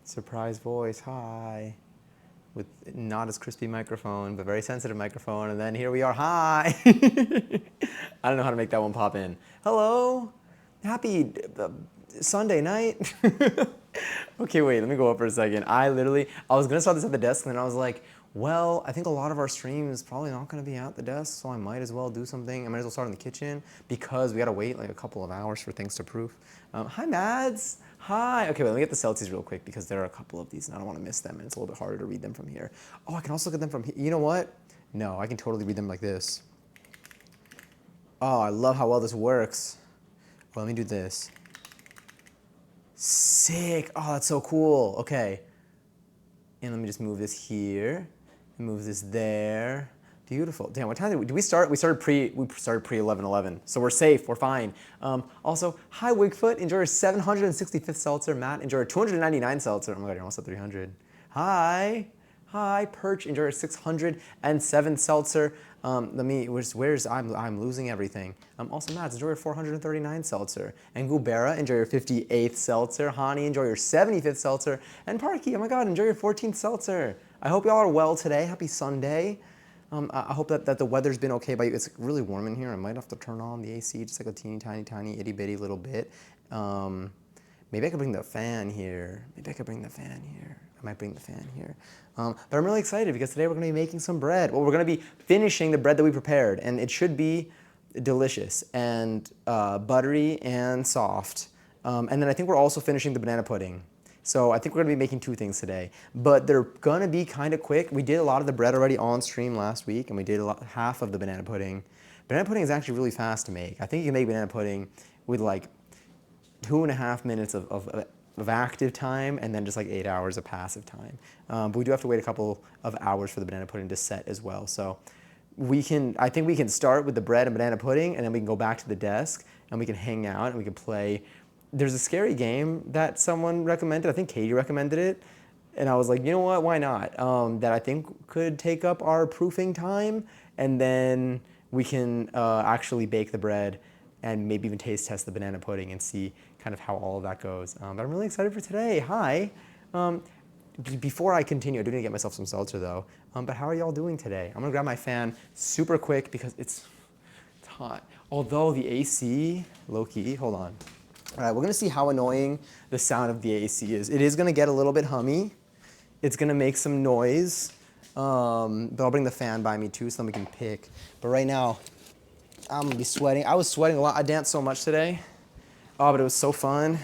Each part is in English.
Surprise voice, hi. With not as crispy microphone, but very sensitive microphone. And then here we are, hi. I don't know how to make that one pop in. Hello, happy Sunday night. Okay, wait, let me go up for a second. I was gonna start this at the desk, and then I was like, well, I think a lot of our streams probably not gonna be at the desk, so I might as well do something. I might as well start in the kitchen because we gotta wait like a couple of hours for things to proof. Hi, Mads. Hi. Okay, wait, let me get the Celtics real quick because there are a couple of these and I don't want to miss them, and it's a little bit harder to read them from here. Oh, I can also get them from here. You know what? No, I can totally read them like this. Oh, I love how well this works. Well, let me do this. Sick. Oh, that's so cool. Okay. And let me just move this here and move this there. Beautiful. Damn, what time did we start? We started pre 11:11, so we're safe. We're fine. Also, hi Wigfoot. Enjoy your 765th seltzer. Matt, enjoy your 299 seltzer. Oh my god, you're almost at 300. Hi. Hi, Perch. Enjoy your 607 seltzer. I'm losing everything. Also, Matt, enjoy your 439 seltzer. And Gubera, enjoy your 58th seltzer. Hani, enjoy your 75th seltzer. And Parky, oh my god, enjoy your 14th seltzer. I hope y'all are well today. Happy Sunday. I hope that the weather's been okay by you. It's really warm in here. I might have to turn on the AC just like a teeny tiny itty bitty little bit. Maybe I could bring the fan here. I might bring the fan here. But I'm really excited because today we're going to be making some bread. Well, we're going to be finishing the bread that we prepared, and it should be delicious and buttery and soft. And then I think we're also finishing the banana pudding. So I think we're gonna be making two things today, but they're gonna be kind of quick. We did a lot of the bread already on stream last week, and we did half of the banana pudding. Banana pudding is actually really fast to make. I think you can make banana pudding with like 2.5 minutes of active time, and then just like 8 hours of passive time. But we do have to wait a couple of hours for the banana pudding to set as well. So I think we can start with the bread and banana pudding, and then we can go back to the desk, and we can hang out, and we can play. There's a scary game that someone recommended. I think Katie recommended it. And I was like, you know what, why not? That I think could take up our proofing time. And then we can actually bake the bread and maybe even taste test the banana pudding and see kind of how all of that goes. But I'm really excited for today. Hi. Before I continue, I do need to get myself some seltzer though. But how are y'all doing today? I'm gonna grab my fan super quick because it's hot. Although the AC, low key, hold on. All right, we're gonna see how annoying the sound of the AC is. It is gonna get a little bit hummy. It's gonna make some noise, but I'll bring the fan by me too so then we can pick. But right now, I'm gonna be sweating. I was sweating a lot. I danced so much today. Oh, but it was so fun.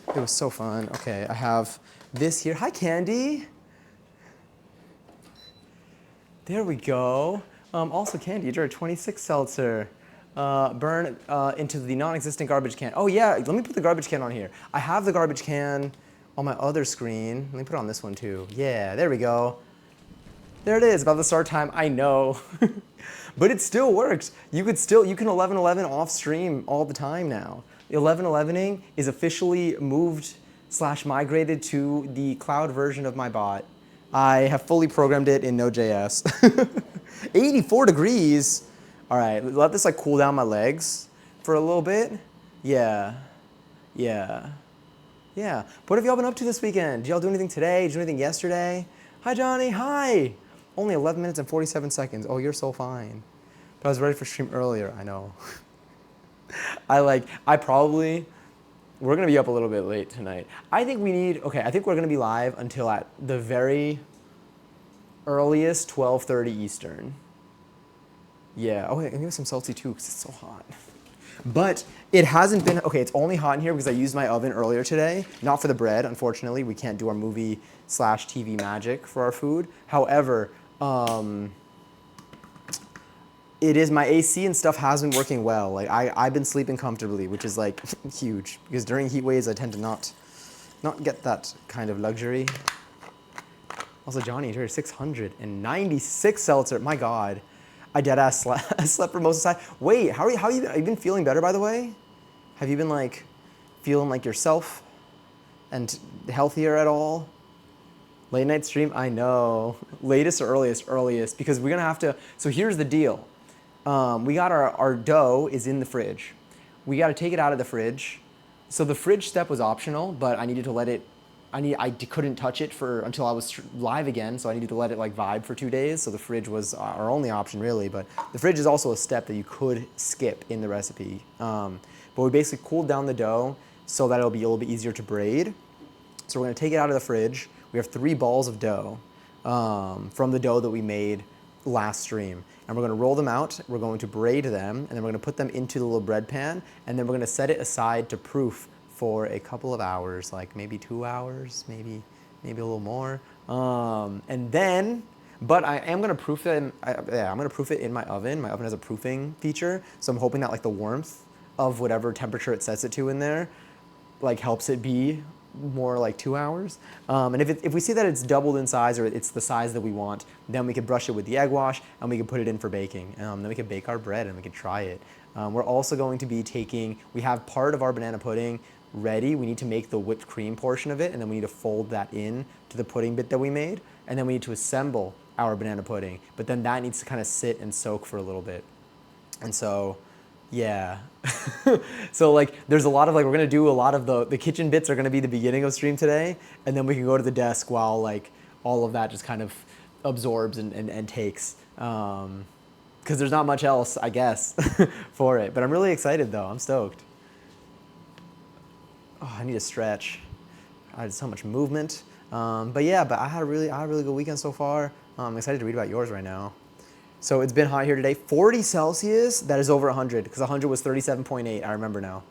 It was so fun. Okay, I have this here. Hi, Candy. There we go. Also, Candy, you're a 26 seltzer. Burn into the non-existent garbage can. Oh yeah, let me put the garbage can on here. I have the garbage can on my other screen. Let me put it on this one too. Yeah, there we go. There it is, about the start time, I know. But it still works. You can 11:11 off stream all the time now. 11:11ing is officially moved / migrated to the cloud version of my bot. I have fully programmed it in Node.js. 84 degrees. All right, let this like cool down my legs for a little bit. Yeah. What have y'all been up to this weekend? Did y'all do anything today? Did you do anything yesterday? Hi, Johnny, hi. Only 11 minutes and 47 seconds. Oh, you're so fine. But I was ready for stream earlier, I know. We're gonna be up a little bit late tonight. I think we're gonna be live until at the very earliest 12:30 Eastern. Yeah, oh, and give me some salty too, because it's so hot. But it hasn't been, okay, it's only hot in here because I used my oven earlier today. Not for the bread, unfortunately. We can't do our movie / TV magic for our food. However, it is, my AC and stuff has been working well. Like, I've been sleeping comfortably, which is like huge. Because during heat waves, I tend to not get that kind of luxury. Also, Johnny, you're 696 seltzer, my God. I deadass slept for most of the time. Wait, how have you been feeling better, by the way? Have you been like feeling like yourself and healthier at all? Late night stream, I know. Latest or earliest? Earliest, because we're gonna have to, so here's the deal. We got our dough is in the fridge. We gotta take it out of the fridge So the fridge step was optional, but I needed to let it. Couldn't touch it for until I was live again, so I needed to let it like vibe for 2 days. So the fridge was our only option really, but the fridge is also a step that you could skip in the recipe. But we basically cooled down the dough so that it'll be a little bit easier to braid. So we're gonna take it out of the fridge. We have 3 balls of dough from the dough that we made last stream. And we're gonna roll them out, we're going to braid them, and then we're gonna put them into the little bread pan, and then we're gonna set it aside to proof for a couple of hours, like maybe 2 hours, maybe a little more. And then, but I am gonna proof it, I'm gonna proof it in my oven. My oven has a proofing feature, so I'm hoping that like the warmth of whatever temperature it sets it to in there, like helps it be more like 2 hours. And if we see that it's doubled in size or it's the size that we want, then we could brush it with the egg wash and we can put it in for baking. Then we can bake our bread and we can try it. We're also going to be we have part of our banana pudding ready. We need to make the whipped cream portion of it, and then we need to fold that in to the pudding bit that we made. And then we need to assemble our banana pudding. But then that needs to kind of sit and soak for a little bit. And so, yeah. So like there's a lot of like, we're gonna do a lot of the kitchen bits are gonna be the beginning of stream today, and then we can go to the desk while like all of that just kind of absorbs and takes. Because there's not much else, I guess, for it. But I'm really excited though, I'm stoked. Oh, I need to stretch. I had so much movement. But I had a really good weekend so far. I'm excited to read about yours right now. So it's been hot here today. 40 Celsius, that is over 100, because 100 was 37.8, I remember now.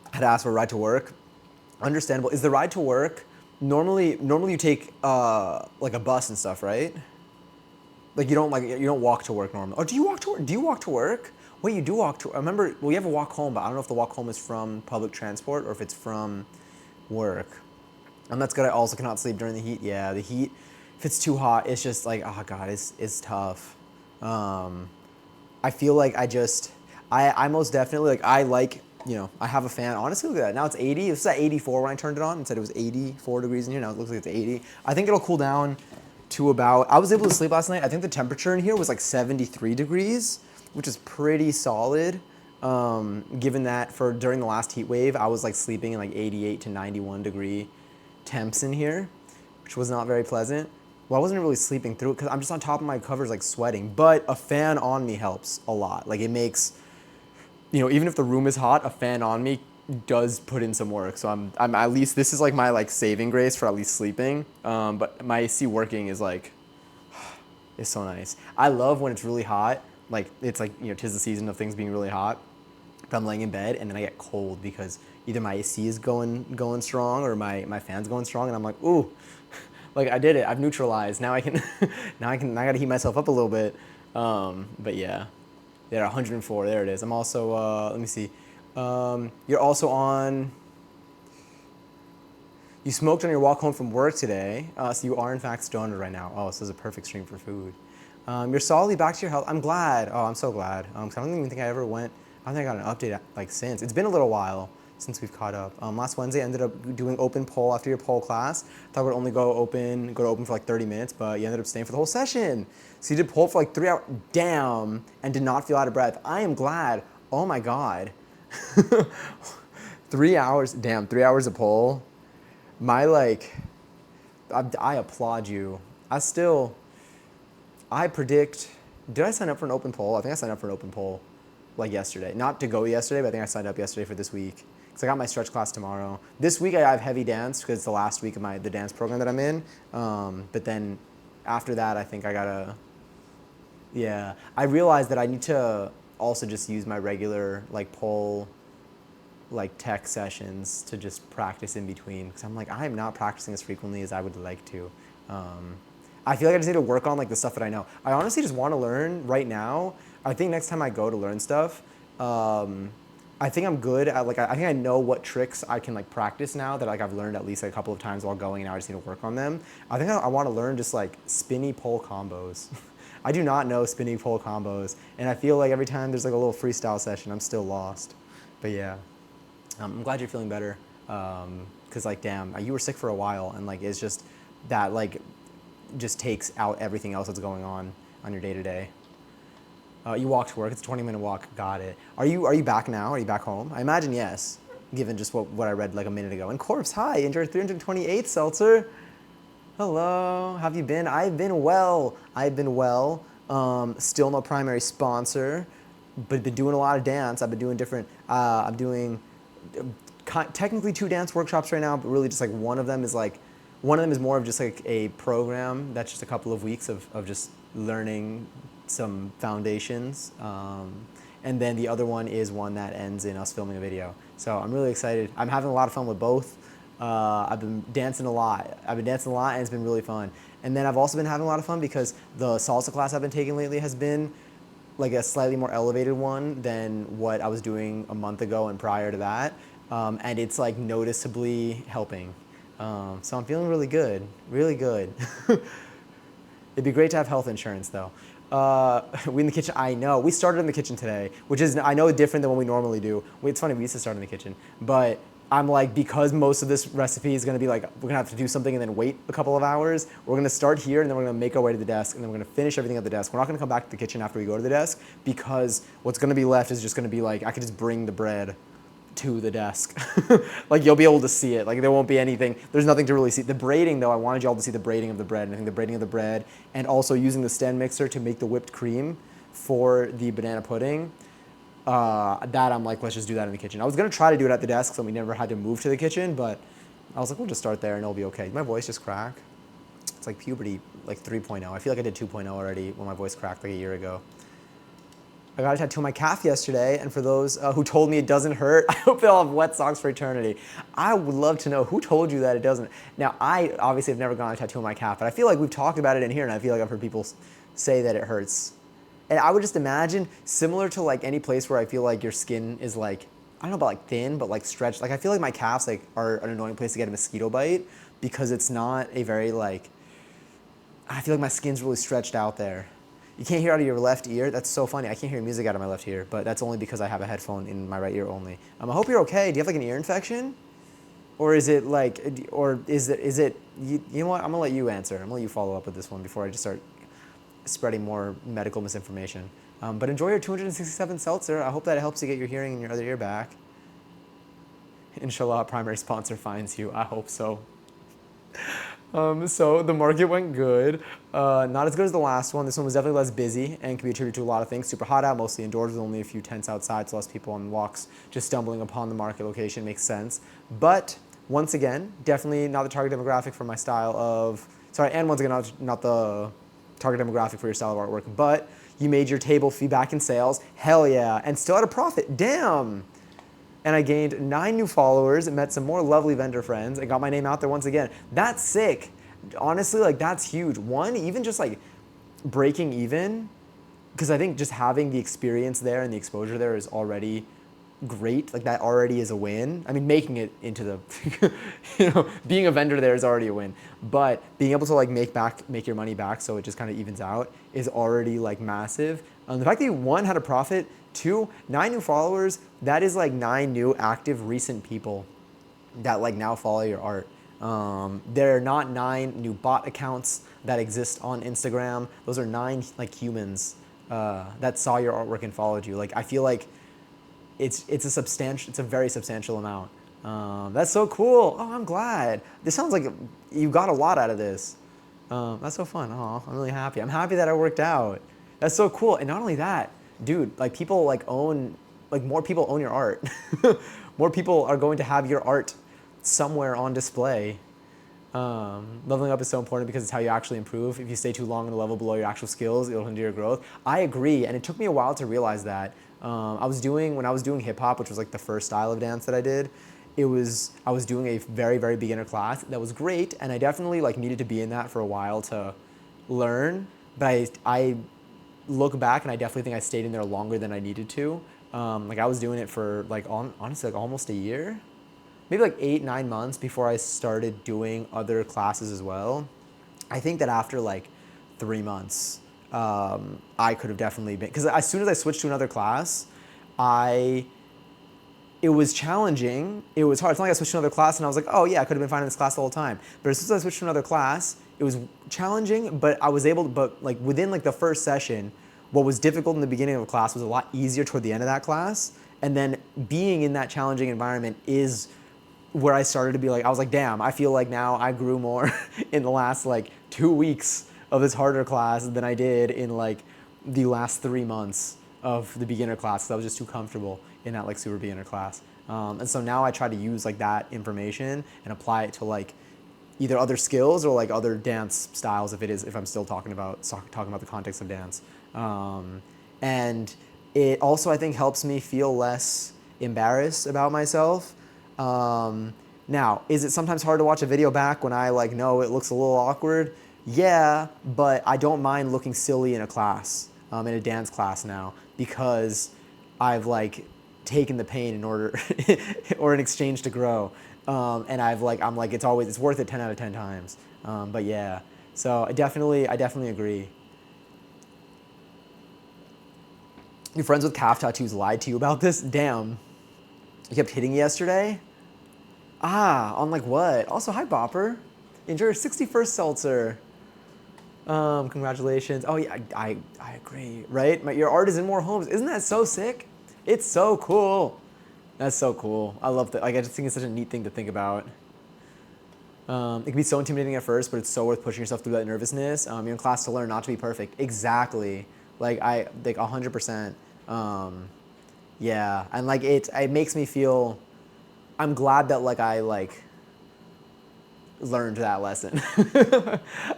I had to ask for a ride to work. Understandable. Is the ride to work, normally you take like a bus and stuff, right? Like you don't walk to work normally. Oh, do you walk to work? Do you walk to work? Wait, you do walk to, I remember, well, you have a walk home, but I don't know if the walk home is from public transport or if it's from work. And that's good. I also cannot sleep during the heat. Yeah, the heat, if it's too hot, it's just like, oh God, it's tough. I feel like I most definitely, like, I have a fan. Honestly, look at that. Now it's 80. It was at 84 when I turned it on. It said it was 84 degrees in here. Now it looks like it's 80. I think it'll cool down to about, I was able to sleep last night. I think the temperature in here was like 73 degrees, which is pretty solid. Given that during the last heat wave, I was like sleeping in like 88 to 91 degree temps in here, which was not very pleasant. Well, I wasn't really sleeping through it because I'm just on top of my covers like sweating, but a fan on me helps a lot. Like it makes, even if the room is hot, a fan on me does put in some work. So I'm at least, this is like my like saving grace for at least sleeping. But my AC working is like, it's so nice. I love when it's really hot. Like it's like, 'tis the season of things being really hot. But I'm laying in bed and then I get cold because either my AC is going strong or my fan's going strong, and I'm like, ooh, like I did it. I've neutralized. Now I can, I gotta heat myself up a little bit. But yeah, 104. There it is. I'm also, let me see. You're also on. You smoked on your walk home from work today, so you are in fact stoned right now. Oh, this is a perfect stream for food. You're solidly back to your health. I'm glad. Oh, I'm so glad. 'Cause I don't even think I ever went. I don't think I got an update like since. It's been a little while since we've caught up. Last Wednesday I ended up doing open poll after your poll class. Thought we'd only go to open for like 30 minutes, but you ended up staying for the whole session. So you did poll for like 3 hours, damn, and did not feel out of breath. I am glad. Oh my God. 3 hours, damn, 3 hours of poll. I applaud you. I predict, did I sign up for an open poll? I think I signed up for an open poll like yesterday. Not to go yesterday, but I think I signed up yesterday for this week. Because I got my stretch class tomorrow. This week I have heavy dance because it's the last week of the dance program that I'm in. But then after that, I think I gotta, yeah. I realized that I need to also just use my regular like poll, like tech sessions to just practice in between. Because I'm like, I am not practicing as frequently as I would like to. I feel like I just need to work on like the stuff that I know. I honestly just want to learn right now. I think next time I go to learn stuff, I think I'm good at like, I think I know what tricks I can like practice now that like I've learned at least like, a couple of times while going, and now I just need to work on them. I think I want to learn just like spinny pole combos. I do not know spinning pole combos, and I feel like every time there's like a little freestyle session, I'm still lost. But yeah, I'm glad you're feeling better. Cause like, damn, you were sick for a while, and like, it's just that like, just takes out everything else that's going on your day to day. You walk to work. It's a 20-minute walk. Got it. Are you back now? Are you back home? I imagine yes, given just what I read like a minute ago. And Corpse, hi. Enjoy 328 seltzer. Hello. How have you been? I've been well. Still no primary sponsor, but been doing a lot of dance. I've been doing different. I'm doing technically 2 dance workshops right now, but really just like one of them is more of just like a program that's just a couple of weeks of just learning some foundations. And then the other one is one that ends in us filming a video. So I'm really excited. I'm having a lot of fun with both. I've been dancing a lot. And it's been really fun. And then I've also been having a lot of fun because the salsa class I've been taking lately has been like a slightly more elevated one than what I was doing a month ago and prior to that. And it's like noticeably helping. So I'm feeling really good, really good. It'd be great to have health insurance though. We in the kitchen, I know. We started in the kitchen today, which is, I know, different than what we normally do. It's funny, we used to start in the kitchen, but I'm like, because most of this recipe is gonna be like, we're gonna have to do something and then wait a couple of hours, we're gonna start here and then we're gonna make our way to the desk and then we're gonna finish everything at the desk. We're not gonna come back to the kitchen after we go to the desk because what's gonna be left is just gonna be like, I could just bring the bread to the desk. Like you'll be able to see it. Like there won't be anything, there's nothing to really see. The braiding though, I wanted you all to see the braiding of the bread. And I think the braiding of the bread and also using the stand mixer to make the whipped cream for the banana pudding, that I'm like, let's just do that in the kitchen. I was gonna try to do it at the desk so we never had to move to the kitchen, but I was like, we'll just start there and it'll be okay. Did my voice just crack? It's like puberty, like 3.0. I feel like I did 2.0 already when my voice cracked like a year ago. I got a tattoo on my calf yesterday, and for those who told me it doesn't hurt, I hope they all have wet socks for eternity. I would love to know who told you that it doesn't. Now, I obviously have never gotten a tattoo on my calf, but I feel like we've talked about it in here, and I feel like I've heard people say that it hurts. And I would just imagine, similar to like any place where I feel like your skin is like, I don't know about like thin, but like stretched. Like I feel like my calves like are an annoying place to get a mosquito bite because it's not a very like, I feel like my skin's really stretched out there. You can't hear out of your left ear. That's so funny. I can't hear music out of my left ear, but that's only because I have a headphone in my right ear only. I hope you're okay. Do you have like an ear infection? Or is it like, or is it, you know what? I'm gonna let you answer. I'm gonna let you follow up with this one before I just start spreading more medical misinformation. But enjoy your 267 seltzer. I hope that it helps you get your hearing in your other ear back. Inshallah, primary sponsor finds you. I hope so. So the market went good. Not as good as the last one. This one was definitely less busy and can be attributed to a lot of things. Super hot out, mostly indoors with only a few tents outside, so less people on walks just stumbling upon the market location. Makes sense. But once again, definitely not the target demographic for my style of, and once again, not the target demographic for your style of artwork, but you made your table feedback in sales. Hell yeah. And still at a profit. Damn. And I gained 9 new followers and met some more lovely vendor friends and got my name out there once again. That's sick. Honestly, like that's huge. One, even just like breaking even, because I think just having the experience there and the exposure there is already great. Like that already is a win. I mean, making it into the, being a vendor there is already a win. But being able to like make your money back so it just kind of evens out is already like massive. The fact that you, one, had a profit, 2, 9 new followers, that is like 9 new active recent people that like now follow your art. There are not 9 new bot accounts that exist on Instagram. Those are 9 like humans that saw your artwork and followed you. Like I feel like it's a very substantial amount. That's so cool. Oh, I'm glad. This sounds like you got a lot out of this. That's so fun. Oh, I'm really happy. I'm happy that it worked out. That's so cool. And not only that, dude, like people like more people own your art. More people are going to have your art somewhere on display. Leveling up is so important because it's how you actually improve. If you stay too long on the level below your actual skills, it'll hinder your growth. I agree, and it took me a while to realize that. When I was doing hip hop, which was like the first style of dance that I did, I was doing a very, very beginner class that was great, and I definitely like needed to be in that for a while to learn. But I look back and I definitely think I stayed in there longer than I needed to. Like I was doing it for like honestly like almost a year, maybe like 8-9 months before I started doing other classes as well. I think that after like 3 months, I could have definitely been, because as soon as I switched to another class, it was challenging. It was hard. It's not like I switched to another class and I was like, oh yeah, I could have been fine in this class the whole time. But as soon as I switched to another class, it was challenging, but I was able to, but like within like the first session, what was difficult in the beginning of a class was a lot easier toward the end of that class. And then being in that challenging environment is where I started to be like, I was like, damn, I feel like now I grew more in the last like 2 weeks of this harder class than I did in like the last 3 months of the beginner class, because I was just too comfortable in that like super beginner class. And so now I try to use like that information and apply it to like either other skills or like other dance styles if I'm still talking about the context of dance. And it also, I think, helps me feel less embarrassed about myself. Now, is it sometimes hard to watch a video back when I like know it looks a little awkward? Yeah, but I don't mind looking silly in a class, in a dance class now, because I've like taken the pain in order or in exchange to grow. And I'm like it's worth it 10 out of 10 times. But yeah, so I definitely agree. Your friends with calf tattoos lied to you about this? Damn. You kept hitting yesterday? Ah, on like what? Also, hi Bopper. Enjoy your 61st seltzer. Congratulations. Oh yeah, I agree, right? Your art is in more homes. Isn't that so sick? It's so cool. That's so cool. I love that. Like, I just think it's such a neat thing to think about. It can be so intimidating at first, but it's so worth pushing yourself through that nervousness. You're in class to learn, not to be perfect. Exactly. Like 100%. Yeah, and like it makes me feel. I'm glad that like I like learned that lesson.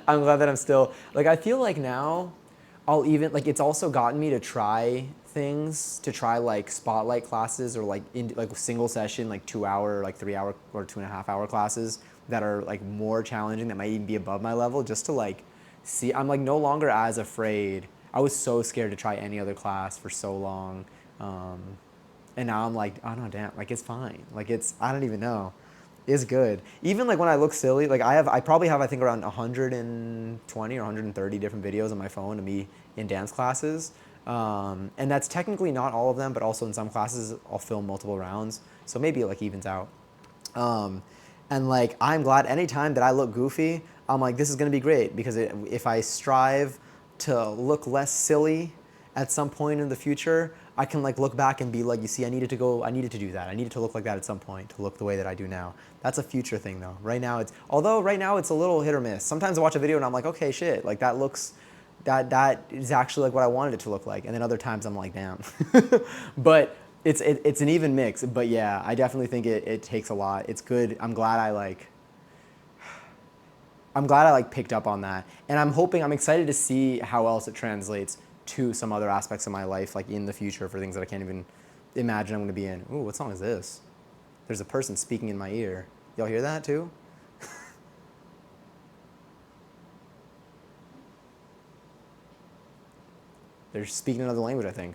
I'm glad that I'm still like I feel like now I'll even like it's also gotten me to try things, to try like spotlight classes or like in like single session like 2 hour, like 3 hour or 2.5 hour classes that are like more challenging, that might even be above my level, just to like see. I'm like no longer as afraid. I was so scared to try any other class for so long. And now I'm like, oh no, damn, like it's fine. Like I don't even know. It's good. Even like when I look silly, like I probably have, I think, around 120 or 130 different videos on my phone of me in dance classes. And that's technically not all of them, but also in some classes I'll film multiple rounds. So maybe it like evens out. And like, I'm glad anytime that I look goofy, I'm like, this is gonna be great, because if I strive to look less silly at some point in the future, I can like look back and be like, you see, I needed to do that. I needed to look like that at some point, to look the way that I do now. That's a future thing though. Right now it's a little hit or miss. Sometimes I watch a video and I'm like, okay, shit, like that is actually like what I wanted it to look like. And then other times I'm like, damn. But it's an even mix. But yeah, I definitely think it takes a lot. It's good. I'm glad I picked up on that. And I'm excited to see how else it translates to some other aspects of my life, like in the future, for things that I can't even imagine I'm gonna be in. Ooh, what song is this? There's a person speaking in my ear. Y'all hear that too? They're speaking another language, I think.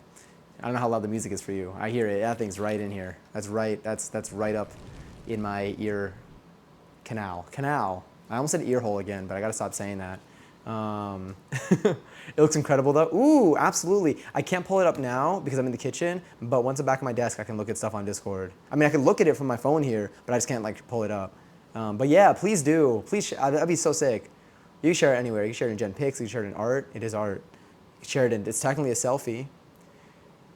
I don't know how loud the music is for you. I hear it. That thing's right in here. That's right up in my ear canal. Canal. I almost said ear hole again, but I gotta stop saying that. It looks incredible though. Ooh, absolutely. I can't pull it up now because I'm in the kitchen, but once I'm back at my desk, I can look at stuff on Discord. I mean, I can look at it from my phone here, but I just can't like pull it up. But yeah, please do. Please, that'd be so sick. You can share it anywhere. You can share it in Gen Pics. You can share it in art. It is art. You can share it in, it's technically a selfie.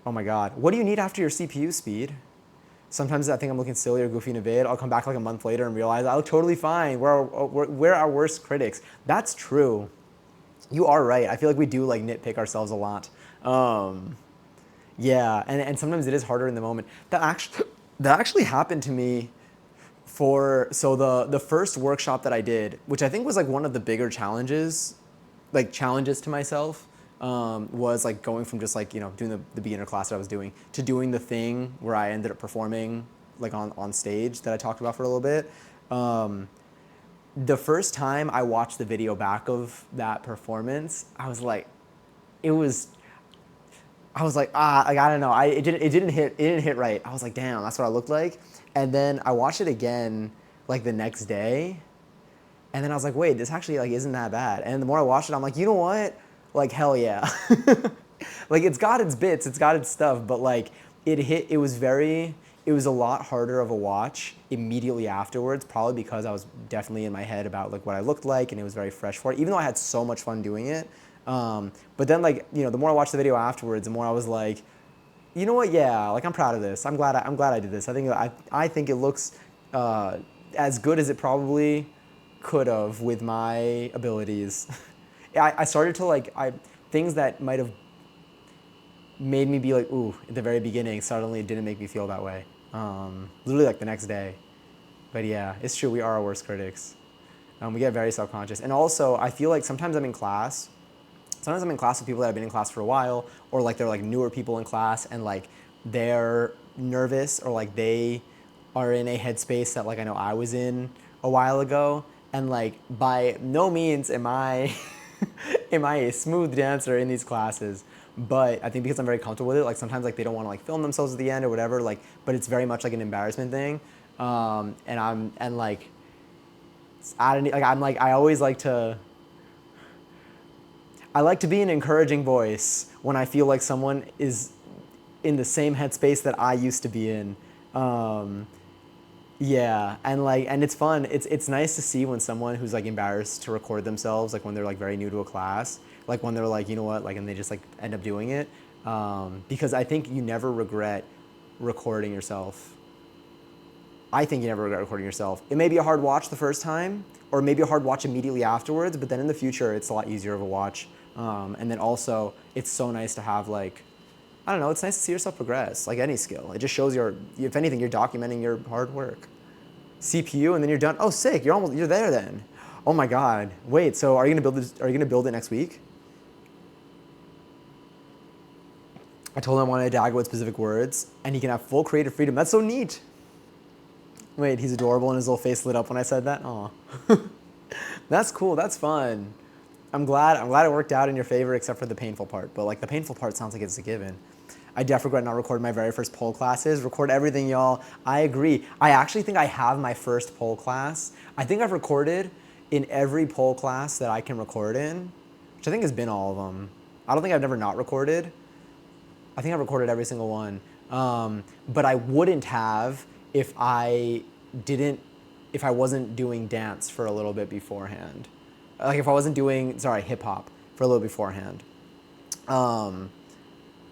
Oh my God. What do you need after your CPU speed? Sometimes I think I'm looking silly or goofy in a vid. I'll come back like a month later and realize I look totally fine. We're our worst critics. That's true. You are right. I feel like we do like nitpick ourselves a lot. Yeah, and sometimes it is harder in the moment. That actually happened to me the first workshop that I did, which I think was like one of the bigger challenges to myself, was like going from just like, doing the beginner class that I was doing to doing the thing where I ended up performing like on stage that I talked about for a little bit. The first time I watched the video back of that performance, I was like, I don't know. It didn't hit right. I was like, damn, that's what I looked like. And then I watched it again like the next day, and then I was like, wait, this actually like isn't that bad. And the more I watched it, I'm like, you know what? Like, hell yeah. Like, it's got its bits, it's got its stuff, but like it was a lot harder of a watch immediately afterwards, probably because I was definitely in my head about like what I looked like, and it was very fresh for it. Even though I had so much fun doing it, But then like, you know, the more I watched the video afterwards, the more I was like, you know what? Yeah, like I'm proud of this. I'm glad I did this. I think it looks as good as it probably could have with my abilities. I started to like things that might have made me be like, ooh, at the very beginning, suddenly it didn't make me feel that way. Literally like the next day. But yeah, it's true. We are our worst critics. We get very self-conscious. And also, I feel like sometimes I'm in class. Sometimes I'm in class with people that have been in class for a while, or like they're like newer people in class, and like they're nervous, or like they are in a headspace that like I know I was in a while ago. And like by no means am I am I a smooth dancer in these classes. But I think because I'm very comfortable with it, like sometimes like they don't want to like film themselves at the end or whatever, like, but it's very much like an embarrassment thing. And like I don't like I'm like I always like to I like to be an encouraging voice when I feel like someone is in the same headspace that I used to be in. Yeah, and like, and it's fun. It's nice to see when someone who's like embarrassed to record themselves, like when they're like very new to a class, like when they're like, you know what, like, and they just like end up doing it, because I think you never regret recording yourself. I think you never regret recording yourself. It may be a hard watch the first time, or maybe a hard watch immediately afterwards, but then in the future, it's a lot easier of a watch. And then also, it's so nice to have like, I don't know, it's nice to see yourself progress, like any skill. It just shows if anything, you're documenting your hard work. CPU, and then you're done. Oh, sick! You're there then. Oh my God! Wait, so are you gonna build this? Are you gonna build it next week? I told him I wanted a dagger with specific words, and he can have full creative freedom. That's so neat. Wait, he's adorable, and his little face lit up when I said that. Aw. That's cool. That's fun. I'm glad it worked out in your favor, except for the painful part. But like the painful part sounds like it's a given. I definitely regret not recording my very first pole classes. Record everything, y'all. I agree. I actually think I have my first pole class. I think I've recorded in every pole class that I can record in, which I think has been all of them. I don't think I've never not recorded. I think I've recorded every single one. But I wouldn't have if I wasn't doing dance for a little bit beforehand. Like if I wasn't doing, hip hop for a little beforehand.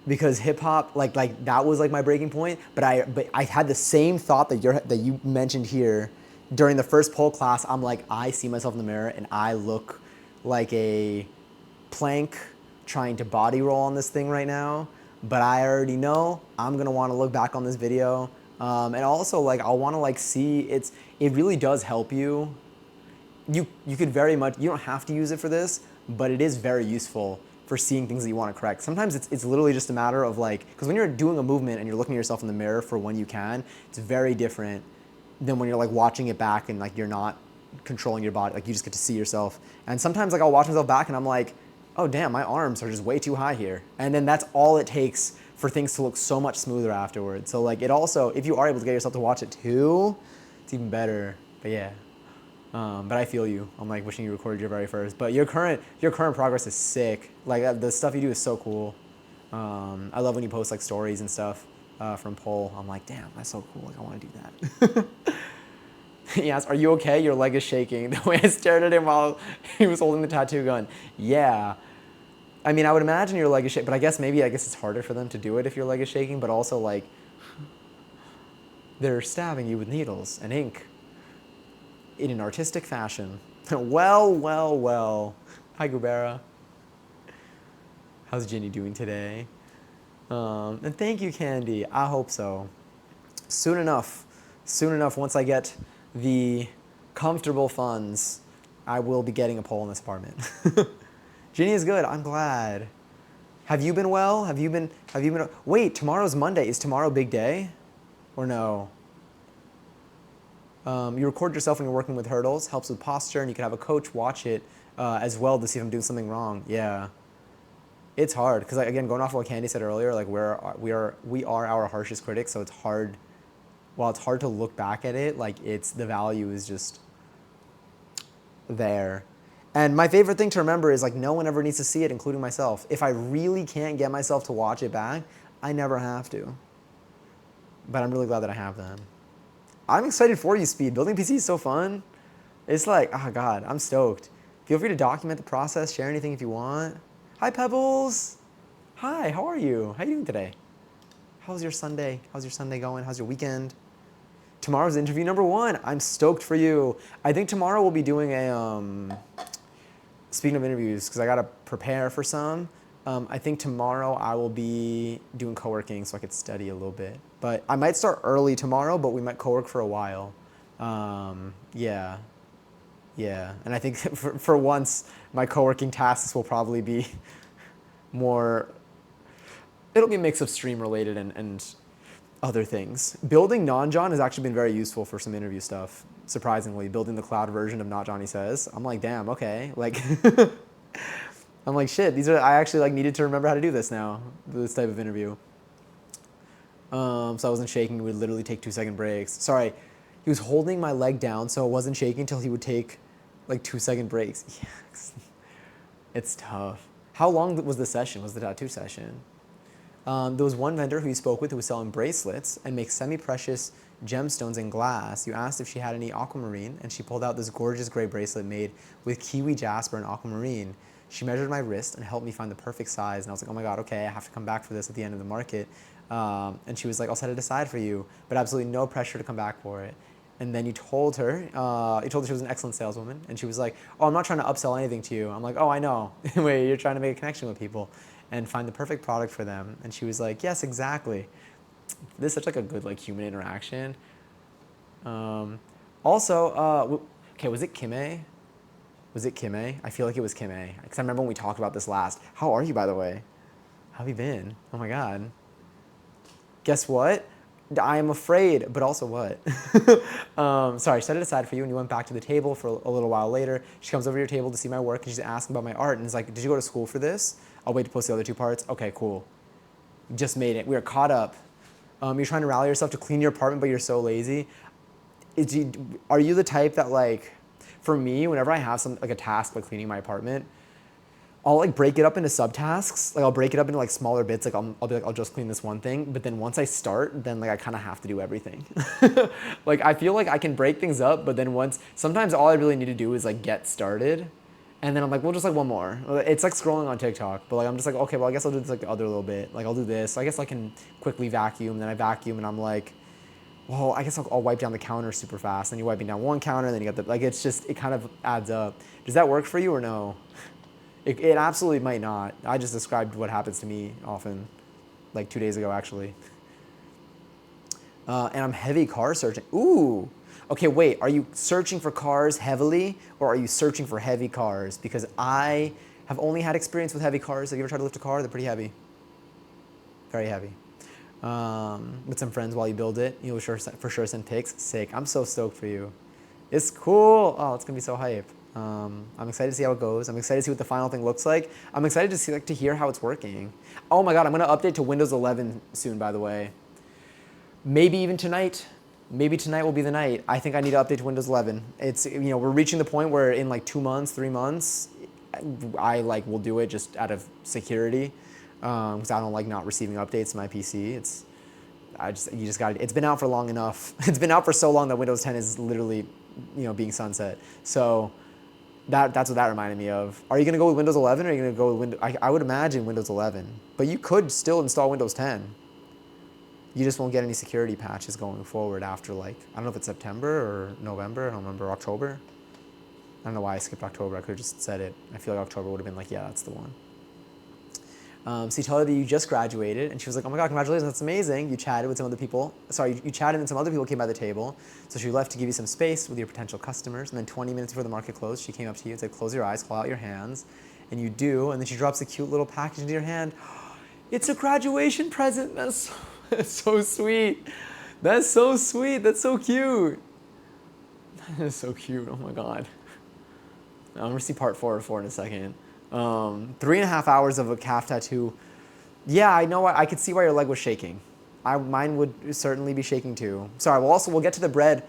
Because hip hop, like that was like my breaking point. But I had the same thought that you mentioned here during the first pole class. I'm like, I see myself in the mirror and I look like a plank trying to body roll on this thing right now. But I already know I'm gonna want to look back on this video, and also like I'll want to like see it really does help you. You could very much, you don't have to use it for this, but it is very useful for seeing things that you want to correct. Sometimes it's literally just a matter of like, because when you're doing a movement and you're looking at yourself in the mirror for when you can, it's very different than when you're like watching it back and like you're not controlling your body, like you just get to see yourself. And sometimes like I'll watch myself back and I'm like, oh damn, my arms are just way too high here. And then that's all it takes for things to look so much smoother afterwards. So like it also, if you are able to get yourself to watch it too, it's even better. But yeah. But I feel you. I'm like wishing you recorded your very first. But your current progress is sick. Like the stuff you do is so cool. I love when you post like stories and stuff from pole. I'm like, damn, that's so cool. Like I want to do that. He asked, "Are you okay? Your leg is shaking." The way I stared at him while he was holding the tattoo gun. Yeah. I mean, I would imagine your leg is shaking, but I guess it's harder for them to do it if your leg is shaking. But also like, they're stabbing you with needles and ink in an artistic fashion. Well, well, well. Hi, Gubera. How's Ginny doing today? And thank you, Candy. I hope so. Soon enough, once I get the comfortable funds, I will be getting a pole in this apartment. Ginny is good. I'm glad. Have you been well? Have you been? Wait, tomorrow's Monday. Is tomorrow a big day? Or no? You record yourself when you're working with hurdles, helps with posture, and you can have a coach watch it as well to see if I'm doing something wrong. Yeah, it's hard because like, again, going off of what Candy said earlier, like we are our harshest critics, so it's hard. While it's hard to look back at it, like the value is just there. And my favorite thing to remember is like no one ever needs to see it, including myself. If I really can't get myself to watch it back, I never have to. But I'm really glad that I have them. I'm excited for you, Speed. Building PC is so fun. It's like, oh God, I'm stoked. Feel free to document the process, share anything if you want. Hi, Pebbles. Hi, how are you? How are you doing today? How's your Sunday? How's your Sunday going? How's your weekend? Tomorrow's interview number 1. I'm stoked for you. I think tomorrow we'll be doing a, speaking of interviews, because I got to prepare for some, I think tomorrow I will be doing co-working so I could study a little bit. But I might start early tomorrow, but we might co-work for a while. Yeah. Yeah, and I think for once, my co-working tasks will probably be more, it'll be a mix of stream related and other things. Building Non-John has actually been very useful for some interview stuff, surprisingly. Building the cloud version of Not Johnny Says. I'm like, damn, okay. Like, I'm like, shit, I actually like needed to remember how to do this now, this type of interview. So I wasn't shaking, we would literally take 2-second breaks. Sorry, he was holding my leg down so it wasn't shaking until he would take like 2-second breaks. Yes. It's tough. How long was the session? Was the tattoo session? There was one vendor who you spoke with who was selling bracelets and makes semi-precious gemstones in glass. You asked if she had any aquamarine, and she pulled out this gorgeous gray bracelet made with kiwi jasper and aquamarine. She measured my wrist and helped me find the perfect size, and I was like, oh my god, okay, I have to come back for this at the end of the market. And she was like, I'll set it aside for you, but absolutely no pressure to come back for it. And then you told her she was an excellent saleswoman, and she was like, oh, I'm not trying to upsell anything to you. I'm like, oh, I know. Wait, you're trying to make a connection with people and find the perfect product for them. And she was like, yes, exactly. This is such like a good like human interaction. Also, okay, was it Kime? Was it Kime? I feel like it was Kime, because I remember when we talked about this last. How are you, by the way? How have you been? Oh my god. Guess what? I am afraid, but also what? Sorry, I set it aside for you, and you went back to the table for a little while later. She comes over to your table to see my work, and she's asking about my art, and is like, did you go to school for this? I'll wait to post the other 2 parts. Okay, cool. Just made it. We are caught up. You're trying to rally yourself to clean your apartment, but you're so lazy. Are you the type that like, for me, whenever I have like a task like cleaning my apartment, I'll like break it up into subtasks. Like I'll break it up into like smaller bits. Like I'll be like, I'll just clean this one thing. But then once I start, then like I kind of have to do everything. Like I feel like I can break things up, but then sometimes all I really need to do is like get started. And then I'm like, well, just like one more. It's like scrolling on TikTok, but like I'm just like, okay, well I guess I'll do this like the other little bit. Like I'll do this. So I guess I can quickly vacuum. And then I vacuum, and I'm like, well, I guess I'll wipe down the counter super fast. And you're wiping down one counter, and then you got like it kind of adds up. Does that work for you or no? It absolutely might not. I just described what happens to me often, like 2 days ago actually. And I'm heavy car searching. Ooh. Okay, wait, are you searching for cars heavily, or are you searching for heavy cars? Because I have only had experience with heavy cars. Have you ever tried to lift a car? They're pretty heavy. Very heavy. With some friends while you build it. You'll for sure send pics. Sick. I'm so stoked for you. It's cool. Oh, it's gonna be so hype. I'm excited to see how it goes. I'm excited to see what the final thing looks like. I'm excited to see to hear how it's working. Oh my god, I'm gonna update to Windows 11 soon, by the way. Maybe even tonight. Maybe tonight will be the night. I think I need to update to Windows 11. It's, we're reaching the point where in like 2 months, 3 months, I like will do it just out of security, because I don't like not receiving updates to my PC. You just got. It's been out for long enough. It's been out for so long that Windows 10 is literally, being sunset. So. That's what that reminded me of. Are you going to go with Windows 11, or are you going to go with Windows? I would imagine Windows 11, but you could still install Windows 10. You just won't get any security patches going forward after like, I don't know if it's September or November, I don't remember, October. I don't know why I skipped October, I could have just said it. I feel like October would have been like, yeah, that's the one. So you told her that you just graduated, and she was like, oh my god, congratulations, that's amazing. You chatted with some other people. Sorry, you chatted and some other people came by the table. So she left to give you some space with your potential customers, and then 20 minutes before the market closed, she came up to you and said, close your eyes, call out your hands, and you do, and then she drops a cute little package into your hand. It's a graduation present. That's so sweet. That's so sweet. That's so cute. That is so cute. Oh my god. I'm gonna see part 4 in a second. 3.5 hours of a calf tattoo. Yeah, I know. I could see why your leg was shaking. Mine would certainly be shaking too. Sorry. We'll get to the bread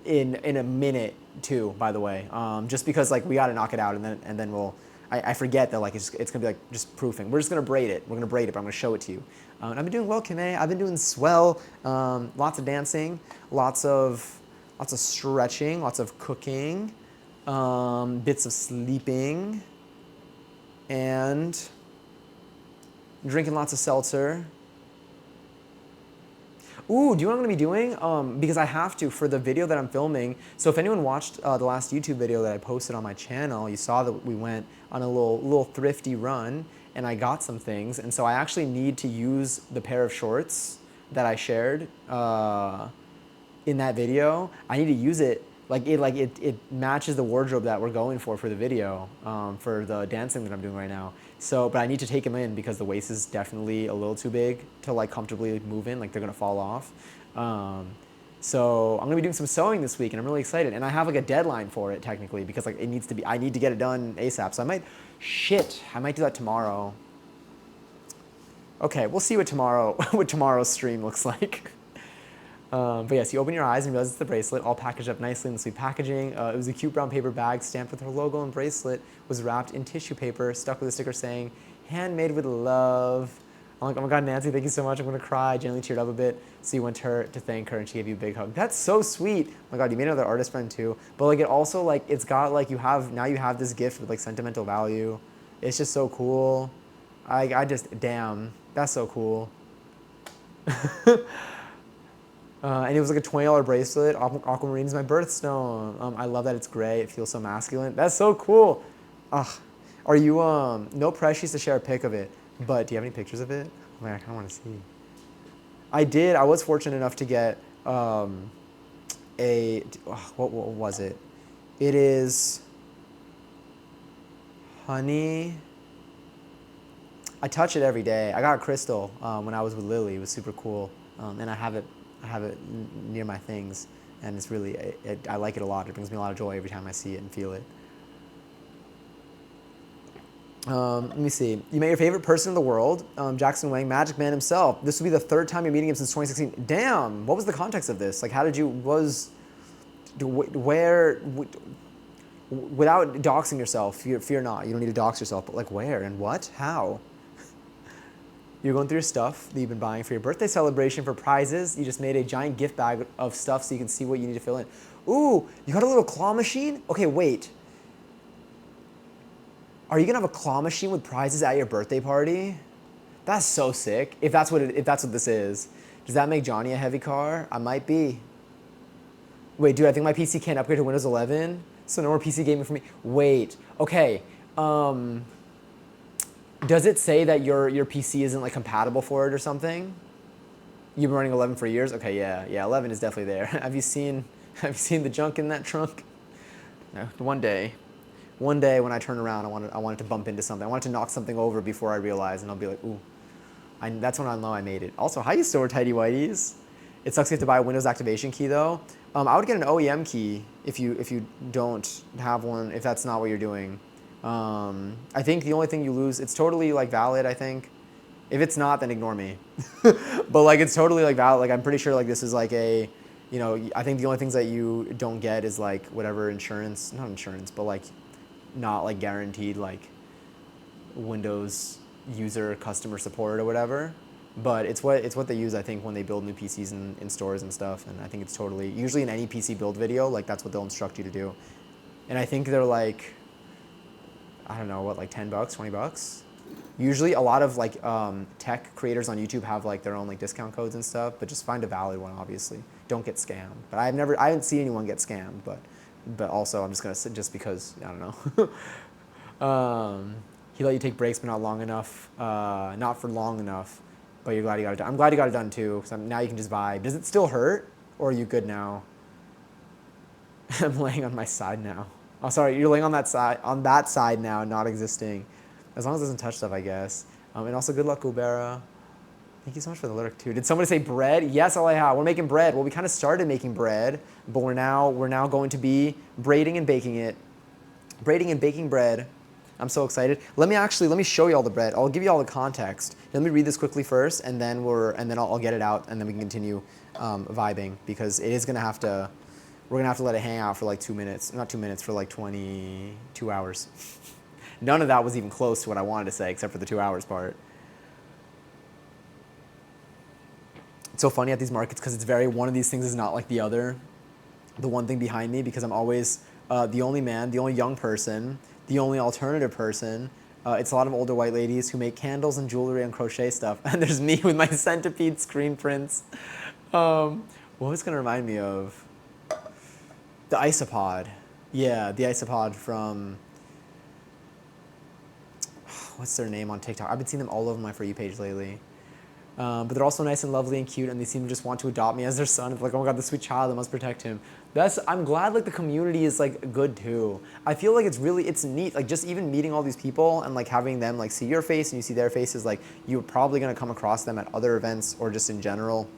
in a minute too. By the way, just because like we got to knock it out, and then we'll. I forget that like it's gonna be like just proofing. We're just gonna braid it. We're gonna braid it, but I'm gonna show it to you. And I've been doing well, Kime. I've been doing swell. Lots of dancing, lots of stretching, lots of cooking, bits of sleeping. And drinking lots of seltzer. Ooh, do you know what I'm gonna be doing? Because I have to for the video that I'm filming. So if anyone watched the last YouTube video that I posted on my channel, you saw that we went on a little thrifty run and I got some things. And so I actually need to use the pair of shorts that I shared in that video. I need to use it. It matches the wardrobe that we're going for the video, for the dancing that I'm doing right now. So, but I need to take them in because the waist is definitely a little too big to like comfortably move in, like they're gonna fall off. So I'm gonna be doing some sewing this week and I'm really excited. And I have like a deadline for it technically because like it needs to be, I need to get it done ASAP. So I might do that tomorrow. Okay, we'll see what tomorrow's stream looks like. But yes, you open your eyes and realize it's the bracelet, all packaged up nicely in the sweet packaging. It was a cute brown paper bag stamped with her logo, and bracelet was wrapped in tissue paper, stuck with a sticker saying, "Handmade with love." I'm like, oh my God, Nancy, thank you so much. I'm gonna cry. I genuinely teared up a bit. So you went to her to thank her, and she gave you a big hug. That's so sweet. Oh my God, you made another artist friend too. But like, it also like, it's got like, you have this gift with like sentimental value. It's just so cool. I just, damn, that's so cool. And it was like a $20 bracelet. Aquamarine is my birthstone. I love that it's gray. It feels so masculine. That's so cool. Ugh. Are you, no pressure to share a pic of it, but do you have any pictures of it? I kind of want to see. I did. I was fortunate enough to get what was it? It is honey. I touch it every day. I got a crystal when I was with Lily. It was super cool. And I have it near my things, and it's really, I like it a lot. It brings me a lot of joy every time I see it and feel it. Let me see. You met your favorite person in the world, Jackson Wang, Magic Man himself. This will be the third time you're meeting him since 2016. Damn, what was the context of this? Like, how did you, where, without doxing yourself, fear not, you don't need to dox yourself, but like where and what, how? You're going through your stuff that you've been buying for your birthday celebration for prizes. You just made a giant gift bag of stuff so you can see what you need to fill in. Ooh, you got a little claw machine? Okay, wait. Are you gonna have a claw machine with prizes at your birthday party? That's so sick. If that's what this is. Does that make Johnny a heavy car? I might be. Wait, dude, I think my PC can't upgrade to Windows 11, so no more PC gaming for me. Wait, okay. Does it say that your PC isn't like compatible for it or something? You've been running 11 for years? Okay, yeah, 11 is definitely there. Have you seen the junk in that trunk? No, one day when I turn around, I wanted to bump into something. I wanted to knock something over before I realize, and I'll be like, ooh. That's when I know I made it. Also, how you store tidy whities? It sucks you have to buy a Windows activation key though. I would get an OEM key if you don't have one, if that's not what you're doing. I think the only thing you lose, it's totally like valid, I think. If it's not, then ignore me. But like, it's totally like valid. Like, I'm pretty sure like this is like a, you know, I think the only things that you don't get is like whatever insurance, not insurance, but like not like guaranteed like Windows user customer support or whatever. But it's what they use, I think, when they build new PCs in stores and stuff. And I think it's totally, usually in any PC build video, like that's what they'll instruct you to do. And I think they're like, I don't know, what, like 10 bucks, 20 bucks? Usually a lot of like tech creators on YouTube have like their own like discount codes and stuff, but just find a valid one, obviously. Don't get scammed. But I haven't seen anyone get scammed, but also I'm just gonna say, just because, I don't know. He let you take breaks, but not long enough, not for long enough, but you're glad you got it done. I'm glad you got it done too, because now you can just vibe. Does it still hurt, or are you good now? I'm laying on my side now. Oh, sorry, you're laying on that side now, not existing. As long as it doesn't touch stuff, I guess. And also, good luck, Ubera. Thank you so much for the lyric too. Did somebody say bread? Yes, Aleha, we're making bread. Well, we kind of started making bread, but we're now going to be braiding and baking it. Braiding and baking bread. I'm so excited. Let me show you all the bread. I'll give you all the context. Let me read this quickly first, and then I'll get it out, and then we can continue vibing, because it is gonna have to. We're gonna have to let it hang out for like 2 minutes, not 2 minutes, for like 22 hours. None of that was even close to what I wanted to say, except for the 2 hours part. It's so funny at these markets because it's one of these things is not like the other. The one thing behind me, because I'm always the only man, the only young person, the only alternative person, It's a lot of older white ladies who make candles and jewelry and crochet stuff. And there's me with my centipede screen prints. What was gonna remind me of? The isopod. Yeah, the isopod from, what's their name on TikTok? I've been seeing them all over my For You page lately. But they're also nice and lovely and cute, and they seem to just want to adopt me as their son. It's like, oh my god, the sweet child, I must protect him. I'm glad like the community is like good too. I feel like it's neat, like just even meeting all these people and like having them like see your face and you see their faces, like you're probably gonna come across them at other events or just in general.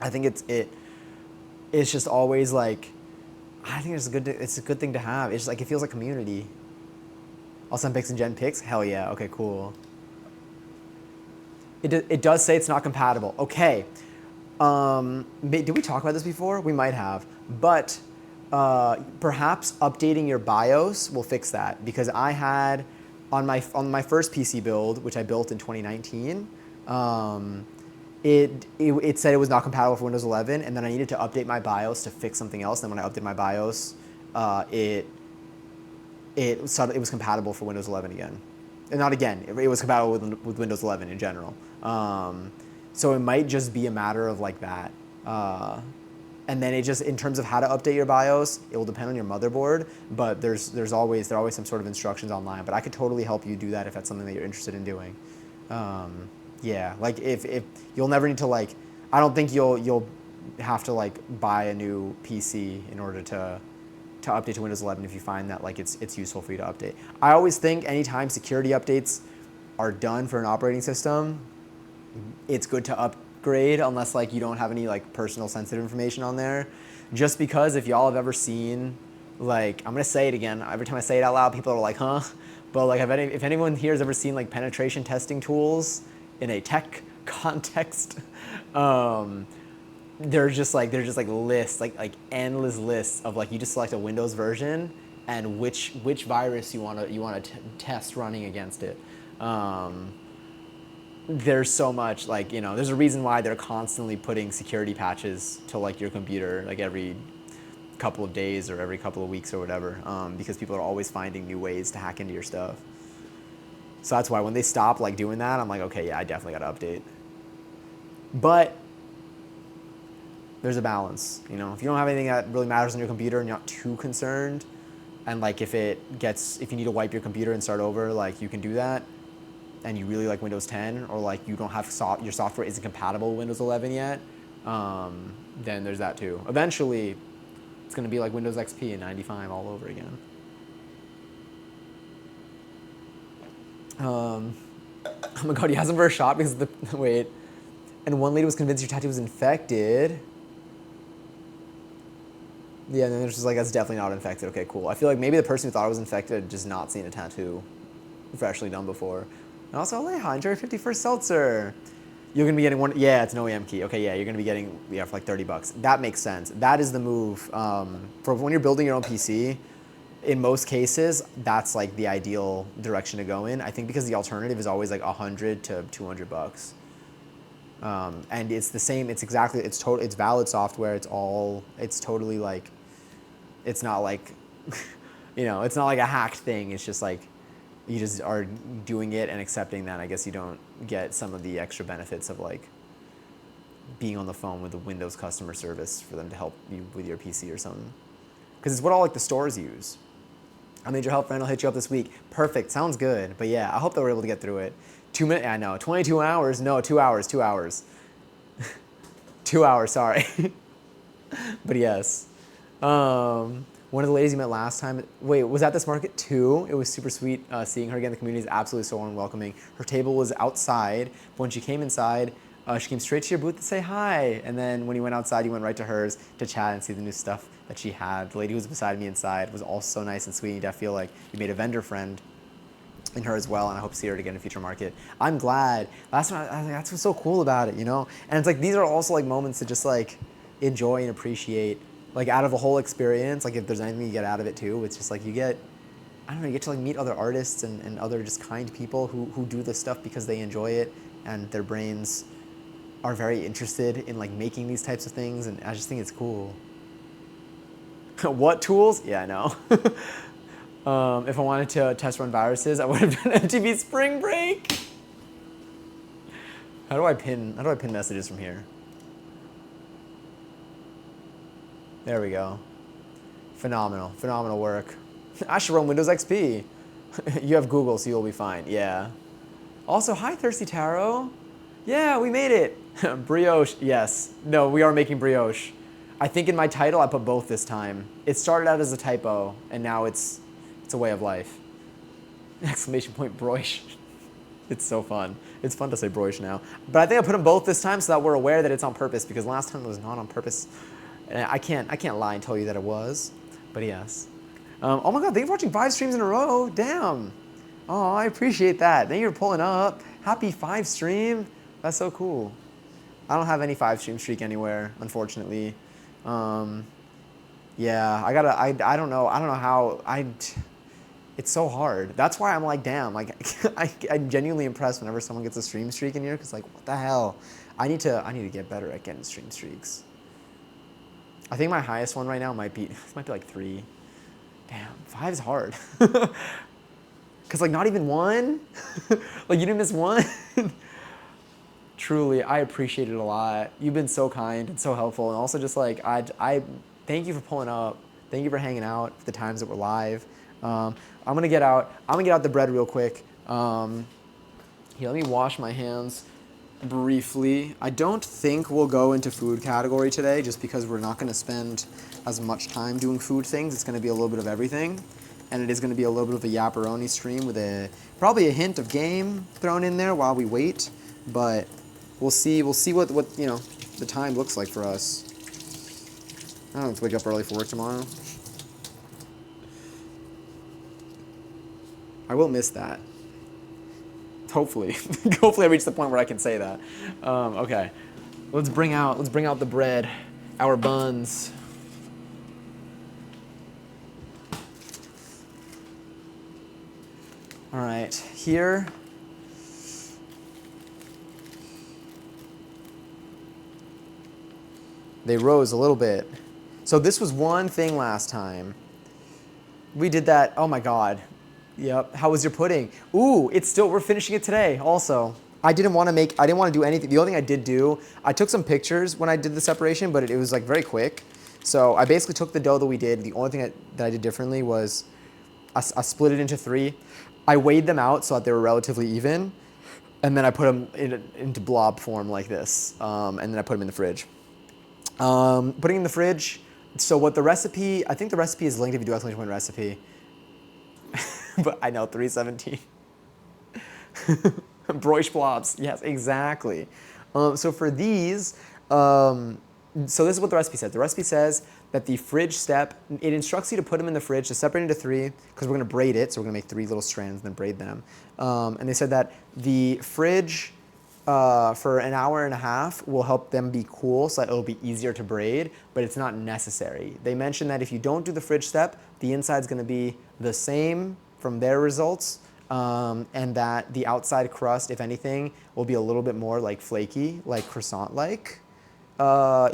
I think it's just always like, I think it's a good thing to have. It's just like, it feels like community. I'll send pics and Jen pics? Hell yeah, okay, cool. It does say it's not compatible. Okay. Did we talk about this before? We might have. But perhaps updating your BIOS will fix that, because I had on my first PC build, which I built in 2019, it said it was not compatible for Windows 11, and then I needed to update my BIOS to fix something else. And then when I updated my BIOS, it was compatible for Windows 11 again. And not again, it was compatible with Windows 11 in general. So it might just be a matter of like that. And then it just, in terms of how to update your BIOS, it will depend on your motherboard, but there are always some sort of instructions online. But I could totally help you do that if that's something that you're interested in doing. Yeah, like if you'll never need to like, I don't think you'll have to like buy a new PC in order to update to Windows 11 if you find that like it's useful for you to update. I always think anytime security updates are done for an operating system, it's good to upgrade unless like you don't have any like personal sensitive information on there. Just because if y'all have ever seen, like, I'm gonna say it again, every time I say it out loud people are like, huh? But like if anyone here has ever seen like penetration testing tools in a tech context, there's just like lists, like endless lists of like, you just select a Windows version and which virus you want to test running against it. There's so much, like, you know, there's a reason why they're constantly putting security patches to like your computer like every couple of days or every couple of weeks or whatever, because people are always finding new ways to hack into your stuff. So that's why when they stop like doing that, I'm like, okay, yeah, I definitely got to update. But there's a balance, you know. If you don't have anything that really matters on your computer and you're not too concerned, and like if you need to wipe your computer and start over, like you can do that, and you really like Windows 10, or like you don't have your software isn't compatible with Windows 11 yet, then there's that too. Eventually, it's gonna be like Windows XP and 95 all over again. Oh my god, he hasn't for a shot because of the wait. And one lady was convinced your tattoo was infected. Yeah, and then there's just like, that's definitely not infected. Okay, cool. I feel like maybe the person who thought it was infected had just not seen a tattoo freshly done before. And also, Aleja, enjoy your 51st seltzer. You're gonna be getting one. Yeah, it's an OEM key. Okay, yeah, you're gonna be getting for like $30. That makes sense. That is the move for when you're building your own PC. In most cases, that's like the ideal direction to go in. I think because the alternative is always like $100 to $200. And it's the same. It's valid software. It's totally like, it's not like, you know, it's not like a hacked thing. It's just like, you just are doing it and accepting that. I guess you don't get some of the extra benefits of like being on the phone with the Windows customer service for them to help you with your PC or something. Because it's what all like the stores use. I made your help friend. I'll hit you up this week. Perfect. Sounds good. But yeah, I hope that we're able to get through it. 2 minutes. I know. 22 hours. No, 2 hours. 2 hours. 2 hours. Sorry. But yes. One of the ladies you met last time, wait, was at this market too? It was super sweet seeing her again. The community is absolutely so warm and welcoming. Her table was outside, but when she came inside, she came straight to your booth to say hi. And then when you went outside, you went right to hers to chat and see the new stuff that she had. The lady who was beside me inside was also so nice and sweet. I feel like you made a vendor friend in her as well, and I hope to see her again in a future market. I'm glad. Last time, that's what's so cool about it, you know? And it's like, these are also like moments to just like enjoy and appreciate. Like out of the whole experience, like if there's anything you get out of it too, it's just like you get to like meet other artists and other just kind people who do this stuff because they enjoy it and their brains are very interested in like making these types of things, and I just think it's cool. What tools? Yeah, I know. If I wanted to test run viruses, I would have done MTV Spring Break. How do I pin messages from here? There we go. Phenomenal work. I should run Windows XP. You have Google, so you'll be fine. Yeah. Also, hi, Thirsty Taro. Yeah, we made it. Brioche, yes. No, we are making brioche. I think in my title I put both this time. It started out as a typo, and now it's a way of life. Exclamation point broiche. It's so fun. It's fun to say broiche now. But I think I put them both this time so that we're aware that it's on purpose, because last time it was not on purpose. And I can't lie and tell you that it was, but yes. Oh my God, thank you for watching 5 streams in a row. Damn. Oh, I appreciate that. Thank you for pulling up. Happy 5 stream. That's so cool. I don't have any 5 stream streak anywhere, unfortunately. Yeah, I don't know how, it's so hard. That's why I'm like, damn, like, I'm genuinely impressed whenever someone gets a stream streak in here, because like, what the hell? I need to get better at getting stream streaks. I think my highest one right now might be like 3. Damn, 5 is hard. Cause like not even 1, like you didn't miss 1. Truly, I appreciate it a lot. You've been so kind and so helpful, and also just like I thank you for pulling up. Thank you for hanging out for the times that we're live. I'm gonna get out the bread real quick. Here, let me wash my hands briefly. I don't think we'll go into food category today, just because we're not gonna spend as much time doing food things. It's gonna be a little bit of everything, and it is gonna be a little bit of a yapperoni stream with probably a hint of game thrown in there while we wait. But we'll see what you know the time looks like for us. I don't have to wake up early for work tomorrow. I will miss that. Hopefully. Hopefully I reach the point where I can say that. Okay. Let's bring out the bread, our buns. All right, here. They rose a little bit. So this was one thing last time. We did that, oh my God. Yep, how was your pudding? Ooh, we're finishing it today also. I didn't want to do anything. The only thing I did do, I took some pictures when I did the separation, but it was like very quick. So I basically took the dough that we did. The only thing that I did differently was I split it into 3. I weighed them out so that they were relatively even. And then I put them into blob form like this. And then I put them in the fridge. Putting in the fridge, so what the recipe, I think the recipe is linked if you do exclamation point recipe. But I know, 317. Broiche blobs, yes, exactly. So for these, so this is what the recipe says. The recipe says that the fridge step, it instructs you to put them in the fridge, to separate into 3, because we're gonna braid it, so we're gonna make 3 little strands and then braid them. And they said that the fridge, for an hour and a half will help them be cool so that it'll be easier to braid, but it's not necessary. They mentioned that if you don't do the fridge step, the inside's gonna be the same from their results, and that the outside crust, if anything, will be a little bit more like flaky, like croissant-like,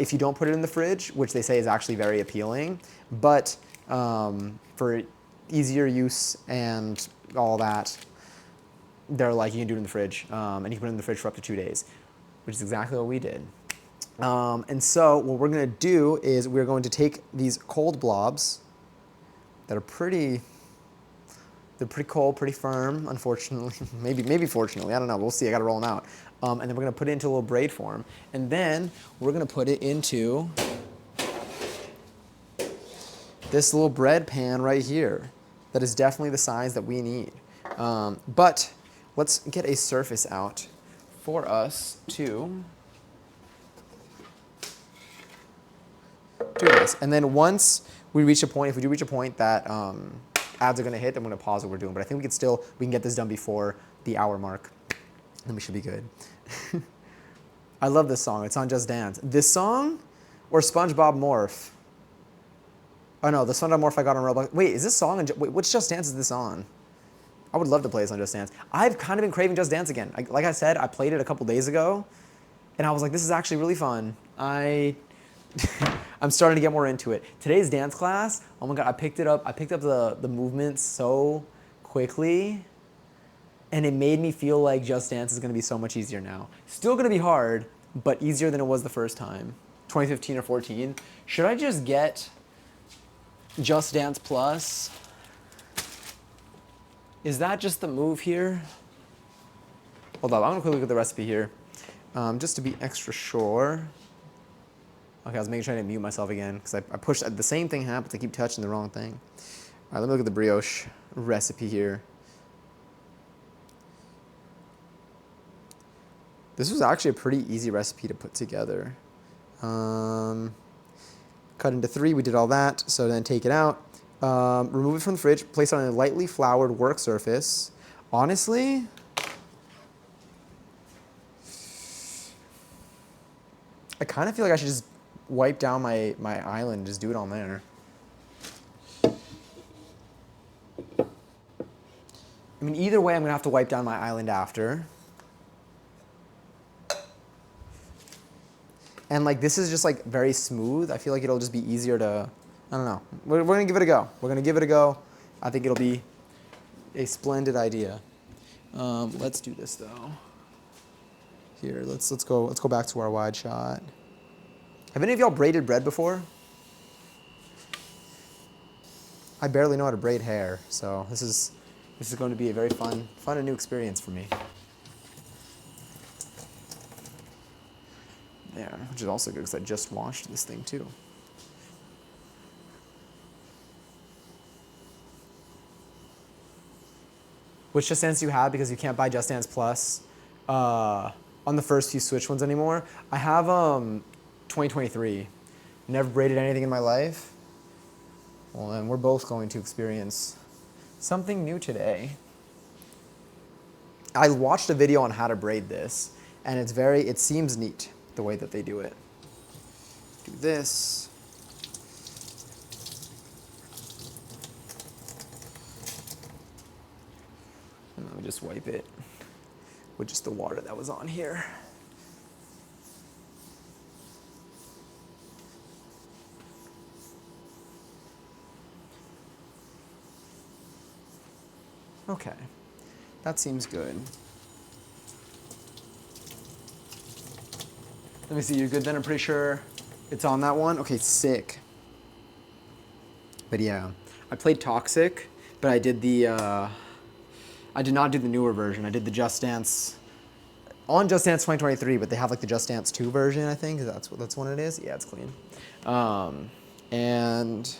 if you don't put it in the fridge, which they say is actually very appealing. But for easier use and all that, they're like, you can do it in the fridge, and you can put it in the fridge for up to 2 days, which is exactly what we did. And so what we're gonna do is we're going to take these cold blobs that are they're pretty cold, pretty firm, unfortunately. maybe fortunately, I don't know, we'll see, I gotta roll them out. And then we're gonna put it into a little braid form. And then we're gonna put it into this little bread pan right here. That is definitely the size that we need. But let's get a surface out for us to do this. And then once we reach a point, if we do reach a point that ads are gonna hit, I'm gonna pause what we're doing. But I think we can get this done before the hour mark. Then we should be good. I love this song, it's on Just Dance. This song or SpongeBob Morph? Oh no, the SpongeBob Morph I got on Roblox. Wait, is this song, wait, which Just Dance is this on? I would love to play this on Just Dance. I've kind of been craving Just Dance again. Like I said, I played it a couple days ago, and I was like, this is actually really fun. I I'm starting to get more into it. Today's dance class, oh my God, I picked up the movements so quickly, and it made me feel like Just Dance is gonna be so much easier now. Still gonna be hard, but easier than it was the first time. 2015 or 14. Should I just get Just Dance Plus? Is that just the move here? Hold on, I'm gonna quickly look at the recipe here. Just to be extra sure. Okay, I was making sure I didn't mute myself again because I pushed, the same thing happens, I keep touching the wrong thing. All right, let me look at the brioche recipe here. This was actually a pretty easy recipe to put together. Cut into 3, we did all that, so then take it out. Remove it from the fridge, place it on a lightly floured work surface. Honestly, I kind of feel like I should just wipe down my island, just do it on there. I mean, either way, I'm gonna have to wipe down my island after. And like, this is just like very smooth. I feel like it'll just be easier to, I don't know. We're gonna give it a go. We're gonna give it a go. I think it'll be a splendid idea. Let's do this though. Here, let's go back to our wide shot. Have any of y'all braided bread before? I barely know how to braid hair, so this is going to be a very fun and new experience for me. There, which is also good because I just washed this thing too. Which Just Dance do you have, because you can't buy Just Dance Plus on the first few Switch ones anymore? I have 2023. Never braided anything in my life. Well, then we're both going to experience something new today. I watched a video on how to braid this, and it seems neat the way that they do it. Do this. And let me just wipe it with just the water that was on here. Okay, that seems good. Let me see, you're good then? I'm pretty sure it's on that one. Okay, sick. But yeah, I played Toxic, but I did I did not do the newer version. I did the Just Dance, on Just Dance 2023, but they have like the Just Dance 2 version, I think. That's what it is. Yeah, it's clean. And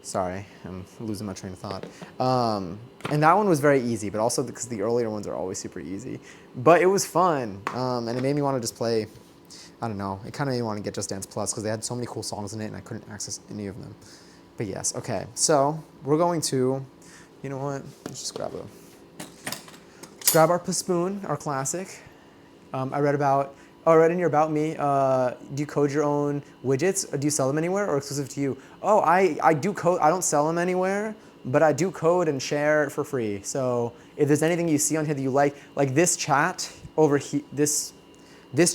sorry, I'm losing my train of thought. And that one was very easy, but also because the earlier ones are always super easy. But it was fun, and it made me want to just play, I don't know, it kind of made me want to get Just Dance Plus because they had so many cool songs in it and I couldn't access any of them. But yes, okay, so we're going to, you know what, let's just grab our spoon, our classic. I read in your About Me, do you code your own widgets? Or do you sell them anywhere or exclusive to you? Oh, I do code, I don't sell them anywhere, but I do code and share for free. So if there's anything you see on here that you like this chat over here, this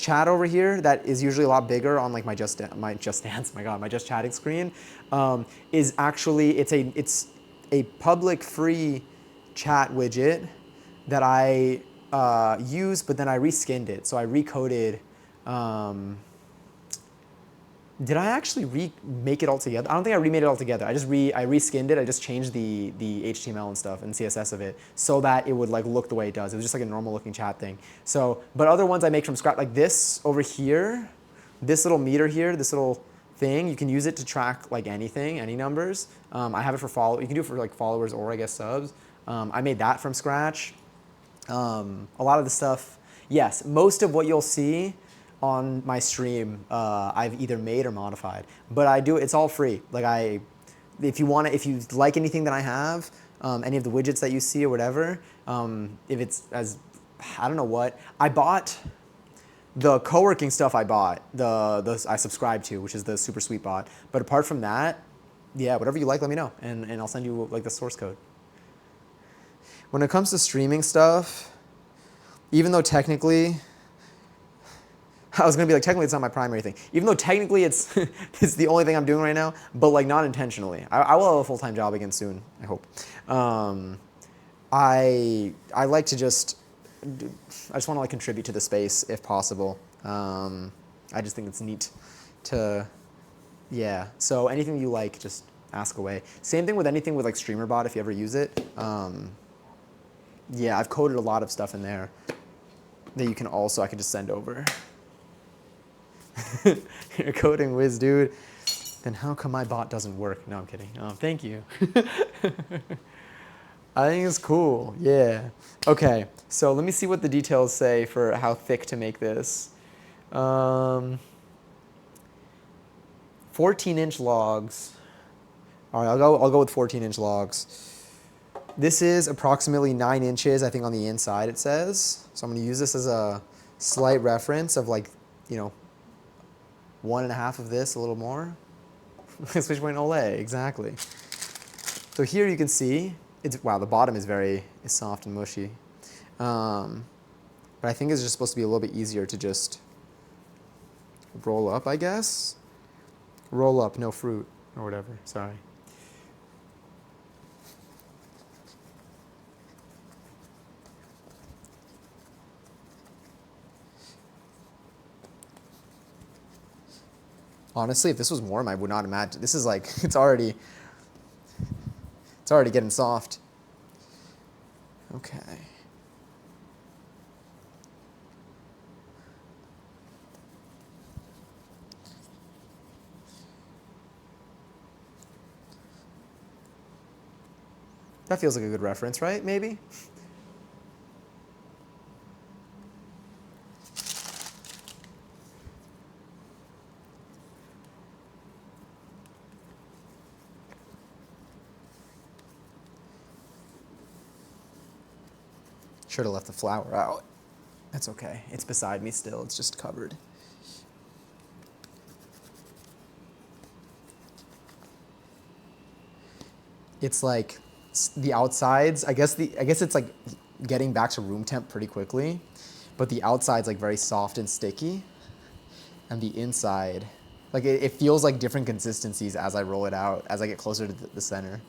chat over here that is usually a lot bigger on like my Just Chatting screen, is actually, it's a public free chat widget that I use, but then I reskinned it. So I recoded. Did I actually remake it all together? I don't think I remade it all together. I reskinned it. I just changed the HTML and stuff and CSS of it so that it would like look the way it does. It was just like a normal looking chat thing. So, but other ones I make from scratch, like this over here, this little meter here, this little thing, you can use it to track like anything, any numbers. I have it for you can do it for like followers or I guess subs. I made that from scratch. A lot of the stuff, yes, most of what you'll see on my stream, I've either made or modified, but it's all free. Like if you like anything that I have, any of the widgets that you see or whatever, if it's I don't know what, I bought the co-working stuff I subscribed to, which is the Super Sweet bot. But apart from that, yeah, whatever you like, let me know, and I'll send you like the source code. When it comes to streaming stuff, even though technically, I was gonna be like, technically it's not my primary thing. Even though technically it's, it's the only thing I'm doing right now, but like not intentionally. I will have a full-time job again soon, I hope. I like to just, I just want to like contribute to the space if possible. I just think it's neat to, yeah. So anything you like, just ask away. Same thing with anything with like StreamerBot if you ever use it. Yeah, I've coded a lot of stuff in there that you can also, I can just send over. You're coding whiz, dude. Then how come my bot doesn't work? No, I'm kidding. Thank you. I think it's cool, yeah. Okay, so let me see what the details say for how thick to make this. 14-inch logs. All right, I'll go with 14-inch logs. This is approximately 9 inches, I think on the inside it says. So I'm gonna use this as a slight reference of like, you know, 1.5 of this, a little more. Switch point Olay, exactly. So here you can see, it's, wow, the bottom is soft and mushy. But I think it's just supposed to be a little bit easier to just roll up, I guess. Roll up, no fruit, or whatever, sorry. Honestly, if this was warm, I would not imagine. This is like, it's already getting soft. Okay. That feels like a good reference, right? Maybe? Should have left the flour out. That's okay. It's beside me still. It's just covered. It's like the outsides, I guess it's like getting back to room temp pretty quickly, but the outside's like very soft and sticky, and the inside, like it feels like different consistencies as I roll it out, as I get closer to the center.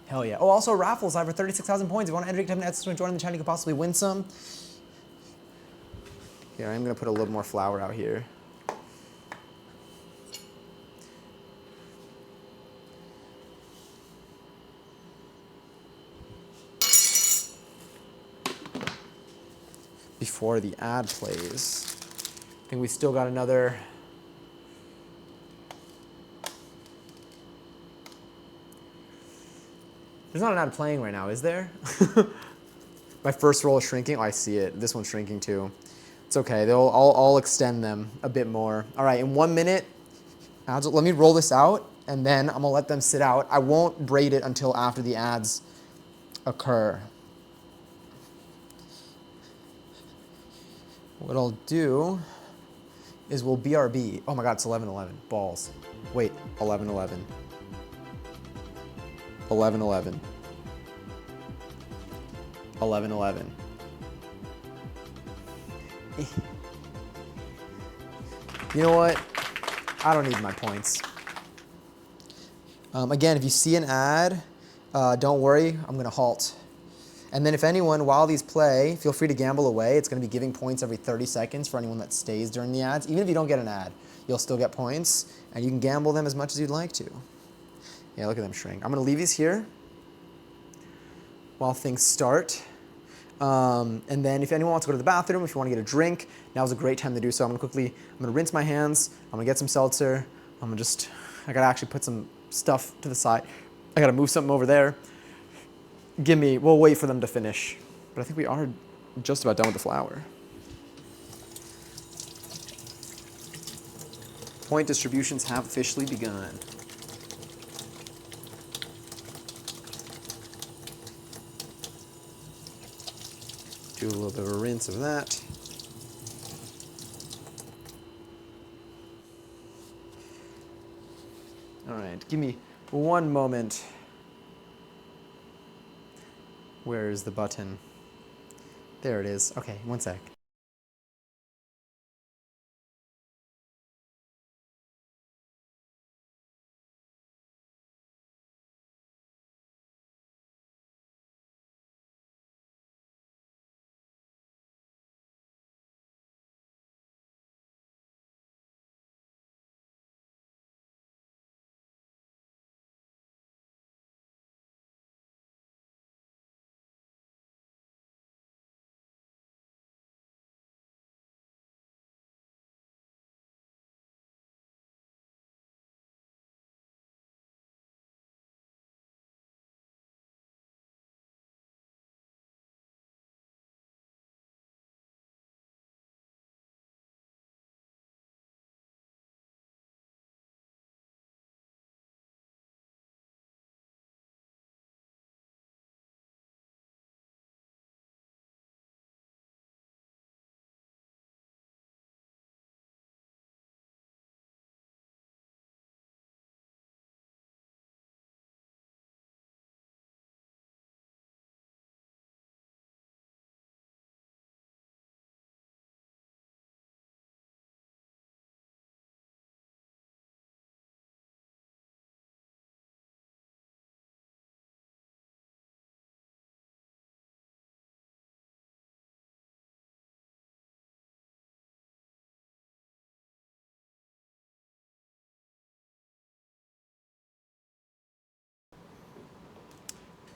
Hell yeah. Oh, also raffles. I have 36,000 points. If you want to enter, type in X to join the channel, you could possibly win some. Here, I'm going to put a little more flour out here. Before the ad plays. I think we still got another. There's not an ad playing right now, is there? My first roll is shrinking. Oh, I see it. This one's shrinking too. It's okay. I'll extend them a bit more. All right, in 1 minute, let me roll this out, and then I'm gonna let them sit out. I won't braid it until after the ads occur. What I'll do is we'll BRB. Oh my God, it's 11:11. Balls. Wait, 11:11. 11:11. 11:11. You know what? I don't need my points. Again, if you see an ad, don't worry, I'm gonna halt. And then if anyone, while these play, feel free to gamble away. It's gonna be giving points every 30 seconds for anyone that stays during the ads. Even if you don't get an ad, you'll still get points, and you can gamble them as much as you'd like to. Yeah, look at them shrink. I'm gonna leave these here while things start. And then if anyone wants to go to the bathroom, if you want to get a drink, now's a great time to do so. I'm gonna rinse my hands, I'm gonna get some seltzer, I gotta actually put some stuff to the side. I gotta move something over there. We'll wait for them to finish. But I think we are just about done with the flour. Point distributions have officially begun. Do a little bit of a rinse of that. All right, give me one moment. Where is the button? There it is. Okay, one sec.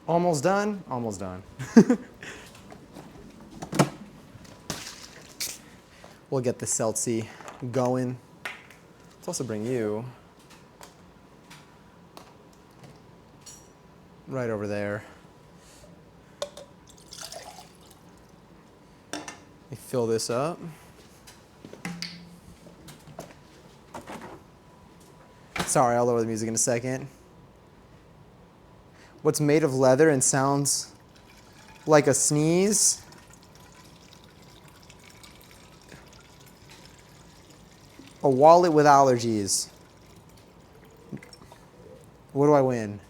Almost done, almost done. We'll get the seltzy going. Let's also bring you right over there. Let me fill this up. Sorry, I'll lower the music in a second. What's made of leather and sounds like a sneeze? A wallet with allergies. What do I win?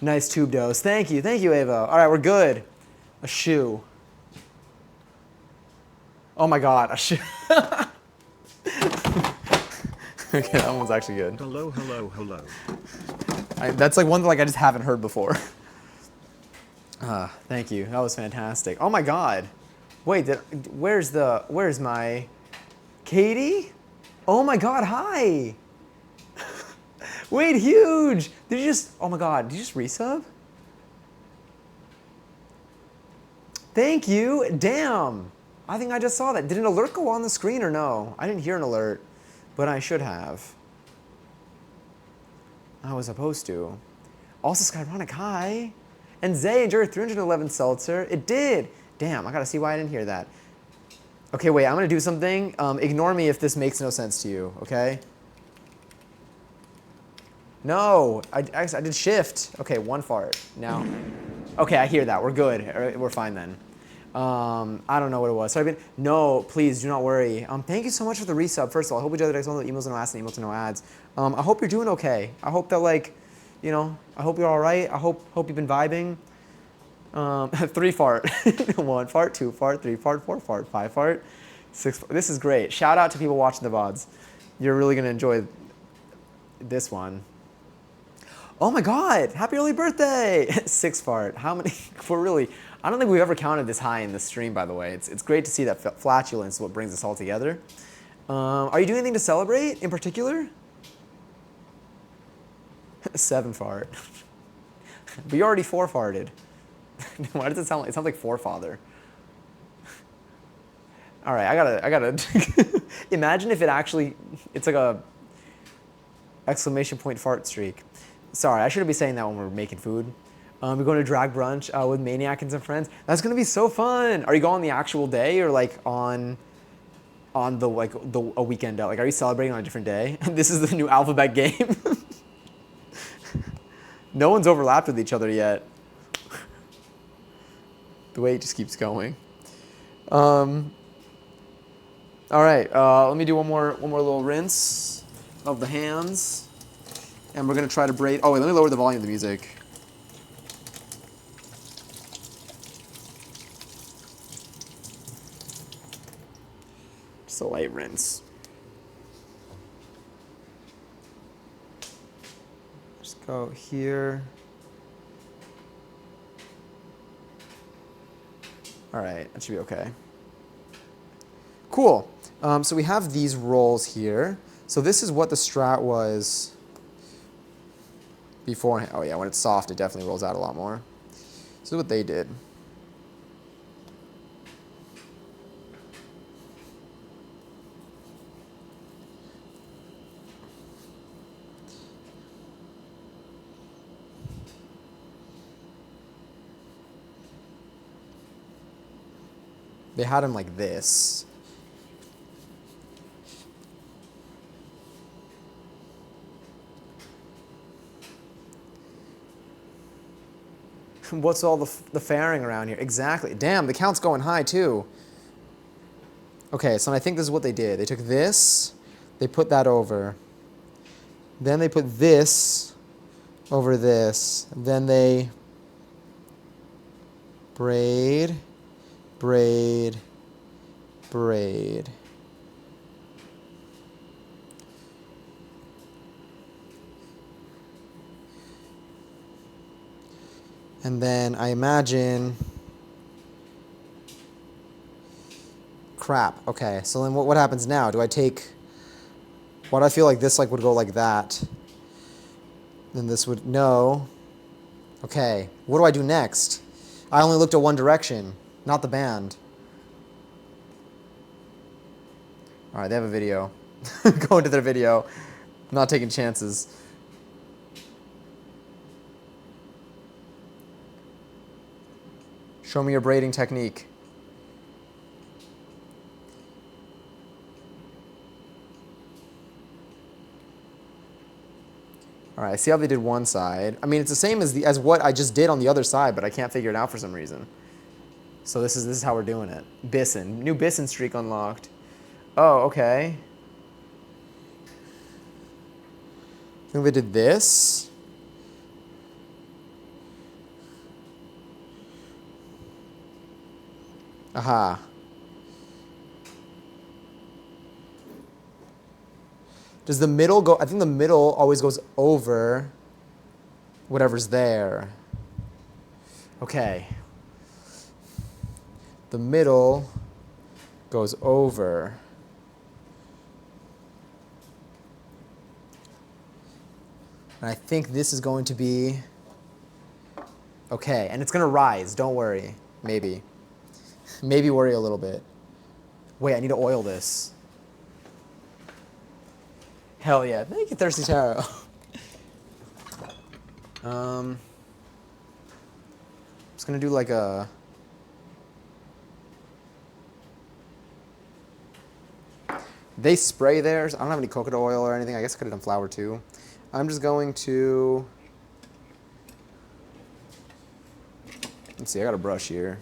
Nice tube dose. Thank you, Ava. All right, we're good. A shoe. Oh my God, a shoe. Okay, that one's actually good. Hello, hello, hello. That's like one that I just haven't heard before. Thank you. That was fantastic. Oh my God. Wait, where's my Katie? Oh my God, hi. Wait, huge. Did you just, oh my God, did you just resub? Thank you. Damn. I think I just saw that. Did an alert go on the screen or no? I didn't hear an alert, but I should have. I was supposed to. Also, Skyronic, hi. And Zay enjoyed 311 seltzer. It did. Damn, I gotta see why I didn't hear that. Okay, wait, I'm gonna do something. Ignore me if this makes no sense to you, okay? No, I did shift. Okay, one fart. Now, okay, I hear that. We're good. We're fine then. I don't know what it was. So no, please do not worry. Thank you so much for the resub. First of all, I hope you enjoyed the next one, the emails and no ads and emails and no ads. I hope you're doing okay. I hope that I hope you're all right. I hope you've been vibing. 3 fart, 1 fart, 2 fart, 3 fart, 4 fart, 5 fart, 6 fart. This is great. Shout out to people watching the VODs. You're really gonna enjoy this one. Oh my God, happy early birthday! 6 fart, how many, I don't think we've ever counted this high in the stream, by the way. It's great to see that flatulence is what brings us all together. Are you doing anything to celebrate in particular? 7 fart. But you already 4 farted. Why does it sound like, it sounds like forefather. All right, I gotta, imagine if it's like a exclamation point fart streak. Sorry, I shouldn't be saying that when we're making food. We're going to drag brunch with Maniac and some friends. That's gonna be so fun. Are you going the actual day or like on a weekend out? Like, are you celebrating on a different day? This is the new alphabet game. No one's overlapped with each other yet. The way it just keeps going. All right, let me do one more little rinse of the hands, and we're gonna try to braid. Oh wait, let me lower the volume of the music. Just a light rinse. Just go here. All right, that should be okay. Cool. So we have these rolls here. So this is what the Strat was beforehand. Oh yeah, when it's soft, it definitely rolls out a lot more. This is what they did. They had them like this. What's all the fairing around here? Exactly. Damn, the count's going high too. Okay, so I think this is what they did. They took this, they put that over. Then they put this over this. Then they braid, braid, braid. And then I imagine, crap, okay, so then what happens now? Do I take, why do I feel like this like would go like that? Then this would, no. Okay, what do I do next? I only looked at one direction, not the band. All right, they have a video. Go into their video. I'm not taking chances. Show me your braiding technique. All right, see how they did one side. I mean, it's the same as what I just did on the other side, but I can't figure it out for some reason. So this is how we're doing it. Bisson, new Bisson streak unlocked. Oh, okay. I think they did this. Aha. Does the middle go? I think the middle always goes over whatever's there. Okay. The middle goes over. And I think this is going to be okay. And it's going to rise. Don't worry. Maybe. Maybe worry a little bit. Wait, I need to oil this. Hell yeah. Thank you, Thirsty Taro. I'm just going to do like a... They spray theirs. I don't have any coconut oil or anything. I guess I could have done flour too. I'm just going to... Let's see, I got a brush here.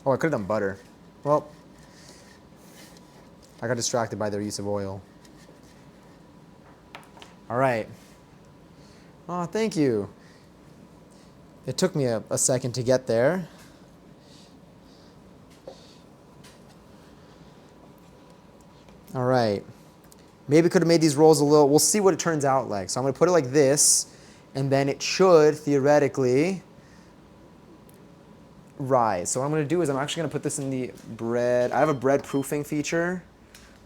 Oh, I could have done butter. Well, I got distracted by their use of oil. All right. Oh, thank you. It took me a second to get there. All right. Maybe could have made these rolls a little, we'll see what it turns out like. So I'm going to put it like this, and then it should theoretically rise. So what I'm going to do is I'm actually going to put this in the bread. I have a bread proofing feature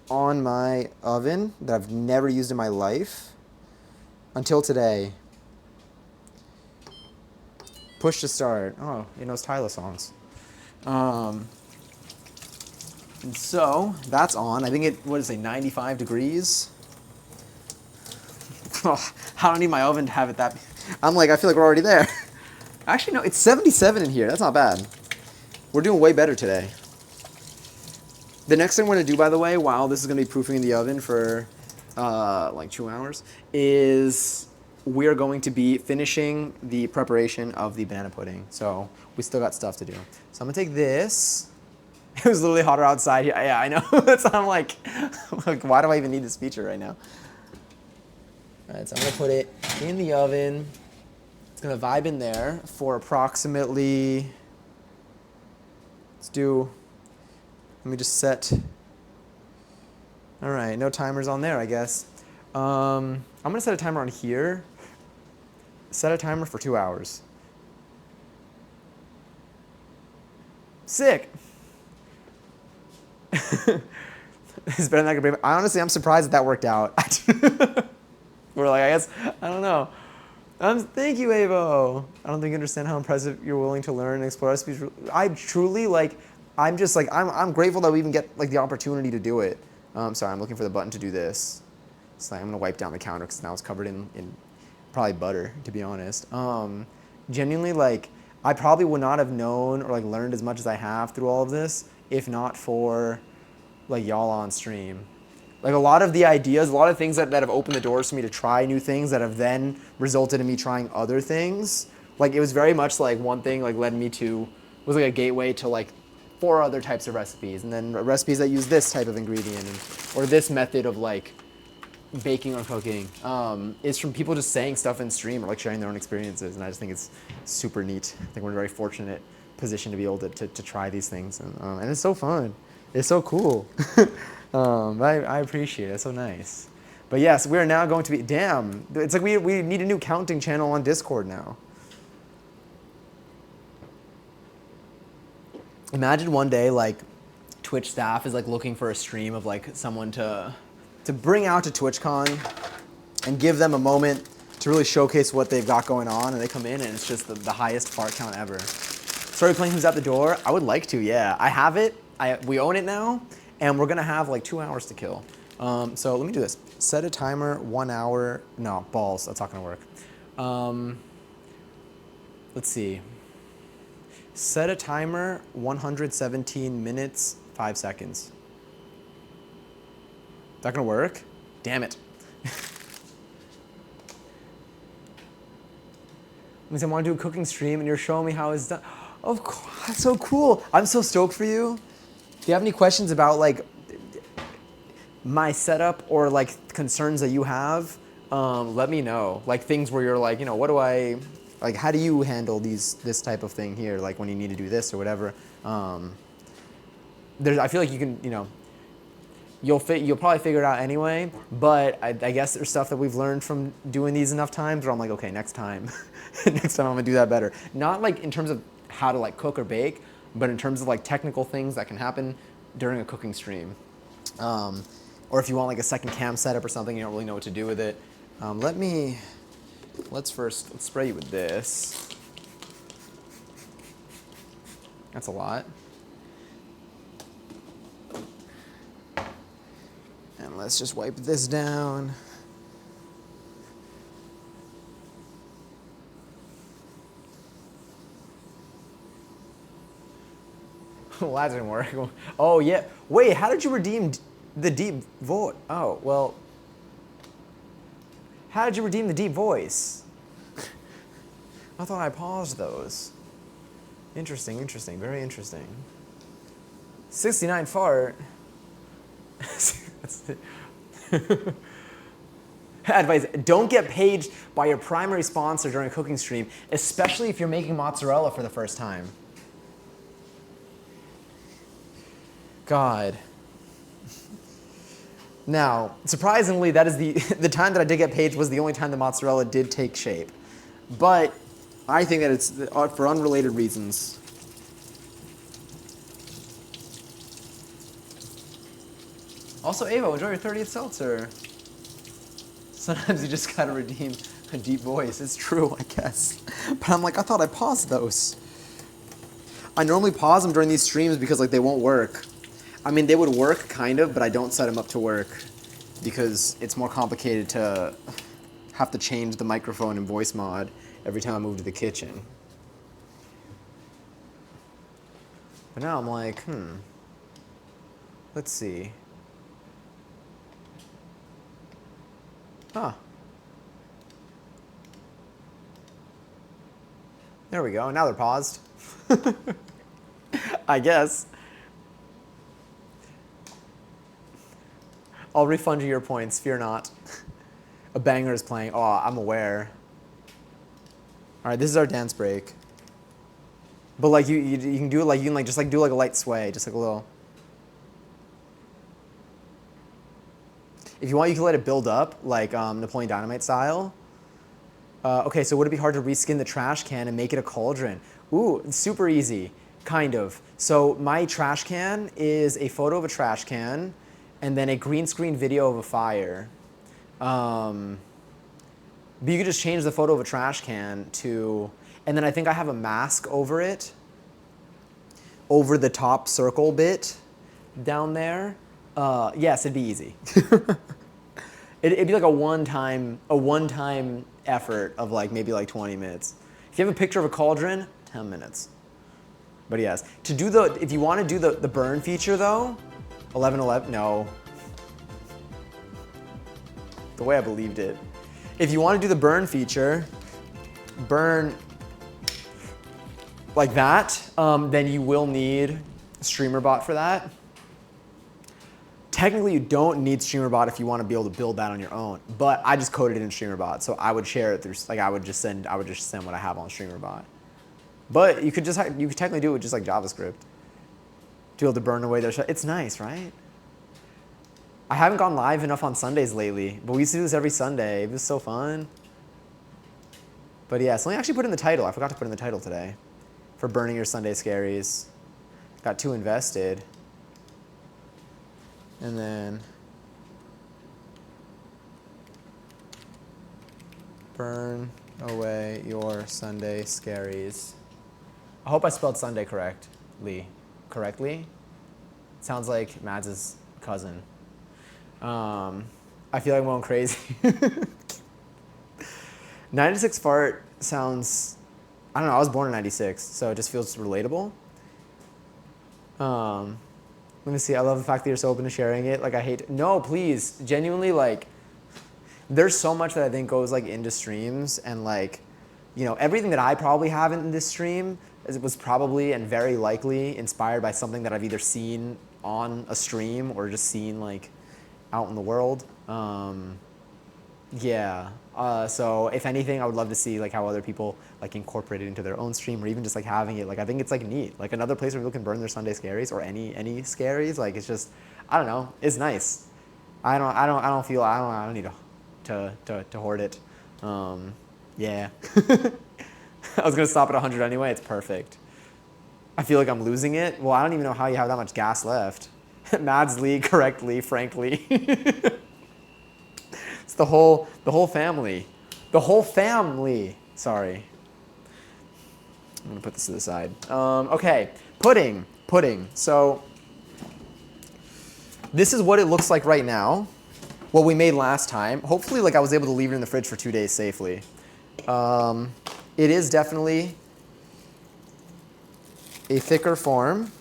on my oven that I've never used in my life until today. Push to start. Oh, he knows Tyler songs. And so that's on. I think it, what is it, 95 degrees? Oh, I don't need my oven to have it that. I'm like, I feel like we're already there. Actually, no, it's 77 in here. That's not bad. We're doing way better today. The next thing we're going to do, by the way, while this is going to be proofing in the oven for like 2 hours, is we're going to be finishing the preparation of the banana pudding. So we still got stuff to do. So I'm gonna take this. It was literally hotter outside. Yeah, I know. So I'm like, why do I even need this feature right now? All right, so I'm gonna put it in the oven. It's gonna vibe in there for approximately, let me just set, all right, no timers on there, I guess. I'm gonna set a timer on here. Set a timer for 2 hours. Sick. It's better than I could. Honestly, I'm surprised that worked out. We're like, I guess, I don't know. Thank you, Avo. I don't think you understand how impressive you're willing to learn and explore recipes. I truly, like, I'm just like, I'm grateful that we even get like the opportunity to do it. Sorry, I'm looking for the button to do this. It's like, I'm gonna wipe down the counter because now it's covered in probably butter, to be honest. Genuinely, like, I probably would not have known or like learned as much as I have through all of this if not for like y'all on stream. Like a lot of the ideas, a lot of things that have opened the doors for me to try new things that have then resulted in me trying other things. Like it was very much like one thing like led me to, was like a gateway to like 4 other types of recipes. And then recipes that use this type of ingredient or this method of like baking or cooking is from people just saying stuff in stream or like sharing their own experiences. And I just think it's super neat. I think we're in a very fortunate position to be able to try these things. And it's so fun. It's so cool. I appreciate it. It's so nice. But yes, we're now going to be, damn, it's like we need a new counting channel on Discord now. Imagine one day like Twitch staff is like looking for a stream of like someone to bring out to TwitchCon and give them a moment to really showcase what they've got going on, and they come in and it's just the highest fart count ever. Started playing Who's at the Door? I would like to, yeah. I have it, we own it now, and we're gonna have like 2 hours to kill. So let me do this. Set a timer, 1 hour, no, balls, that's not gonna work. Let's see. Set a timer, 117 minutes, 5 seconds. Is that gonna work? Damn it. Means I want to do a cooking stream and you're showing me how it's done. Of course, that's so cool. I'm so stoked for you. If you have any questions about like my setup or like concerns that you have, let me know. Like things where you're like, you know, how do you handle this type of thing here? Like when you need to do this or whatever. I feel like you can, you know, you'll probably figure it out anyway, but I guess there's stuff that we've learned from doing these enough times where I'm like, okay, next time I'm gonna do that better. Not like in terms of how to like cook or bake, but in terms of like technical things that can happen during a cooking stream. Or if you want like a second cam setup or something, you don't really know what to do with it. Let's spray you with this. That's a lot. And let's just wipe this down. Well, that didn't work. Oh, yeah. Wait, how did you redeem the deep voice? Oh, well. How did you redeem the deep voice? I thought I paused those. Interesting, very interesting. 69 fart. Advice, don't get paged by your primary sponsor during a cooking stream, especially if you're making mozzarella for the first time. God. Now, surprisingly, that is the time that I did get paged was the only time the mozzarella did take shape. But I think that it's for unrelated reasons. Also, Avo, enjoy your 30th seltzer. Sometimes you just gotta redeem a deep voice. It's true, I guess. But I'm like, I thought I paused those. I normally pause them during these streams because like they won't work. I mean, they would work kind of, but I don't set them up to work because it's more complicated to have to change the microphone and voice mod every time I move to the kitchen. But now I'm like, let's see. Huh. There we go. Now they're paused. I guess. I'll refund you your points. Fear not. A banger is playing. Oh, I'm aware. All right, this is our dance break. But like you can do it like you can like just like do like a light sway, just like a little. If you want, you can let it build up like Napoleon Dynamite style. Okay, so would it be hard to reskin the trash can and make it a cauldron? Ooh, it's super easy, kind of. So my trash can is a photo of a trash can, and then a green screen video of a fire. But you could just change the photo of a trash can to, and then I think I have a mask over it, over the top circle bit down there. Yes, it'd be easy. It'd be like a one-time effort of like maybe like 20 minutes. If you have a picture of a cauldron, 10 minutes. But yes, to do the, if you want to do the burn feature though, 11:11, no. The way I believed it. If you want to do the burn feature, burn like that, then you will need StreamerBot for that. Technically, you don't need StreamerBot if you want to be able to build that on your own. But I just coded it in StreamerBot, so I would share it through. Like I would just send what I have on StreamerBot. But you could technically do it with just like JavaScript to be able to burn away their shit. It's nice, right? I haven't gone live enough on Sundays lately, but we used to do this every Sunday. It was so fun. But yeah, so let me actually put in the title. I forgot to put in the title today for burning your Sunday scaries. Got too invested. And then burn away your Sunday scaries. I hope I spelled Sunday correctly. Sounds like Mads' cousin. I feel like I'm going crazy. 96 fart sounds, I don't know, I was born in 96, so it just feels relatable. Let me see, I love the fact that you're so open to sharing it. Like I hate, no, please, genuinely, like, there's so much that I think goes like into streams, and like, you know, everything that I probably have in this stream was probably and very likely inspired by something that I've either seen on a stream or just seen like out in the world. Yeah. So if anything, I would love to see like how other people like incorporate it into their own stream, or even just like having it. Like I think it's like neat. Like another place where people can burn their Sunday scaries or any scaries. Like it's just, I don't know. It's nice. I don't need to hoard it. Yeah. I was gonna stop at 100 anyway. It's perfect. I feel like I'm losing it. Well, I don't even know how you have that much gas left. Mads Lee correctly, frankly. It's the whole family. The whole family. Sorry. I'm gonna put this to the side. Okay, pudding. So this is what it looks like right now. What we made last time. Hopefully, like I was able to leave it in the fridge for 2 days safely. It is definitely a thicker form.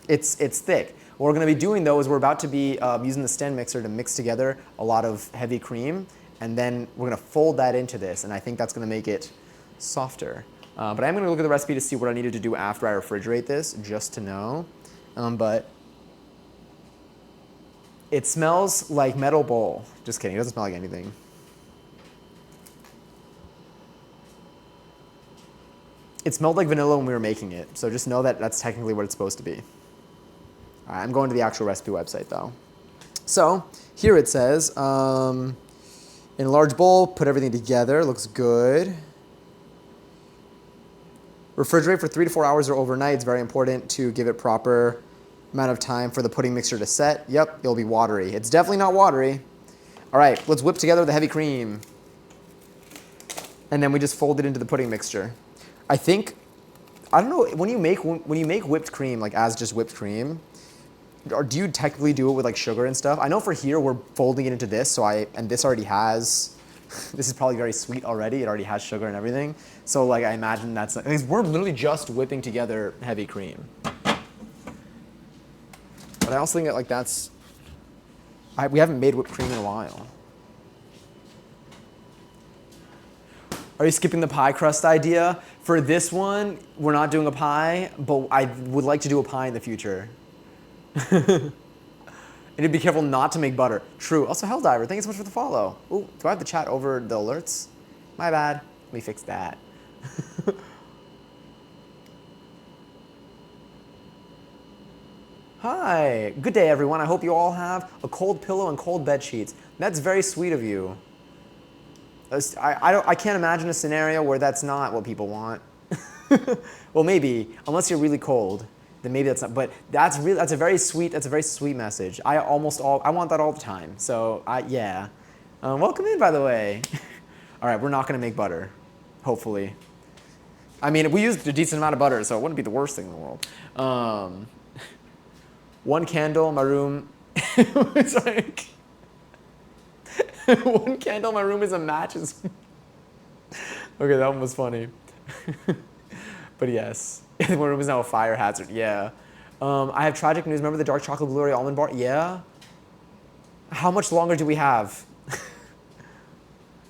It's thick. What we're going to be doing, though, is we're about to be using the stand mixer to mix together a lot of heavy cream, and then we're going to fold that into this, and I think that's going to make it softer. But I'm going to look at the recipe to see what I needed to do after I refrigerate this, just to know. But it smells like metal bowl. Just kidding, it doesn't smell like anything. It smelled like vanilla when we were making it, so just know that that's technically what it's supposed to be. All right, I'm going to the actual recipe website though. So here it says, in a large bowl, put everything together, looks good. Refrigerate for 3 to 4 hours or overnight. It's very important to give it proper amount of time for the pudding mixture to set. Yep, it'll be watery. It's definitely not watery. All right, let's whip together the heavy cream. And then we just fold it into the pudding mixture. I think, I don't know, when you make whipped cream, like as just whipped cream, or do you technically do it with like sugar and stuff? I know for here we're folding it into this, and this already has, this is probably very sweet already. It already has sugar and everything. So like I imagine that's, we're literally just whipping together heavy cream. But I also think that like that's We haven't made whipped cream in a while. Are you skipping the pie crust idea? For this one, we're not doing a pie, but I would like to do a pie in the future. And you'd be careful not to make butter. True. Also, Helldiver, thank you so much for the follow. Ooh, do I have the chat over the alerts? My bad. Let me fix that. Hi. Good day, everyone. I hope you all have a cold pillow and cold bed sheets. That's very sweet of you. I can't imagine a scenario where that's not what people want. Well, maybe, unless you're really cold. Then maybe that's not, but that's a very sweet message. I want that all the time. So yeah, welcome in, by the way. All right, we're not gonna make butter, hopefully. I mean, we used a decent amount of butter, so it wouldn't be the worst thing in the world. One candle, my room. It's like one candle, my room is a match. Okay, that one was funny. But yes. My room is now a fire hazard. Yeah. I have tragic news. Remember the dark chocolate blueberry almond bar? Yeah. How much longer do we have?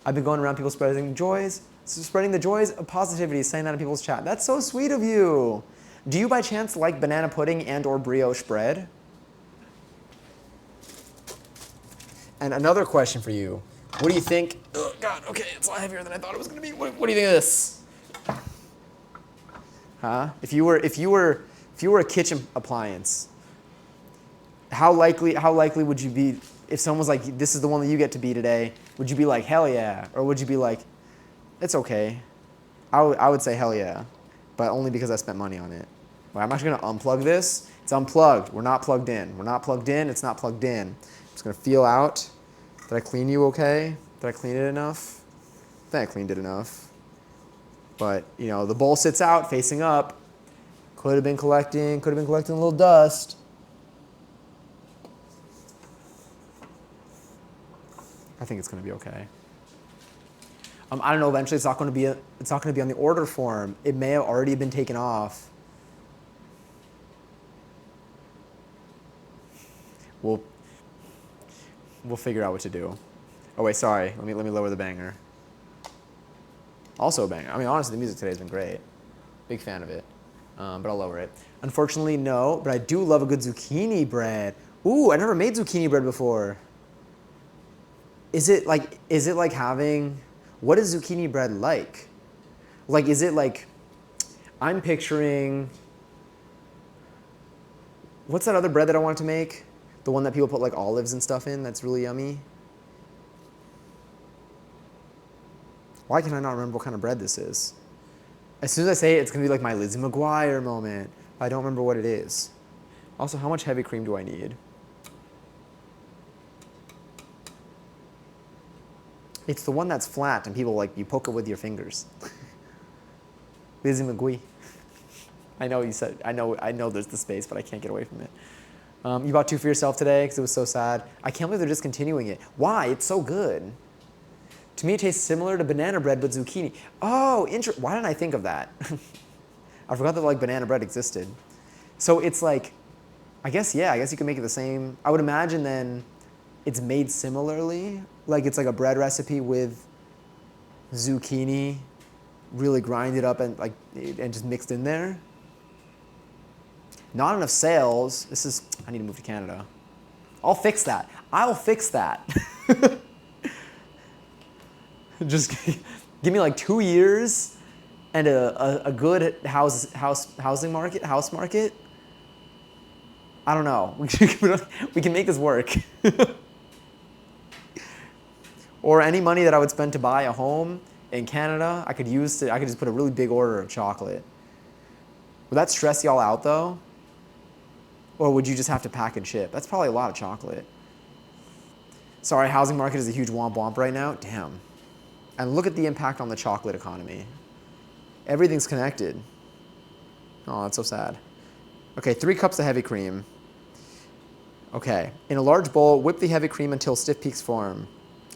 I've been going around people spreading the joys of positivity, saying that in people's chat. That's so sweet of you. Do you by chance like banana pudding and or brioche bread? And another question for you. What do you think? Oh God, okay, it's a lot heavier than I thought it was gonna be. What do you think of this? Huh? If you were a kitchen appliance, how likely would you be if someone was like, this is the one that you get to be today? Would you be like, hell yeah, or would you be like, it's okay? I would say hell yeah, but only because I spent money on it. Well, I'm actually gonna unplug this. It's unplugged. We're not plugged in. We're not plugged in. It's not plugged in. I'm just gonna feel out. Did I clean you okay? Did I clean it enough? I think I cleaned it enough. But, you know, the bowl sits out facing up. Could have been collecting a little dust. I think it's going to be okay. I don't know, eventually it's not going to be on the order form. It may have already been taken off. We'll figure out what to do. Oh wait, sorry. Let me lower the banger. Also a banger. I mean, honestly, the music today has been great. Big fan of it, but I'll lower it. Unfortunately, no, but I do love a good zucchini bread. Ooh, I never made zucchini bread before. Is it like having, what is zucchini bread like? Like, is it like, I'm picturing, what's that other bread that I wanted to make? The one that people put like olives and stuff in that's really yummy. Why can I not remember what kind of bread this is? As soon as I say it, it's going to be like my Lizzie McGuire moment. I don't remember what it is. Also, how much heavy cream do I need? It's the one that's flat and people like, you poke it with your fingers. Lizzie McGuire. I know you said, I know there's the space, but I can't get away from it. You bought 2 for yourself today because it was so sad. I can't believe they're discontinuing it. Why? It's so good. To me, it tastes similar to banana bread, but zucchini. Oh, why didn't I think of that? I forgot that like banana bread existed. So it's like, I guess you can make it the same. I would imagine then it's made similarly. Like it's like a bread recipe with zucchini really grinded up and just mixed in there. Not enough sales. I need to move to Canada. I'll fix that. I'll fix that. Just give me like 2 years and a good house market. I don't know. We can make this work. Or any money that I would spend to buy a home in Canada, I could just put a really big order of chocolate. Would that stress y'all out though? Or would you just have to pack and ship? That's probably a lot of chocolate. Sorry, housing market is a huge womp womp right now. Damn. And look at the impact on the chocolate economy. Everything's connected. Oh, that's so sad. Okay, 3 cups of heavy cream. Okay, in a large bowl, whip the heavy cream until stiff peaks form.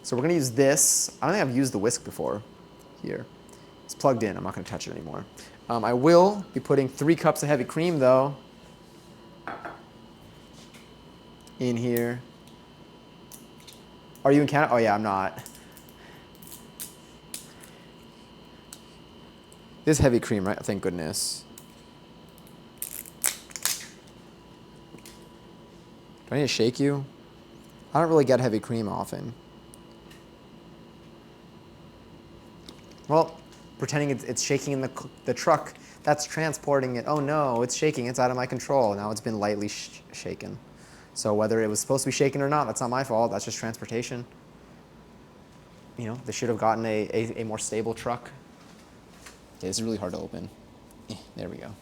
So we're gonna use this. I don't think I've used the whisk before. Here. It's plugged in, I'm not gonna touch it anymore. I will be putting 3 cups of heavy cream though in here. Are you in Canada? Oh yeah, I'm not. This is heavy cream, right? Thank goodness. Do I need to shake you? I don't really get heavy cream often. Well, pretending it's shaking in the truck, that's transporting it. Oh no, it's shaking, it's out of my control. Now it's been lightly shaken. So whether it was supposed to be shaken or not, that's not my fault, that's just transportation. You know, they should have gotten a more stable truck. Okay, this is really hard to open. There we go.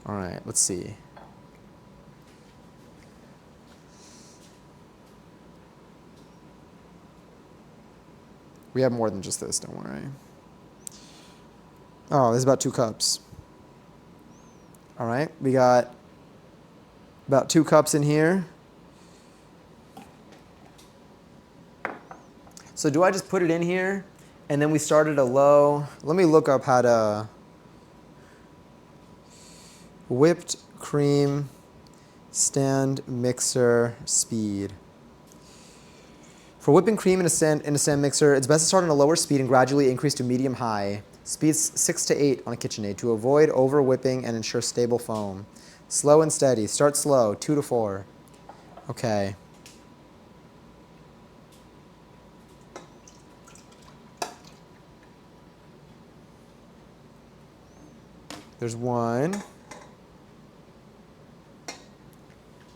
All right, let's see. We have more than just this, don't worry. Oh, there's about 2 cups. All right, we got about 2 cups in here. So do I just put it in here and then we start at a low? Let me look up how to whipped cream stand mixer speed. For whipping cream in a stand mixer, it's best to start on a lower speed and gradually increase to medium-high. Speeds 6 to 8 on a KitchenAid to avoid over whipping and ensure stable foam. Slow and steady. Start slow, 2 to 4. Okay. There's 1.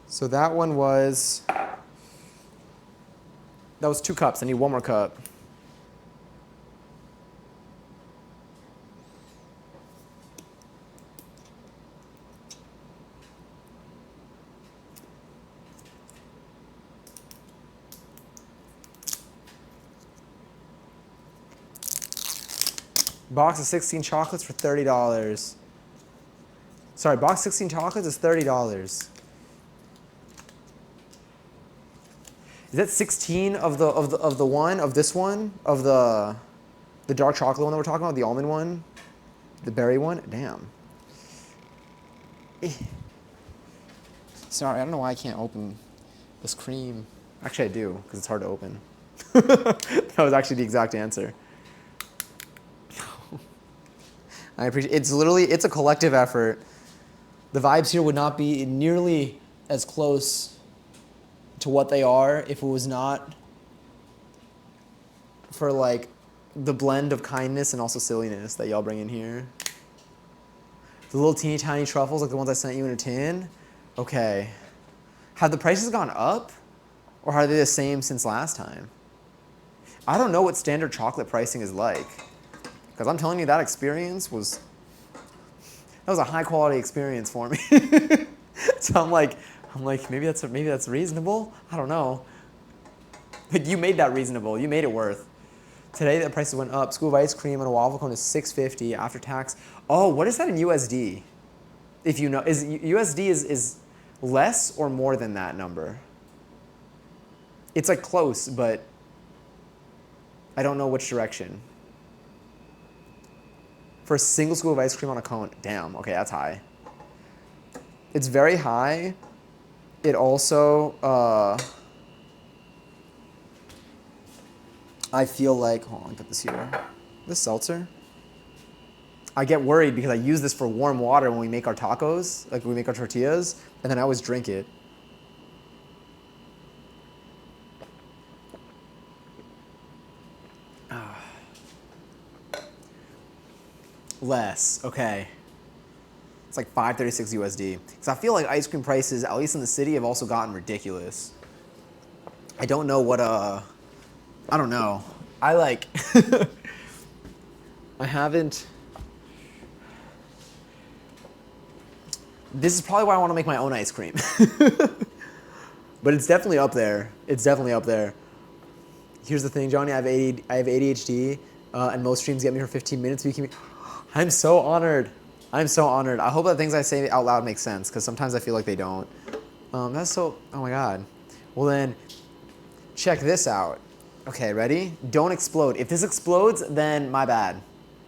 So that one was, that was 2 cups. I need 1 more cup. Box of 16 chocolates for $30. Sorry, box 16 chocolates is $30. Is that 16 of this one, of the dark chocolate one that we're talking about, the almond one, the berry one? Damn. Sorry, I don't know why I can't open this cream. Actually, I do, because it's hard to open. That was actually the exact answer. I appreciate it's literally, it's a collective effort. The vibes here would not be nearly as close to what they are if it was not for like the blend of kindness and also silliness that y'all bring in here. The little teeny tiny truffles like the ones I sent you in a tin. Okay. Have the prices gone up or are they the same since last time? I don't know what standard chocolate pricing is like. Because I'm telling you that experience was, that was a high quality experience for me. So I'm like maybe that's reasonable. I don't know. But you made that reasonable. You made it worth. Today the prices went up. Scoop of ice cream and a waffle cone is $6.50 after tax. Oh, what is that in USD? If you know, is USD is less or more than that number? It's like close, but I don't know which direction. For a single scoop of ice cream on a cone, damn, okay, that's high. It's very high. It also, I feel like, hold on, put this here. This seltzer. I get worried because I use this for warm water when we make our tacos, like when we make our tortillas, and then I always drink it. Less, okay. It's like $5.36 USD. Because I feel like ice cream prices, at least in the city, have also gotten ridiculous. I don't know what, I don't know. I like, I haven't, this is probably why I want to make my own ice cream. But it's definitely up there. It's definitely up there. Here's the thing, Johnny, I have ADHD, and most streams get me for 15 minutes. So you can, I'm so honored. I'm so honored. I hope that things I say out loud make sense, because sometimes I feel like they don't. That's so, oh my God. Well then, check this out. Okay, ready? Don't explode. If this explodes, then my bad,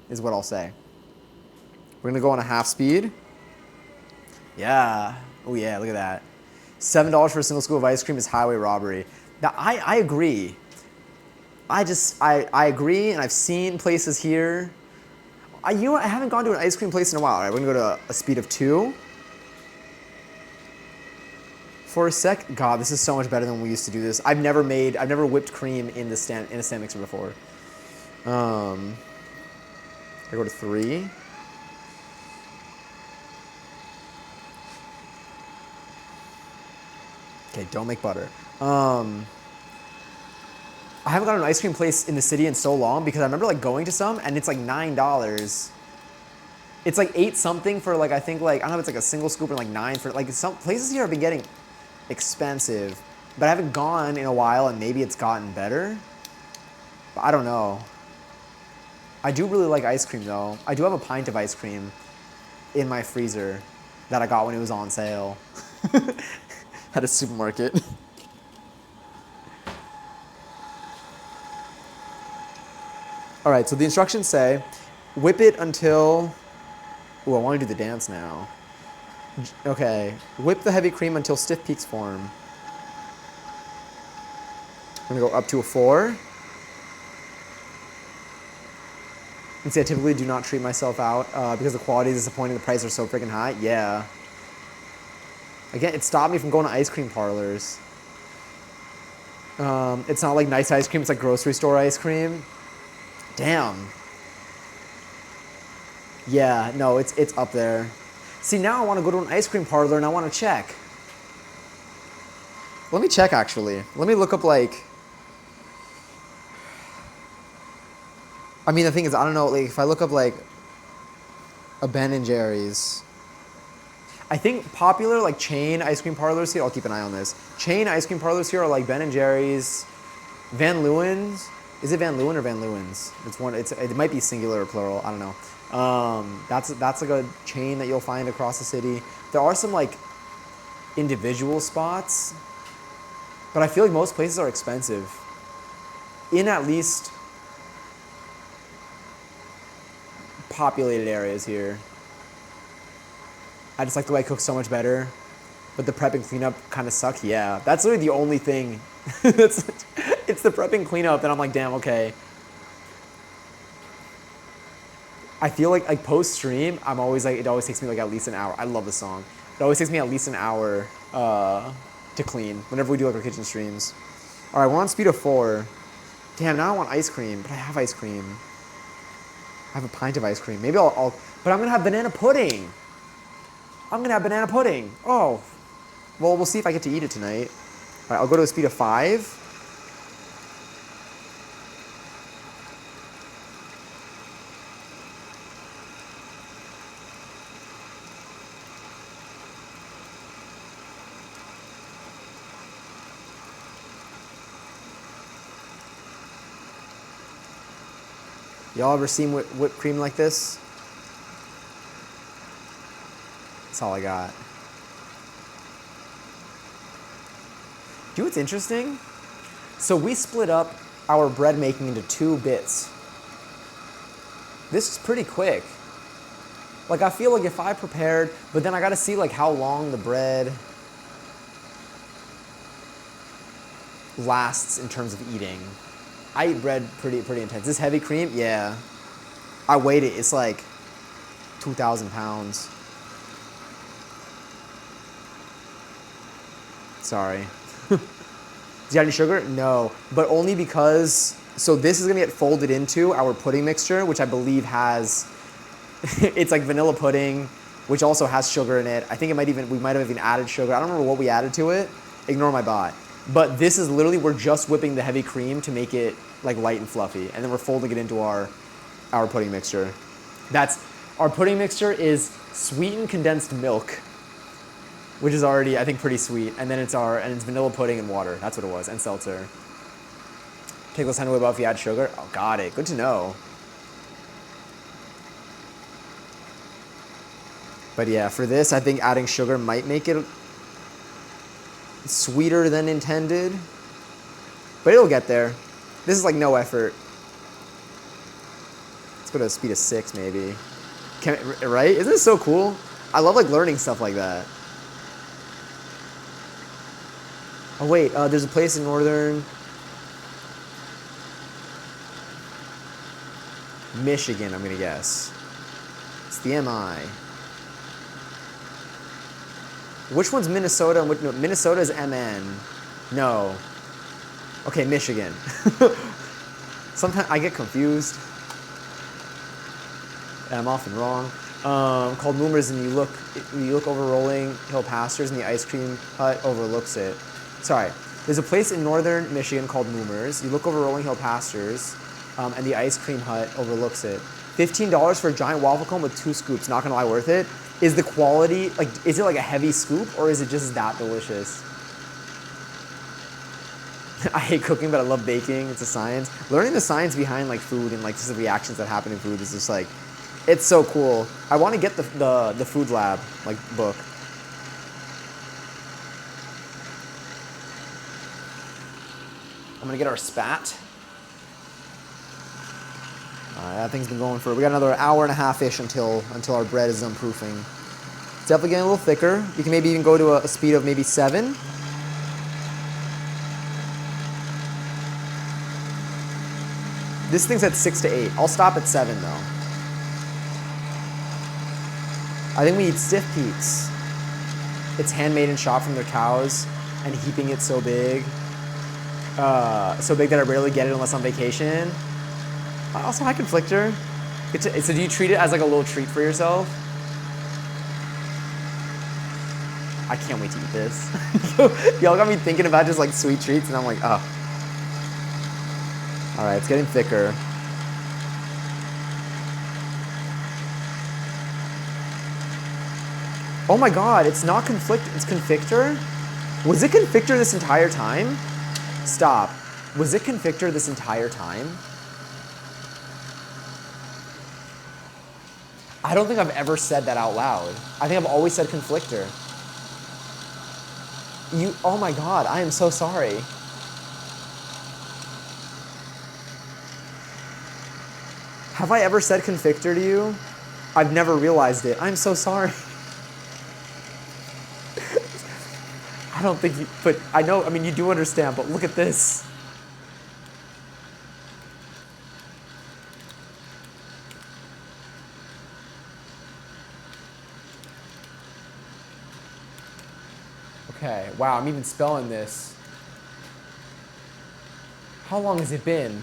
is what I'll say. We're gonna go on a half speed. Yeah. Oh yeah, look at that. $7 for a single scoop of ice cream is highway robbery. Now, I agree. I agree, and I've seen places here. You know what? I haven't gone to an ice cream place in a while. All right, we're gonna go to a speed of 2. For a sec, God, this is so much better than when we used to do this. I've never whipped cream in a stand mixer before. I go to 3. Okay, don't make butter. I haven't gone to an ice cream place in the city in so long because I remember like going to some and it's like $9. It's like 8 something for like, I think like, I don't know if it's like a single scoop and like 9 for like, some places here have been getting expensive, but I haven't gone in a while and maybe it's gotten better. But I don't know. I do really like ice cream though. I do have a pint of ice cream in my freezer that I got when it was on sale at a supermarket. All right, so the instructions say, whip it until, ooh, I want to do the dance now. Okay, whip the heavy cream until stiff peaks form. I'm gonna go up to a 4. And see, I typically do not treat myself out because the quality is disappointing, the prices are so freaking high. Yeah. Again, it stopped me from going to ice cream parlors. It's not like nice ice cream, it's like grocery store ice cream. Damn. Yeah, no, it's up there. See, now I want to go to an ice cream parlor and I want to check. Let me check, actually. Let me look up, like... I mean, the thing is, I don't know, like, if I look up, like, a Ben & Jerry's... I think popular, like, chain ice cream parlors here... I'll keep an eye on this. Chain ice cream parlors here are, like, Ben & Jerry's, Van Leeuwen's... Is it Van Leeuwen or Van Leeuwen's? It might be singular or plural. I don't know. That's like a chain that you'll find across the city. There are some like individual spots, but I feel like most places are expensive. In at least populated areas here. I just like the way I cook so much better, but the prep and cleanup kind of suck. Yeah, that's literally the only thing. It's the prep and cleanup, and I'm like, damn, okay. I feel like post stream, I'm always like, it always takes me like at least an hour. I love the song. It always takes me at least an hour to clean whenever we do like our kitchen streams. All right, we're on speed of 4. Damn, now I want ice cream, but I have ice cream. I have a pint of ice cream. Maybe I'll but I'm gonna have banana pudding. I'm gonna have banana pudding. Oh, well, we'll see if I get to eat it tonight. All right, I'll go to a speed of 5. Y'all ever seen whipped cream like this? That's all I got. Do you know what's interesting? So we split up our bread making into 2 bits. This is pretty quick. Like, I feel like if I prepared, but then I gotta see like how long the bread lasts in terms of eating. I eat bread pretty intense. This heavy cream, yeah. I weighed it. It's like 2,000 pounds. Sorry. Do you have any sugar? No, but only because, so this is gonna get folded into our pudding mixture, which I believe has, it's like vanilla pudding, which also has sugar in it. I think we might have even added sugar. I don't remember what we added to it. Ignore my bot. But this is literally, we're just whipping the heavy cream to make it like light and fluffy, and then we're folding it into our pudding mixture. Our pudding mixture is sweetened condensed milk, which is already, I think, pretty sweet, and then it's vanilla pudding and water. That's what it was, and seltzer. Take less time to whip up if you add sugar. Oh, got it. Good to know. But yeah, for this, I think adding sugar might make it sweeter than intended, but it'll get there. This is like no effort. Let's go to a speed of 6 maybe. Right? Isn't this so cool? I love like learning stuff like that. Oh wait, there's a place in northern Michigan, I'm gonna guess. It's the MI. Which one's Minnesota? And no, Minnesota is MN. No. Okay, Michigan. Sometimes I get confused. And I'm often wrong. Called Moomers, and you look over rolling hill pastures, and the ice cream hut overlooks it. Sorry. There's a place in northern Michigan called Moomers. You look over rolling hill pastures, and the ice cream hut overlooks it. $15 for a giant waffle cone with 2 scoops. Not gonna lie, worth it. Is the quality, like, is it like a heavy scoop, or is it just that delicious? I hate cooking, but I love baking. It's a science. Learning the science behind like food and like just the reactions that happen in food is just like, it's so cool. I want to get the food lab like book. I'm gonna get our spat. That thing's been going for, we got another hour and a half-ish until our bread is done proofing. It's definitely getting a little thicker. You can maybe even go to a speed of maybe 7. This thing's at 6 to 8. I'll stop at 7 though. I think we need stiff peaks. It's handmade and shot from their cows, and heaping it so big that I rarely get it unless on vacation. Also, hi Conflictor. So do you treat it as like a little treat for yourself? I can't wait to eat this. Y'all got me thinking about just like sweet treats, and I'm like, oh. All right, it's getting thicker. Oh my God, it's not Conflictor, it's Conflictor? Was it Conflictor this entire time? Stop. Was it Conflictor this entire time? I don't think I've ever said that out loud. I think I've always said Conflictor. Oh my God, I am so sorry. Have I ever said Conflictor to you? I've never realized it. I'm so sorry. I don't think you, but I know, I mean, you do understand, but look at this. Okay, wow, I'm even spelling this. How long has it been?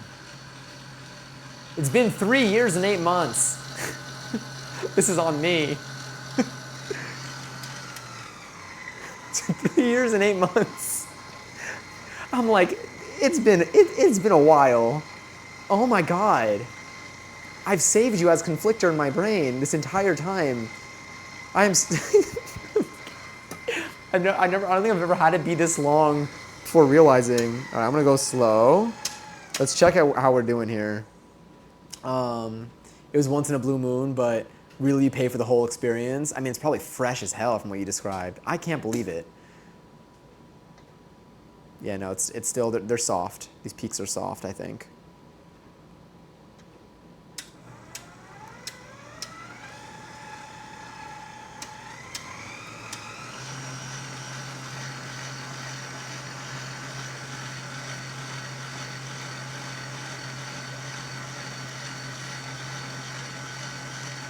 It's been 3 years and 8 months. This is on me. 3 years and 8 months. I'm like, it's been a while. Oh my God. I've saved you as Conflictor in my brain this entire time. I don't think I've ever had it be this long before realizing. All right, I'm gonna go slow. Let's check out how we're doing here. It was once in a blue moon, but really you pay for the whole experience. I mean, it's probably fresh as hell from what you described. I can't believe it. Yeah, no, it's still, they're soft. These peaks are soft, I think.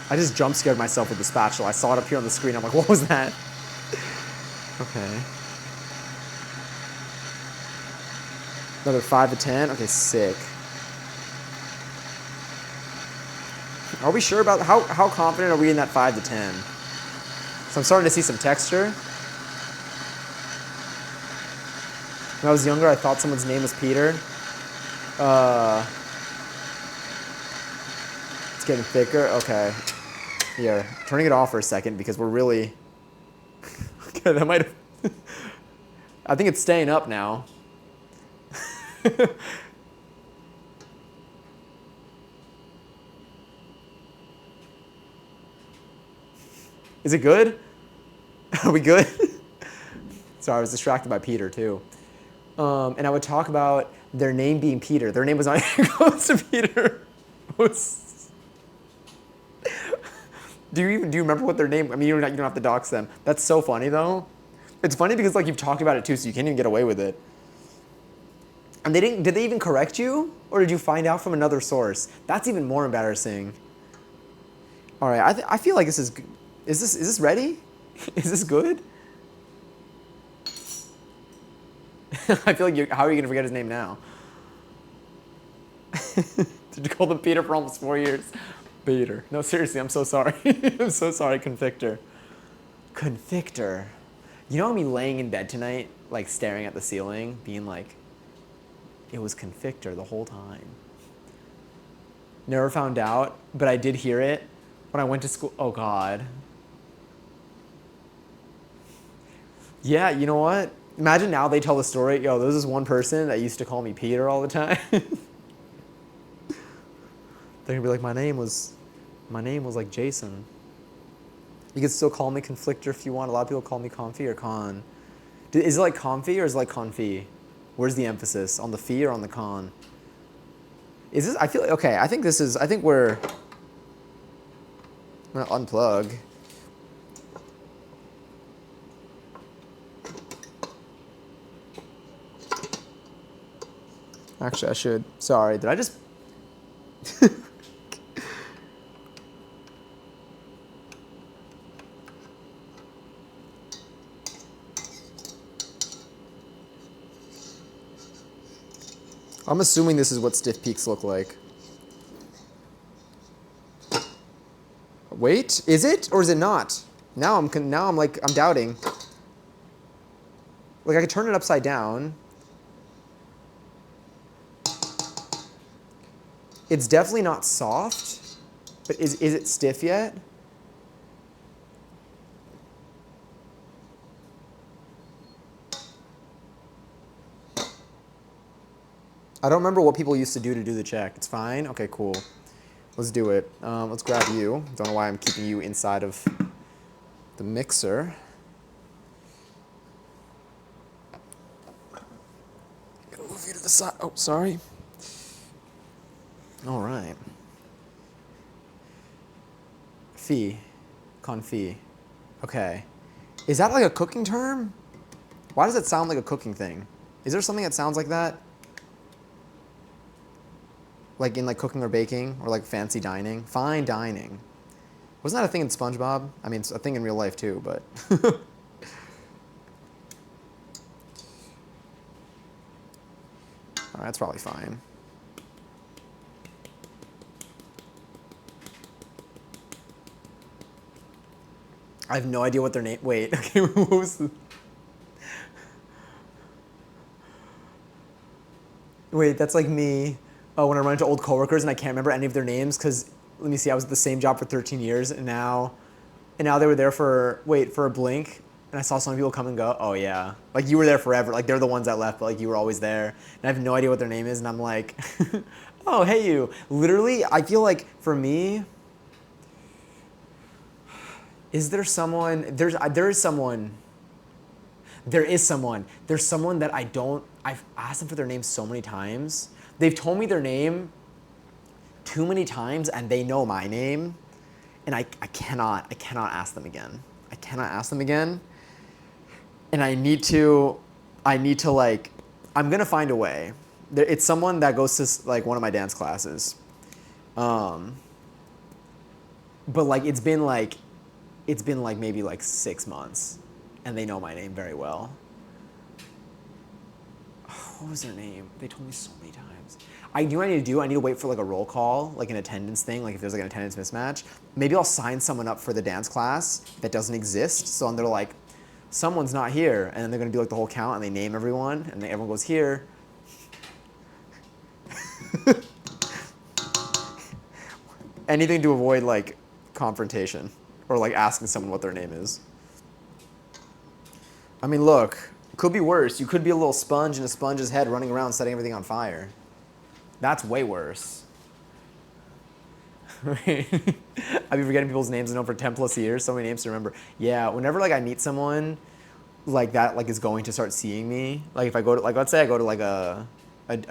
I just jump scared myself with the spatula. I saw it up here on the screen. I'm like, what was that? Okay. Another 5 to 10. Okay, sick. Are we sure about how confident are we in that 5 to 10? So I'm starting to see some texture. When I was younger, I thought someone's name was Peter. It's getting thicker. Okay. Here, turning it off for a second because we're really. Okay, that might have. I think it's staying up now. Is it good? Are we good? Sorry, I was distracted by Peter too. And I would talk about their name being Peter. Their name was not close to Peter. Do you remember what their name? I mean, you don't have to dox them. That's so funny though. It's funny because like you've talked about it too, so you can't even get away with it. And they didn't. Did they even correct you, or did you find out from another source? That's even more embarrassing. All right, I feel like this is. Is this ready? Is this good? I feel like how are you gonna forget his name now? Did you call them Peter for almost 4 years? Peter. No, seriously, I'm so sorry. I'm so sorry, Convictor. Convictor. You know me laying in bed tonight, like staring at the ceiling, being like, it was Convictor the whole time. Never found out, but I did hear it when I went to school. Oh, God. Yeah, you know what? Imagine now they tell the story, yo, there's this one person that used to call me Peter all the time. They're gonna be like, my name was like Jason. You can still call me Conflictor if you want. A lot of people call me Confi or Con. Is it like Confi or is it like Confi? Where's the emphasis? On the fee or on the con? Is this, I feel, okay, I think we're, I'm gonna unplug. Actually, I should. Sorry, did I just... I'm assuming this is what stiff peaks look like. Wait, is it or is it not? Now I'm doubting. Like I could turn it upside down. It's definitely not soft, but is it stiff yet? I don't remember what people used to do the check. It's fine? Okay, cool. Let's do it. Let's grab you. Don't know why I'm keeping you inside of the mixer. Gonna move you to the side. Oh, sorry. All right. Fee. Confit. Okay. Is that like a cooking term? Why does it sound like a cooking thing? Is there something that sounds like that? Like in like cooking or baking or like fancy dining? Fine dining. Wasn't that a thing in SpongeBob? I mean, it's a thing in real life too, but. All right, that's probably fine. I have no idea what their name. Wait, okay, what was the... Wait, that's like me when I run into old coworkers and I can't remember any of their names because, let me see, I was at the same job for 13 years and now they were there for a blink and I saw so many people come and go. Oh yeah, like you were there forever. Like they're the ones that left, but like you were always there. And I have no idea what their name is and I'm like, oh, hey you. Literally, I feel like for me, is there someone, there is someone that I've asked them for their name so many times. They've told me their name too many times and they know my name. And I cannot ask them again. I cannot ask them again. And I need to like, I'm gonna find a way. It's someone that goes to like one of my dance classes. But like, it's been like maybe like 6 months and they know my name very well. What was their name? They told me so many times. I know what I need to do. I need to wait for like a roll call, like an attendance thing, like if there's like an attendance mismatch. Maybe I'll sign someone up for the dance class that doesn't exist. So they're like, someone's not here. And then they're gonna do like the whole count and they name everyone and then everyone goes here. Anything to avoid like confrontation or like asking someone what their name is. I mean, look, it could be worse. You could be a little sponge in a sponge's head running around setting everything on fire. That's way worse. I've been forgetting people's names I've known for 10 plus years, so many names to remember. Yeah, whenever like I meet someone like that like is going to start seeing me, like if I go to, like let's say I go to like a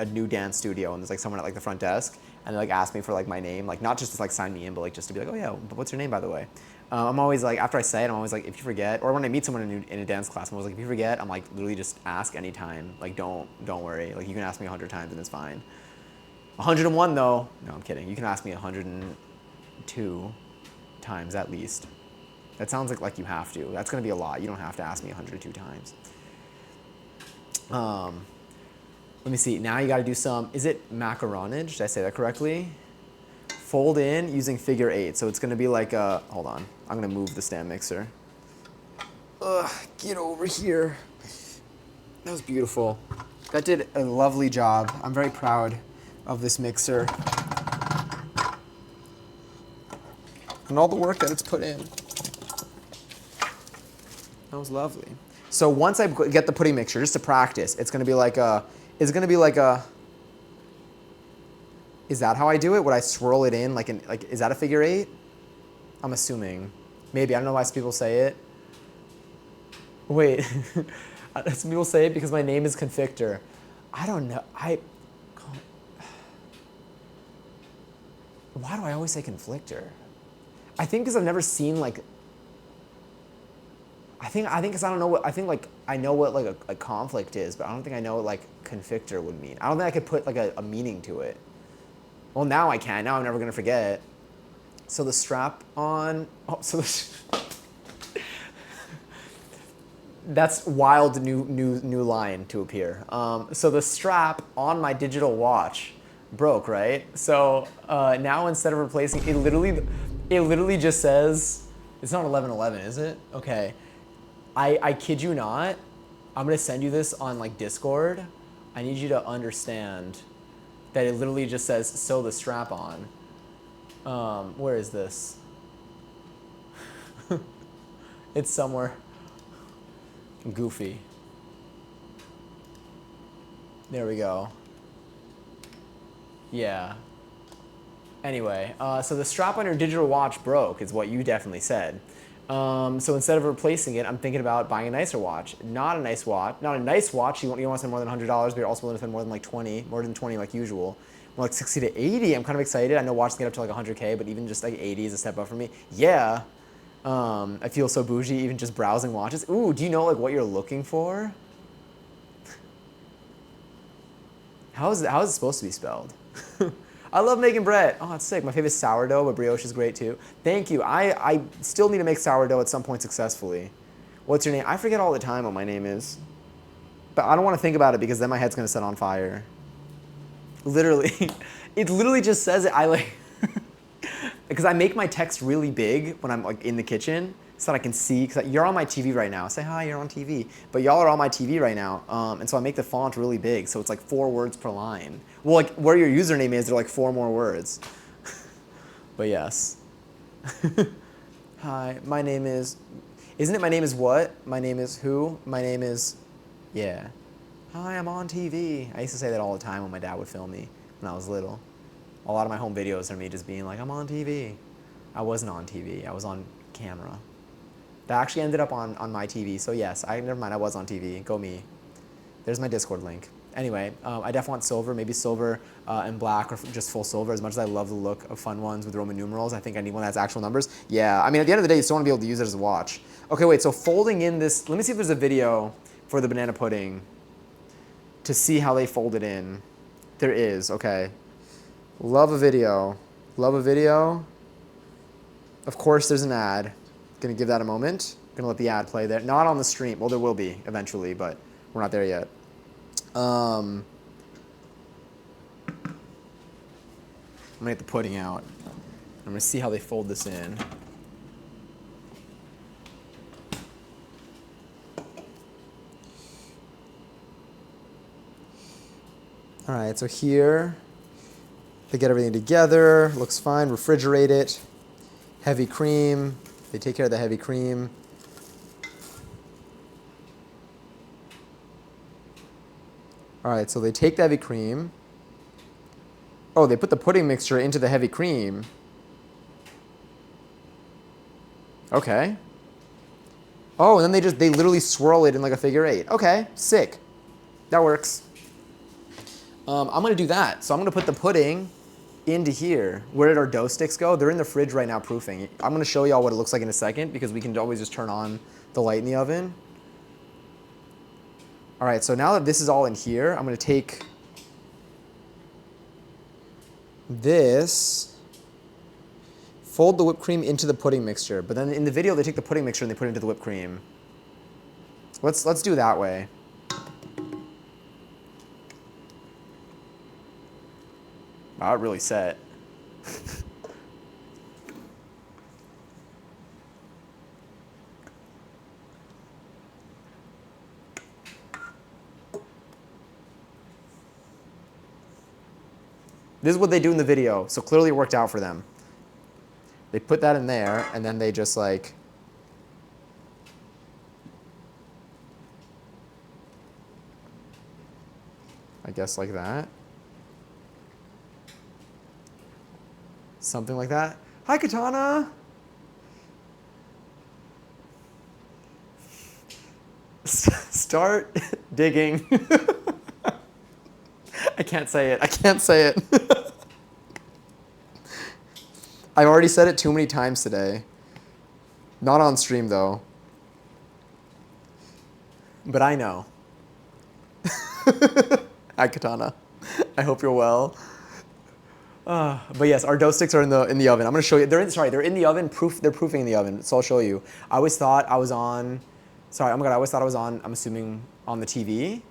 new dance studio and there's like someone at like the front desk and they like ask me for like my name, like not just to like sign me in, but like just to be like, oh yeah, but what's your name by the way? I'm always like, after I say it, I'm always like, if you forget, or when I meet someone in a dance class, I'm always like, if you forget, I'm like, literally just ask anytime. Like, don't worry. Like, you can ask me 100 times and it's fine. 101 though. No, I'm kidding. You can ask me 102 times at least. That sounds like you have to. That's gonna be a lot. You don't have to ask me 102 times. Let me see. Now you got to do some. Is it macaronage? Did I say that correctly? Fold in using figure 8. So it's gonna be like a. Hold on. I'm gonna move the stand mixer. Ugh, get over here. That was beautiful. That did a lovely job. I'm very proud of this mixer and all the work that it's put in. That was lovely. So once I get the pudding mixture, just to practice, it's gonna be like a. Is that how I do it? Would I swirl it in is that a figure 8? I'm assuming. Maybe, I don't know why some people say it. Wait, some people say it because my name is Conflictor. I don't know, why do I always say Conflictor? I think because I've never seen I think because I don't know what, I think I know what a conflict is, but I don't think I know what Conflictor would mean. I don't think I could put a meaning to it. Well, now I can. Now I'm never gonna forget. So the strap on. Oh, so that's wild new line to appear. So the strap on my digital watch broke, right? So now instead of replacing, it literally just says it's not 1111, is it? Okay. I kid you not. I'm gonna send you this on Discord. I need you to understand that it literally just says sew the strap on. Where is this? It's somewhere goofy. There we go. Yeah. Anyway, so the strap on your digital watch broke is what you definitely said. So instead of replacing it, I'm thinking about buying a nicer watch. Not a nice watch. Not a nice watch. You don't want to spend more than $100, but you're also willing to spend more than 20 like usual. More like 60 to 80. I'm kind of excited. I know watches get up to 100K, but even just 80 is a step up for me. Yeah. I feel so bougie even just browsing watches. Ooh, do you know what you're looking for? How is it supposed to be spelled? I love making bread. Oh, that's sick. My favorite is sourdough, but brioche is great too. Thank you. I still need to make sourdough at some point successfully. What's your name? I forget all the time what my name is. But I don't want to think about it because then my head's going to set on fire. Literally. It literally just says it. Because I make my text really big when I'm in the kitchen so that I can see. Because you're on my TV right now. Say hi, you're on TV. But y'all are on my TV right now. And so I make the font really big. So it's 4 words per line. Well, where your username is, there are 4 more words. But yes. Hi, my name is... Isn't it my name is what? My name is who? My name is... Yeah. Hi, I'm on TV. I used to say that all the time when my dad would film me when I was little. A lot of my home videos are me just being like, I'm on TV. I wasn't on TV. I was on camera. That actually ended up on my TV. So yes, never mind, I was on TV. Go me. There's my Discord link. Anyway, I definitely want silver, maybe silver and black or just full silver. As much as I love the look of fun ones with Roman numerals, I think I need one that has actual numbers. Yeah, I mean, at the end of the day, you still want to be able to use it as a watch. Okay, wait, so folding in this, let me see if there's a video for the banana pudding to see how they fold it in. There is, okay. Love a video. Love a video. Of course, there's an ad. Gonna give that a moment. Gonna let the ad play there. Not on the stream. Well, there will be eventually, but we're not there yet. I'm gonna get the pudding out. I'm gonna see how they fold this in. All right, so here they get everything together. Looks fine. Refrigerate it. Heavy cream. They take care of the heavy cream. All right, so they take the heavy cream. Oh, they put the pudding mixture into the heavy cream. Okay. Oh, and then they literally swirl it in a figure 8. Okay, sick. That works. I'm gonna do that. So I'm gonna put the pudding into here. Where did our dough sticks go? They're in the fridge right now proofing. I'm gonna show y'all what it looks like in a second because we can always just turn on the light in the oven. All right, so now that this is all in here, I'm gonna take this, fold the whipped cream into the pudding mixture. But then in the video, they take the pudding mixture and they put it into the whipped cream. Let's do it that way. Wow, it really set. This is what they do in the video, so clearly it worked out for them. They put that in there, and then they just like, I guess like that. Something like that. Hi, Katana! Start digging. I can't say it. I can't say it. I've already said it too many times today. Not on stream, though. But I know. Hi, Katana. I hope you're well. But yes, our dough sticks are in the oven. I'm gonna show you. They're in the oven. They're proofing in the oven. So I'll show you. I always thought I was on. Sorry, oh my god. I always thought I was on. I'm assuming on the TV.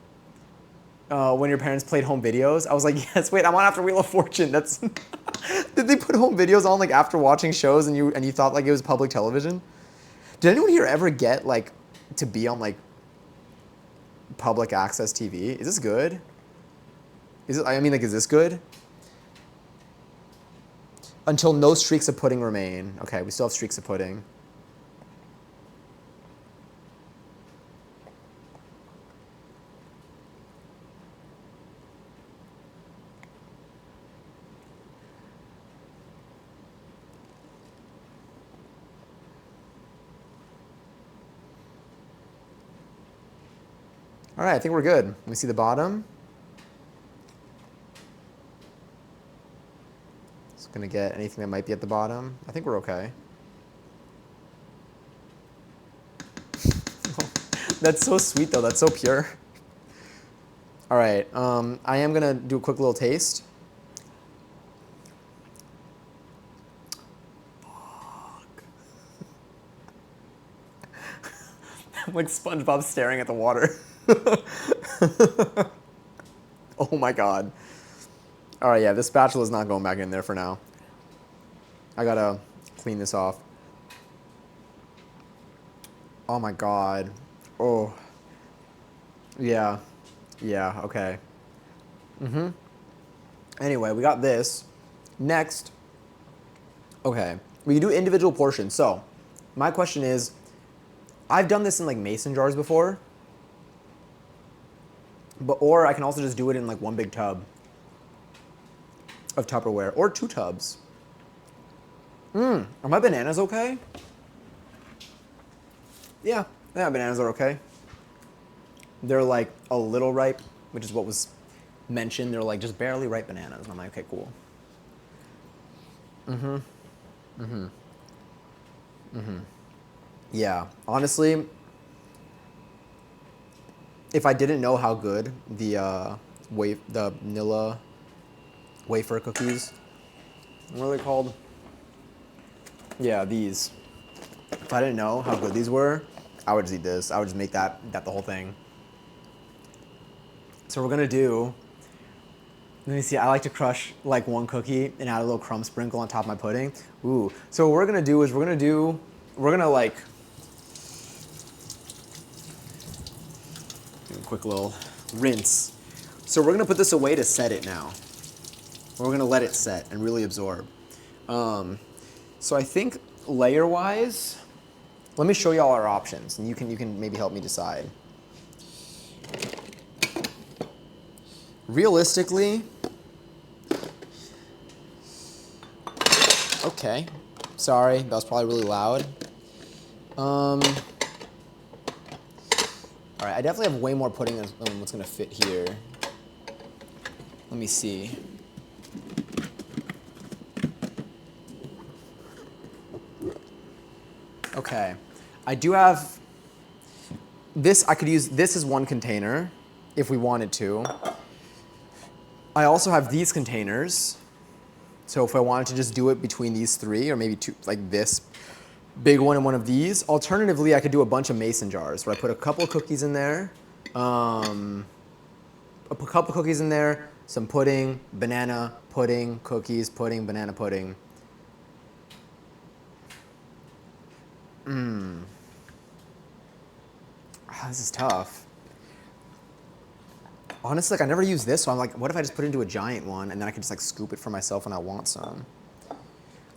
When your parents played home videos, I was like, yes. Wait, I'm on after Wheel of Fortune. That's. Did they put home videos on like after watching shows and you thought like it was public television? Did anyone here ever get like to be on like public access TV? Is this good? Is it? I mean, like, is this good? Until no streaks of pudding remain. Okay, we still have streaks of pudding. All right, I think we're good. Let me see the bottom. Just gonna get anything that might be at the bottom. I think we're okay. That's so sweet though, that's so pure. All right, I am gonna do a quick little taste. Fuck. I'm like SpongeBob staring at the water. Oh my god. All right, yeah, this spatula is not going back in there for now. I gotta clean this off. Oh my god. Oh. Yeah. Yeah, okay. Anyway, we got this. Next. Okay. We can do individual portions. So, my question is, I've done this in like mason jars before. Or I can also just do it in like one big tub of Tupperware, or 2 tubs. Are my bananas okay? Yeah, bananas are okay. They're like a little ripe, which is what was mentioned. They're like just barely ripe bananas. And I'm like, okay, cool. Yeah, honestly, if I didn't know how good the vanilla wafer cookies, what are they called? Yeah, these. If I didn't know how good these were, I would just eat this. I would just make that the whole thing. So we're gonna do, let me see, I like to crush like one cookie and add a little crumb sprinkle on top of my pudding. Ooh, so what we're gonna do is we're gonna like, do a quick little rinse. So we're gonna put this away to set it now. We're gonna let it set and really absorb. So I think layer-wise, let me show you all our options, and you can maybe help me decide. Realistically, okay, sorry, that was probably really loud. All right, I definitely have way more pudding than what's gonna fit here. Let me see. Okay. I do have this. I could use this as one container if we wanted to. I also have these containers. So if I wanted to just do it between these three, or maybe two, like this big one and one of these. Alternatively, I could do a bunch of mason jars where I put a couple of cookies in there, some pudding, banana, pudding, cookies, pudding, banana, pudding. This is tough. Honestly, like I never use this, so I'm like, what if I just put it into a giant one and then I can just like scoop it for myself when I want some?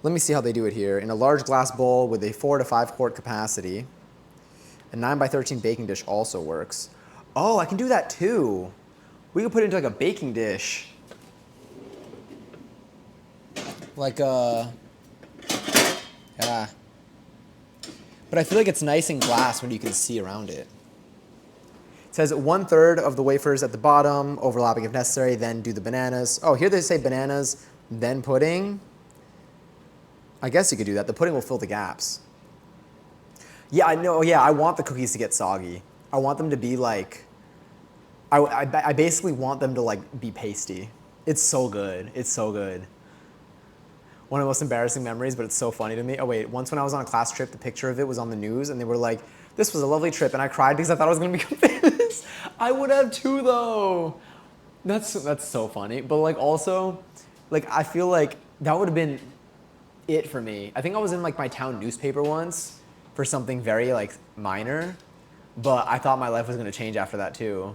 Let me see how they do it here. In a large glass bowl with a 4 to 5 quart capacity, a 9 by 13 baking dish also works. Oh, I can do that too. We could put it into like a baking dish. Like yeah. But I feel like it's nice in glass when you can see around it. It says 1/3 of the wafers at the bottom, overlapping if necessary, then do the bananas. Oh, here they say bananas, then pudding. I guess you could do that. The pudding will fill the gaps. Yeah, I know. Yeah, I want the cookies to get soggy. I want them to be like, I basically want them to like be pasty. It's so good. It's so good. One of the most embarrassing memories, but it's so funny to me. Oh wait, once when I was on a class trip, the picture of it was on the news, and they were like, "This was a lovely trip," and I cried because I thought I was gonna become famous. I would have too, though. That's so funny. But like also, like I feel like that would have been it for me. I think I was in like my town newspaper once for something very like minor, but I thought my life was gonna change after that too.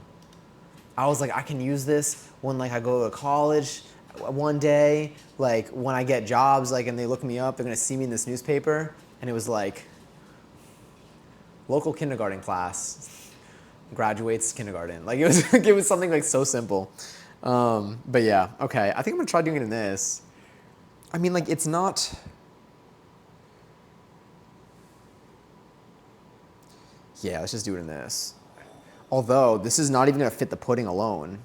I was like, I can use this when like I go to college one day, like when I get jobs, like and they look me up, they're gonna see me in this newspaper, and it was like local kindergarten class graduates kindergarten. Like it was like, it was something like so simple. But yeah, okay. I think I'm gonna try doing it in this. I mean, like it's not. Yeah, let's just do it in this. Although this is not even gonna fit the pudding alone.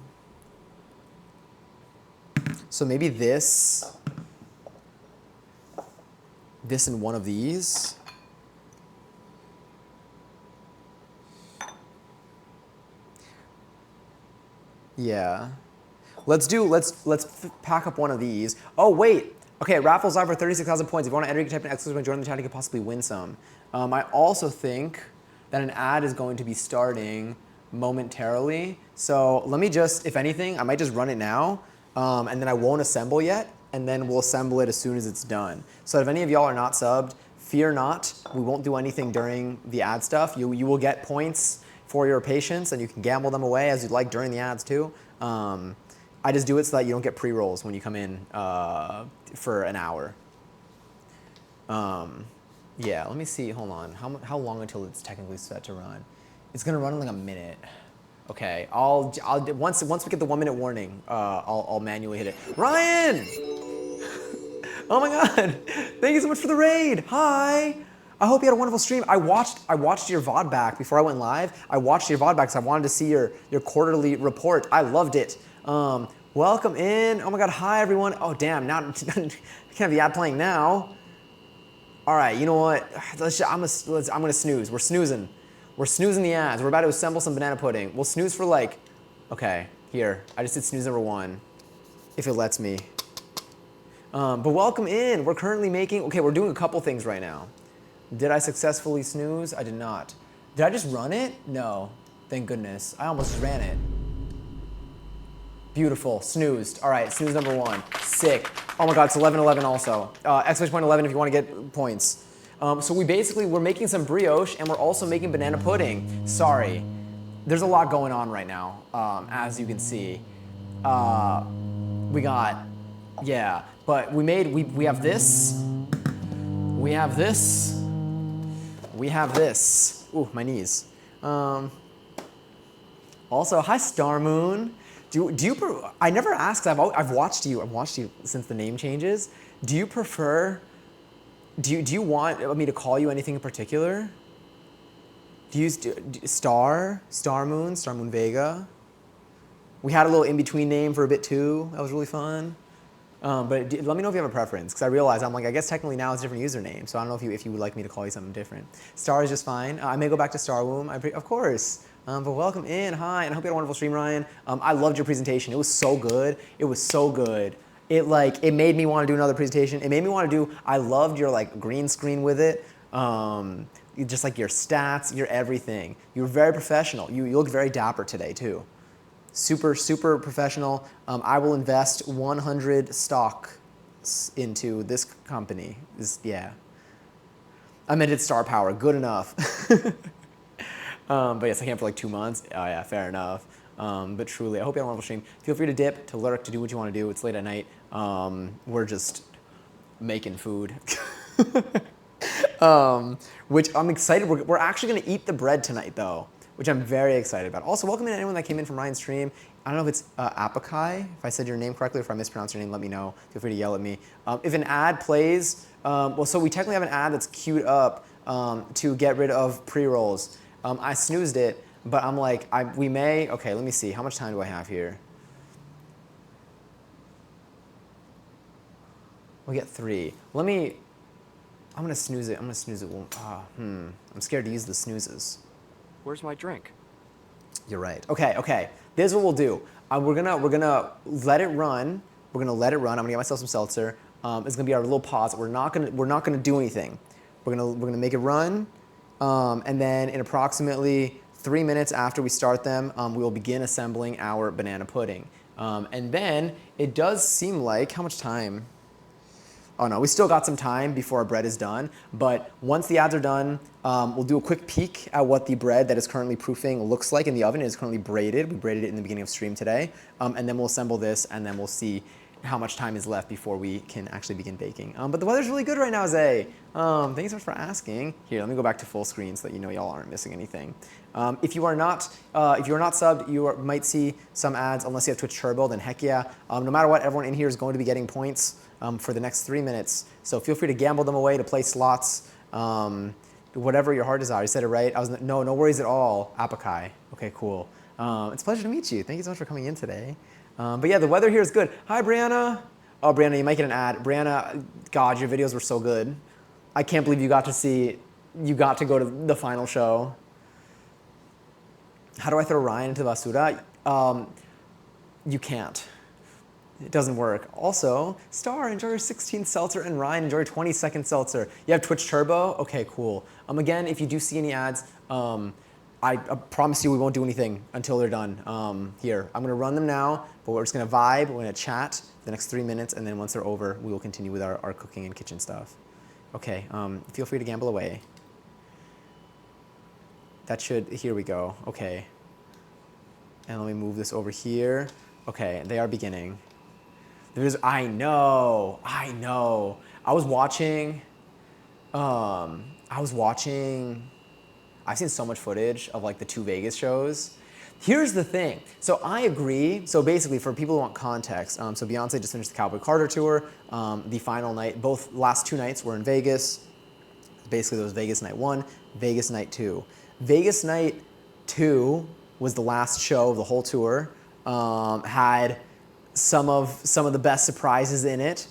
So maybe this in one of these. Yeah. Let's pack up one of these. Oh wait. Okay, raffles live for 36,000 points. If you want to enter, you can type in exclamation point, join the chat, you could possibly win some. I also think that an ad is going to be starting momentarily. So let me just, if anything, I might just run it now, and then I won't assemble yet, and then we'll assemble it as soon as it's done. So if any of y'all are not subbed, fear not. We won't do anything during the ad stuff. You will get points for your patience, and you can gamble them away as you'd like during the ads too. I just do it so that you don't get pre-rolls when you come in for an hour. Yeah, let me see. Hold on. How long until it's technically set to run? It's gonna run in like a minute. Okay. I'll once we get the 1 minute warning, I'll manually hit it. Ryan! Oh my God! Thank you so much for the raid. Hi. I hope you had a wonderful stream. I watched your VOD back before I went live. I watched your VOD back because I wanted to see your quarterly report. I loved it. Welcome in. Oh my God. Hi everyone. Oh damn. Now I can't have the ad playing now. All right. You know what? I'm gonna snooze. We're snoozing. We're snoozing the ads. We're about to assemble some banana pudding. We'll snooze for like. Okay. Here. I just did snooze number 1. If it lets me. But welcome in. We're currently making. Okay. We're doing a couple things right now. Did I successfully snooze? I did not. Did I just run it? No. Thank goodness. I almost just ran it. Beautiful. Snoozed. All right. Snooze number 1. Sick. Oh my God. It's 11:11 also. Exclamation point 11 if you want to get points. So we're making some brioche and we're also making banana pudding. Sorry. There's a lot going on right now, as you can see. We got, yeah. But we have this. We have this. We have this. Ooh, my knees. Also, hi Star Moon. I never asked. I've watched you. I've watched you since the name changes. Do you prefer? Do you want me to call you anything in particular? Do you use Star Moon Vega? We had a little in between name for a bit too. That was really fun. But let me know if you have a preference, because I realize I'm like, I guess technically now it's a different username, so I don't know if you would like me to call you something different. Star is just fine. I may go back to Star Womb, of course. But welcome in, hi, and I hope you had a wonderful stream, Ryan. I loved your presentation. It was so good. It was so good. It made me want to do another presentation. It made me want to do. I loved your like green screen with it. Just like your stats, your everything. You were very professional. You look very dapper today too. Super, super professional. I will invest 100 stock into this company. Yeah. I meant it's Star Power. Good enough. But yes, I can't for like 2 months. Oh yeah, fair enough. But truly, I hope you had a wonderful stream. Feel free to dip, to lurk, to do what you want to do. It's late at night. We're just making food. Which I'm excited. We're actually going to eat the bread tonight, though, which I'm very excited about. Also, welcome in anyone that came in from Ryan's stream. I don't know if it's Apokai. If I said your name correctly, or if I mispronounced your name, let me know. Feel free to yell at me. If an ad plays, well, so we technically have an ad that's queued up to get rid of pre-rolls. I snoozed it, but I'm like, we may. Okay, let me see. How much time do I have here? We get 3. Let me. I'm gonna snooze it. I'm gonna snooze it. I'm scared to use the snoozes. Where's my drink? You're right. Okay. This is what we'll do. We're gonna let it run. We're gonna let it run. I'm gonna get myself some seltzer. It's gonna be our little pause. We're not gonna do anything. We're gonna make it run, and then in approximately 3 minutes after we start them, we will begin assembling our banana pudding. And then it does seem like, how much time? Oh no, we still got some time before our bread is done, but once the ads are done, we'll do a quick peek at what the bread that is currently proofing looks like in the oven. It is currently braided. We braided it in the beginning of stream today, and then we'll assemble this, and then we'll see how much time is left before we can actually begin baking. But the weather's really good right now, Zay. Thank you so much for asking. Here, let me go back to full screen so that you know y'all aren't missing anything. If you are not subbed, you might see some ads. Unless you have Twitch Turbo, then heck yeah. No matter what, everyone in here is going to be getting points for the next 3 minutes. So feel free to gamble them away, to play slots, whatever your heart desires. You said it right. No worries at all, Apokai. Okay, cool. It's a pleasure to meet you. Thank you so much for coming in today. But yeah, the weather here is good. Hi, Brianna. Oh, Brianna, you might get an ad. Brianna, God, your videos were so good. I can't believe you got to go to the final show. How do I throw Ryan into the basura? You can't. It doesn't work. Also, Star, enjoy your 16th seltzer, and Ryan, enjoy your 22nd seltzer. You have Twitch Turbo? Okay, cool. Again, if you do see any ads, I promise you we won't do anything until they're done. Here, I'm gonna run them now, but we're just gonna vibe, we're gonna chat for the next 3 minutes, and then once they're over, we will continue with our cooking and kitchen stuff. Okay, feel free to gamble away. Here we go, okay. And let me move this over here. Okay, they are beginning. I know. I was watching, I've seen so much footage of like the 2 Vegas shows. Here's the thing. So I agree. So basically, for people who want context, so Beyonce just finished the Cowboy Carter tour. The final night, both last 2 nights were in Vegas. Basically, there was Vegas night 1, Vegas night 2. Vegas night 2 was the last show of the whole tour. Had some of the best surprises in it.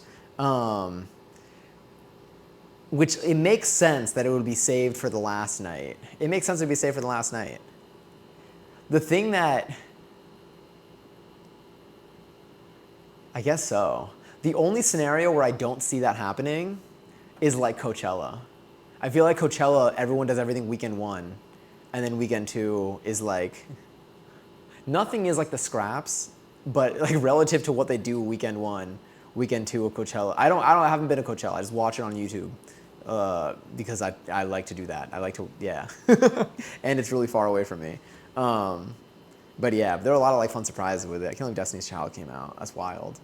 Which it makes sense that it would be saved for the last night. It makes sense to be saved for the last night. The thing that, I guess so. The only scenario where I don't see that happening is like Coachella. I feel like Coachella, everyone does everything weekend 1, and then weekend 2 is like, nothing is like the scraps, but like relative to what they do weekend 1, weekend 2 of Coachella. I haven't been to Coachella. I just watch it on YouTube. Because I like to do that. I like to, yeah. And it's really far away from me. But yeah, there are a lot of like fun surprises with it. I can't believe Destiny's Child came out. That's wild.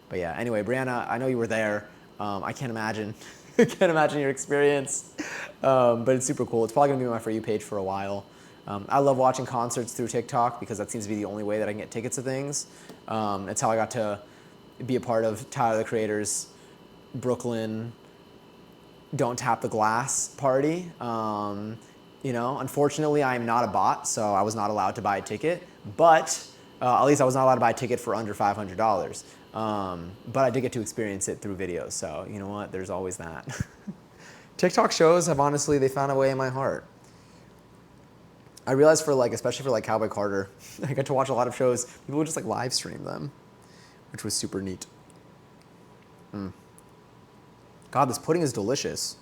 But yeah, anyway, Brianna, I know you were there. I can't imagine. I can't imagine your experience. But it's super cool. It's probably gonna be on my For You page for a while. I love watching concerts through TikTok because that seems to be the only way that I can get tickets to things. It's how I got to be a part of Tyler the Creator's Brooklyn Don't Tap the Glass party. Unfortunately, I am not a bot, so I was not allowed to buy a ticket. But At least I was not allowed to buy a ticket for under $500. But I did get to experience it through videos, so you know what? There's always that. TikTok shows have honestly, they found a way in my heart. I realized for like, especially for like Cowboy Carter, I got to watch a lot of shows. People would just like live stream them, which was super neat. God, this pudding is delicious.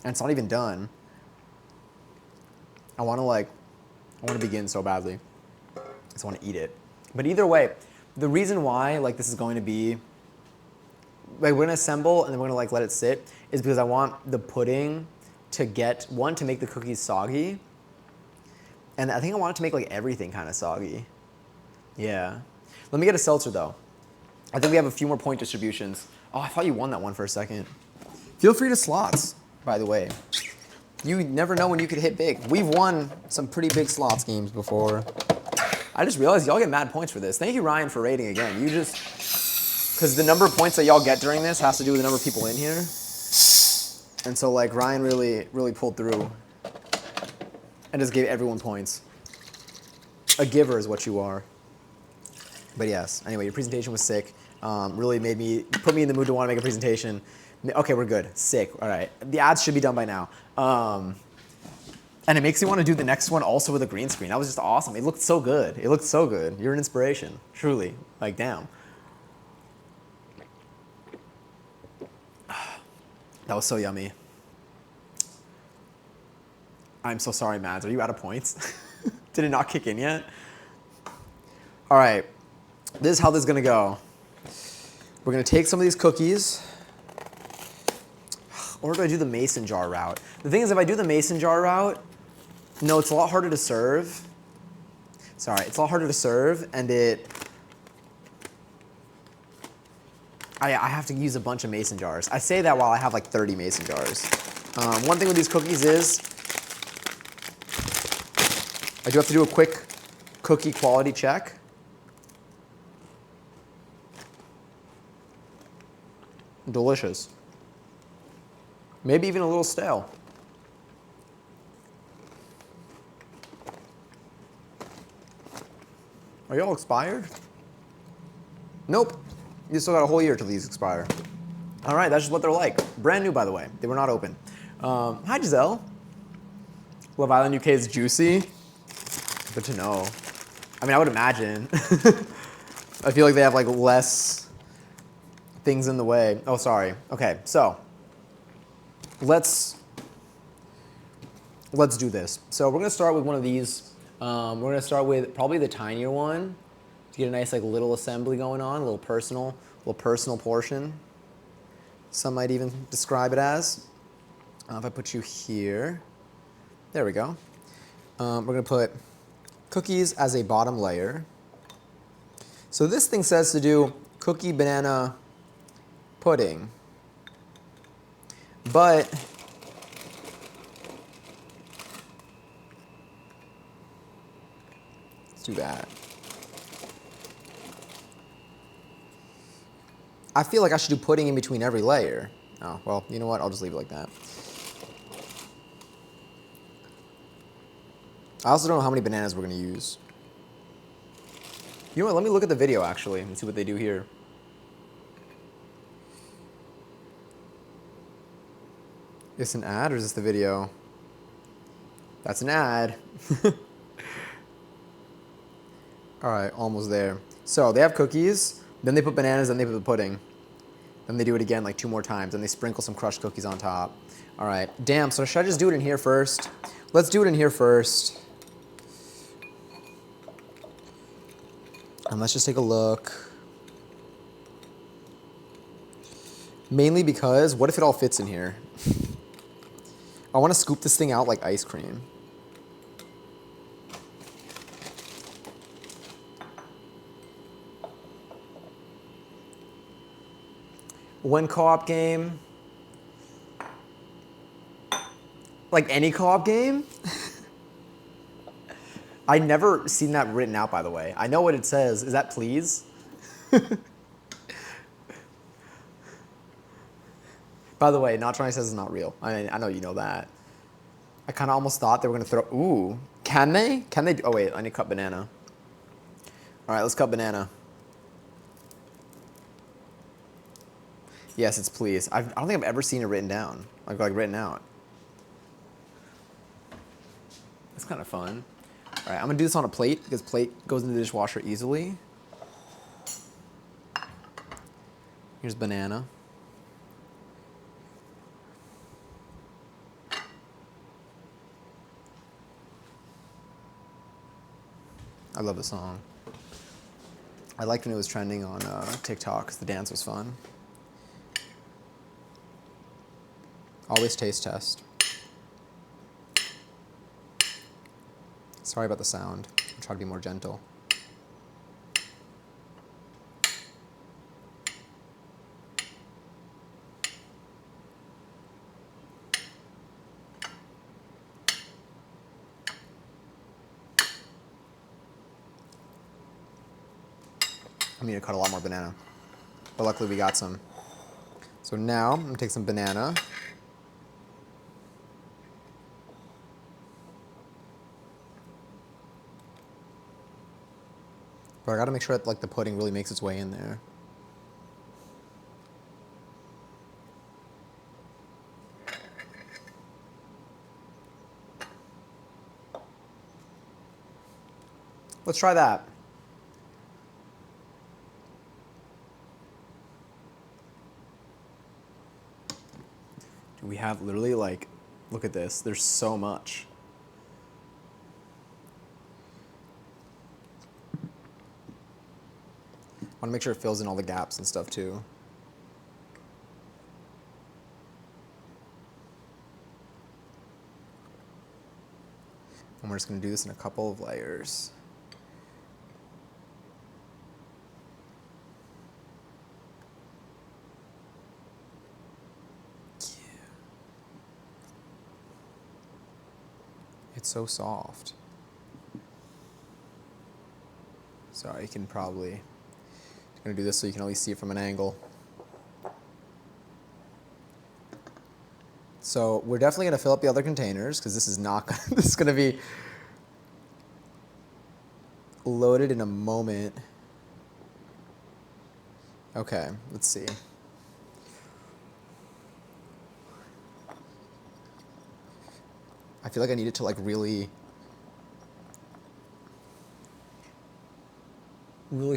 And it's not even done. I want to begin so badly. I just want to eat it. But either way, the reason why like this is going to be, like we're going to assemble and then we're going to like let it sit is because I want the pudding to get, one, to make the cookies soggy. And I think I want it to make like everything kind of soggy. Yeah. Let me get a seltzer though. I think we have a few more point distributions. Oh, I thought you won that one for a second. Feel free to slots, by the way. You never know when you could hit big. We've won some pretty big slots games before. I just realized y'all get mad points for this. Thank you, Ryan, for rating again. You just, because the number of points that y'all get during this has to do with the number of people in here. And so like Ryan really pulled through and just gave everyone points. A giver is what you are. But yes, anyway, your presentation was sick. Really put me in the mood to want to make a presentation. Okay, we're good. Sick. All right. The ads should be done by now. And it makes me want to do the next one also with a green screen. That was just awesome. It looked so good. It looked so good. You're an inspiration, truly. Like, damn. That was so yummy. I'm so sorry, Mads. Are you out of points? Did it not kick in yet? All right. This is how this is going to go. We're going to take some of these cookies. Or do I do the mason jar route? The thing is, if I do the mason jar route, no, it's a lot harder to serve. Sorry, it's a lot harder to serve, and I have to use a bunch of mason jars. I say that while I have like 30 mason jars. One thing with these cookies is, I do have to do a quick cookie quality check. Delicious. Maybe even a little stale. Are y'all expired? Nope. You still got a whole year till these expire. All right, that's just what they're like. Brand new, by the way. They were not open. Hi, Giselle. Love Island UK is juicy. Good to know. I mean, I would imagine. I feel like they have like less things in the way. Oh, sorry. Okay, so let's do this. So we're gonna start with one of these. We're gonna start with probably the tinier one to get a nice like little assembly going on, a little personal portion. Some might even describe it as. If I put you here, there we go. We're gonna put cookies as a bottom layer. So this thing says to do cookie banana pudding, but let's do that. I feel like I should do pudding in between every layer. Oh, well, you know what? I'll just leave it like that. I also don't know how many bananas we're going to use. You know what? Let me look at the video, actually, and see what they do here. Is this an ad, or is this the video? That's an ad. All right, almost there. So they have cookies, then they put bananas, then they put the pudding. Then they do it again like 2 more times, and they sprinkle some crushed cookies on top. All right, damn, so should I just do it in here first? Let's do it in here first. And let's just take a look. Mainly because, what if it all fits in here? I want to scoop this thing out like ice cream. One co-op game. Like any co-op game? I never seen that written out, by the way. I know what it says. Is that please? By the way, not trying to say it's not real. I know you know that. I kind of almost thought they were going to throw... Ooh. Can they? Can they... Oh, wait. I need to cut banana. All right, let's cut banana. Yes, it's please. I don't think I've ever seen it written down, like written out. It's kind of fun. All right, I'm gonna do this on a plate because plate goes in the dishwasher easily. Here's banana. I love the song. I liked when it was trending on TikTok because the dance was fun. Always taste test. Sorry about the sound. I'll try to be more gentle. I need to cut a lot more banana, but luckily we got some. So now I'm gonna take some banana. But I gotta make sure that like the pudding really makes its way in there. Let's try that. We have literally like, look at this, there's so much. I want to make sure it fills in all the gaps and stuff too. And we're just going to do this in a couple of layers. It's so soft. Sorry, you can probably, I'm gonna do this so you can at least see it from an angle. So we're definitely gonna fill up the other containers because this is not, this is gonna be loaded in a moment. Okay, let's see. I feel like I need it to like really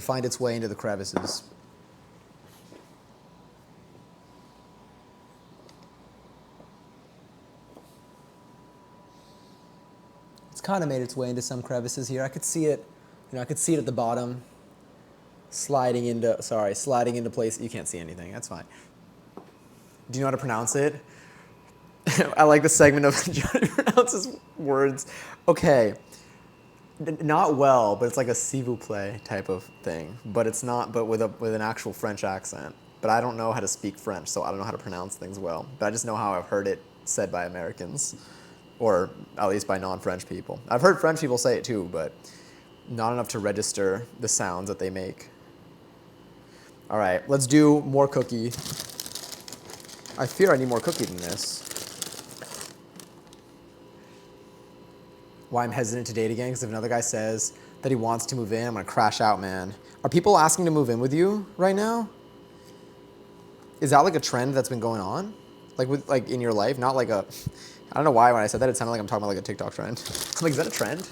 find its way into the crevices. It's kind of made its way into some crevices here. I could see it, I could see it at the bottom, sliding into place. You can't see anything, that's fine. Do you know how to pronounce it? I like the segment of Johnny pronounces words. Okay, not well, but it's like a s'il vous plaît type of thing. But it's not, but with an actual French accent. But I don't know how to speak French, so I don't know how to pronounce things well. But I just know how I've heard it said by Americans, or at least by non-French people. I've heard French people say it too, but not enough to register the sounds that they make. All right, let's do more cookie. I fear I need more cookie than this. Why I'm hesitant to date again, because if another guy says that he wants to move in, I'm gonna crash out, man. Are people asking to move in with you right now? Is that like a trend that's been going on? Like in your life? Not like a, I don't know why when I said that it sounded like I'm talking about like a TikTok trend. I'm like, is that a trend?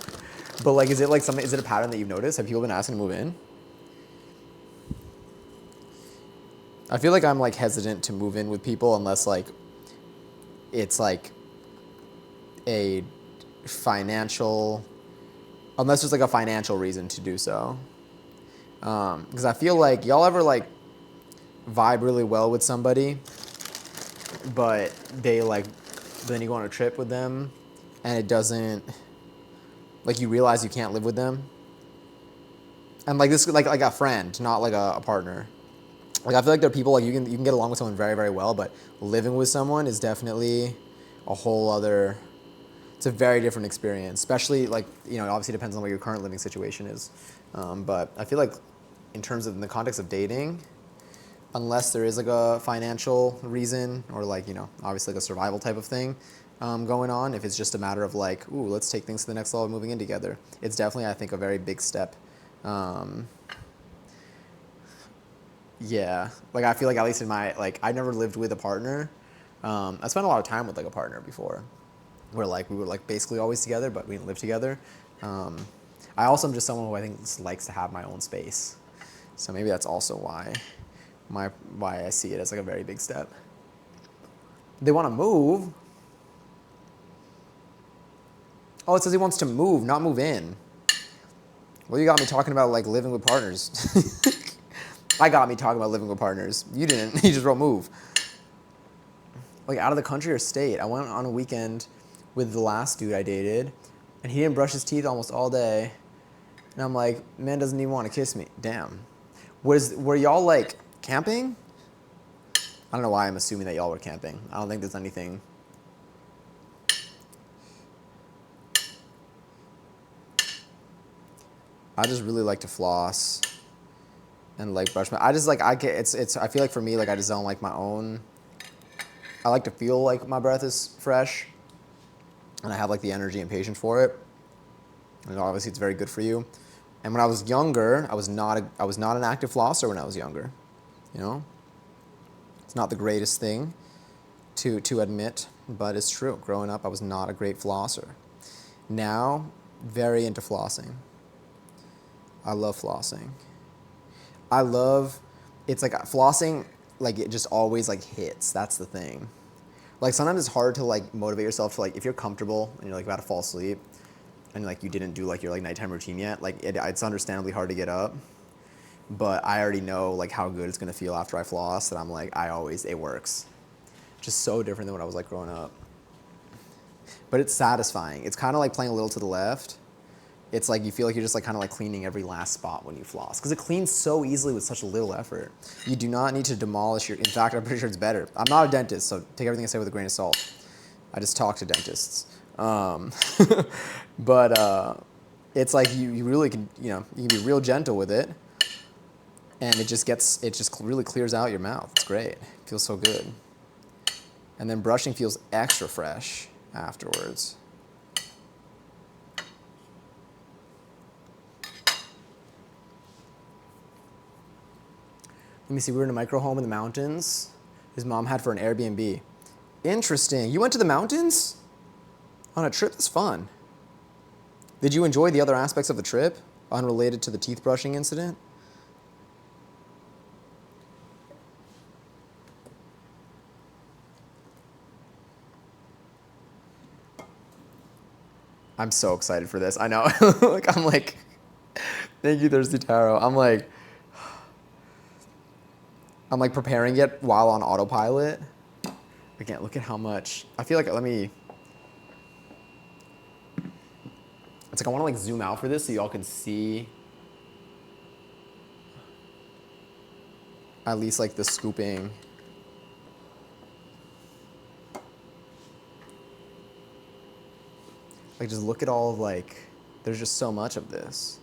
But like, is it like something, is it a pattern that you've noticed? Have people been asking to move in? I feel like I'm like hesitant to move in with people unless like, it's like a financial, unless there's like a financial reason to do so. Because I feel like y'all ever like vibe really well with somebody, but they like, then you go on a trip with them and it doesn't, like you realize you can't live with them. And like this, like a friend, not like a partner. Like I feel like there are people like you can get along with someone very, very well, but living with someone is definitely a whole other, it's a very different experience, especially like, obviously it depends on what your current living situation is. But I feel like in terms of in the context of dating, unless there is like a financial reason or like, obviously like a survival type of thing going on, if it's just a matter of like, ooh, let's take things to the next level, moving in together, it's definitely, I think, a very big step Yeah, like I feel like at least in my, like, I never lived with a partner. I spent a lot of time with like a partner before, where like we were like basically always together, but we didn't live together. Um, I also am just someone who I think just likes to have my own space, so maybe that's also why I see it as like a very big step. They want to move. Oh, it says he wants to move, not move in. Well, you got me talking about like living with partners. I got me talking about living with partners. You didn't. You just wrote move. Like out of the country or state. I went on a weekend with the last dude I dated, and he didn't brush his teeth almost all day. And I'm like, man doesn't even want to kiss me. Damn. Were y'all like camping? I don't know why I'm assuming that y'all were camping. I don't think there's anything. I just really like to floss and like brush my. I just like I get it's. I feel like for me like I just don't like my own. I like to feel like my breath is fresh, and I have like the energy and patience for it. And obviously, it's very good for you. And when I was younger, I was not an active flosser when I was younger. You know, it's not the greatest thing to admit, but it's true. Growing up, I was not a great flosser. Now, very into flossing. I love flossing. It's like flossing, like it just always like hits. That's the thing. Like sometimes it's hard to like motivate yourself to like, if you're comfortable and you're like about to fall asleep and like you didn't do like your like nighttime routine yet, like it's understandably hard to get up. But I already know like how good it's gonna feel after I floss that I'm like, it works. Just so different than what I was like growing up. But it's satisfying. It's kind of like playing a little to the left. It's like you feel like you're just like kind of like cleaning every last spot when you floss, because it cleans so easily with such little effort. You do not need to demolish your. In fact, I'm pretty sure it's better. I'm not a dentist, so take everything I say with a grain of salt. I just talk to dentists, but it's like you really can you can be real gentle with it, and it just really clears out your mouth. It's great. It feels so good, and then brushing feels extra fresh afterwards. Let me see, we were in a micro home in the mountains. His mom had for an Airbnb. Interesting. You went to the mountains? On a trip? That's fun. Did you enjoy the other aspects of the trip, unrelated to the teeth brushing incident? I'm so excited for this. I know. I'm like, thank you, Thirsty Taro. I'm like preparing it while on autopilot. Again, look at how much. I feel like, it's like I want to like zoom out for this so y'all can see at least like the scooping. Like just look at all of like, there's just so much of this.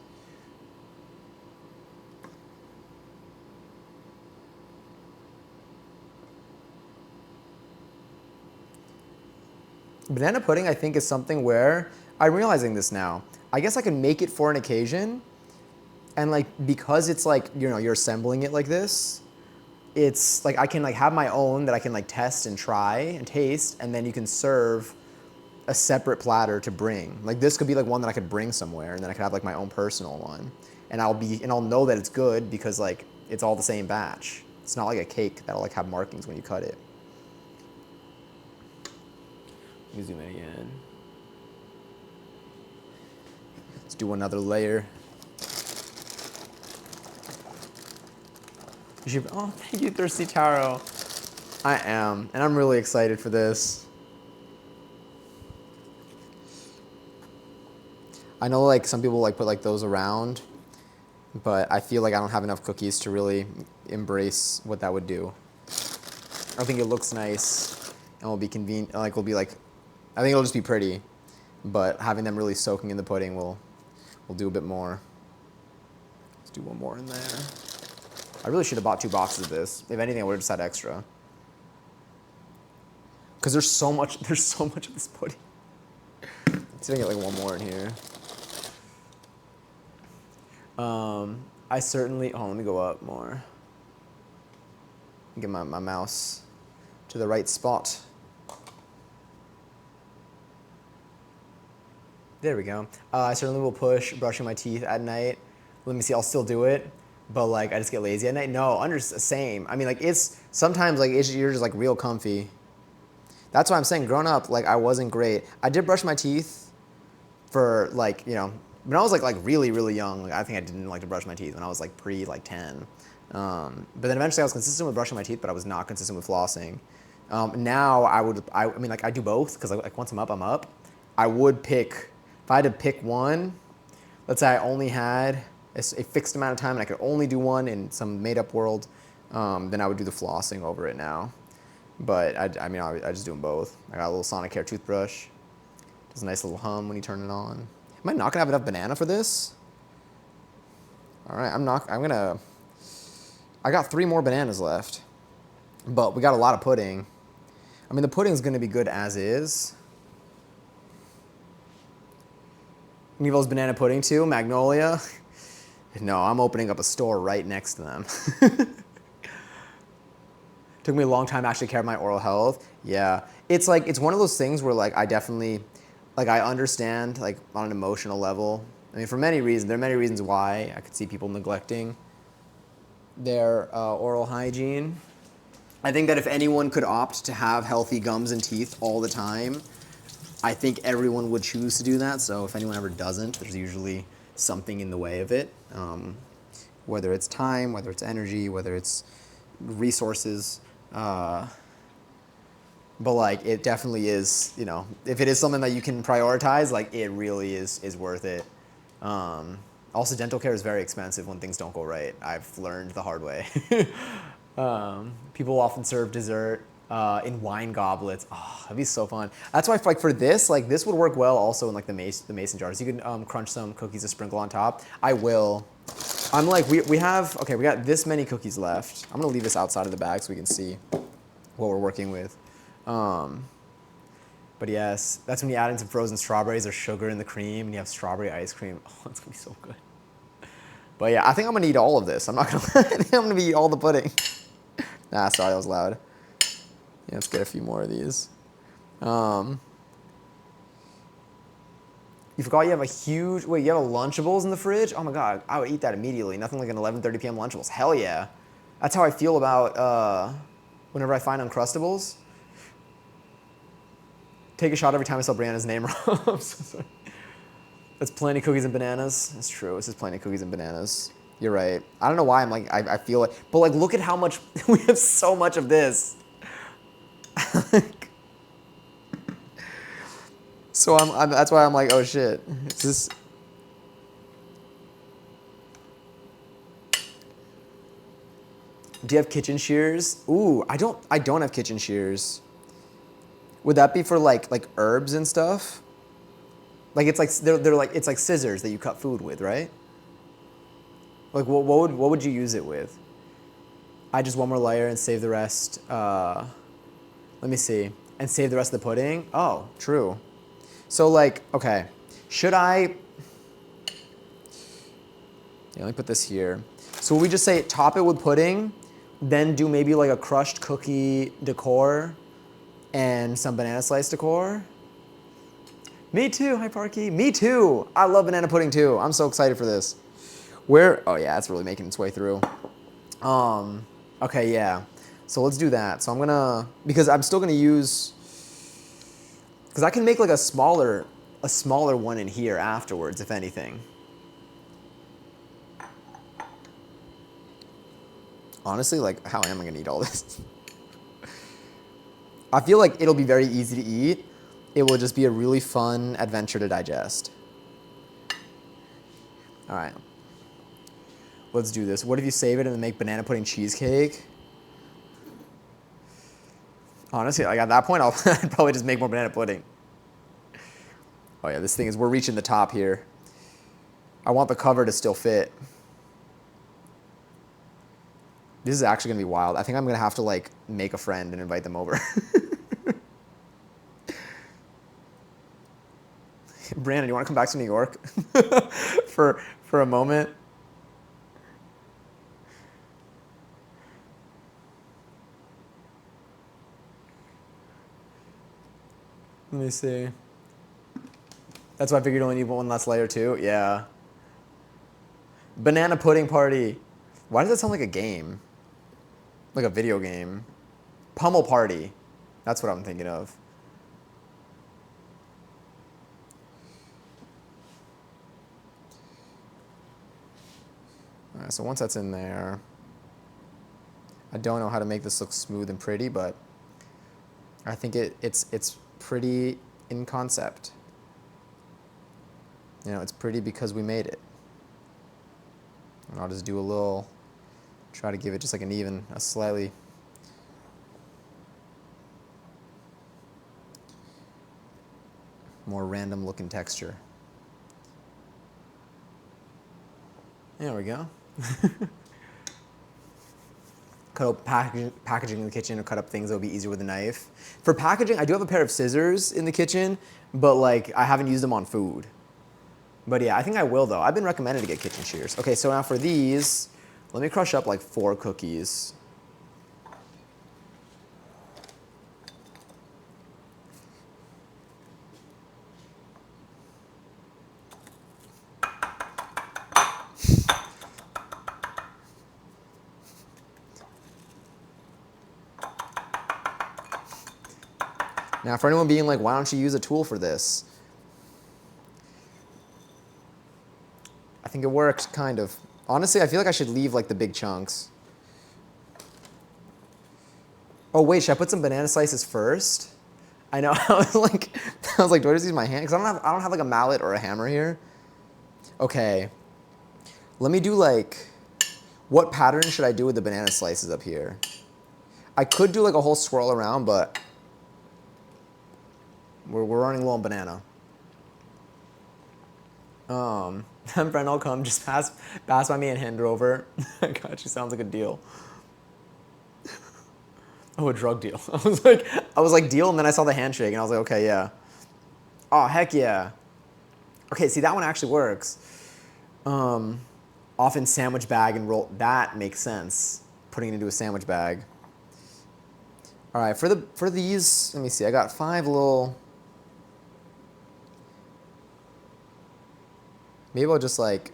Banana pudding, I think, is something where I'm realizing this now. I guess I can make it for an occasion, and like because it's like you're assembling it like this, it's like I can like have my own that I can like test and try and taste, and then you can serve a separate platter to bring. Like this could be like one that I could bring somewhere, and then I could have like my own personal one, and I'll know that it's good because like it's all the same batch. It's not like a cake that'll like have markings when you cut it. Let me zoom in again. Let's do another layer. Oh, thank you, Thirsty Taro. I am, and I'm really excited for this. I know like some people like put like those around, but I feel like I don't have enough cookies to really embrace what that would do. I think it looks nice and will be convenient. Like I think it'll just be pretty, but having them really soaking in the pudding will do a bit more. Let's do one more in there. I really should have bought 2 boxes of this. If anything, I would have just had extra. Because there's so much of this pudding. Let's see if I can get like one more in here. I certainly, oh, let me go up more. Get my mouse to the right spot. There we go. I certainly will push brushing my teeth at night. Let me see, I'll still do it, but like I just get lazy at night. No, same. I mean, like it's sometimes like you're just like real comfy. That's why I'm saying growing up, like I wasn't great. I did brush my teeth for like, you know, when I was like really, really young. Like, I think I didn't like to brush my teeth when I was like like 10. But then eventually I was consistent with brushing my teeth, but I was not consistent with flossing. Now I mean like I do both because like once I'm up. I would pick, if I had to pick one, let's say I only had a fixed amount of time and I could only do one in some made up world, then I would do the flossing over it now. But I mean, I just do them both. I got a little Sonicare toothbrush. Does a nice little hum when you turn it on. Am I not gonna have enough banana for this? All right, I got 3 more bananas left, but we got a lot of pudding. I mean, the pudding's gonna be good as is. Nevo's banana pudding too, Magnolia. No, I'm opening up a store right next to them. Took me a long time to actually care of my oral health. Yeah, it's like, it's one of those things where like I definitely, like I understand like on an emotional level. I mean, for many reasons, there are many reasons why I could see people neglecting their oral hygiene. I think that if anyone could opt to have healthy gums and teeth all the time, I think everyone would choose to do that. So if anyone ever doesn't, there's usually something in the way of it. Whether it's time, whether it's energy, whether it's resources. But like it definitely is, you know, if it is something that you can prioritize, like it really is worth it. Also, dental care is very expensive when things don't go right. I've learned the hard way. People often serve dessert in wine goblets. Oh, that'd be so fun. That's why, like for this, like this would work well also in like the mason jars. You can crunch some cookies to sprinkle on top. I will. I'm like we have okay. We got this many cookies left. I'm gonna leave this outside of the bag so we can see what we're working with. But yes, that's when you add in some frozen strawberries or sugar in the cream, and you have strawberry ice cream. Oh, it's gonna be so good. But yeah, I think I'm gonna eat all of this. I'm not gonna. I think I'm gonna eat all the pudding. Nah, sorry, that was loud. Yeah, let's get a few more of these. You forgot you have a huge. Wait, you have a Lunchables in the fridge? Oh my god, I would eat that immediately. Nothing like an 11:30 p.m. Lunchables. Hell yeah. That's how I feel about whenever I find Uncrustables. Take a shot every time I spell Brianna's name wrong. I'm so sorry. That's plenty cookies and bananas. That's true. This is plenty cookies and bananas. You're right. I don't know why I'm like, I feel it. But like, look at how much, we have so much of this. So that's why I'm like, oh shit. Is this? Do you have kitchen shears? Ooh, I don't have kitchen shears. Would that be for like herbs and stuff? Like it's like they're like it's like scissors that you cut food with, right? Like what would you use it with? I just one more layer and save the rest. Let me see, and save the rest of the pudding. Oh, true. So like, okay, should I? Yeah, let me put this here. So would we just say top it with pudding, then do maybe like a crushed cookie decor, and some banana slice decor? Me too, hi Parky. Me too. I love banana pudding too. I'm so excited for this. Where? Oh yeah, it's really making its way through. Okay, yeah. So let's do that. So I'm gonna, because I'm still gonna use, because I can make like a smaller one in here afterwards, if anything. Honestly, like, how am I gonna eat all this? I feel like it'll be very easy to eat. It will just be a really fun adventure to digest. All right. Let's do this. What if you save it and then make banana pudding cheesecake? Honestly, like at that point, I'd probably just make more banana pudding. Oh yeah, this thing is, we're reaching the top here. I want the cover to still fit. This is actually gonna be wild. I think I'm gonna have to like make a friend and invite them over. Brandon, you wanna come back to New York for a moment? Let me see. That's why I figured you only need one less layer too. Yeah. Banana pudding party. Why does that sound like a game? Like a video game. Pummel party. That's what I'm thinking of. All right, so once that's in there, I don't know how to make this look smooth and pretty, but I think it's pretty in concept. You know, it's pretty because we made it. And I'll just do a little, try to give it just like a slightly more random looking texture. There we go. Cut up packaging in the kitchen, or cut up things that would be easier with a knife. For packaging, I do have a pair of scissors in the kitchen, but like I haven't used them on food. But yeah, I think I will though. I've been recommended to get kitchen shears. Okay, so now for these, let me crush up like 4 cookies. Now for anyone being like, why don't you use a tool for this? I think it works, kind of. Honestly, I feel like I should leave like the big chunks. Oh wait, should I put some banana slices first? I know, I was like, do I just use my hand? Because I don't have like a mallet or a hammer here. Okay, let me do like, what pattern should I do with the banana slices up here? I could do like a whole swirl around, but we're running low on banana. Friend, I'll come. Just pass by me and hand her over. God, she sounds like a deal. Oh, a drug deal. I was like deal, and then I saw the handshake, and I was like, okay, yeah. Oh, heck yeah. Okay, see, that one actually works. Often sandwich bag and roll. That makes sense. Putting it into a sandwich bag. All right, for these, let me see. I got 5 little. Maybe I'll just like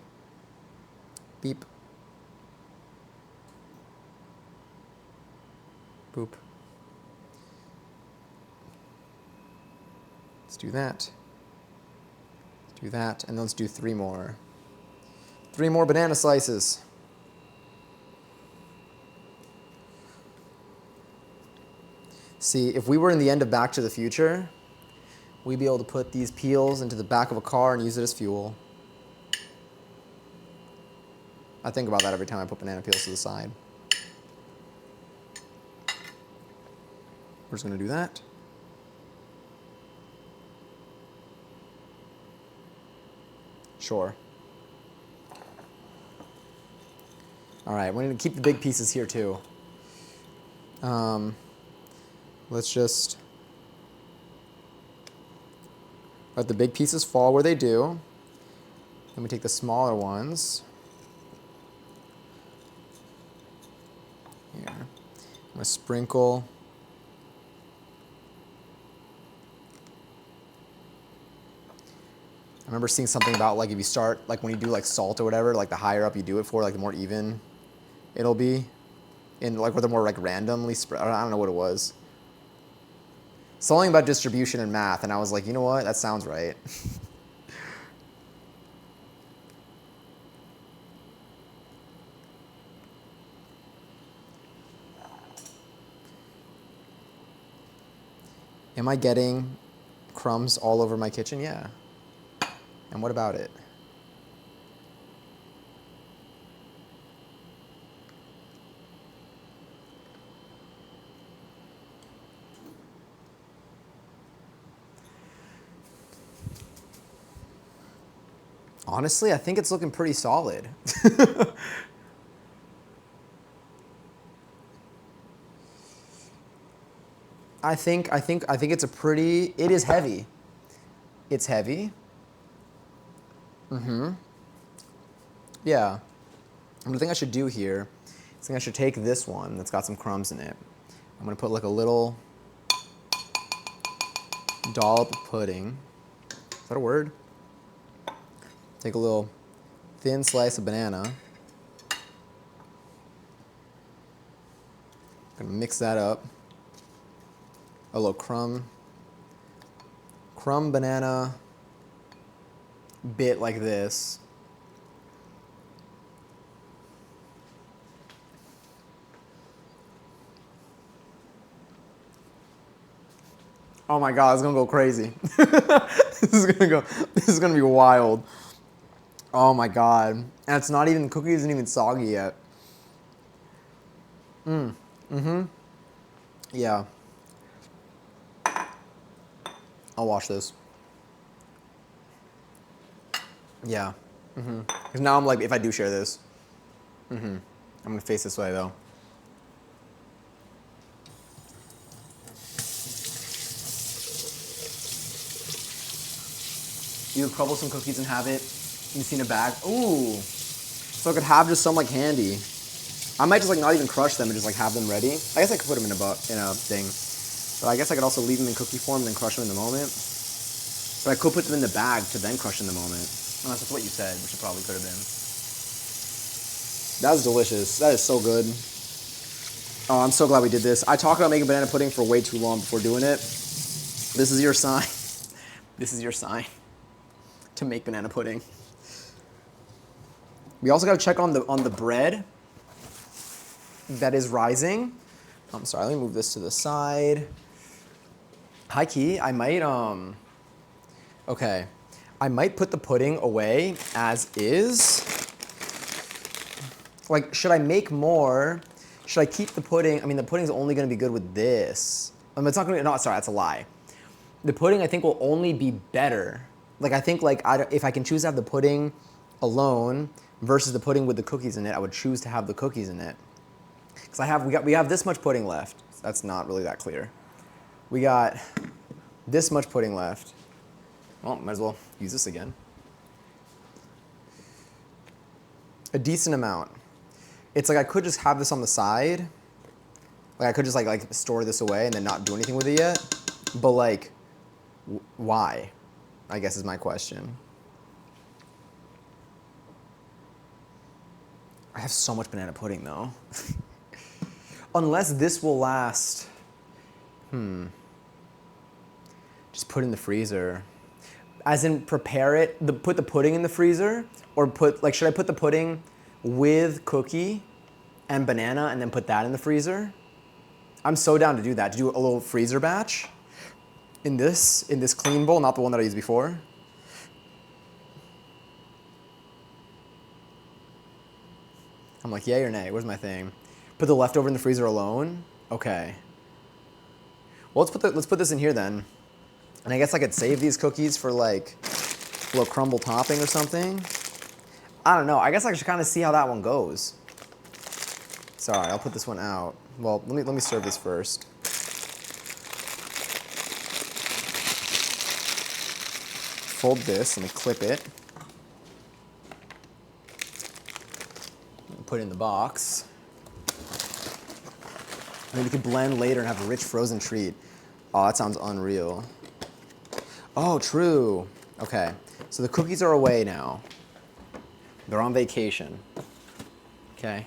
beep, boop. Let's do that. Let's do that, and then let's do 3 more. 3 more banana slices. See, if we were in the end of Back to the Future, we'd be able to put these peels into the back of a car and use it as fuel. I think about that every time I put banana peels to the side. We're just going to do that. Sure. All right, we're going to keep the big pieces here too. Let's just let the big pieces fall where they do. Then we take the smaller ones. Here. I'm going to sprinkle. I remember seeing something about like if you start, like when you do like salt or whatever, like the higher up you do it for, like the more even it'll be. And like, or the more like randomly spread, I don't know what it was. Something about distribution and math, and I was like, you know what, that sounds right. Am I getting crumbs all over my kitchen? Yeah. And what about it? Honestly, I think it's looking pretty solid. I think it's a pretty, it is heavy. It's heavy. Yeah. And the thing I should do here is I should take this one that's got some crumbs in it. I'm gonna put like a little dollop pudding. Is that a word? Take a little thin slice of banana. Gonna mix that up. A little crumb banana bit like this. Oh my God, it's gonna go crazy. This is gonna be wild. Oh my God. And it's not even, cookie isn't even soggy yet. Yeah. I'll wash this. Yeah. Because now I'm like, if I do share this, I'm gonna face this way though. You could crumble some cookies and have it, you see in a bag. Ooh. So I could have just some like handy. I might just like not even crush them and just like have them ready. I guess I could put them in a thing. But I guess I could also leave them in cookie form and then crush them in the moment. But I could put them in the bag to then crush in the moment. Unless that's what you said, which it probably could have been. That was delicious. That is so good. Oh, I'm so glad we did this. I talked about making banana pudding for way too long before doing it. This is your sign. This is your sign to make banana pudding. We also got to check on the bread that is rising. I'm sorry, let me move this to the side. High key, I might okay. I might put the pudding away as is. Like, should I make more? Should I keep the pudding? I mean, the pudding's only gonna be good with this. It's not gonna, no, sorry, that's a lie. The pudding, I think, will only be better. Like, I think, like, if I can choose to have the pudding alone versus the pudding with the cookies in it, I would choose to have the cookies in it. Because we have this much pudding left. That's not really that clear. We got this much pudding left. Well, might as well use this again. A decent amount. It's like I could just have this on the side. Like I could just like store this away and then not do anything with it yet. But like, why? I guess is my question. I have so much banana pudding though. Unless this will last. Just put it in the freezer. As in prepare it, put the pudding in the freezer? Or should I put the pudding with cookie and banana and then put that in the freezer? I'm so down to do that, to do a little freezer batch in this clean bowl, not the one that I used before. I'm like, yay or nay, where's my thing? Put the leftover in the freezer alone? Okay. Well, let's put this in here then. And I guess I could save these cookies for like a little crumble topping or something. I don't know. I guess I should kind of see how that one goes. Sorry, I'll put this one out. Well, let me serve this first. Fold this, let me clip it. Put it in the box. And then we can blend later and have a rich frozen treat. Oh, that sounds unreal. Oh, true. Okay, so the cookies are away now. They're on vacation. Okay.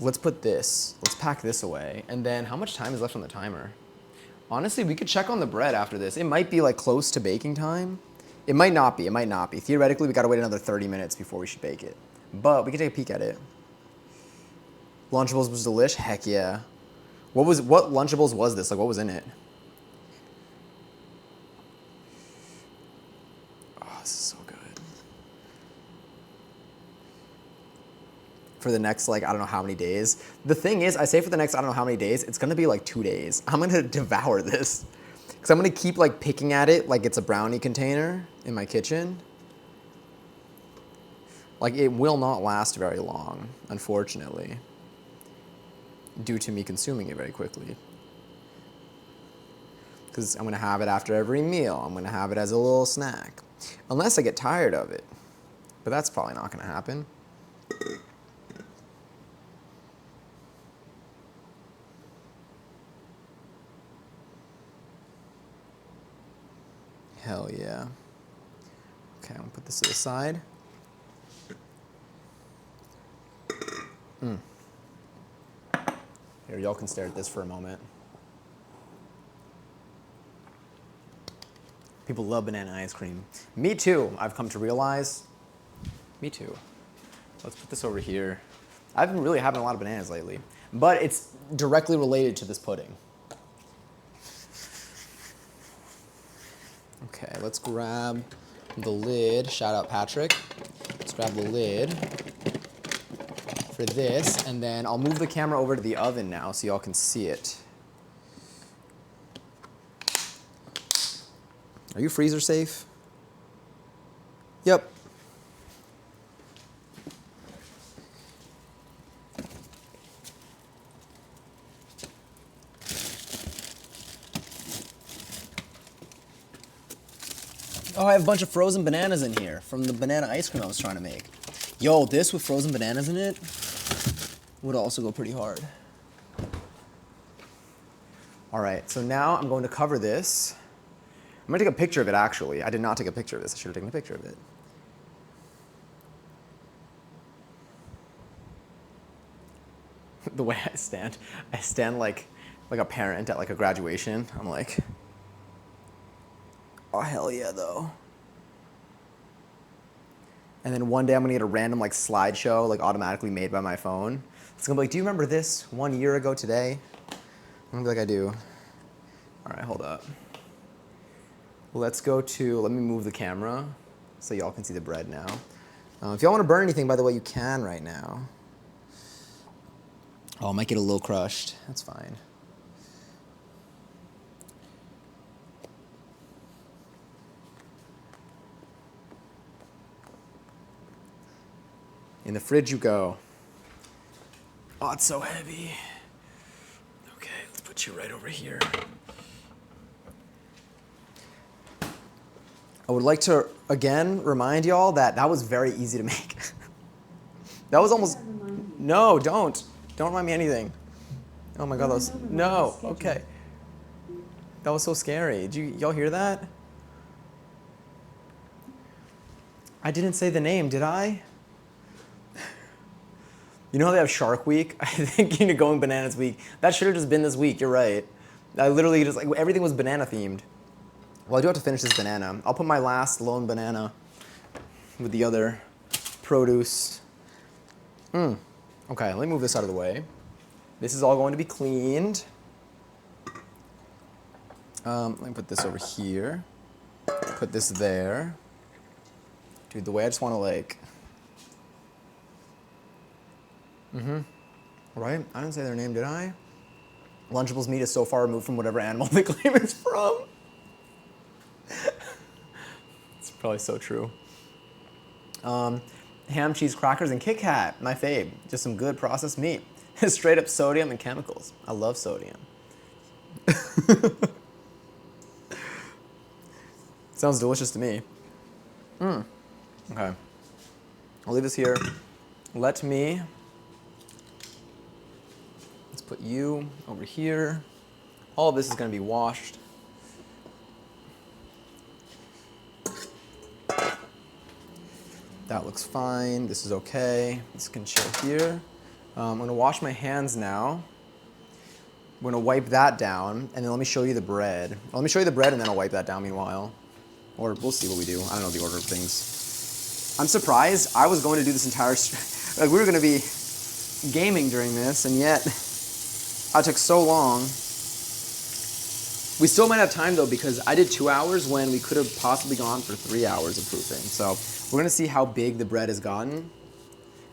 Let's put this. Let's pack this away. And then how much time is left on the timer? Honestly, we could check on the bread after this. It might be like close to baking time. It might not be. It might not be. Theoretically, we gotta wait another 30 minutes before we should bake it. But we can take a peek at it. Lunchables was delish. Heck yeah. What Lunchables was this? Like, what was in it? Oh, this is so good. For the next, like, I don't know how many days. The thing is, I say for the next, I don't know how many days, it's gonna be like 2 days. I'm gonna devour this. Because I'm gonna keep like picking at it like it's a brownie container in my kitchen. Like, it will not last very long, unfortunately, due to me consuming it very quickly. Because I'm gonna have it after every meal. I'm gonna have it as a little snack. Unless I get tired of it. But that's probably not gonna happen. Hell yeah. Okay, I'm gonna put this to the side. Here, y'all can stare at this for a moment. People love banana ice cream. Me too, I've come to realize. Me too. Let's put this over here. I've been really having a lot of bananas lately, but it's directly related to this pudding. Okay, let's grab the lid. Shout out Patrick. Let's grab the lid for this, and then I'll move the camera over to the oven now so y'all can see it. Are you freezer safe? Yep. Oh, I have a bunch of frozen bananas in here from the banana ice cream I was trying to make. Yo, this with frozen bananas in it would also go pretty hard. All right, so now I'm going to cover this. I'm gonna take a picture of it, actually. I did not take a picture of this. I should have taken a picture of it. The way I stand like a parent at like a graduation. I'm like, oh, hell yeah, though. And then one day I'm gonna get a random like slideshow like automatically made by my phone. It's gonna be like, do you remember this 1 year ago today? I'm gonna be like, I do. All right, hold up. Let's go to, let me move the camera so y'all can see the bread now. If y'all wanna burn anything, by the way, you can right now. Oh, I might get a little crushed. That's fine. In the fridge you go. Oh, it's so heavy. Okay, let's put you right over here. I would like to, again, remind y'all that that was very easy to make. That was almost, no, don't. Don't remind me anything. Oh my God, that was, no, okay. That was so scary. Did y'all hear that? I didn't say the name, did I? You know how they have Shark Week? I think you know, Going Bananas Week. That should have just been this week, you're right. I literally just, like, everything was banana themed. Well, I do have to finish this banana. I'll put my last lone banana with the other produce. Okay, let me move this out of the way. This is all going to be cleaned. Let me put this over here. Put this there. Dude, the way I just want to like... Right? I didn't say their name, did I? Lunchables meat is so far removed from whatever animal they claim it's from. It's probably so true. Ham, cheese, crackers, and Kit Kat, my fave. Just some good processed meat. Straight up sodium and chemicals. I love sodium. Sounds delicious to me. Okay. I'll leave this here. Let's put you over here. All of this is going to be washed. That looks fine. This is okay. This can chill here. I'm going to wash my hands now. I'm going to wipe that down, and then let me show you the bread. Let me show you the bread, and then I'll wipe that down meanwhile. Or we'll see what we do. I don't know the order of things. I'm surprised. I was going to do this entire... like, we were going to be gaming during this, and yet I took so long. We still might have time, though, because I did 2 hours when we could have possibly gone for 3 hours of proofing. So we're going to see how big the bread has gotten,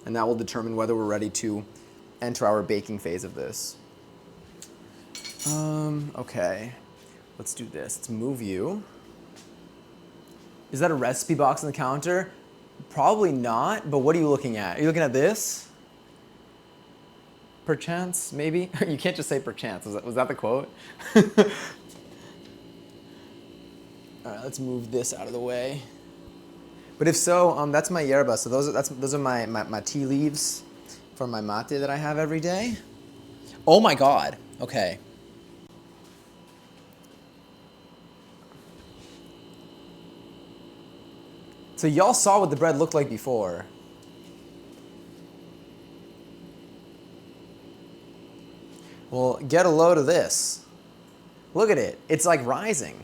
and that will determine whether we're ready to enter our baking phase of this. Okay. Let's do this. Let's move you. Is that a recipe box on the counter? Probably not, but what are you looking at? Are you looking at this? Perchance, maybe? You can't just say perchance. Was that the quote? All right, let's move this out of the way. But if so, that's my yerba. So those are my tea leaves for my mate that I have every day. Oh my God. Okay. So y'all saw what the bread looked like before. Well, get a load of this. Look at it. It's like rising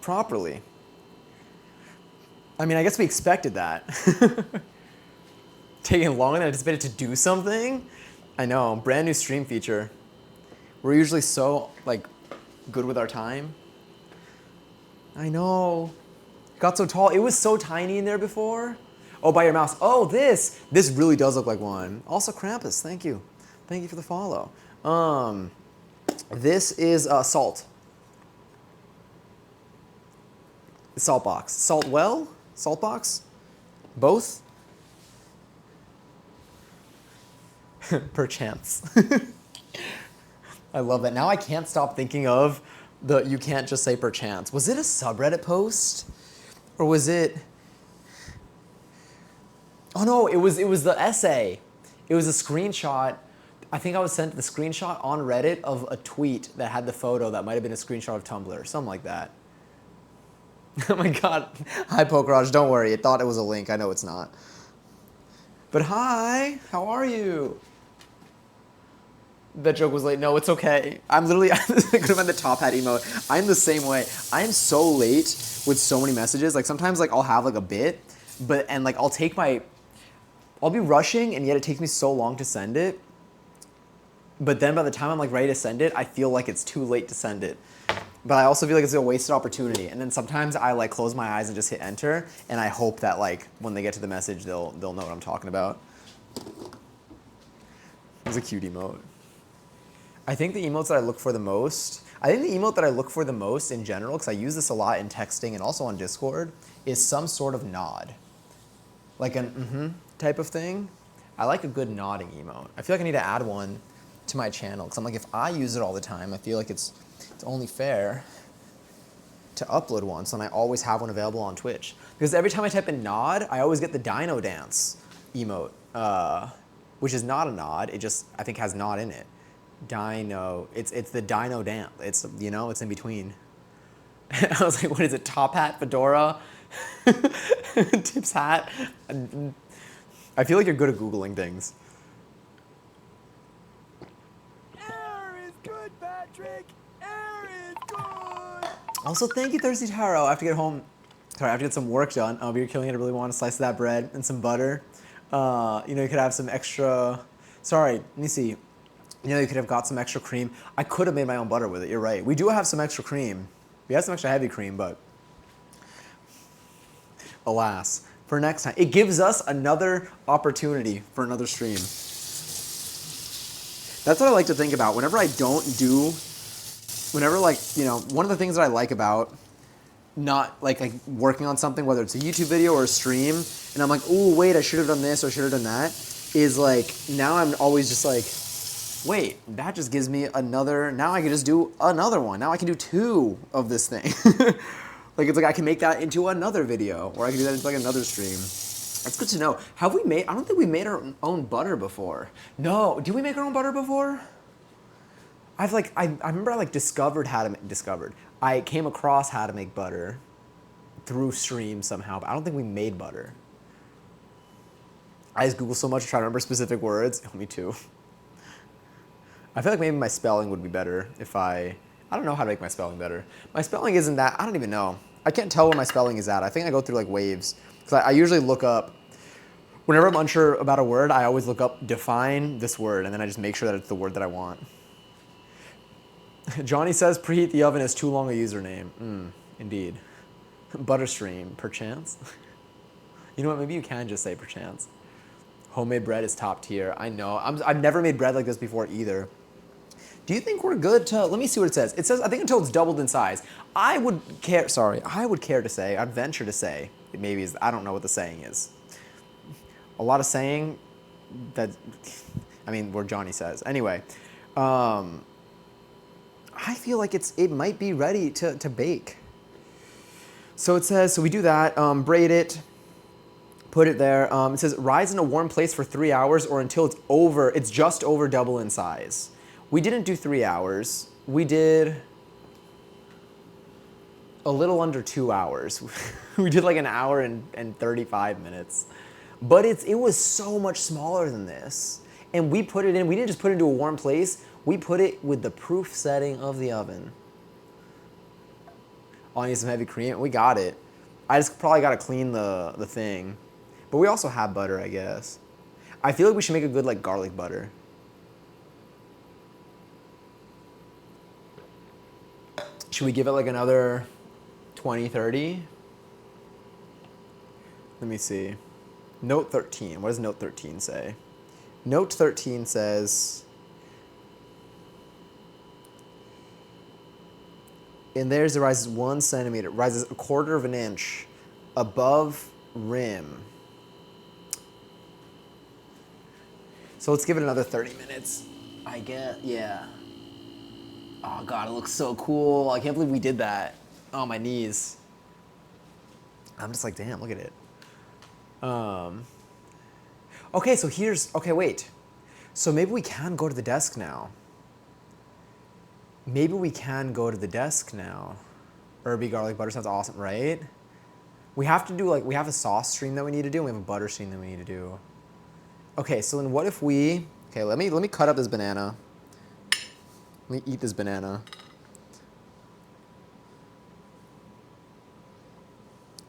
properly. I mean, I guess we expected that. Taking longer than anticipated to do something? I know, brand new stream feature. We're usually so, like, good with our time. I know. Got so tall. It was so tiny in there before. Oh, by your mouse. Oh, this. This really does look like one. Also, Krampus, thank you. Thank you for the follow. This is salt. Salt box. Salt well? Salt box? Both? Perchance. I love that. Now I can't stop thinking of the you can't just say perchance. Was it a subreddit post? Or was it... Oh no, it was the essay. It was a screenshot. I think I was sent the screenshot on Reddit of a tweet that had the photo that might have been a screenshot of Tumblr, something like that. Oh my god. Hi, Pokeraj, don't worry. It thought it was a link. I know it's not. But hi, how are you? That joke was late. No, it's okay. I'm literally, this could have been the top hat emote. I'm the same way. I am so late with so many messages. Like sometimes like I'll have like a bit, and like I'll be rushing and yet it takes me so long to send it. But then by the time I'm like ready to send it, I feel like it's too late to send it. But I also feel like it's a wasted opportunity. And then sometimes I like close my eyes and just hit enter, and I hope that like when they get to the message, they'll know what I'm talking about. It was a cute emote. I think the emotes that I look for the most, in general, because I use this a lot in texting and also on Discord, is some sort of nod. Like an type of thing. I like a good nodding emote. I feel like I need to add one to my channel, because I'm like, if I use it all the time, I feel like it's only fair to upload one, so I always have one available on Twitch. Because every time I type in nod, I always get the dino dance emote, which is not a nod, it just, I think has nod in it. Dino, it's the dino dance, it's, you know, it's in between. I was like, what is it, top hat, fedora, tips hat? I feel like you're good at Googling things. Also, thank you, Thirsty Taro. I have to get home. Sorry, I have to get some work done. But you're killing it. I really want a slice of that bread and some butter. You know, you could have some extra. Sorry, let me see. You know, you could have got some extra cream. I could have made my own butter with it. You're right. We do have some extra cream. We have some extra heavy cream, but alas, for next time, it gives us another opportunity for another stream. That's what I like to think about. Whenever I don't do. Whenever, like, you know, one of the things that I like about not, like working on something, whether it's a YouTube video or a stream, and I'm like, oh, wait, I should have done this or should have done that, is like, now I'm always just like, wait, that just gives me another, now I can just do another one. Now I can do 2 of this thing. Like, it's like I can make that into another video, or I can do that into like another stream. That's good to know. Have we made, I don't think we made our own butter before. No, did we make our own butter before? I remember I like I came across how to make butter through stream somehow, but I don't think we made butter. I just Google so much to try to remember specific words. Oh, me too. I feel like maybe my spelling would be better if I don't know how to make my spelling better. My spelling isn't that, I don't even know. I can't tell where my spelling is at. I think I go through like waves. Because I usually look up, whenever I'm unsure about a word, I always look up define this word, and then I just make sure that it's the word that I want. Johnny says preheat the oven is too long a username. Indeed. Butterstream, perchance. You know what, maybe you can just say perchance. Homemade bread is top tier. I know, I've never made bread like this before either. Do you think we're good to, let me see what it says. It says, I think until it's doubled in size. I would care to say, I'd venture to say, it maybe is, I don't know what the saying is. A lot of saying that, I mean, where Johnny says. Anyway, I feel like it might be ready to bake. So it says, so we do that, braid it, put it there. It says, rise in a warm place for 3 hours or until it's just over double in size. We didn't do 3 hours. We did A little under 2 hours. We did like an hour and 35 minutes. But it was so much smaller than this. And we put it in, we didn't just put it into a warm place, we put it with the proof setting of the oven. Oh, I need some heavy cream. We got it. I just probably got to clean the thing. But we also have butter, I guess. I feel like we should make a good like garlic butter. Should we give it like another 20, 30? Let me see. Note 13. What does note 13 say? Note 13 says, in theirs it rises 1 centimeter, rises 1/4 of an inch above rim. So let's give it another 30 minutes. I guess, yeah. Oh God, it looks so cool. I can't believe we did that. Oh, my knees. I'm just like, damn, look at it. Okay, so okay, wait. So maybe we can go to the desk now. Maybe we can go to the desk now. Herby garlic butter sounds awesome, right? We have to do we have a sauce stream that we need to do, and we have a butter stream that we need to do. Okay, so then what if okay, let me cut up this banana. Let me eat this banana.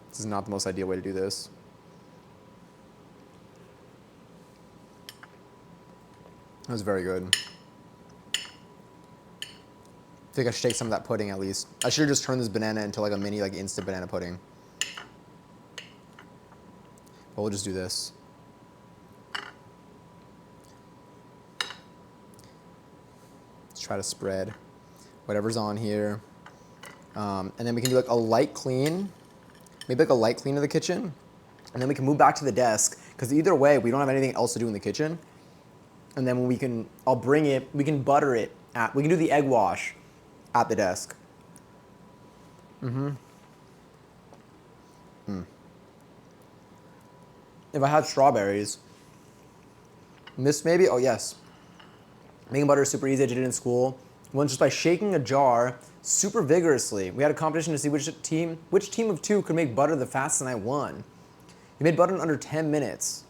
This is not the most ideal way to do this. That was very good. I think I should take some of that pudding at least. I should have just turned this banana into like a mini instant banana pudding. But we'll just do this. Let's try to spread whatever's on here. And then we can do like a light clean, maybe like a light clean of the kitchen. And then we can move back to the desk, because either way, we don't have anything else to do in the kitchen. And then we can we can butter it, we can do the egg wash at the desk. If I had strawberries, this maybe, oh yes. Making butter is super easy, I did it in school. Once just by shaking a jar super vigorously. We had a competition to see which team of 2 could make butter the fastest, and I won. You made butter in under 10 minutes.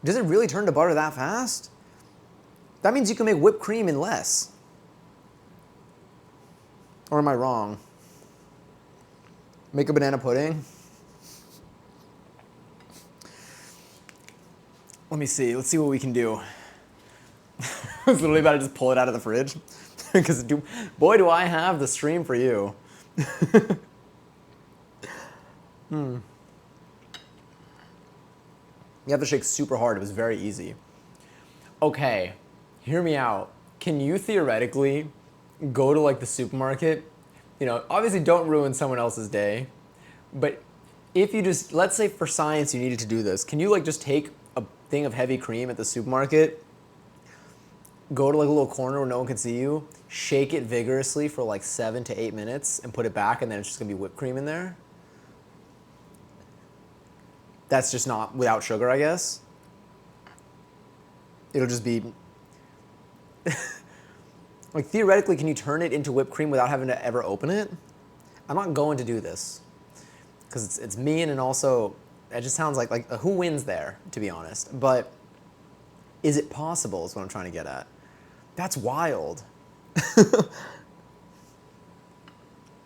Does it really turn to butter that fast? That means you can make whipped cream in less. Or am I wrong? Make a banana pudding? Let me see. Let's see what we can do. I was literally about to just pull it out of the fridge. Because boy, do I have the stream for you. You have to shake super hard. It was very easy. Okay, hear me out. Can you theoretically go to the supermarket? Obviously don't ruin someone else's day. But if you just, let's say for science you needed to do this, can you just take a thing of heavy cream at the supermarket, go to a little corner where no one can see you, shake it vigorously for 7 to 8 minutes and put it back, and then it's just gonna be whipped cream in there? That's just not without sugar, I guess. It'll just be, theoretically, can you turn it into whipped cream without having to ever open it? I'm not going to do this because it's mean, and also it just sounds like who wins there, to be honest. But is it possible is what I'm trying to get at. That's wild.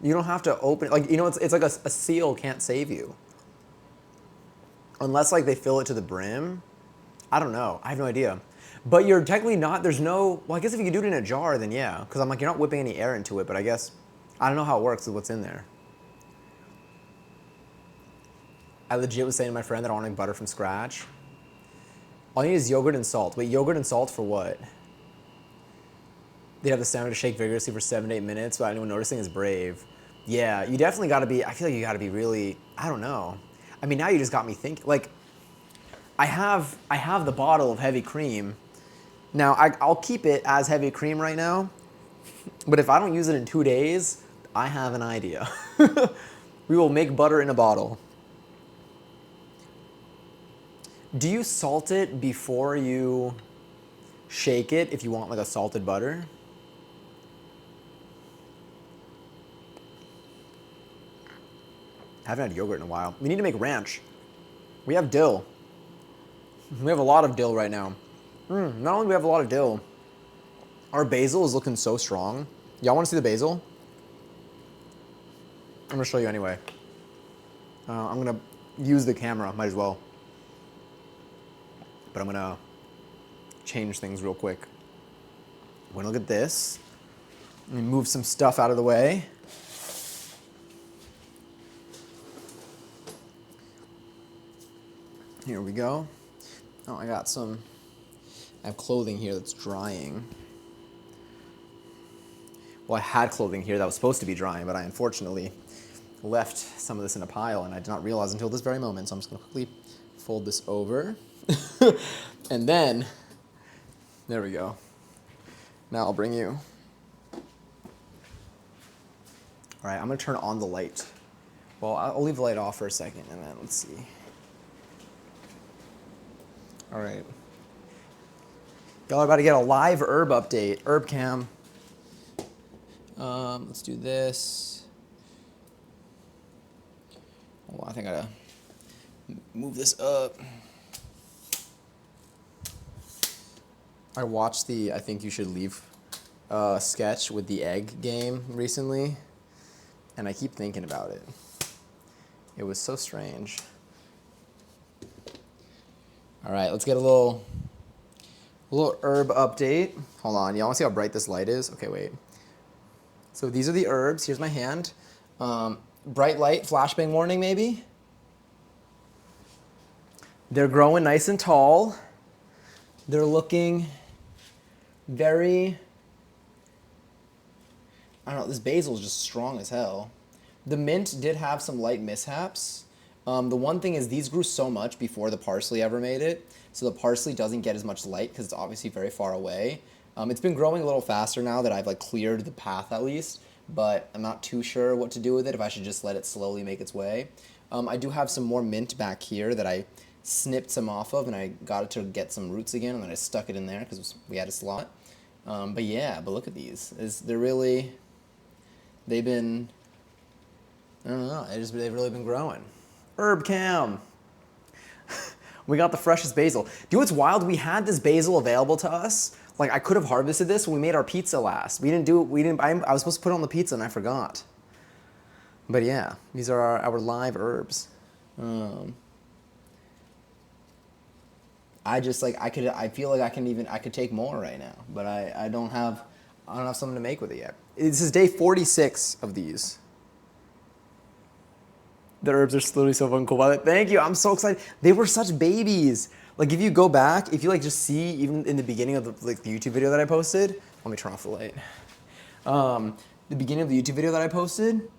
You don't have to open, it's like a seal can't save you. Unless they fill it to the brim. I don't know, I have no idea. But you're technically not, well, I guess if you could do it in a jar, then yeah. Because I'm you're not whipping any air into it, but I guess, I don't know how it works with what's in there. I legit was saying to my friend that I want to make butter from scratch. All you need is yogurt and salt. Wait, yogurt and salt for what? They'd have the stamina to shake vigorously for 7 to 8 minutes without anyone noticing is brave. Yeah, you definitely gotta be, I feel like you gotta be really, I don't know. I mean, now you just got me thinking, I have the bottle of heavy cream. Now, I'll keep it as heavy cream right now, but if I don't use it in 2 days, I have an idea. We will make butter in a bottle. Do you salt it before you shake it if you want a salted butter? Haven't had yogurt in a while. We need to make ranch. We have dill. We have a lot of dill right now. Not only do we have a lot of dill, our basil is looking so strong. Y'all want to see the basil? I'm going to show you anyway. I'm going to use the camera, might as well. But I'm going to change things real quick. We're going to look at this. Let me move some stuff out of the way. Here we go. Oh, I have clothing here that's drying. Well, I had clothing here that was supposed to be drying, but I unfortunately left some of this in a pile, and I did not realize until this very moment, so I'm just going to quickly fold this over. And then, there we go. Now I'll bring you. All right, I'm going to turn on the light. Well, I'll leave the light off for a second, and then let's see. All right. Y'all are about to get a live herb update. Herb cam. Let's do this. Hold on, I think I gotta move this up. I watched the I Think You Should Leave sketch with the egg game recently, and I keep thinking about it. It was so strange. All right, let's get a little herb update. Hold on, y'all wanna see how bright this light is? Okay, wait. So these are the herbs. Here's my hand. Bright light, flashbang warning maybe. They're growing nice and tall. They're looking very, I don't know, this basil is just strong as hell. The mint did have some light mishaps. The one thing is these grew so much before the parsley ever made it, so the parsley doesn't get as much light because it's obviously very far away. It's been growing a little faster now that I've like cleared the path at least, but I'm not too sure what to do with it, if I should just let it slowly make its way. I do have some more mint back here that I snipped some off of, and I got it to get some roots again, and then I stuck it in there because we had a slot. But yeah, but look at these. They've been, I don't know, they've really been growing. Herb cam. We got the freshest basil. Do you know what's wild? We had this basil available to us. Like, I could have harvested this when we made our pizza last. I was supposed to put it on the pizza and I forgot. But yeah, these are our live herbs. I feel like I could take more right now, but I don't have something to make with it yet. This is day 46 of these. The herbs are literally so fucking cool. Thank you, I'm so excited. They were such babies. Like, if you go back, if you like just see even in the beginning of the YouTube video that I posted, let me turn off the light. The beginning of the YouTube video that I posted,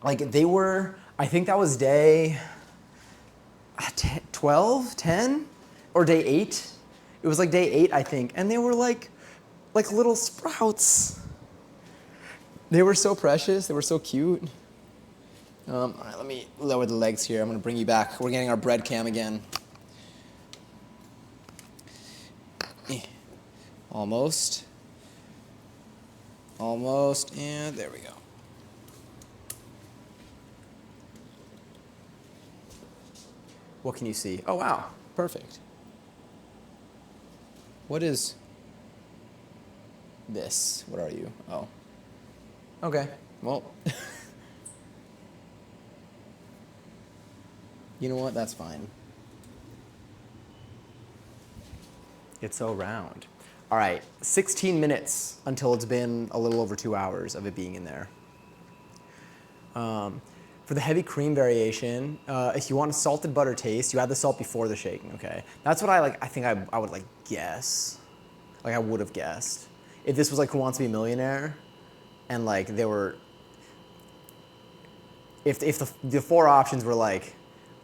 like they were, I think that was day 12, 10, or day 8. It was like day 8, I think, and they were like little sprouts. They were so precious. They were so cute. All right, let me lower the legs here. I'm gonna bring you back. We're getting our bread cam again. Almost, and there we go. What can you see? Oh, wow, perfect. What is this? What are you? Oh, okay, well. You know what, that's fine. It's so round. All right, 16 minutes until it's been a little over 2 hours of it being in there. For the heavy cream variation, if you want a salted butter taste, you add the salt before the shaking, okay? That's what I think I would guess. Like I would have guessed. If this was like Who Wants to Be a Millionaire, and like they were, if the 4 options were like,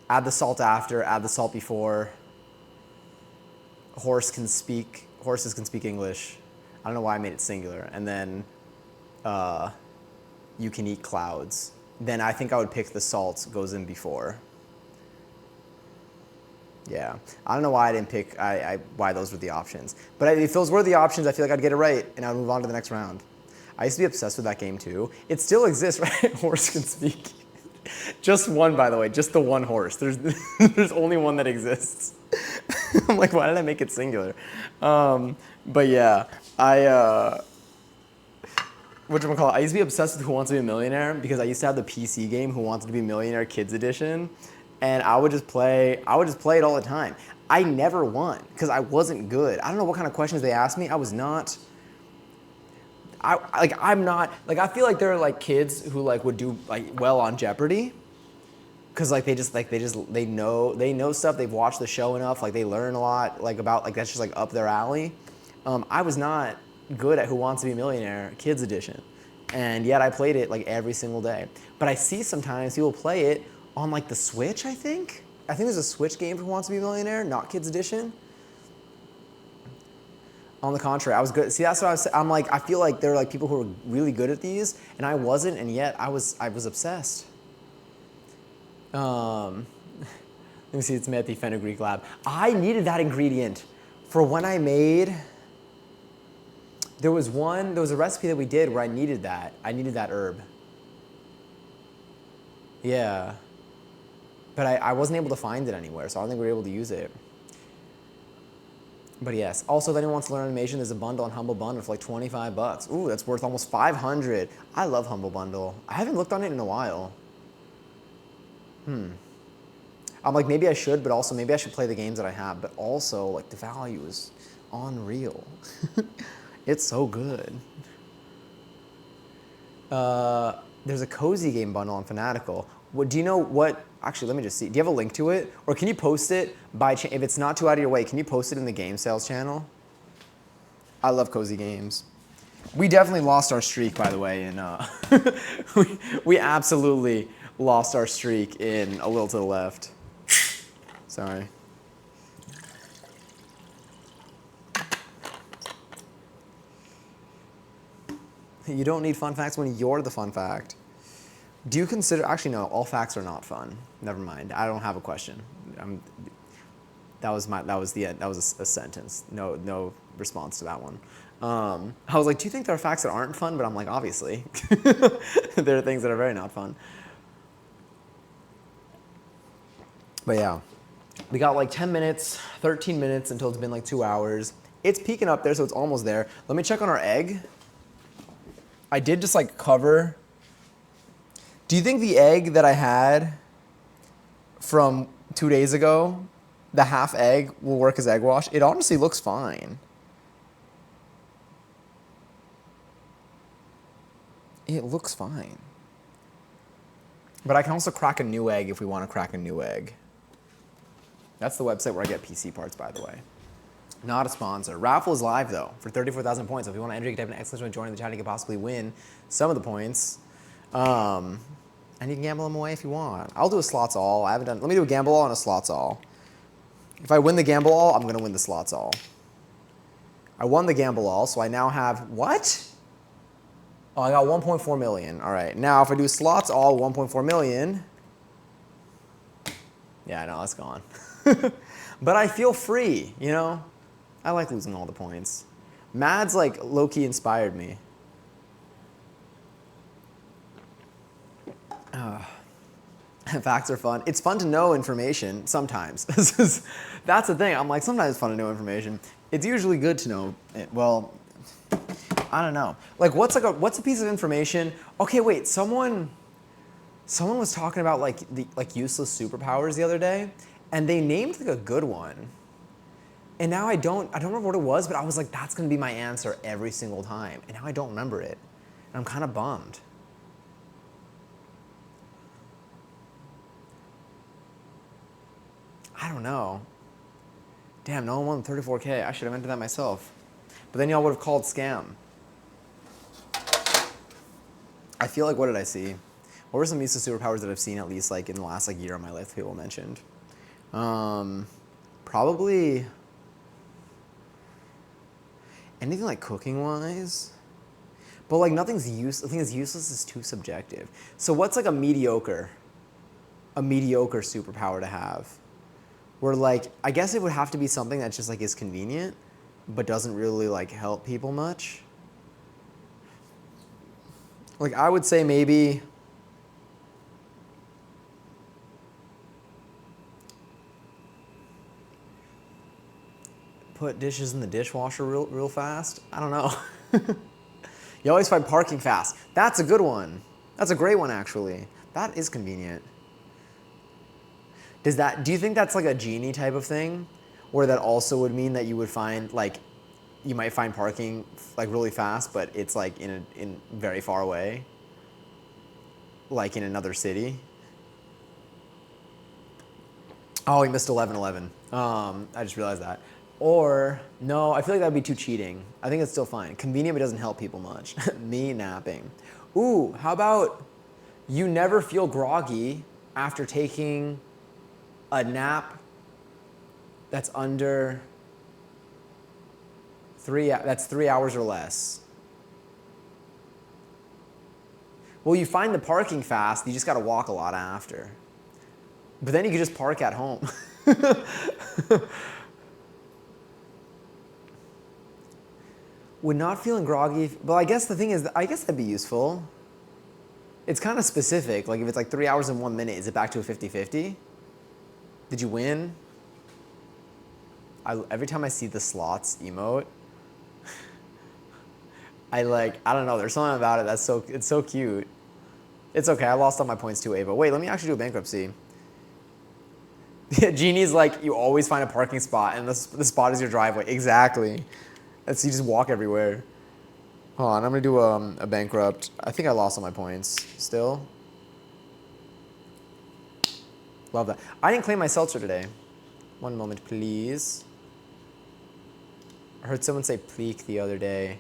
add the salt after, add the salt before, horses can speak English. I don't know why I made it singular. And then you can eat clouds. Then I think I would pick the salt goes in before. Yeah, I don't know why I didn't pick, why those were the options. But if those were the options, I feel like I'd get it right and I'd move on to the next round. I used to be obsessed with that game too. It still exists, right? Horse can speak. Just one, by the way, just the one horse. There's only one that exists. I'm like, why did I make it singular? But yeah, whatchamacallit, I used to be obsessed with Who Wants to Be a Millionaire because I used to have the PC game Who Wants to Be a Millionaire Kids Edition, and I would just play it all the time. I never won because I wasn't good. I don't know what kind of questions they asked me. I was not. I'm not like, I feel like there are like kids who like would do like well on Jeopardy because like they know stuff. They've watched the show enough. Like they learn a lot like about like that's just like up their alley. I was not good at Who Wants to Be a Millionaire Kids Edition, and yet I played it like every single day. But I see sometimes people play it on like the Switch. I think there's a Switch game for Who Wants to Be a Millionaire, not Kids Edition. On the contrary, I was good. See, that's what I was saying. I'm like, I feel like there are like people who are really good at these, and I wasn't, and yet I was obsessed. Let me see, it's made at the Fenugreek Lab. I needed that ingredient for when I made. There was a recipe that we did where I needed that. I needed that herb. Yeah. But I wasn't able to find it anywhere, so I don't think we were able to use it. But yes, also if anyone wants to learn animation, there's a bundle on Humble Bundle for like 25 bucks. Ooh, that's worth almost 500. I love Humble Bundle. I haven't looked on it in a while. I'm like, maybe I should, but also maybe I should play the games that I have. But also, like, the value is unreal. It's so good. There's a cozy game bundle on Fanatical. Do you know what? Actually, let me just see. Do you have a link to it? Or can you post it if it's not too out of your way, can you post it in the game sales channel? I love cozy games. We definitely lost our streak, by the way, and we absolutely lost our streak in A Little to the Left. Sorry. You don't need fun facts when you're the fun fact. Do you consider, actually no, all facts are not fun. Never mind, I don't have a question. That was a sentence. No response to that one. I was like, do you think there are facts that aren't fun? But I'm like, obviously. There are things that are very not fun. But yeah, we got like 10 minutes, 13 minutes until it's been like 2 hours. It's peaking up there, so it's almost there. Let me check on our egg. I did just like cover. Do you think the egg that I had from 2 days ago, the half egg, will work as egg wash? It honestly looks fine. It looks fine. But I can also crack a new egg if we want to crack a new egg. That's the website where I get PC parts, by the way. Not a sponsor. Raffle is live, though, for 34,000 points. So if you want to enter, you can type an exclamation point, join the chat, you can possibly win some of the points. And you can gamble them away if you want. I'll do a slots all. I haven't done. Let me do a gamble all and a slots all. If I win the gamble all, I'm going to win the slots all. I won the gamble all, so I now have what? Oh, I got 1.4 million. All right. Now, if I do slots all, 1.4 million. Yeah, no, that's gone. But I feel free, you know? I like losing all the points. Mads, like, low-key inspired me. Facts are fun. It's fun to know information sometimes. That's the thing. I'm like, sometimes it's fun to know information. It's usually good to know it. Well, I don't know. Like, what's a piece of information? Okay, wait. Someone was talking about like the useless superpowers the other day, and they named like a good one. And now I don't remember what it was, but I was like, that's gonna be my answer every single time. And now I don't remember it. And I'm kind of bummed. I don't know. Damn, no one won 34K. I should have entered that myself. But then y'all would have called scam. I feel like, what did I see? What were some useless superpowers that I've seen at least like in the last like year of my life that people mentioned? Probably anything like cooking wise. But like nothing's useless. The thing is useless is too subjective. So what's like a mediocre superpower to have? Where like, I guess it would have to be something that just like is convenient, but doesn't really like help people much. Like I would say maybe put dishes in the dishwasher real fast? I don't know. You always find parking fast. That's a good one. That's a great one, actually. That is convenient. Do you think that's like a genie type of thing? Or that also would mean that you would find, like, you might find parking like really fast, but it's like in very far away? Like in another city? Oh, we missed 11:11. I just realized that. Or, no, I feel like that would be too cheating. I think it's still fine. Convenient, but doesn't help people much. Me napping. Ooh, how about you never feel groggy after taking a nap that's under that's 3 hours or less. Well, you find the parking fast, you just gotta walk a lot after. But then you could just park at home. Would not feeling groggy, well, I guess the thing is, I guess that'd be useful. It's kind of specific, like if it's like 3 hours and 1 minute, is it back to a 50-50? Did you win? Every time I see the slots emote, I don't know, there's something about it it's so cute. It's okay, I lost all my points too, Ava. Wait, let me actually do a bankruptcy. Genie's like, you always find a parking spot and the spot is your driveway. Exactly. And so you just walk everywhere. Hold on, I'm gonna do a bankrupt. I think I lost all my points still. Love that. I didn't claim my seltzer today. One moment, please. I heard someone say pleek the other day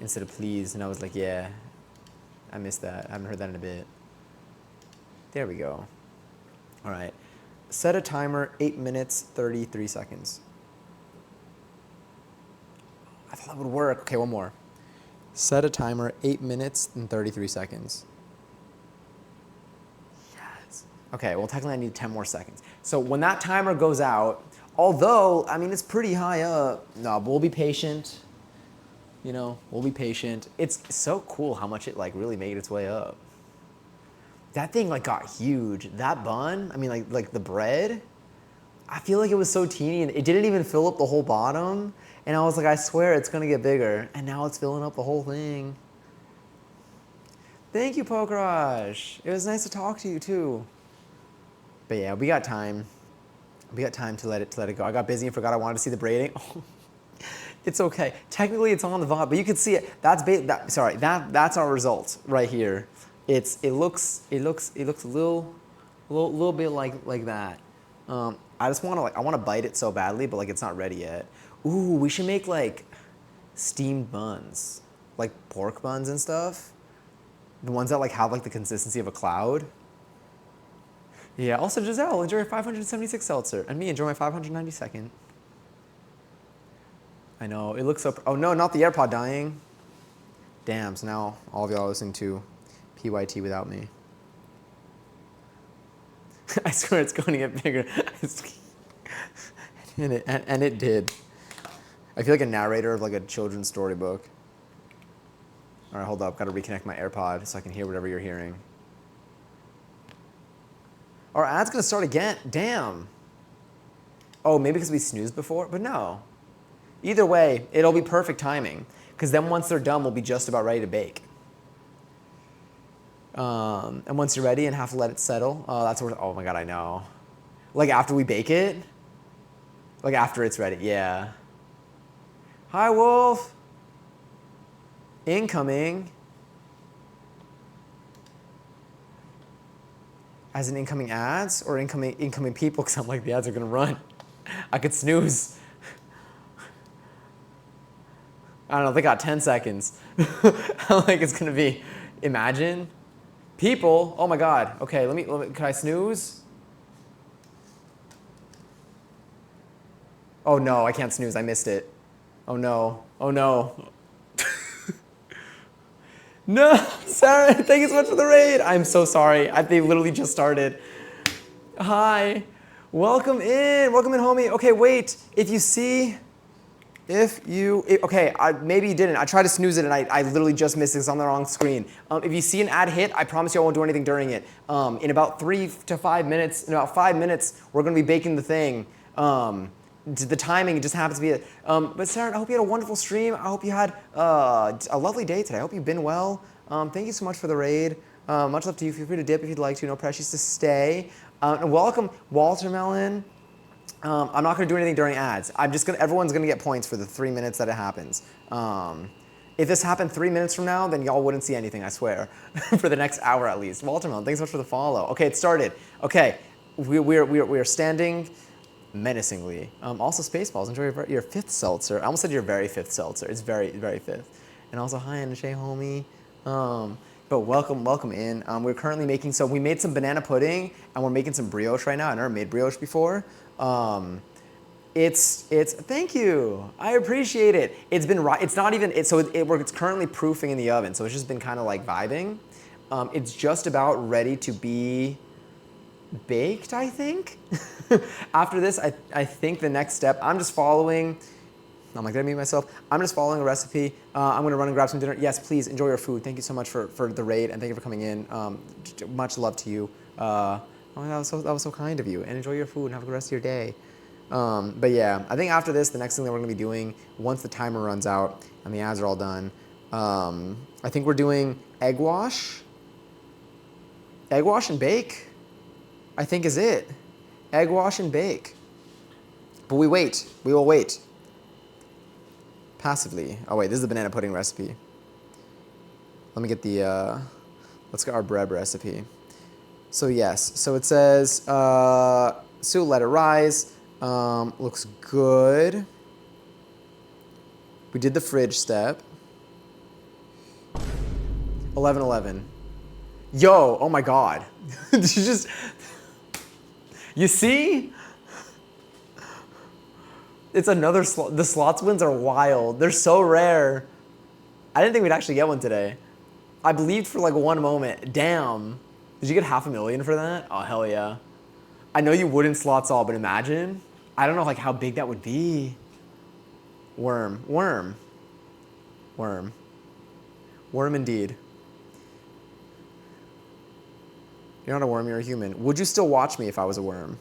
instead of please, and I was like, yeah, I missed that. I haven't heard that in a bit. There we go. All right. Set a timer, 8 minutes, 33 seconds. I thought that would work. Okay, one more. Set a timer, 8 minutes and 33 seconds. Yes. Okay, well, technically I need 10 more seconds. So when that timer goes out, although, I mean, it's pretty high up. No, but we'll be patient. You know, we'll be patient. It's so cool how much it like really made its way up. That thing like got huge. That bun, I mean like the bread, I feel like it was so teeny and it didn't even fill up the whole bottom. And I was like, I swear it's gonna get bigger. And now it's filling up the whole thing. Thank you, Pokrash. It was nice to talk to you too. But yeah, we got time. We got time to let it go. I got busy and forgot I wanted to see the braiding. It's okay. Technically it's on the VOD, but you can see it. That's our result right here. It looks a little bit like that. I just want to I want to bite it so badly, but like it's not ready yet. Ooh, we should make like steamed buns, like pork buns and stuff. The ones that like have like the consistency of a cloud. Yeah. Also, Giselle, enjoy your 576 seltzer, and me enjoy my 592nd. I know it looks so. Oh no, not the AirPod dying. Damn. So now all of y'all are listening to PYT without me. I swear it's going to get bigger. and it did. I feel like a narrator of like a children's storybook. All right, hold up. Got to reconnect my AirPod so I can hear whatever you're hearing. Our ad's going to start again. Damn. Oh, maybe because we snoozed before? But no. Either way, it'll be perfect timing. Because then once they're done, we'll be just about ready to bake. And once you're ready and have to let it settle, that's where, oh my God, I know. Like after we bake it? Like after it's ready, yeah. Hi, Wolf. Incoming. As in incoming ads or incoming people? Because I'm like, the ads are gonna run. I could snooze. I don't know, they got 10 seconds. How like it's gonna be, imagine. People, oh my God. Okay, let me, can I snooze? Oh no, I can't snooze, I missed it. Oh no, oh no. No, Sarah, thank you so much for the raid. I'm so sorry, they literally just started. Hi, welcome in, homie. Okay, wait, okay, maybe you didn't. I tried to snooze it and I literally just missed it. It's on the wrong screen. If you see an ad hit, I promise you I won't do anything during it. In about 3 to 5 minutes, in about 5 minutes, we're gonna be baking the thing. the timing just happens to be it. But Sarah, I hope you had a wonderful stream. I hope you had a lovely day today. I hope you've been well. Thank you so much for the raid. Much love to you. Feel free to dip if you'd like to. No pressures to stay. And welcome, Watermelon. I'm not going to do anything during ads. Everyone's going to get points for the 3 minutes that it happens. If this happened 3 minutes from now, then y'all wouldn't see anything, I swear, for the next hour at least. Watermelon, thanks so much for the follow. Okay, it started. Okay, we are standing menacingly. Also, Spaceballs, enjoy your fifth seltzer. I almost said your very fifth seltzer. It's very, very fifth. And also, hi, and Shay, homie. But welcome in. We're currently making, so we made some banana pudding, and we're making some brioche right now. I never made brioche before. Thank you. I appreciate it. It's not even, it's currently proofing in the oven, so it's just been kind of like vibing. It's just about ready to be baked, I think. After this, I think the next step, I'm just following, I'm like, did I mute myself? I'm just following a recipe. I'm gonna run and grab some dinner. Yes, please enjoy your food. Thank you so much for the raid, and thank you for coming in. Much love to you. Oh, that was so kind of you. And enjoy your food and have a good rest of your day. But yeah, I think after this, the next thing that we're gonna be doing, once the timer runs out and the ads are all done, I think we're doing egg wash. Egg wash and bake, I think is it. Egg wash and bake. But we will wait. Passively. Oh wait, this is the banana pudding recipe. Let me get let's get our bread recipe. So yes, so it says, so let it rise. Looks good. We did the fridge step. 11:11. Yo, oh my God. Did you just, you see? It's another slot. The slots wins are wild. They're so rare. I didn't think we'd actually get one today. I believed for like one moment. Damn. Did you get 500,000 for that? Oh, hell yeah. I know you wouldn't slots all, but imagine. I don't know like how big that would be. Worm indeed. You're not a worm, you're a human. Would you still watch me if I was a worm?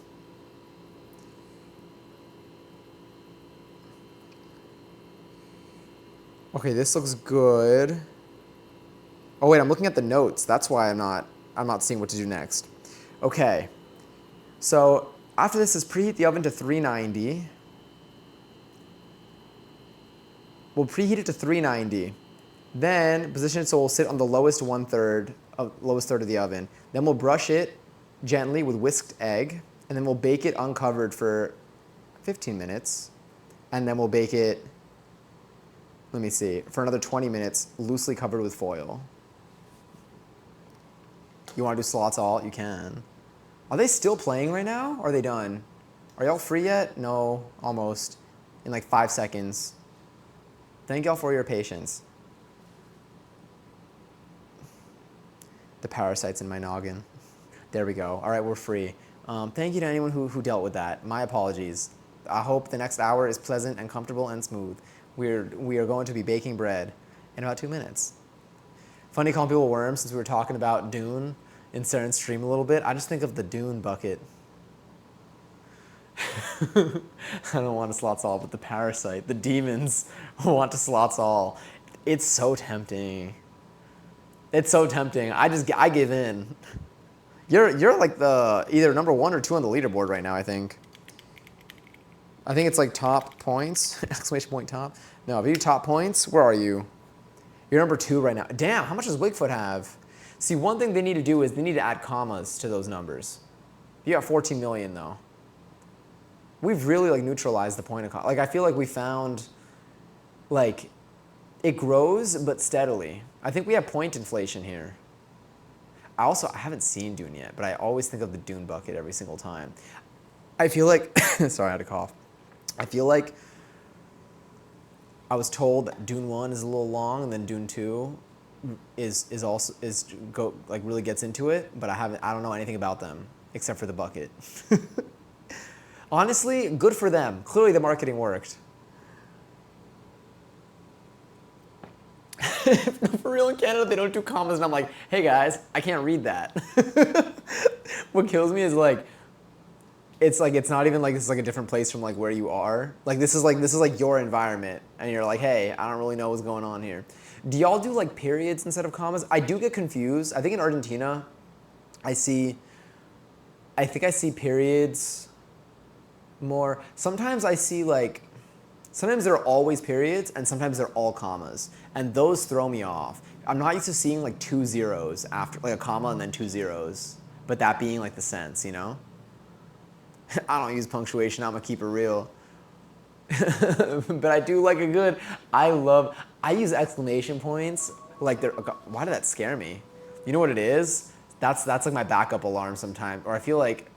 Okay, this looks good. Oh wait, I'm looking at the notes. That's why I'm not seeing what to do next. Okay. So after this is preheat the oven to 390. We'll preheat it to 390. Then position it so it will sit on the lowest third of the oven. Then we'll brush it gently with whisked egg, and then we'll bake it uncovered for 15 minutes. And then we'll bake it, let me see, for another 20 minutes, loosely covered with foil. You want to do slots all? You can. Are they still playing right now? Or are they done? Are y'all free yet? No, almost. In like 5 seconds. Thank y'all for your patience. The parasites in my noggin. There we go. All right, we're free. Thank you to anyone who dealt with that. My apologies. I hope the next hour is pleasant and comfortable and smooth. We are going to be baking bread in about 2 minutes. Funny calling people worms, since we were talking about Dune in Saren's stream a little bit. I just think of the Dune bucket. I don't want to slots all, but the parasite, the demons want to slots all. It's so tempting. It's so tempting. I give in. You're like the either number 1 or 2 on the leaderboard right now, I think. I think it's like top points, exclamation point top. No, if you do top points, where are you? You're number 2 right now. Damn, how much does Wigfoot have? See, one thing they need to do is they need to add commas to those numbers. You got 14 million though. We've really like neutralized the point of like I feel like we found like it grows but steadily. I think we have point inflation here. I haven't seen Dune yet, but I always think of the Dune bucket every single time. I feel like sorry, I had a cough. I feel like I was told that Dune 1 is a little long, and then Dune 2 really gets into it, but I don't know anything about them except for the bucket. Honestly, good for them. Clearly the marketing worked. For real in Canada, they don't do commas, and I'm like, hey guys, I can't read that. What kills me is like, it's like it's not even like this is like a different place from like where you are. Like this is like your environment, and you're like, hey, I don't really know what's going on here. Do y'all do like periods instead of commas? I do get confused. I think in Argentina, I see. I think I see periods more. Sometimes I see like. Sometimes there are always periods, and sometimes they're all commas, and those throw me off. I'm not used to seeing like 2 zeros after like a comma and then 2 zeros, but that being like the sense, you know. I don't use punctuation. I'm gonna keep it real. But I do like a good. I use exclamation points. Like they're. Why did that scare me? You know what it is? That's like my backup alarm sometimes. Or I feel like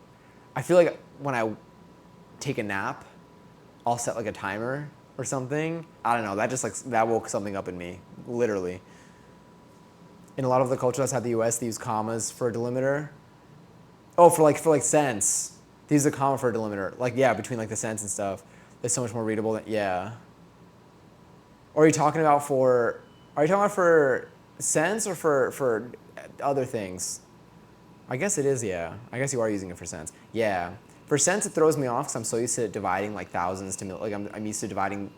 when I take a nap, I'll set like a timer or something. I don't know. That just like that woke something up in me, literally. In a lot of the cultures outside the U.S., they use commas for a delimiter. Oh, for cents. They use a comma for a delimiter. Like yeah, between like the cents and stuff. It's so much more readable than yeah. Or are you talking about for? Are you talking about for cents or for other things? I guess it is yeah. I guess you are using it for cents. Yeah. For cents, it throws me off because I'm so used to dividing like thousands to like I'm used to dividing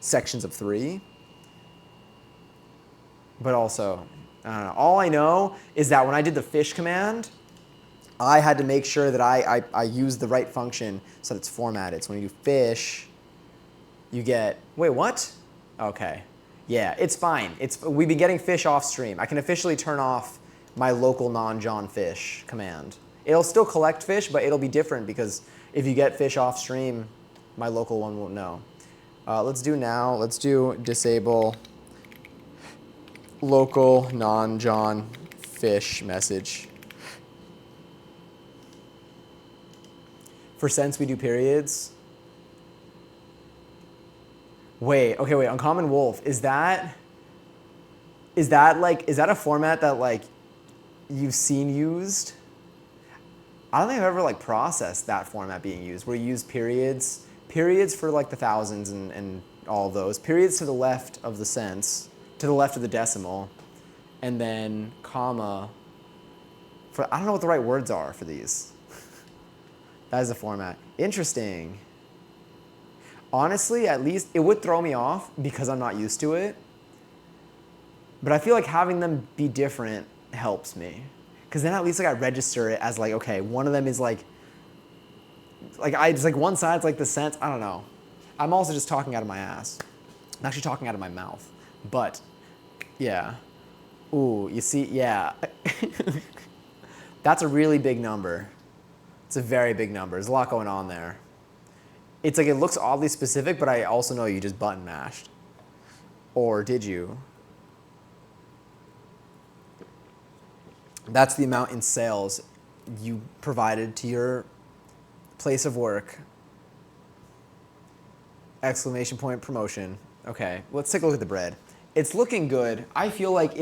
sections of 3. But also, I don't know. All I know is that when I did the fish command, I had to make sure that I used the right function so that it's formatted. So when you do fish, you get, wait, what? Okay. Yeah, it's fine. We've been getting fish off stream. I can officially turn off my local non-John fish command. It'll still collect fish, but it'll be different because if you get fish off stream, my local one won't know. Let's do disable local non-John fish message. For cents, we do periods. Wait, Uncommon Wolf, is that a format that like you've seen used? I don't think I've ever like processed that format being used, where you use periods for like the thousands and all of those, periods to the left of the cents, to the left of the decimal, and then comma for, I don't know what the right words are for these. That is the format. Interesting. Honestly, at least it would throw me off because I'm not used to it. But I feel like having them be different helps me. Because then at least like I register it as like, okay, one of them is like it's like one side's like the cents. I don't know. I'm also just talking out of my ass. I'm actually talking out of my mouth. But yeah. Ooh, you see, yeah. That's a really big number. It's a very big number. There's a lot going on there. It's like it looks oddly specific, but I also know you just button mashed. Or did you? That's the amount in sales you provided to your place of work. Exclamation point promotion. Okay, let's take a look at the bread. It's looking good. I feel like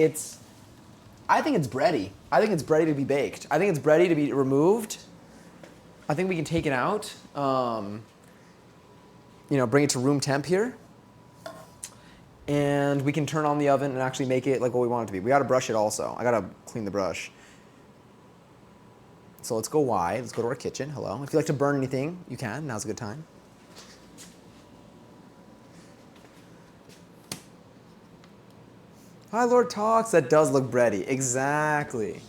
I think it's bready. I think it's bready to be baked. I think it's bready to be removed. I think we can take it out. Bring it to room temp here. And we can turn on the oven and actually make it like what we want it to be. We gotta brush it also. I gotta clean the brush. So let's go wide. Let's go to our kitchen. Hello. If you like to burn anything, you can. Now's a good time. Hi, Lord Talks. That does look bready. Exactly.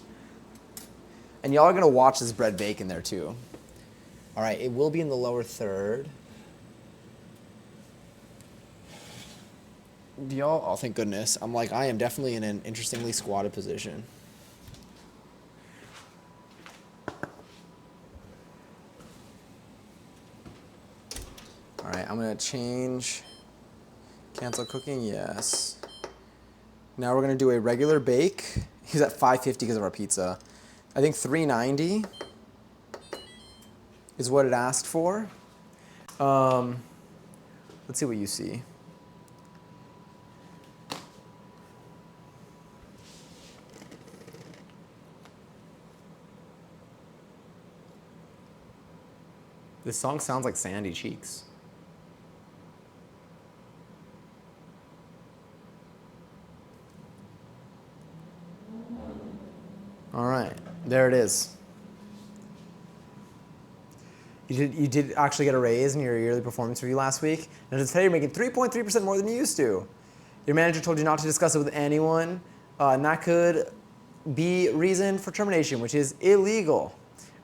And y'all are gonna watch this bread bake in there too. All right, it will be in the lower third. Do y'all? Oh, thank goodness. I am definitely in an interestingly squatted position. All right, I'm gonna change. Cancel cooking, yes. Now we're gonna do a regular bake. He's at 550 because of our pizza. I think 390 is what it asked for. Let's see what you see. This song sounds like Sandy Cheeks. All right, there it is. You did actually get a raise in your yearly performance review last week. And today you're making 3.3% more than you used to. Your manager told you not to discuss it with anyone, and that could be reason for termination, which is illegal.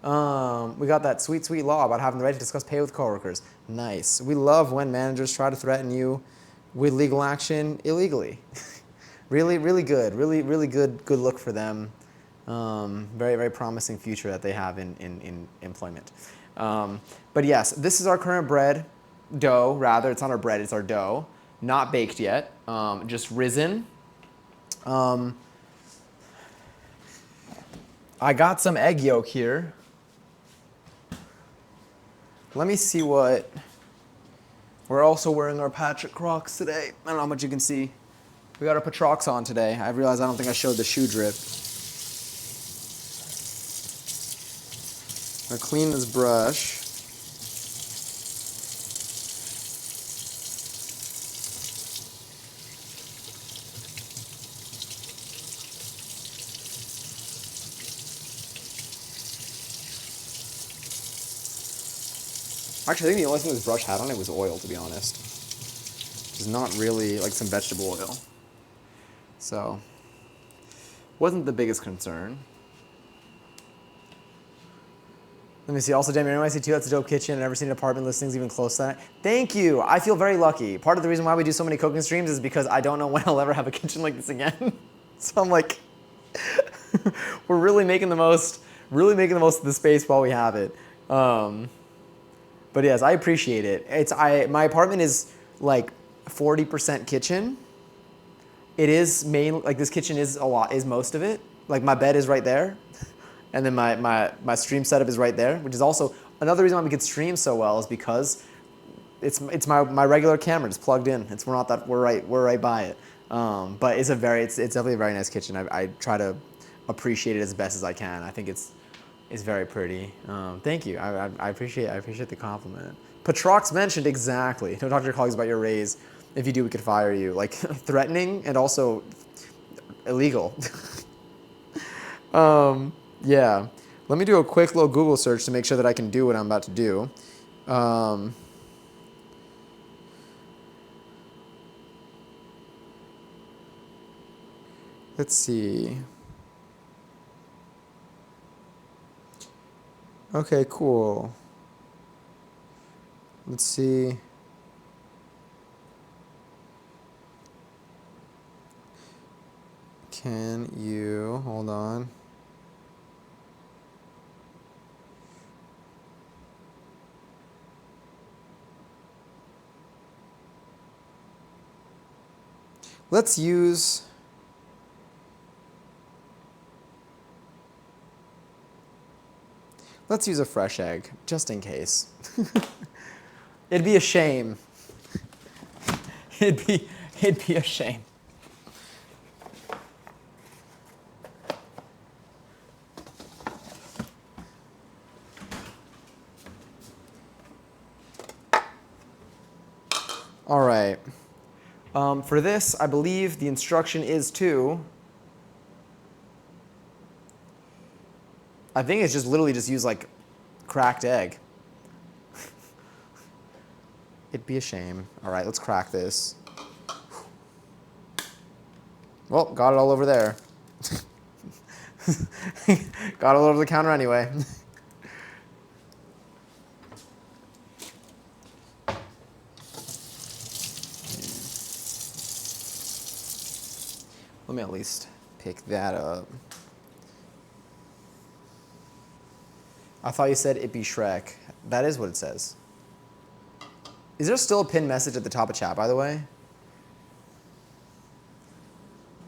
We got that sweet, sweet law about having the right to discuss pay with coworkers. Nice. We love when managers try to threaten you with legal action illegally. Really, really good. Really, really good look for them. Very, very promising future that they have in employment. But yes, this is our current bread dough. Rather, it's not our bread, it's our dough. Not baked yet, just risen. I got some egg yolk here. Let me see what. We're also wearing our Patrick Crocs today. I don't know how much you can see. We got our Patrocs on today. I realized I don't think I showed the shoe drip. I'm gonna clean this brush. Actually, I think the only thing this brush had on it was oil, to be honest. It's not really like some vegetable oil. So, wasn't the biggest concern. Let me see. Also, Jamie, I see too. That's a dope kitchen. I've never seen apartment listings even close to that. Thank you. I feel very lucky. Part of the reason why we do so many cooking streams is because I don't know when I'll ever have a kitchen like this again. So I'm like, we're really making the most of the space while we have it. But yes, I appreciate it. My apartment is like 40% kitchen. It is this kitchen is most of it. Like my bed is right there. And then my stream setup is right there, which is also another reason why we could stream so well is because it's my regular camera just plugged in. We're right by it. But it's definitely a very nice kitchen. I try to appreciate it as best as I can. I think it's very pretty. Thank you. I appreciate the compliment. Patrox mentioned exactly. Don't talk to your colleagues about your raise. If you do, we could fire you. Like threatening and also illegal. Yeah. Let me do a quick little Google search to make sure that I can do what I'm about to do. Let's see. Okay, cool. Let's see. Can you, hold on. Let's use a fresh egg, just in case. It'd be a shame. It'd be a shame. All right. For this, I believe the instruction is I think it's just literally just use like cracked egg. It'd be a shame. All right, let's crack this. Well, got it all over there. Got it all over the counter anyway. Let me at least pick that up. I thought you said it be Shrek. That is what it says. Is there still a pinned message at the top of chat, by the way?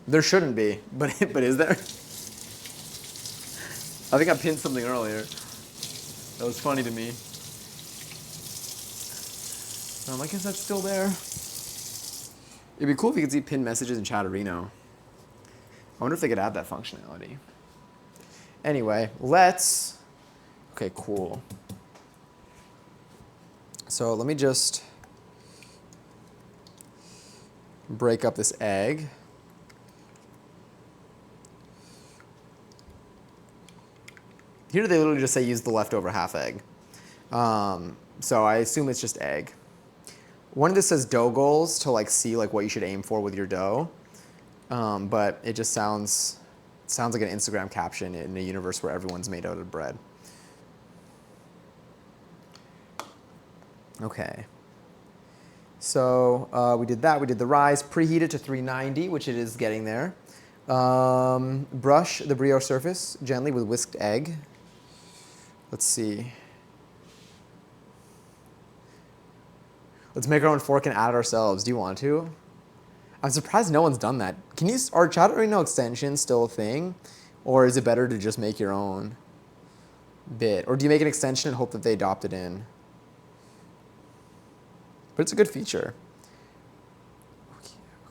There shouldn't be, but is there? I think I pinned something earlier. That was funny to me. I'm like, is that still there? It'd be cool if you could see pinned messages in Chatterino. I wonder if they could add that functionality. Anyway, okay, cool. So let me just break up this egg. Here they literally just say use the leftover half egg. So I assume it's just egg. One of this says dough goals to like see like what you should aim for with your dough. But it just sounds like an Instagram caption in a universe where everyone's made out of bread. Okay. So we did that. We did the rise, preheat it to 390, which it is getting there. Brush the brioche surface gently with whisked egg. Let's see. Let's make our own fork and add it ourselves. Do you want to? I'm surprised no one's done that. Are Chatterino extensions still a thing? Or is it better to just make your own bit? Or do you make an extension and hope that they adopt it in? But it's a good feature.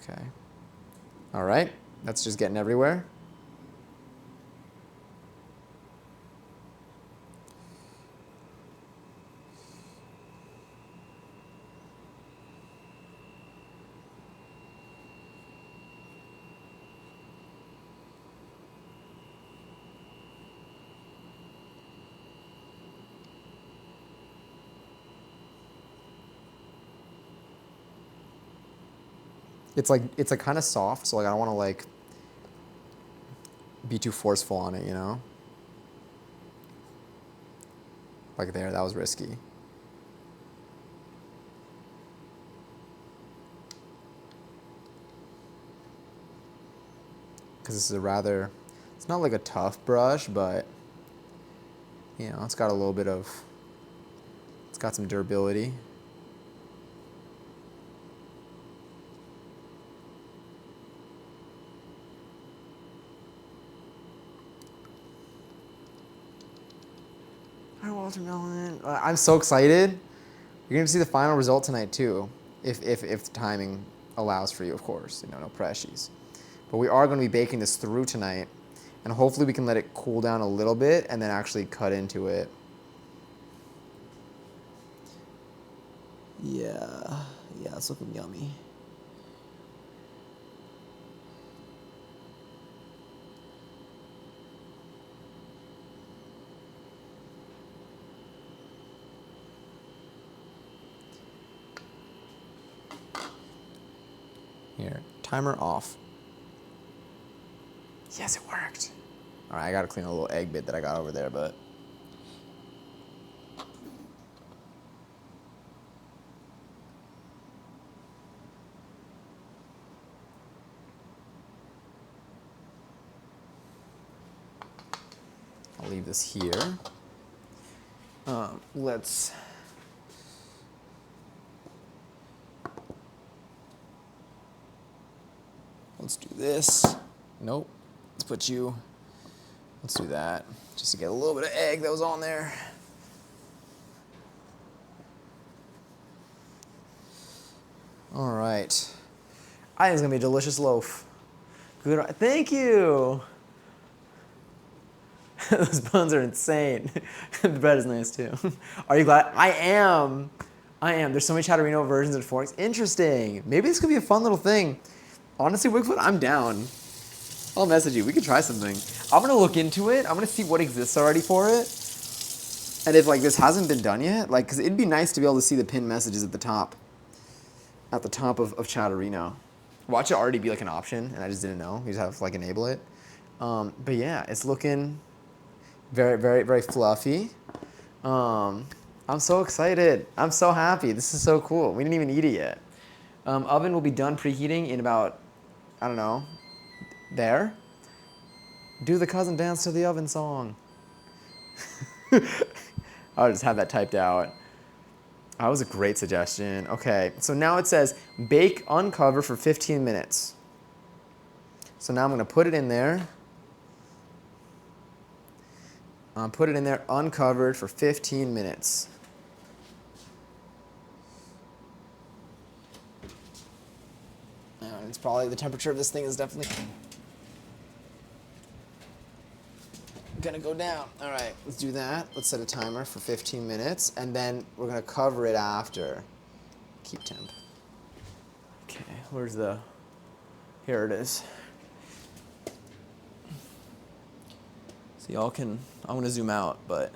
Okay. All right. That's just getting everywhere. It's like kind of soft, so like I don't want to like be too forceful on it, you know? Like there, that was risky. Because this is it's not like a tough brush, but you know, it's got some durability. Watermelon. I'm so excited. You're gonna see the final result tonight too, if the timing allows for you, of course. You know, no pressures. But we are going to be baking this through tonight, and hopefully we can let it cool down a little bit and then actually cut into it. Yeah, it's looking yummy. Here, timer off. Yes, it worked. All right, I gotta clean a little egg bit that I got over there, but. I'll leave this here. Let's do this. Nope. Let's do that. Just to get a little bit of egg that was on there. All right. I think it's gonna be a delicious loaf. Good, thank you. Those buns are insane. The bread is nice too. Are you glad? I am. There's so many Chatterino versions of forks. Interesting. Maybe this could be a fun little thing. Honestly, Wigfoot, I'm down. I'll message you. We could try something. I'm gonna look into it. I'm gonna see what exists already for it. And if like this hasn't been done yet, like, cause it'd be nice to be able to see the pinned messages at the top. At the top of Chatterino. Watch it already be like an option, and I just didn't know. You just have to like enable it. But yeah, it's looking very, very, very fluffy. I'm so excited. I'm so happy. This is so cool. We didn't even eat it yet. Oven will be done preheating in about, I don't know, there. Do the cousin dance to the oven song. I'll just have that typed out. That was a great suggestion. Okay, so now it says bake uncover for 15 minutes. So now I'm gonna put it in there. Put it in there uncovered for 15 minutes. And it's probably, the temperature of this thing is definitely gonna go down. All right, let's do that. Let's set a timer for 15 minutes, and then we're gonna cover it after. Keep temp. Okay, where's the, here it is. So y'all can, I'm gonna zoom out, but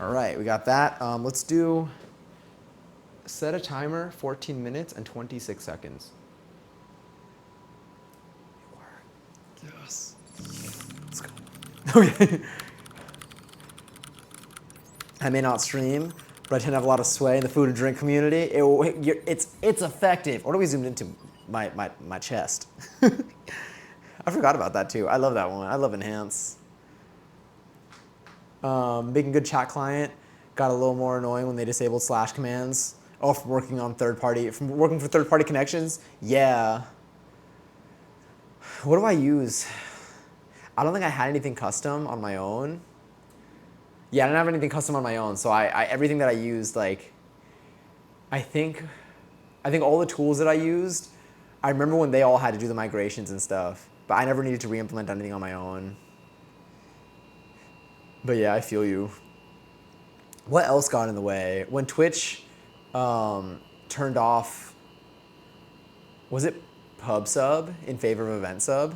All right, we got that. Let's do set a timer, 14 minutes and 26 seconds. Yes. Let's go. Okay. I may not stream, but I tend to have a lot of sway in the food and drink community. It's effective. What are we zoomed into? My chest. I forgot about that too. I love that one. I love Enhance. Making good chat client got a little more annoying when they disabled slash commands. Oh, from working for third-party connections? Yeah. What do I use? I don't think I had anything custom on my own. Yeah, I didn't have anything custom on my own, so everything that I used, like, I think all the tools that I used, I remember when they all had to do the migrations and stuff, but I never needed to re-implement anything on my own. But yeah, I feel you. What else got in the way? When Twitch turned off, was it pub sub in favor of event sub?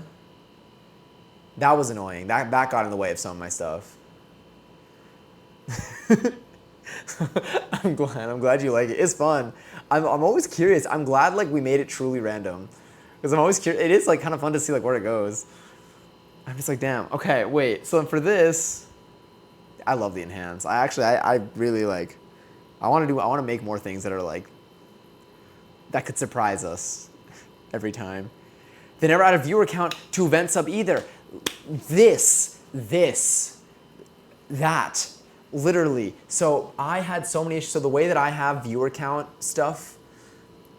That was annoying. That got in the way of some of my stuff. I'm glad you like it. It's fun. I'm always curious. I'm glad like we made it truly random, because I'm always curious. It is like kind of fun to see like where it goes. I'm just like, damn. Okay, wait. So for this, I love the enhance. I really like. I want to make more things that are like that could surprise us every time. They never added viewer count to event sub either. That. Literally. So I had so many issues. So the way that I have viewer count stuff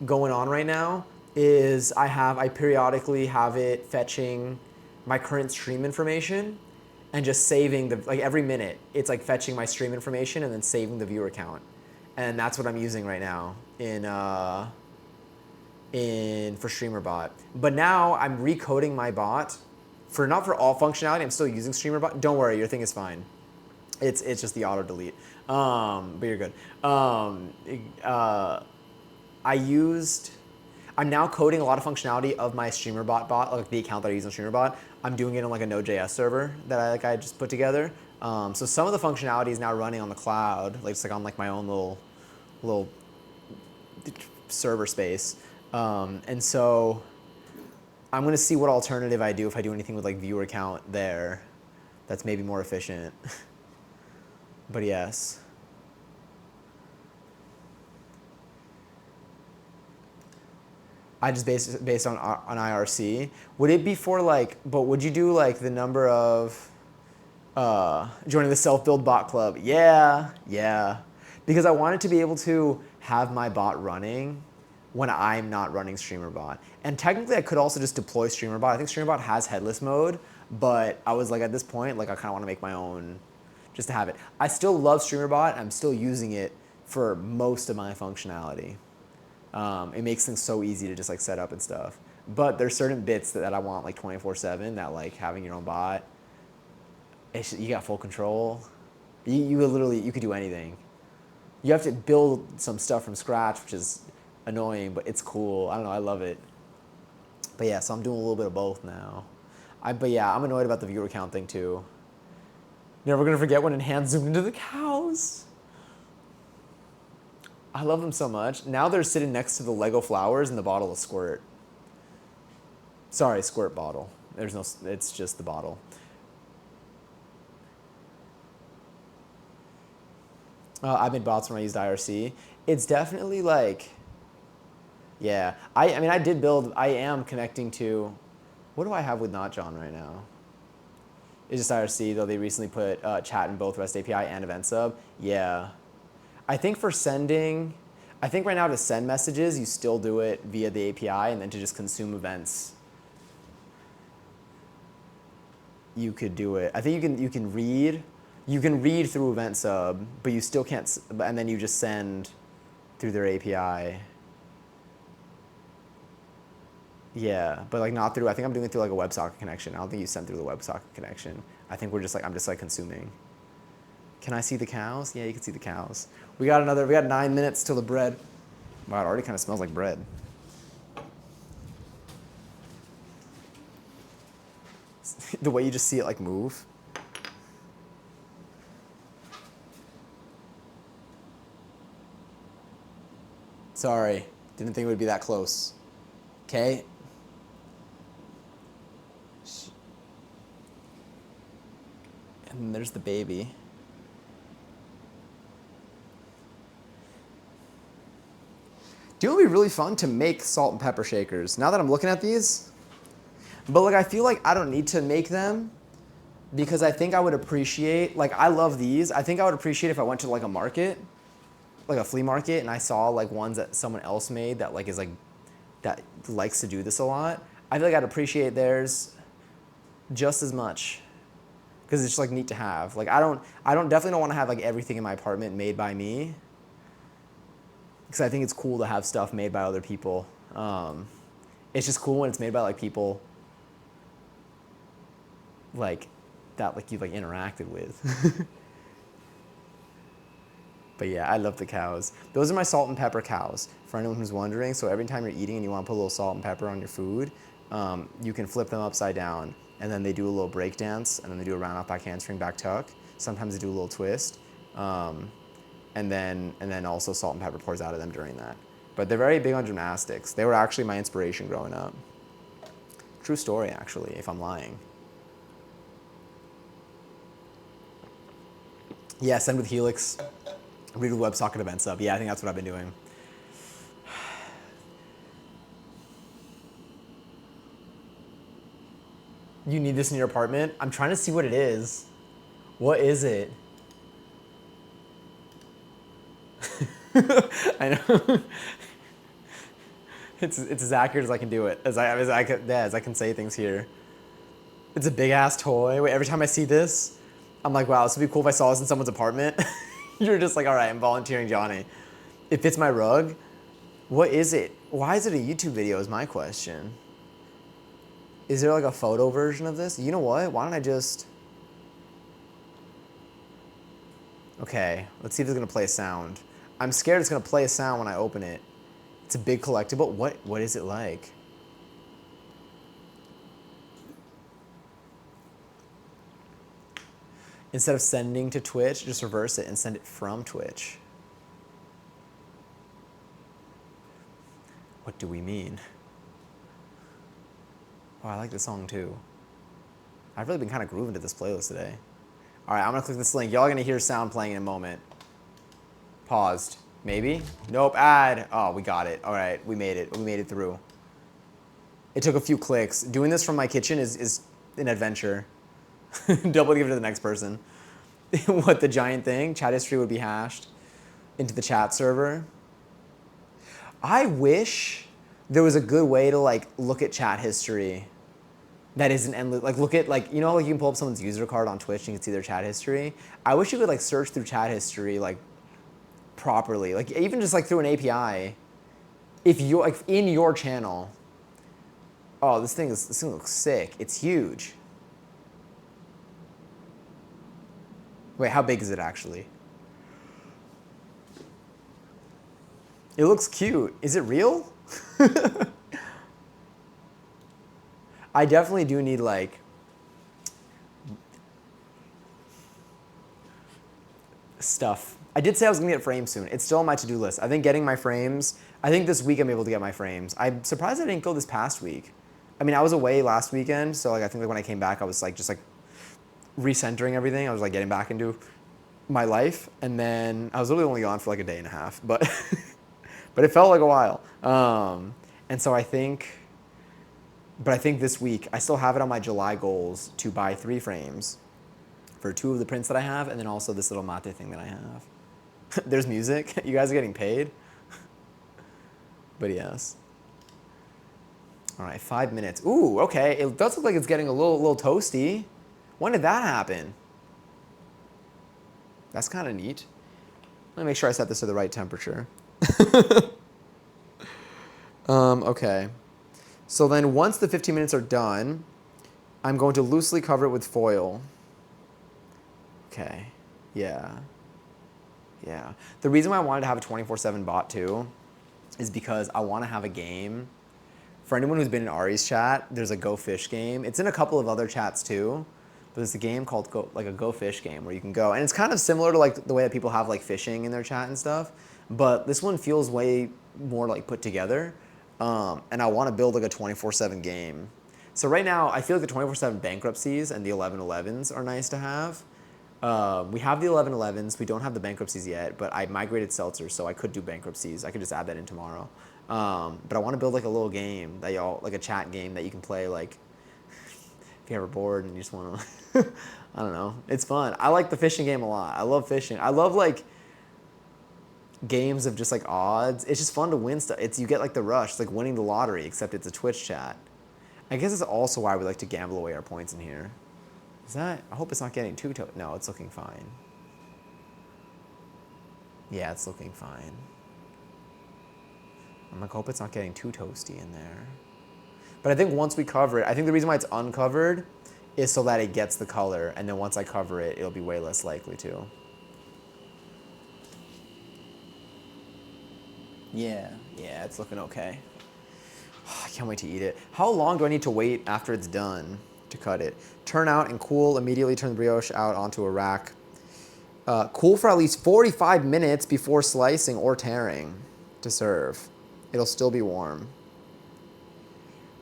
going on right now is I periodically have it fetching my current stream information and just saving like every minute it's like fetching my stream information and then saving the viewer count. And that's what I'm using right now for StreamerBot. But now I'm recoding my bot not for all functionality. I'm still using StreamerBot. Don't worry, your thing is fine. It's just the auto delete, but you're good. I'm now coding a lot of functionality of my StreamerBot bot, like the account that I use on StreamerBot. I'm doing it on like a Node.js server that I just put together. So some of the functionality is now running on the cloud, like it's like on like my own little server space. And so I'm gonna see what alternative I do if I do anything with like viewer count there, that's maybe more efficient. But yes. I just based on IRC. Would it be for like, but would you do like the number of joining the self-build bot club? Yeah. Because I wanted to be able to have my bot running when I'm not running StreamerBot. And technically I could also just deploy StreamerBot. I think StreamerBot has headless mode, but I was like at this point, like I kind of want to make my own just to have it. I still love StreamerBot. I'm still using it for most of my functionality. It makes things so easy to just like set up and stuff. But there's certain bits that I want like 24/7 that like having your own bot, you got full control. You could do anything. You have to build some stuff from scratch, which is annoying, but it's cool. I don't know, I love it. But yeah, so I'm doing a little bit of both now. But yeah, I'm annoyed about the viewer count thing too. Never gonna forget when Enhance zoomed into the cows. I love them so much. Now they're sitting next to the Lego flowers and the bottle of Squirt. Sorry, Squirt bottle. It's just the bottle. I made bots when I used IRC. It's definitely like, yeah. I am connecting to, what do I have with NotJohn right now? It's just IRC, though they recently put chat in both REST API and event sub. Yeah. I think right now to send messages, you still do it via the API, and then to just consume events, you could do it. I think you can read through event sub, but you still can't, and then you just send through their API. Yeah, but like not through, I think I'm doing it through like a WebSocket connection. I don't think you send through the WebSocket connection. I think I'm just like consuming. Can I see the cows? Yeah, you can see the cows. We got 9 minutes till the bread. Wow, it already kind of smells like bread. The way you just see it like move. Sorry, didn't think it would be that close. Okay. And there's the baby. Do you know what would be really fun? To make salt and pepper shakers. Now that I'm looking at these, but like I feel like I don't need to make them because I think I would appreciate, like I love these. I think I would appreciate if I went to like a market, like a flea market, and I saw like ones that someone else made that like is like, that likes to do this a lot. I feel like I'd appreciate theirs just as much because it's just like neat to have. Like I definitely don't want to have like everything in my apartment made by me because I think it's cool to have stuff made by other people. It's just cool when it's made by like people like that like you've like interacted with. But yeah, I love the cows. Those are my salt and pepper cows, for anyone who's wondering. So every time you're eating and you want to put a little salt and pepper on your food, you can flip them upside down, and then they do a little break dance, and then they do a round off back handspring back tuck. Sometimes they do a little twist, and then also salt and pepper pours out of them during that. But they're very big on gymnastics. They were actually my inspiration growing up. True story, actually, if I'm lying. Yeah, send with Helix. Read with WebSocket event sub. Yeah, I think that's what I've been doing. You need this in your apartment? I'm trying to see what it is. What is it? I know. It's as accurate as I can do it, as I can say things here. It's a big ass toy. Wait, every time I see this, I'm like, wow, this would be cool if I saw this in someone's apartment. You're just like, all right, I'm volunteering Johnny. It fits my rug. What is it? Why is it a YouTube video is my question. Is there like a photo version of this? You know what? Why don't I just... Okay, let's see if it's gonna play a sound. I'm scared it's gonna play a sound when I open it. It's a big collectible. What is it like? Instead of sending to Twitch, just reverse it and send it from Twitch. What do we mean? Oh, I like this song too. I've really been kind of grooving to this playlist today. All right, I'm gonna click this link. Y'all are gonna hear sound playing in a moment. Paused. Maybe? Nope, ad. Oh, we got it. All right, we made it. We made it through. It took a few clicks. Doing this from my kitchen is an adventure. Double give it to the next person. What, the giant thing? Chat history would be hashed into the chat server. I wish there was a good way to like look at chat history that isn't endless. Like look at like, you know, like you can pull up someone's user card on Twitch and you can see their chat history. I wish you could like search through chat history like properly. Like even just like through an API. If you're like in your channel. Oh, this thing looks sick. It's huge. Wait, how big is it actually? It looks cute. Is it real? I definitely do need like stuff. I did say I was gonna get frames soon. It's still on my to-do list. I think getting my frames, I think this week I'm able to get my frames. I'm surprised I didn't go this past week. I mean, I was away last weekend, so like I think like when I came back, I was like just like recentering everything. I was like getting back into my life, and then I was literally only gone for like a day and a half, but but it felt like a while. And so I think this week I still have it on my July goals to buy 3 frames for 2 of the prints that I have, and then also this little mate thing that I have. There's music. You guys are getting paid. But yes. All right, 5 minutes. Ooh, okay. It does look like it's getting a little toasty. When did that happen? That's kind of neat. Let me make sure I set this to the right temperature. Okay. So then once the 15 minutes are done, I'm going to loosely cover it with foil. Okay. Yeah. Yeah. The reason why I wanted to have a 24/7 bot too is because I want to have a game. For anyone who's been in Ari's chat, there's a Go Fish game. It's in a couple of other chats too. But there's a game called a Go Fish game where you can go, and it's kind of similar to like the way that people have like fishing in their chat and stuff. But this one feels way more like put together. And I want to build like a 24/7 game. So right now, I feel like the 24/7 bankruptcies and the 1111s are nice to have. We have the 1111s. We don't have the bankruptcies yet, but I migrated seltzers, so I could do bankruptcies. I could just add that in tomorrow. But I want to build like a little game that y'all, like a chat game that you can play like if you're ever bored and you just want to, I don't know. It's fun. I like the fishing game a lot. I love fishing. I love like games of just like odds. It's just fun to win stuff. You get like the rush. It's like winning the lottery, except it's a Twitch chat. I guess it's also why we like to gamble away our points in here. I hope it's not getting too no, it's looking fine. Yeah, it's looking fine. I'm like, I hope it's not getting too toasty in there. But I think once we cover it, I think the reason why it's uncovered is so that it gets the color, and then once I cover it, it'll be way less likely to. Yeah, it's looking okay. I can't wait to eat it. How long do I need to wait after it's done to cut it? Turn out and cool, immediately turn the brioche out onto a rack. Cool for at least 45 minutes before slicing or tearing to serve. It'll still be warm.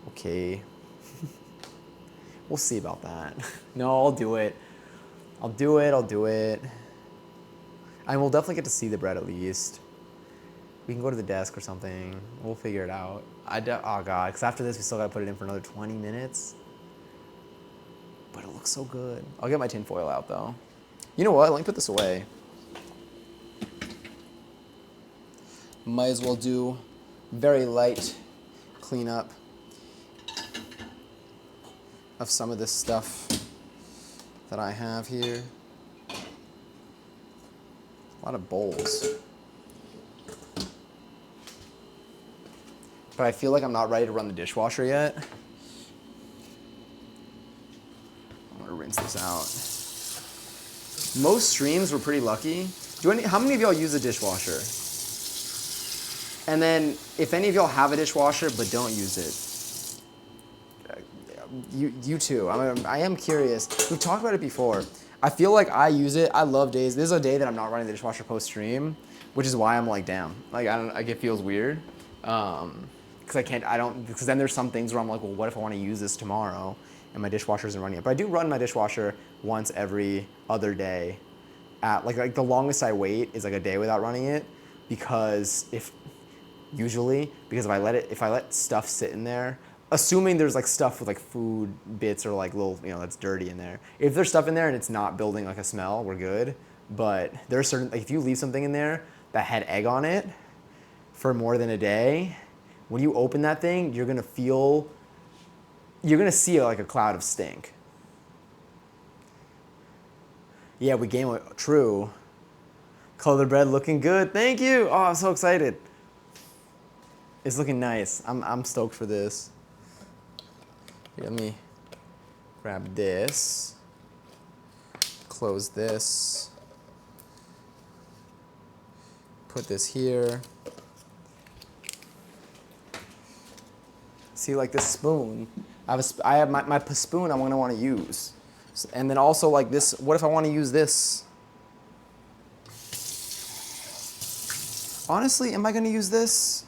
Okay. We'll see about that. No, I'll do it. I'll do it. And we'll definitely get to see the bread at least. We can go to the desk or something. We'll figure it out. Oh God, because after this we still gotta put it in for another 20 minutes. But it looks so good. I'll get my tin foil out though. You know what, let me put this away. Might as well do very light cleanup of some of this stuff that I have here. A lot of bowls. But I feel like I'm not ready to run the dishwasher yet. I'm gonna rinse this out. Most streams were pretty lucky. How many of y'all use a dishwasher? And then, if any of y'all have a dishwasher but don't use it, you too. I am curious. We've talked about it before. I feel like I use it. I love days. This is a day that I'm not running the dishwasher post stream, which is why I'm like, damn. Like it feels weird. Because then there's some things where I'm like, well, what if I want to use this tomorrow and my dishwasher isn't running it? But I do run my dishwasher once every other day. Like the longest I wait is like a day without running it, because if I let stuff sit in there, assuming there's like stuff with like food bits or like little, that's dirty in there. If there's stuff in there and it's not building like a smell, we're good. But there's certain, like if you leave something in there that had egg on it for more than a day, when you open that thing, you're gonna see like a cloud of stink. Yeah, we game it. True. Color bread looking good. Thank you. Oh, I'm so excited. It's looking nice. I'm stoked for this. Here, let me grab this. Close this. Put this here. See, like this spoon. I have my spoon I'm gonna want to use. And then also like this, what if I want to use this? Honestly, am I gonna use this?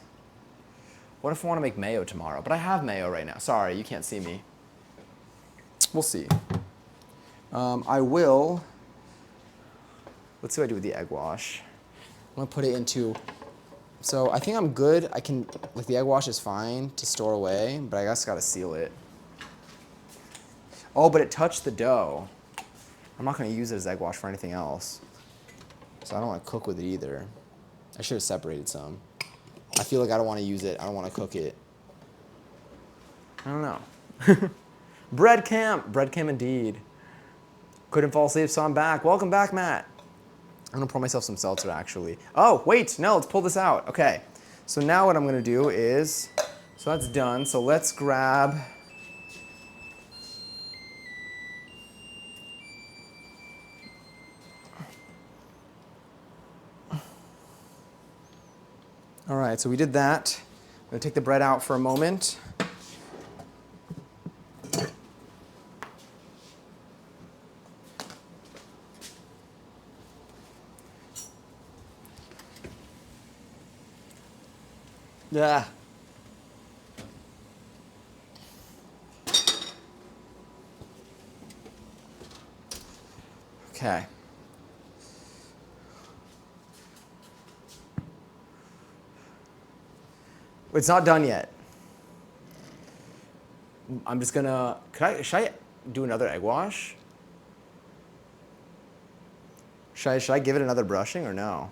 What if I want to make mayo tomorrow? But I have mayo right now. Sorry, you can't see me. We'll see. I will. Let's see what I do with the egg wash. I'm gonna put it into. So I think I'm good. Like the egg wash is fine to store away, but I guess gotta seal it. Oh, but it touched the dough. I'm not gonna use it as egg wash for anything else. So I don't wanna cook with it either. I should have separated some. I feel like I don't wanna use it. I don't wanna cook it. I don't know. Bread camp indeed. Couldn't fall asleep, so I'm back. Welcome back, Matt. I'm gonna pour myself some seltzer actually. Oh, wait, no, let's pull this out. Okay, so now what I'm gonna do is, so that's done. So let's grab, all right, so we did that. I'm gonna take the bread out for a moment. Yeah. Okay. It's not done yet. I'm just gonna, should I do another egg wash? Should I give it another brushing or no?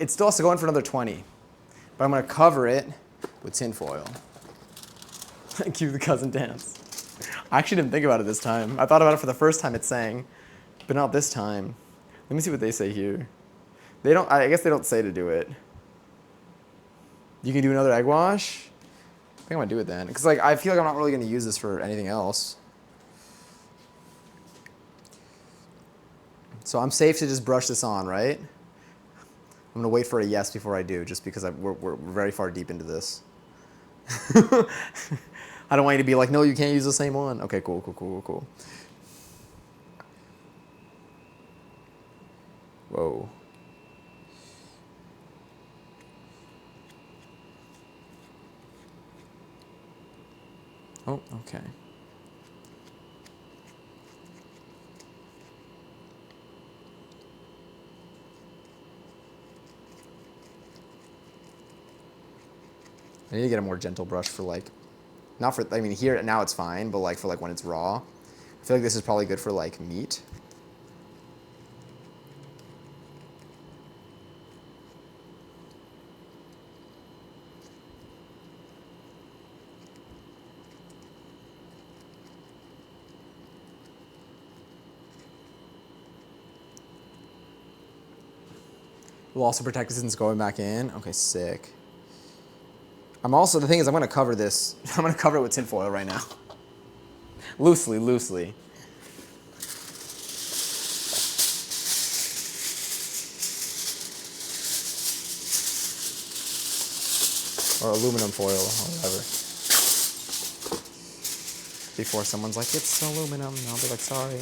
It still has to go in for another 20, but I'm gonna cover it with tin foil. Cue the cousin dance. I actually didn't think about it this time. I thought about it for the first time it's saying, but not this time. Let me see what they say here. They don't, I guess they don't say to do it. You can do another egg wash? I think I'm gonna do it then. Because like, I feel like I'm not really gonna use this for anything else. So I'm safe to just brush this on, right? I'm gonna wait for a yes before I do, just because we're very far deep into this. I don't want you to be like, no, you can't use the same one. Okay, cool. Whoa. Oh, okay. I need to get a more gentle brush for like, not for, I mean here, now it's fine, but like for like when it's raw. I feel like this is probably good for like meat. Will also protect it since going back in. Okay, sick. I'm also, the thing is I'm gonna cover this, I'm gonna cover it with tin foil right now. Loosely. Or aluminum foil, or whatever. Before someone's like, it's aluminum, and I'll be like, sorry.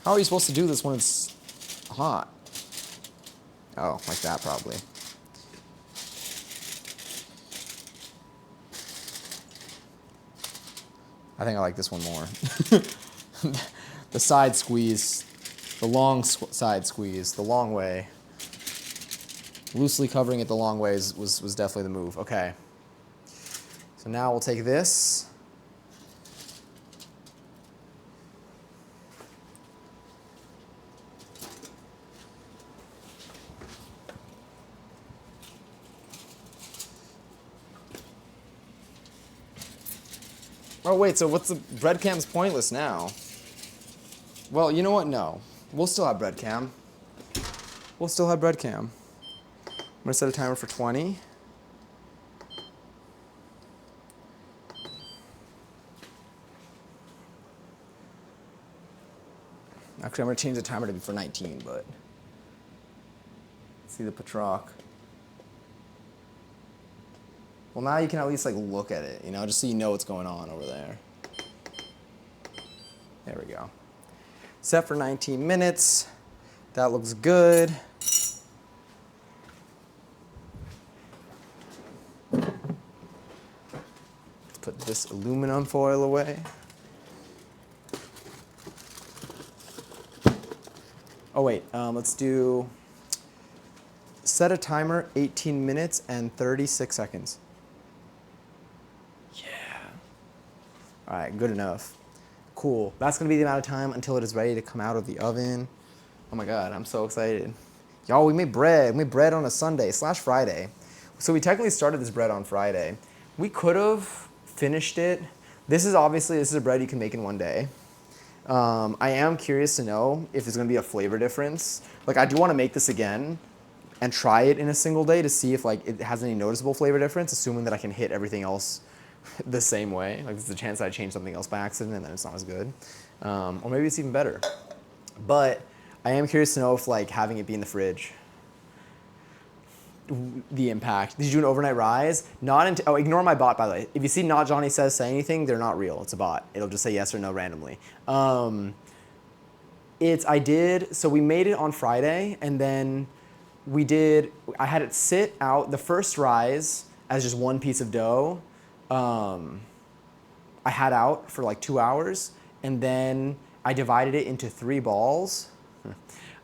How are you supposed to do this when it's hot? Oh, like that probably. I think I like this one more. The side squeeze, the long side squeeze, the long way. Loosely covering it the long way was definitely the move. Okay. So now we'll take this. Oh wait, so what's the bread cam's pointless now? Well, you know what? No. We'll still have bread cam. We'll still have bread cam. I'm gonna set a timer for 20. Actually, I'm gonna change the timer to be for 19, but let's see the Patrock. Well, now you can at least like look at it, you know, just so you know what's going on over there. There we go. Set for 19 minutes. That looks good. Let's put this aluminum foil away. Oh wait, let's do, set a timer, 18 minutes and 36 seconds. Yeah. All right, good enough. Cool. That's gonna be the amount of time until it is ready to come out of the oven. Oh my God, I'm so excited. Y'all, we made bread. We made bread on a Sunday/Friday. So we technically started this bread on Friday. We could have finished it. This is a bread you can make in one day. I am curious to know if there's gonna be a flavor difference. Like I do wanna make this again and try it in a single day to see if like it has any noticeable flavor difference, assuming that I can hit everything else the same way. Like there's a chance that I change something else by accident and then it's not as good. Or maybe it's even better. But I am curious to know if like having it be in the fridge, the impact. Did you do an overnight rise? Not into, oh, ignore my bot, by the way. If you see Not Johnny Says say anything, they're not real. It's a bot. It'll just say yes or no randomly. So we made it on Friday, and then I had it sit out the first rise as just one piece of dough. I had out for like 2 hours, and then I divided it into 3 balls.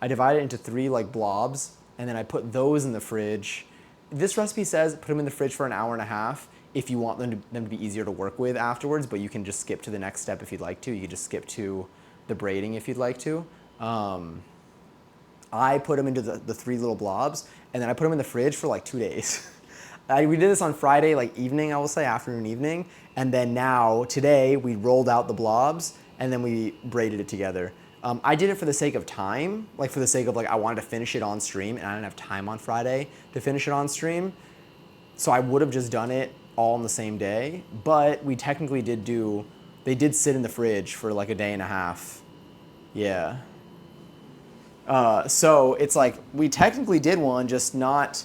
I divided it into 3 like blobs, and then I put those in the fridge. This recipe says put them in the fridge for an hour and a half if you want them to be easier to work with afterwards, but you can just skip to the next step if you'd like to. You could just skip to the braiding if you'd like to. I put them into the 3 little blobs, and then I put them in the fridge for like 2 days. We did this on Friday, like evening, I will say, afternoon, evening. And then now, today, we rolled out the blobs, and then we braided it together. I did it for the sake of time, like for the sake of like I wanted to finish it on stream, and I didn't have time on Friday to finish it on stream. So I would have just done it all on the same day, but we technically they did sit in the fridge for like a day and a half. Yeah. So it's like we technically did one, just not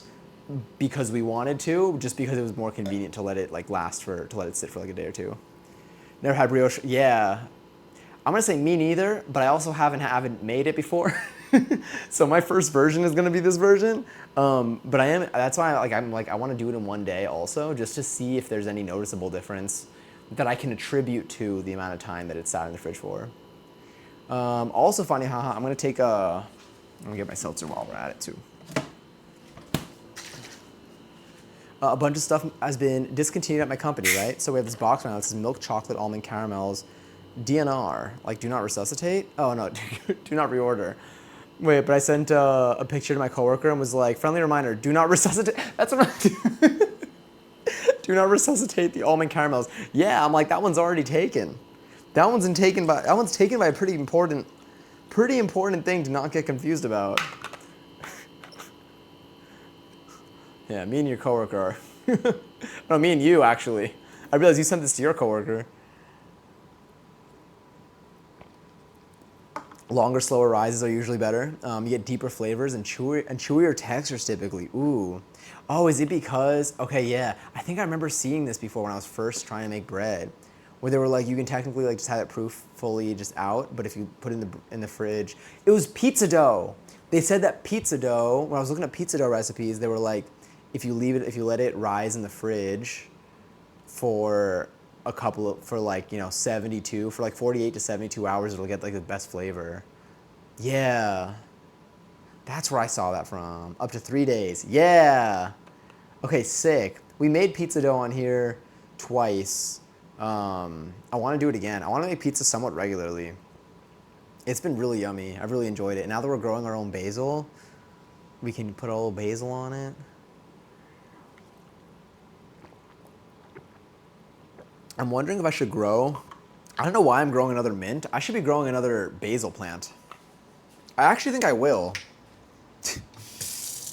because we wanted to, just because it was more convenient to let it like to let it sit for like a day or two. Never had brioche. Yeah. I'm gonna say me neither, but I also haven't made it before. So my first version is gonna be this version. But that's why I want to do it in one day also, just to see if there's any noticeable difference that I can attribute to the amount of time that it sat in the fridge for. Also funny, haha, I'm gonna get my seltzer while we're at it too. A bunch of stuff has been discontinued at my company, right? So we have this box right now that says milk chocolate almond caramels, DNR, like do not resuscitate? Oh no, do not reorder. Wait, but I sent a picture to my coworker and was like, friendly reminder, do not resuscitate. That's what I do. Do not resuscitate the almond caramels. Yeah, I'm like, that one's already taken. That one's taken by a pretty important thing to not get confused about. Yeah, me and your coworker are. No, me and you, actually. I realized you sent this to your coworker. Longer, slower rises are usually better. You get deeper flavors and chewier textures typically. Ooh. Oh, is it because? Okay, yeah. I think I remember seeing this before when I was first trying to make bread, where they were like, you can technically like just have it proof fully just out, but if you put it in the fridge, it was pizza dough. They said that pizza dough. When I was looking at pizza dough recipes, they were like, if you let it rise in the fridge for for like, 72, for like 48 to 72 hours, it'll get like the best flavor. Yeah. That's where I saw that from. Up to 3 days. Yeah. Okay, sick. We made pizza dough on here twice. I want to do it again. I want to make pizza somewhat regularly. It's been really yummy. I've really enjoyed it. And now that we're growing our own basil, we can put a little basil on it. I'm wondering if I should I don't know why I'm growing another mint. I should be growing another basil plant. I actually think I will.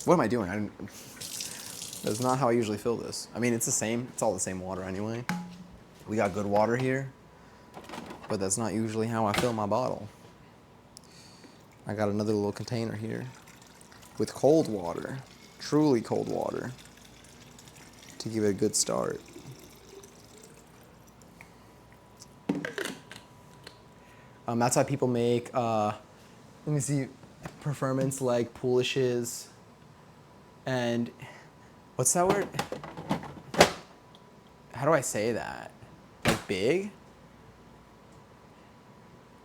What am I doing? That's not how I usually fill this. I mean, it's the same. It's all the same water anyway. We got good water here, but that's not usually how I fill my bottle. I got another little container here with cold water, truly cold water, to give it a good start. That's why people make, let me see, preferments like Poolishes and, what's that word? How do I say that? Like big?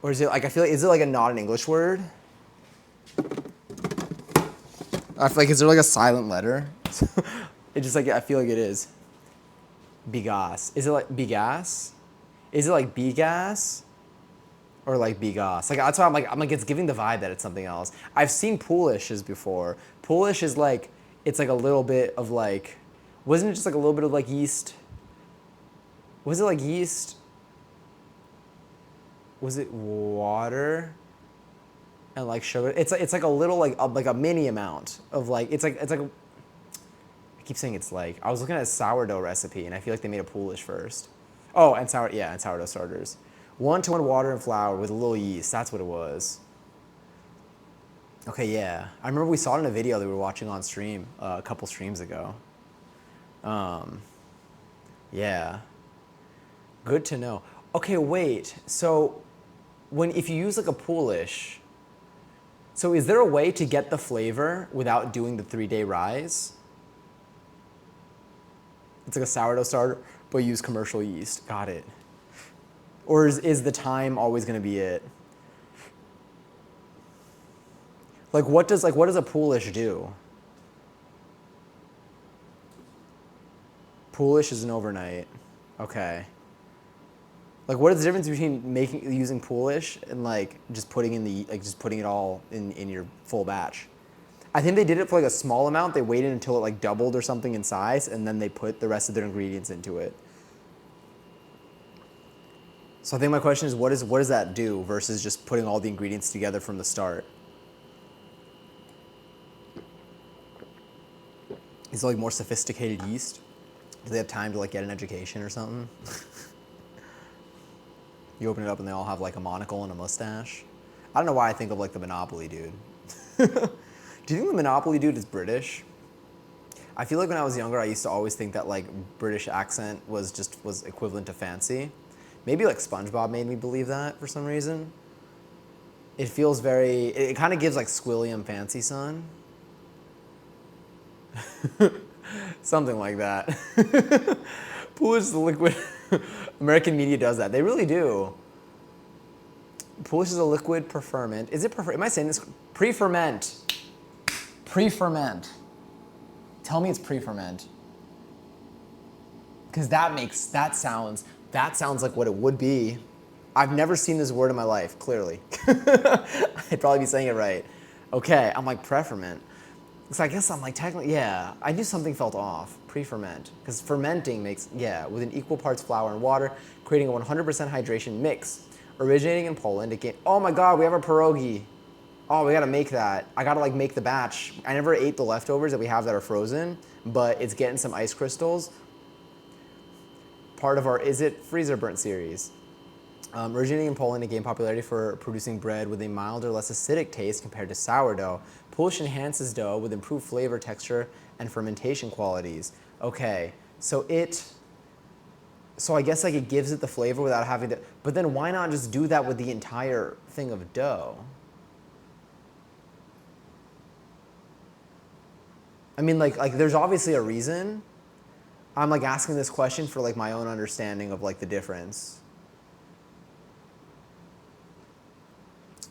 Or is it like, is it like not an English word? I feel like, is there like a silent letter? It's just like, I feel like it is. Bigas. Is it like bigas? Is it like bigas? Or like bigas. Like that's why I'm like it's giving the vibe that it's something else. I've seen Poolishes before. Poolish is like, it's like a little bit of like, wasn't it just like a little bit of like yeast? Was it like yeast? Was it water? And like sugar? It's like a little like a mini amount of like, it's like I keep saying it's like, I was looking at a sourdough recipe and I feel like they made a Poolish first. Oh, and sourdough starters. 1 to 1 water and flour with a little yeast. That's what it was. Okay, yeah. I remember we saw it in a video that we were watching on stream a couple streams ago. Yeah. Good to know. Okay, wait. So if you use like a Polish, so is there a way to get the flavor without doing the 3-day rise? It's like a sourdough starter, but use commercial yeast. Got it. Or is the time always going to be it? Like what does a Polish do? Polish is an overnight. Okay. Like what is the difference between using Polish and like just putting it all in your full batch? I think they did it for like a small amount. They waited until it like doubled or something in size, and then they put the rest of their ingredients into it. So I think my question is, what does that do versus just putting all the ingredients together from the start? Is it like more sophisticated yeast? Do they have time to like get an education or something? You open it up and they all have like a monocle and a mustache. I don't know why I think of like the Monopoly dude. Do you think the Monopoly dude is British? I feel like when I was younger, I used to always think that like British accent was equivalent to fancy. Maybe like SpongeBob made me believe that for some reason. It feels it kind of gives like Squilliam Fancy Son. Something like that. Polish is the liquid. American media does that. They really do. Polish is a liquid preferment. Is it am I saying this? Pre-ferment. Pre-ferment. Tell me it's pre-ferment. Because that sounds like what it would be. I've never seen this word in my life, clearly. I'd probably be saying it right. Okay, I'm like pre-ferment. So I guess I'm like technically, yeah, I knew something felt off. Pre-ferment. Because fermenting makes, yeah, within equal parts flour and water, creating a 100% hydration mix. Originating in Poland, oh my God, we have a pierogi. Oh, we gotta make that. I gotta like make the batch. I never ate the leftovers that we have that are frozen, but it's getting some ice crystals. Part of our Is It Freezer Burnt series. Originating in Poland, it gained popularity for producing bread with a milder, less acidic taste compared to sourdough. Polish enhances dough with improved flavor, texture, and fermentation qualities. Okay, so I guess like it gives it the flavor without having to, but then why not just do that with the entire thing of dough? I mean, like there's obviously a reason. I'm like asking this question for like my own understanding of like the difference.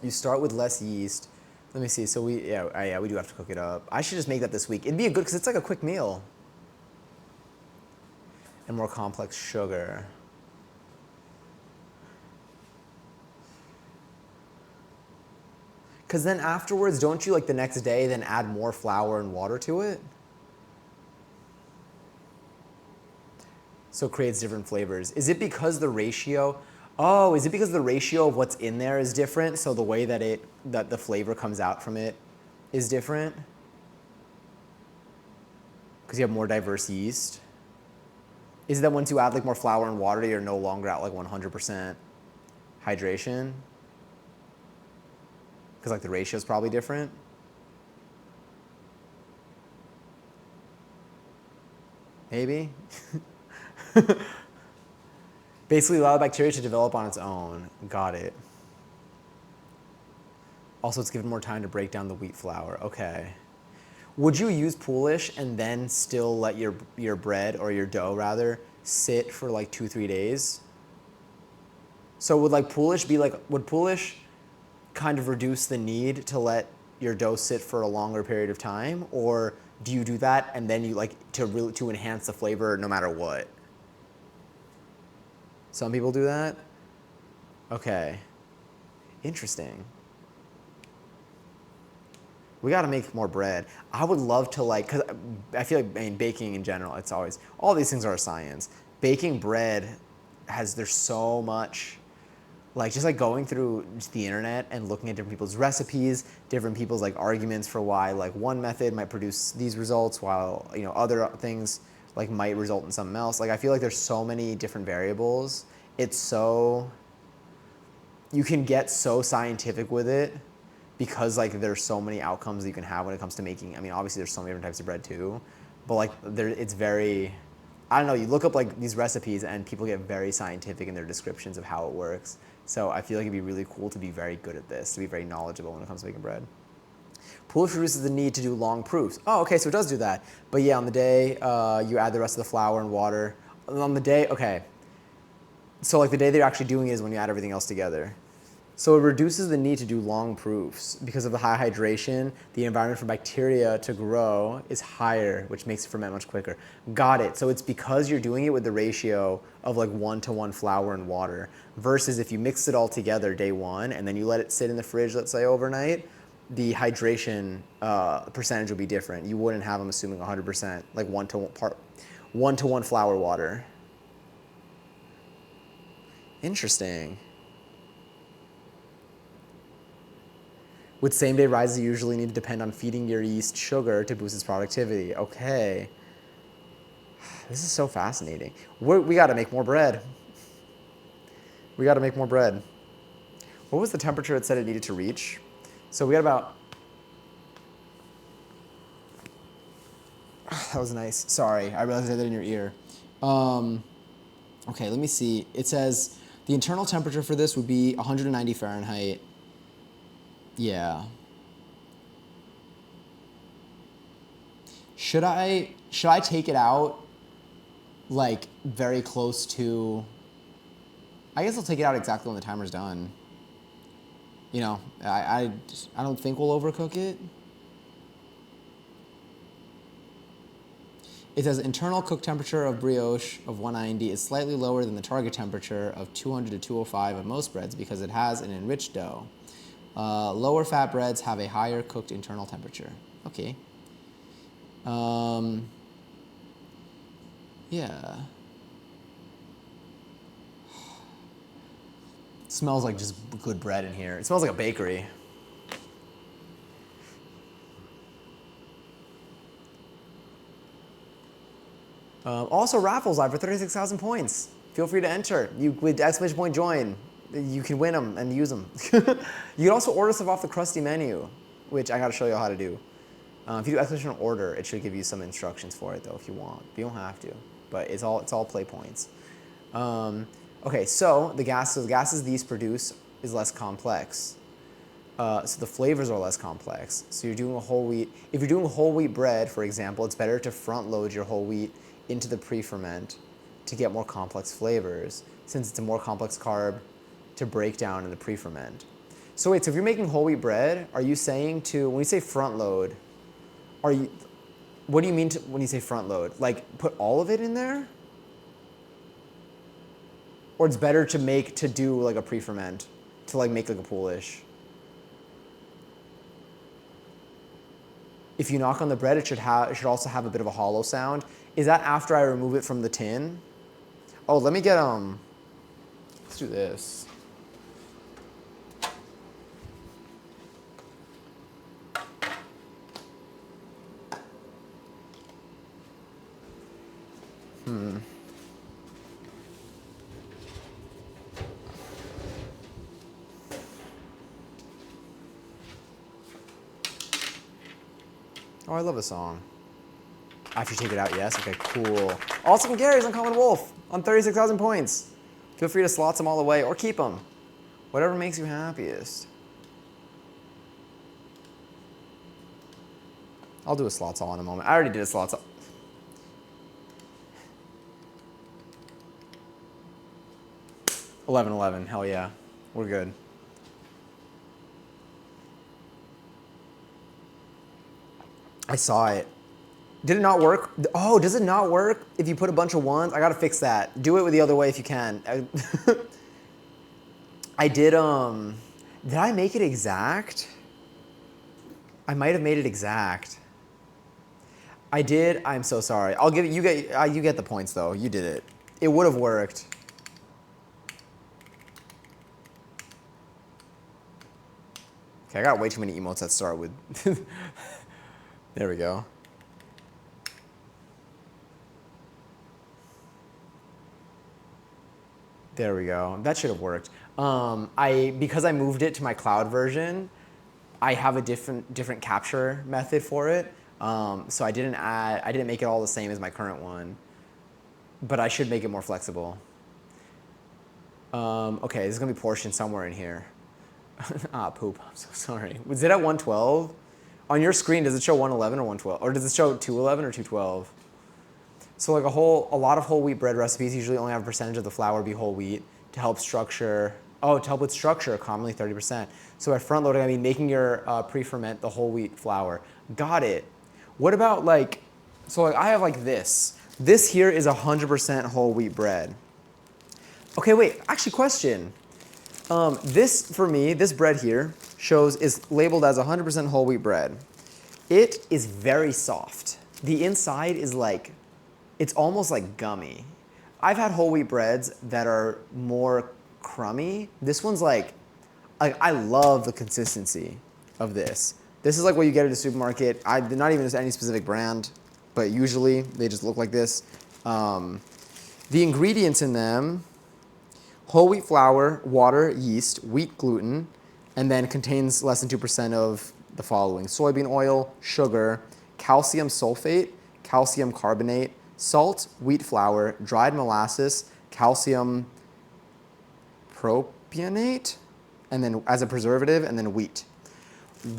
You start with less yeast. Let me see. So we do have to cook it up. I should just make that this week. It'd be because it's like a quick meal. And more complex sugar. Because then afterwards, don't you like the next day then add more flour and water to it? So it creates different flavors. Is it because the ratio? Oh, is it because the ratio of what's in there is different? So the way that the flavor comes out from it is different? Because you have more diverse yeast? Is it that once you add like more flour and water, you're no longer at like 100% hydration? Because like the ratio is probably different? Maybe? Basically allow bacteria to develop on its own. Got it. Also, it's given more time to break down the wheat flour. Okay. Would you use Polish and then still let your bread, or your dough rather, sit for like 2-3 days? So would Polish kind of reduce the need to let your dough sit for a longer period of time? Or do you do that and then you like to enhance the flavor no matter what? Some people do that? Okay. Interesting. We gotta make more bread. I would love to because I feel like baking in general, it's always, all these things are a science. Baking bread there's so much, just like going through the internet and looking at different people's recipes, different people's like arguments for why like one method might produce these results while other things like might result in something else. Like I feel like there's so many different variables. You can get so scientific with it because like there's so many outcomes that you can have when it comes to making. I mean, obviously there's so many different types of bread too, but like it's very, I don't know. You look up like these recipes and people get very scientific in their descriptions of how it works. So I feel like it'd be really cool to be very good at this, to be very knowledgeable when it comes to making bread. Polish reduces the need to do long proofs. Oh, okay, so it does do that. But yeah, on the day you add the rest of the flour and water. On the day, okay. So like the day they're actually doing it is when you add everything else together. So it reduces the need to do long proofs because of the high hydration. The environment for bacteria to grow is higher, which makes it ferment much quicker. Got it. So it's because you're doing it with the ratio of like 1-to-1 flour and water versus if you mix it all together day one and then you let it sit in the fridge, let's say overnight, the hydration percentage would be different. You wouldn't have, I'm assuming, 100% like 1-to-1 flour water. Interesting. With same-day rises, you usually need to depend on feeding your yeast sugar to boost its productivity. Okay. This is so fascinating. We got to make more bread. We got to make more bread. What was the temperature it said it needed to reach? So we got about... That was nice. Sorry, I realized I did that in your ear. Okay, let me see. It says the internal temperature for this would be 190 Fahrenheit. Yeah. Should I take it out like very close to, I guess I'll take it out exactly when the timer's done. You know, I don't think we'll overcook it. It says internal cook temperature of brioche of 190 is slightly lower than the target temperature of 200 to 205 of most breads because it has an enriched dough. Lower fat breads have a higher cooked internal temperature. Okay. Yeah. It smells like just good bread in here. It smells like a bakery. Also, raffles live for 36,000 points. Feel free to enter. With exclamation point join. You can win them and use them. You can also order stuff off the Krusty menu, which I got to show you how to do. If you do exclamation order, it should give you some instructions for it though, if you want. You don't have to, but it's all play points. Okay, so the gases these produce is less complex. So the flavors are less complex. So you're doing a whole wheat. If you're doing whole wheat bread, for example, it's better to front load your whole wheat into the pre-ferment to get more complex flavors, since it's a more complex carb to break down in the pre-ferment. So wait, so if you're making whole wheat bread, are you saying when you say front load, what do you mean when you say front load? Like put all of it in there? Or it's better to do like a pre-ferment, to like make like a Polish? If you knock on the bread, it should also have a bit of a hollow sound. Is that after I remove it from the tin? Oh, let me get, let's do this. Oh, I love the song. After you take it out, yes? Okay, cool. Awesome Gary's Uncommon Wolf on 36,000 points. Feel free to slot them all away or keep them. Whatever makes you happiest. I'll do a slots all in a moment. I already did a slots all. $11.11, hell yeah. We're good. I saw it. Did it not work? Oh, does it not work if you put a bunch of ones? I gotta fix that. Do it with the other way if you can. I did I make it exact? I might have made it exact. I did, I'm so sorry. I'll give you get the points though. You did it. It would have worked. Okay, I got way too many emotes that start with. There we go. There we go. That should have worked. Because I moved it to my cloud version, I have a different capture method for it. So I didn't make it all the same as my current one, but I should make it more flexible. Okay, this is gonna be portioned somewhere in here. Ah, poop, I'm so sorry. Was it at 112? On your screen, does it show 111 or 112? Or does it show 211 or 212? So like a lot of whole wheat bread recipes usually only have a percentage of the flour be whole wheat to help structure, to help with structure, commonly 30%. So at front loading, I mean making your pre-ferment the whole wheat flour. Got it. What about like, so like I have like this. This here is 100% whole wheat bread. Okay, wait, actually question. This, for me, this bread here is labeled as 100% whole wheat bread. It is very soft. The inside is like, it's almost like gummy. I've had whole wheat breads that are more crummy. This one's like I love the consistency of this. This is like what you get at a supermarket. Not even just any specific brand, but usually they just look like this. The ingredients in them: whole wheat flour, water, yeast, wheat gluten, and then contains less than 2% of the following: soybean oil, sugar, calcium sulfate, calcium carbonate, salt, wheat flour, dried molasses, calcium propionate, and then as a preservative, and then wheat.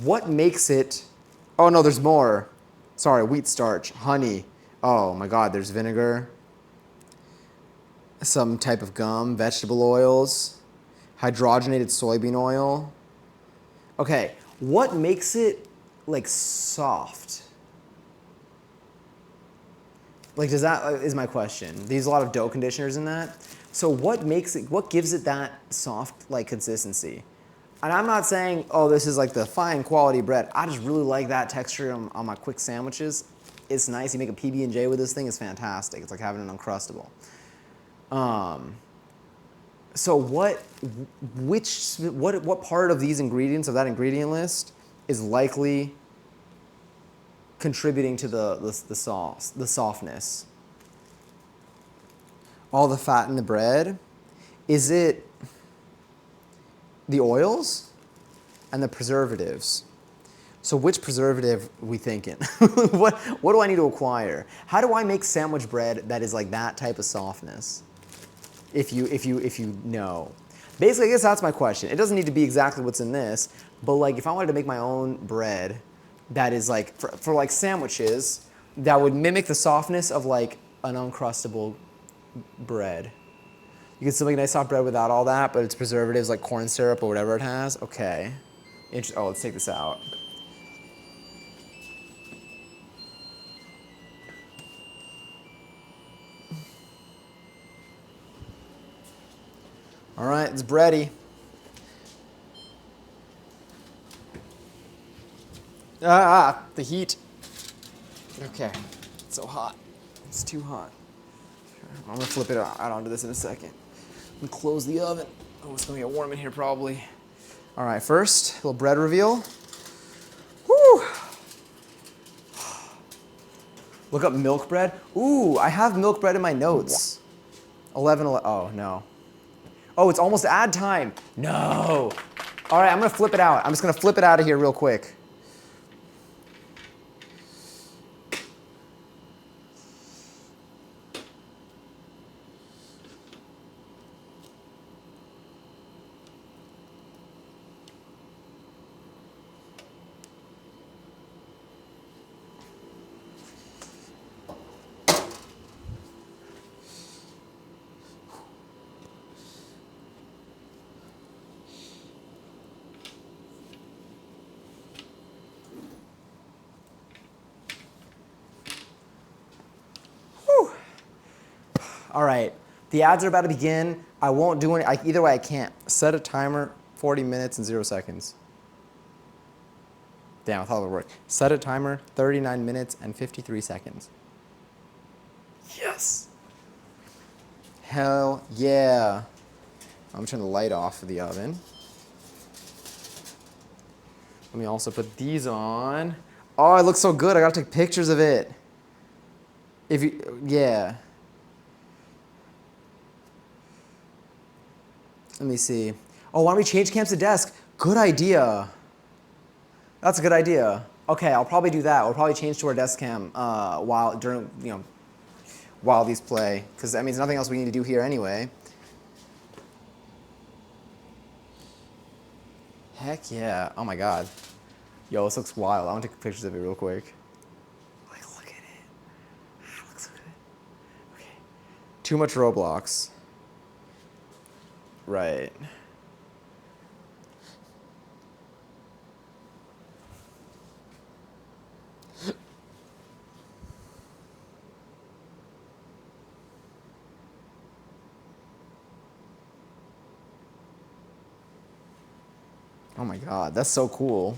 What makes it, oh no, there's more. Sorry, wheat starch, honey. Oh my God, there's vinegar, some type of gum, vegetable oils, hydrogenated soybean oil. Okay, what makes it like soft? Like, is my question. There's a lot of dough conditioners in that. So what gives it that soft like consistency? And I'm not saying, oh, this is like the fine quality bread. I just really like that texture on my quick sandwiches. It's nice. You make a PB&J with this thing, it's fantastic. It's like having an Uncrustable. So what part of these ingredients, of that ingredient list, is likely contributing to the softness? All the fat in the bread? Is it the oils and the preservatives? So which preservative are we thinking? what do I need to acquire? How do I make sandwich bread that is like that type of softness? If you know. Basically, I guess that's my question. It doesn't need to be exactly what's in this, but like if I wanted to make my own bread that is like for like sandwiches that would mimic the softness of like an Uncrustable bread. You can still make a nice soft bread without all that, but it's preservatives like corn syrup or whatever it has. Okay. Oh, let's take this out. All right, it's bready. The heat. Okay, it's so hot. It's too hot. I'm gonna flip it out onto this in a second. And close the oven. Oh, it's gonna get warm in here probably. All right, first, a little bread reveal. Woo! Look up milk bread. Ooh, I have milk bread in my notes. 11, oh no. Oh, it's almost ad time. No. All right, I'm gonna flip it out. I'm just gonna flip it out of here real quick. All right, the ads are about to begin. I won't do any, either way I can't. Set a timer, 40 minutes and 0 seconds. Damn, I thought it would work. Set a timer, 39 minutes and 53 seconds. Yes. Hell yeah. I'm turning the light off of the oven. Let me also put these on. Oh, it looks so good. I gotta take pictures of it. Yeah. Let me see. Oh, why don't we change camps to desk? Good idea. That's a good idea. Okay, I'll probably do that. We'll probably change to our desk cam while these play, because that means nothing else we need to do here anyway. Heck yeah! Oh my god, yo, this looks wild. I want to take pictures of it real quick. Like, look at it. That looks good. Okay. Too much Roblox. Right. Oh my god, that's so cool.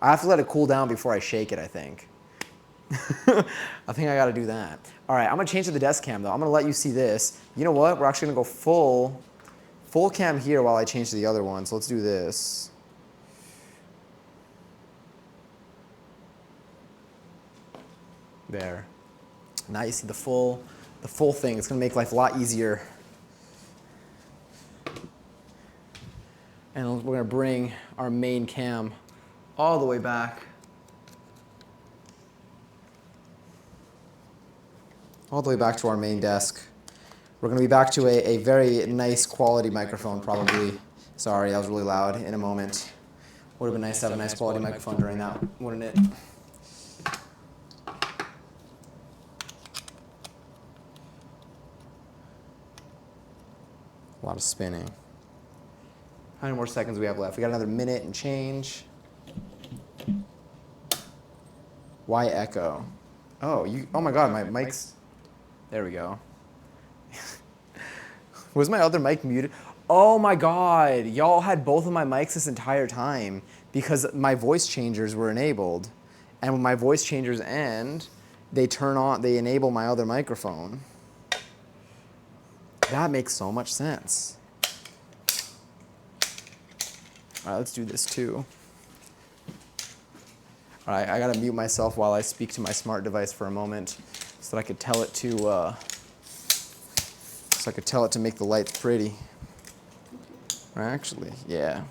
I have to let it cool down before I shake it, I think. I think I gotta do that. All right, I'm gonna change to the desk cam though. I'm gonna let you see this. You know what? We're actually gonna go full cam here while I change to the other one. So let's do this. There. Now you see the full thing. It's gonna make life a lot easier. And we're gonna bring our main cam all the way back. All the way back to our main desk. We're gonna be back to a very nice quality microphone probably. Sorry, that was really loud in a moment. Would have been nice to have a nice quality microphone during that, wouldn't it? A lot of spinning. How many more seconds do we have left? We got another minute and change. Why echo? Oh, oh my god, my mic's, there we go. Was my other mic muted? Oh my god, y'all had both of my mics this entire time because my voice changers were enabled. And when my voice changers end, they enable my other microphone. That makes so much sense. All right, let's do this too. All right, I gotta mute myself while I speak to my smart device for a moment so that I could tell it to make the lights pretty. Or actually, yeah.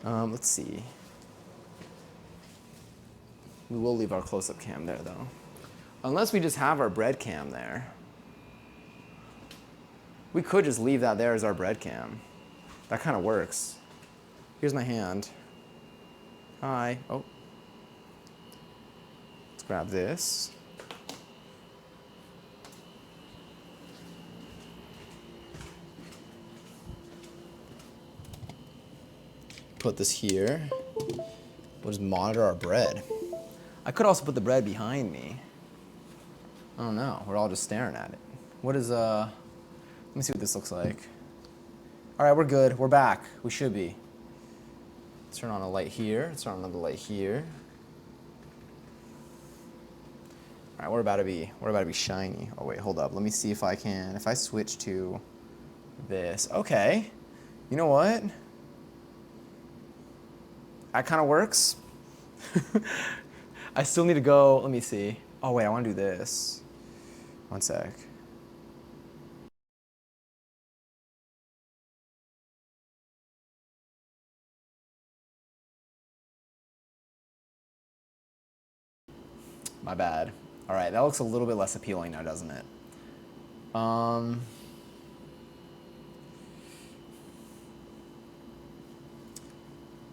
Let's see. We will leave our close-up cam there though. Unless we just have our bread cam there. We could just leave that there as our bread cam. That kind of works. Here's my hand. Hi. Oh. Let's grab this. Put this here. We'll just monitor our bread. I could also put the bread behind me. I don't know. We're all just staring at it. What is, let me see what this looks like. All right, we're good. We're back. We should be. Let's turn on a light here. Let's turn on another light here. All right, we're about to be shiny. Oh wait, hold up. Let me see if I can. If I switch to this, okay. You know what? That kind of works. I still need to go. Let me see. Oh wait, I want to do this. One sec. My bad. All right, that looks a little bit less appealing now, doesn't it? All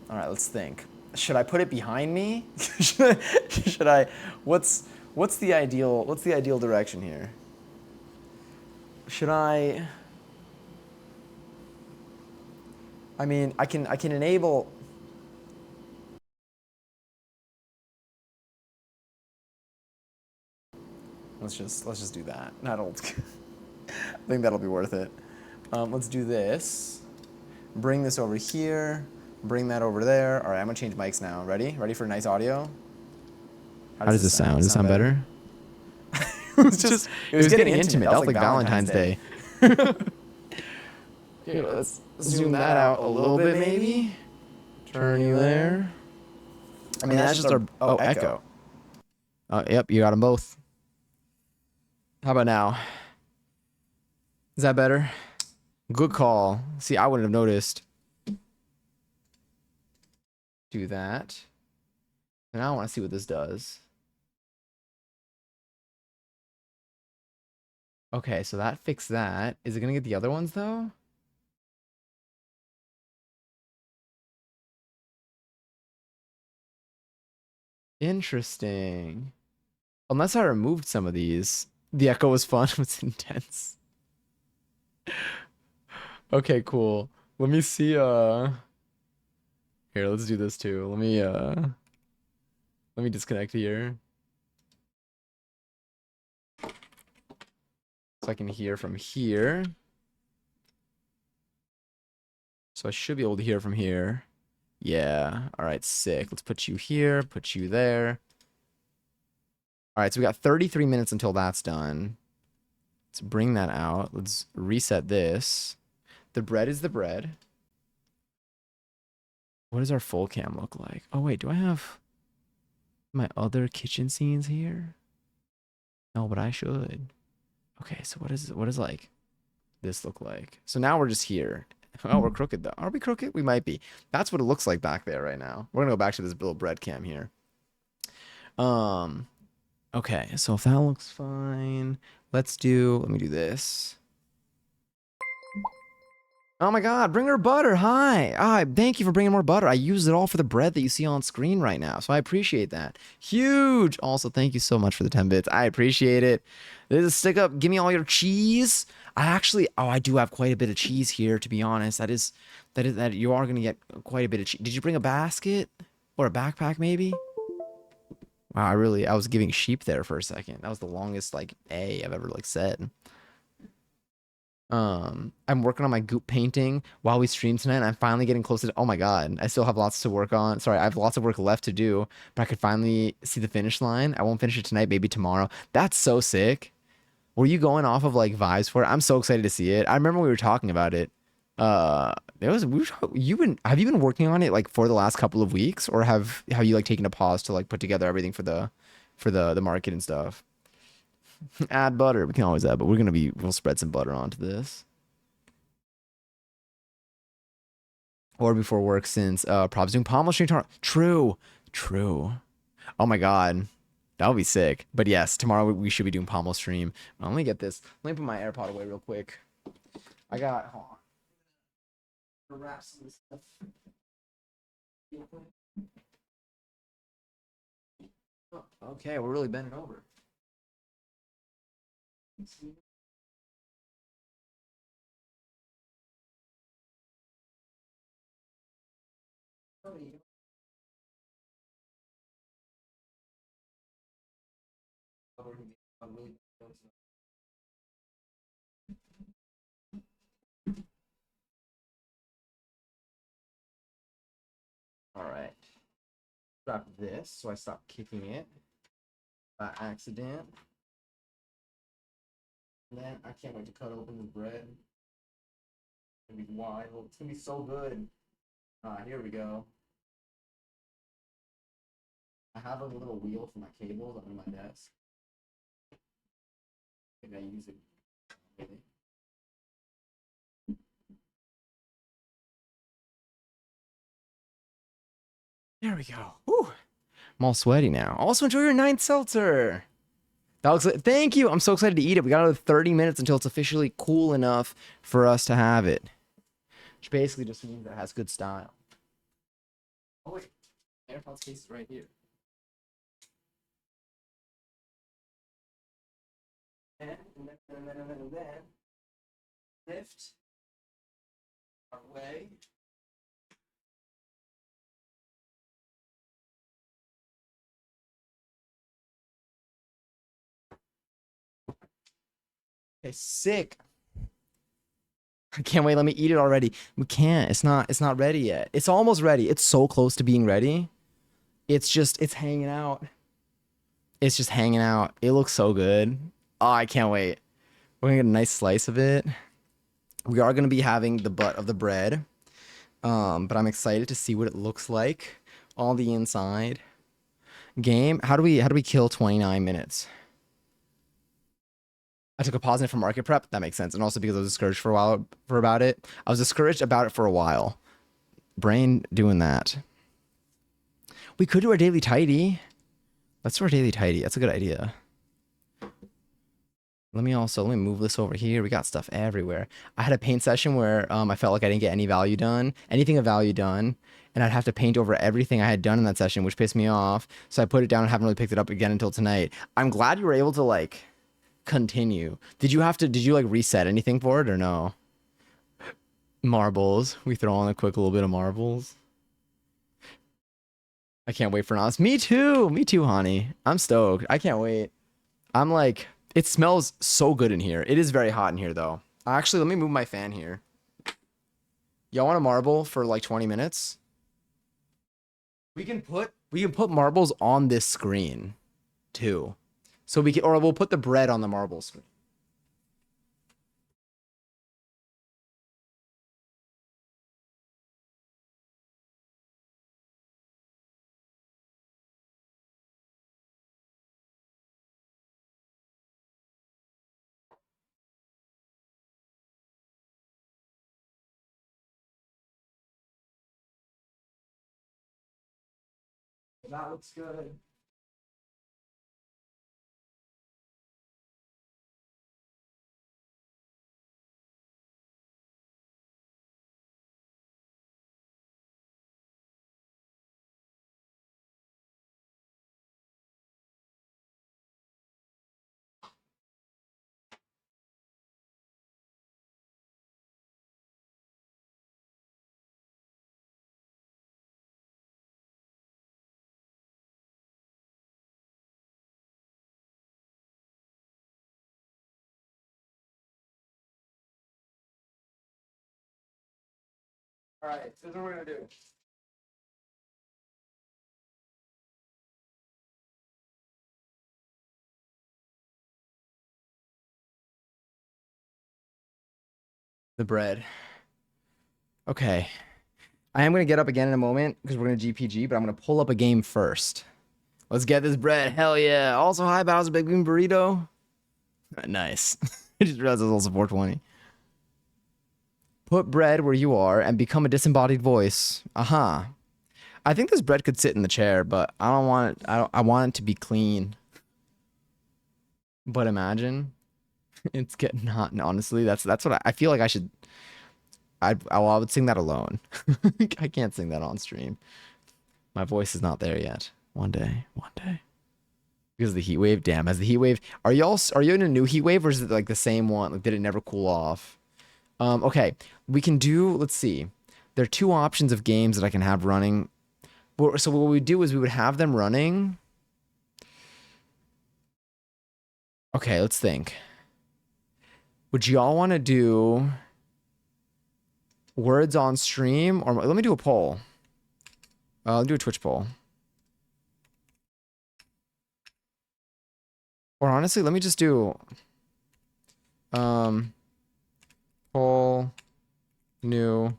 right, let's think. Should I put it behind me? should I? What's the ideal direction here? Should I? I mean, I can enable. Let's just do that. That'll. I think that'll be worth it. Let's do this. Bring this over here. Bring that over there. All right, I'm gonna change mics now. Ready? Ready for nice audio? How does this sound? Does it sound better? It was getting intimate. That was like Valentine's Day. Here, let's zoom that out a little bit, maybe. Turn you there. I mean, that's just our echo. Yep, you got them both. How about now? Is that better? Good call. See, I wouldn't have noticed. Do that. And now I want to see what this does. Okay, so that fixed that. Is it gonna get the other ones though? Interesting. Unless I removed some of these. The echo was fun. It was intense. Okay, cool. Let me see, here, let's do this too. Let me disconnect here. So I can hear from here. So I should be able to hear from here. Yeah. All right, sick. Let's put you here, put you there. All right, so we got 33 minutes until that's done. Let's bring that out. Let's reset this. The bread is the bread. What does our full cam look like? Oh, wait, do I have my other kitchen scenes here? No, but I should. Okay, so what is like this look like? So now we're just here. Oh, we're crooked though. Are we crooked? We might be. That's what it looks like back there right now. We're gonna go back to this little bread cam here. Um, okay, so if that looks fine, let me do this. Oh my God, bring her butter. Hi. Thank you for bringing more butter. I used it all for the bread that you see on screen right now. So I appreciate that. Huge. Also, thank you so much for the 10 bits. I appreciate it. This is stick up. Give me all your cheese. I do have quite a bit of cheese here, to be honest. That you are going to get quite a bit of cheese. Did you bring a basket or a backpack maybe? Wow, I was giving sheep there for a second. That was the longest like A I've ever like said. I'm working on my goop painting while we stream tonight, and I'm finally getting close to, oh my God, I still have lots to work on. Sorry, I have lots of work left to do, but I could finally see the finish line. I won't finish it tonight, maybe tomorrow. That's so sick. Were you going off of like vibes for it? I'm so excited to see it. I remember we were talking about it. There was have you been working on it like for the last couple of weeks, or have you like taken a pause to like put together everything for the market and stuff? Add butter. We can always add, but we'll spread some butter onto this. Or before work since Prob's doing pommel stream tomorrow. True. True. Oh my God. That would be sick. But yes, tomorrow we should be doing pommel stream. Let me get this. Let me put my AirPod away real quick. Hold on. Wrap some of this stuff. Oh, okay, we're really bending over. All right. Drop this so I stop kicking it by accident. And then I can't wait to cut open the bread. It's gonna be wild. It's gonna be so good. Here we go. I have a little wheel for my cables under my desk. Maybe I use it. Really. There we go. Whew. I'm all sweaty now. Also, enjoy your 9th seltzer. That looks. Thank you. I'm so excited to eat it. We got another 30 minutes until it's officially cool enough for us to have it. Which basically just means that it has good style. Oh wait, AirPods case is right here. And then lift our way. Okay, sick. I can't wait. Let me eat it already. We can't. It's not ready yet. It's almost ready. It's so close to being ready. It's hanging out. It's just hanging out. It looks so good. Oh, I can't wait. We're gonna get a nice slice of it. We are gonna be having the butt of the bread. But I'm excited to see what it looks like on the inside. Game, how do we kill 29 minutes? I took a pause in it for market prep. That makes sense. And also because I was discouraged for a while about it. I was discouraged about it for a while. Brain doing that. We could do our daily tidy. Let's do our daily tidy. That's a good idea. Let me move this over here. We got stuff everywhere. I had a paint session where I felt like I didn't get any value done, anything of value done, and I'd have to paint over everything I had done in that session, which pissed me off. So I put it down and haven't really picked it up again until tonight. I'm glad you were able to like continue. Did you like reset anything for it or no? Marbles. We throw on a quick little bit of marbles. I can't wait for Nas. Me too. Me too, honey. I'm stoked. I can't wait. I'm like, it smells so good in here. It is very hot in here though. Actually, let me move my fan here. Y'all want a marble for like 20 minutes? We can put marbles on this screen too. So we'll put the bread on the marble screen. That looks good. All right, so this is what we're gonna do. The bread. Okay. I am gonna get up again in a moment because we're gonna GPG, but I'm gonna pull up a game first. Let's get this bread. Hell yeah. Also, hi, Bowser Big Bean Burrito. Nice. I just realized it was also 420. Put bread where you are and become a disembodied voice. Aha. I think this bread could sit in the chair, but I don't want it. I want it to be clean. But imagine it's getting hot. And honestly, that's what I feel like I should. I would sing that alone. I can't sing that on stream. My voice is not there yet. One day. Because of the heat wave. Damn, has the heat wave. Are you in a new heat wave or is it like the same one? Like, did it never cool off? Okay, we can do. Let's see. There are two options of games that I can have running. So what we do is we would have them running. Okay, let's think. Would y'all want to do words on stream or let me do a poll? I'll do a Twitch poll. Or honestly, let me just do poll new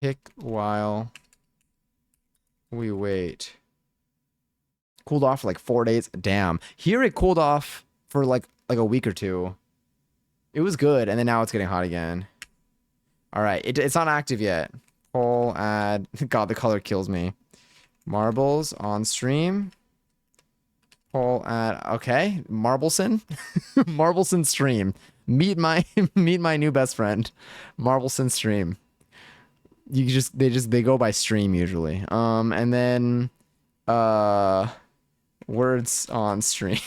pick while we wait. Cooled off for like 4 days. Damn. Here it cooled off for like a week or two. It was good, and then now it's getting hot again. All right, it's not active yet. Poll add. God, the color kills me. Marbles on stream. Poll add. Okay, Marbleson. Marbleson stream. Meet my new best friend. Marbleson stream. They go by stream usually. And then words on stream.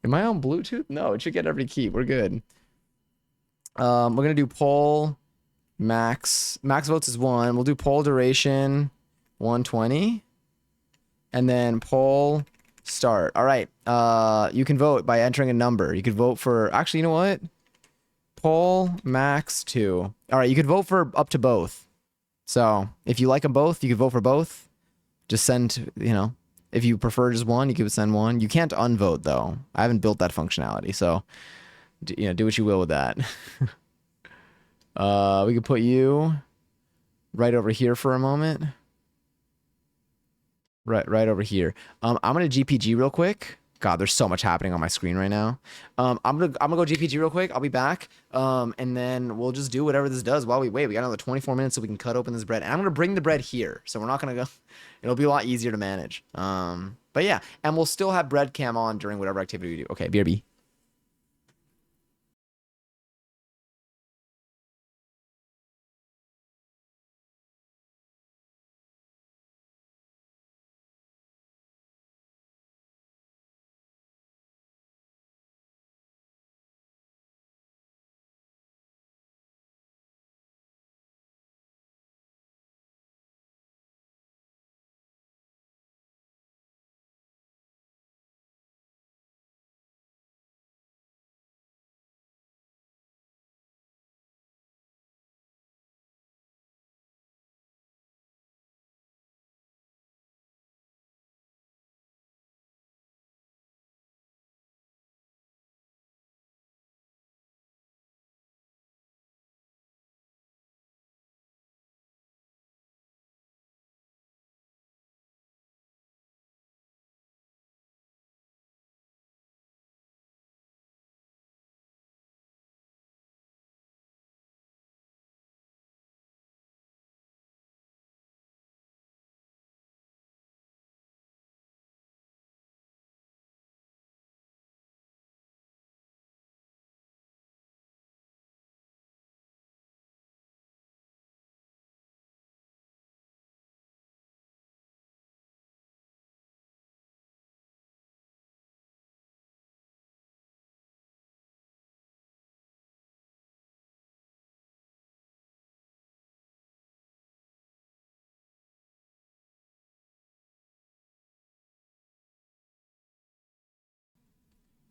Am I on Bluetooth? No, it should get every key. We're good. We're gonna do poll max votes is 1. We'll do poll duration 120. And then poll start. All right. You can vote by entering a number. You could vote for actually, you know what? Poll max 2. All right, you could vote for up to both. So if you like them both, you could vote for both. Just send, if you prefer just one, you could send one. You can't unvote though. I haven't built that functionality, so do what you will with that. We could put you right over here for a moment. Right over here. I'm gonna GPG real quick. God, there's so much happening on my screen right now. I'm gonna go GPG real quick. I'll be back. And then we'll just do whatever this does while we wait. We got another 24 minutes so we can cut open this bread. And I'm gonna bring the bread here, so we're not gonna go. It'll be a lot easier to manage. But yeah, and we'll still have bread cam on during whatever activity we do. Okay, BRB.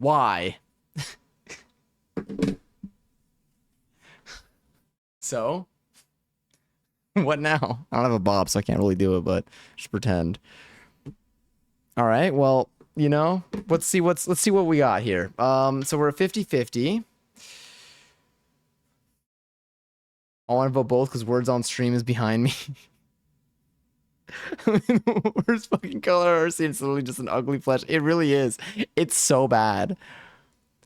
Why? So what now? I don't have a bob, so I can't really do it, but just pretend. All right. Well, let's see what we got here. So we're at 50-50. I want to vote both because words on stream is behind me. I mean, the worst fucking color I've ever seen. It's literally just an ugly flesh. It really is. It's so bad.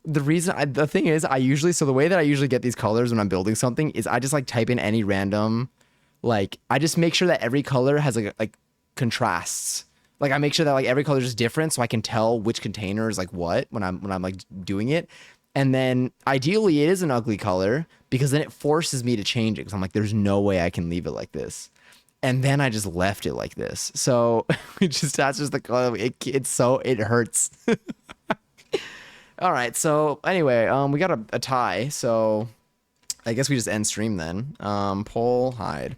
The thing is, so the way that I usually get these colors when I'm building something is I just like type in any random, like I just make sure that every color has like contrasts. Like I make sure that like every color is different so I can tell which container is like what when I'm like doing it. And then ideally it is an ugly color because then it forces me to change it because I'm like, there's no way I can leave it like this. And then I just left it like this. So that's just the color. It hurts. All right. So anyway, we got a tie. So I guess we just end stream then. Poll hide.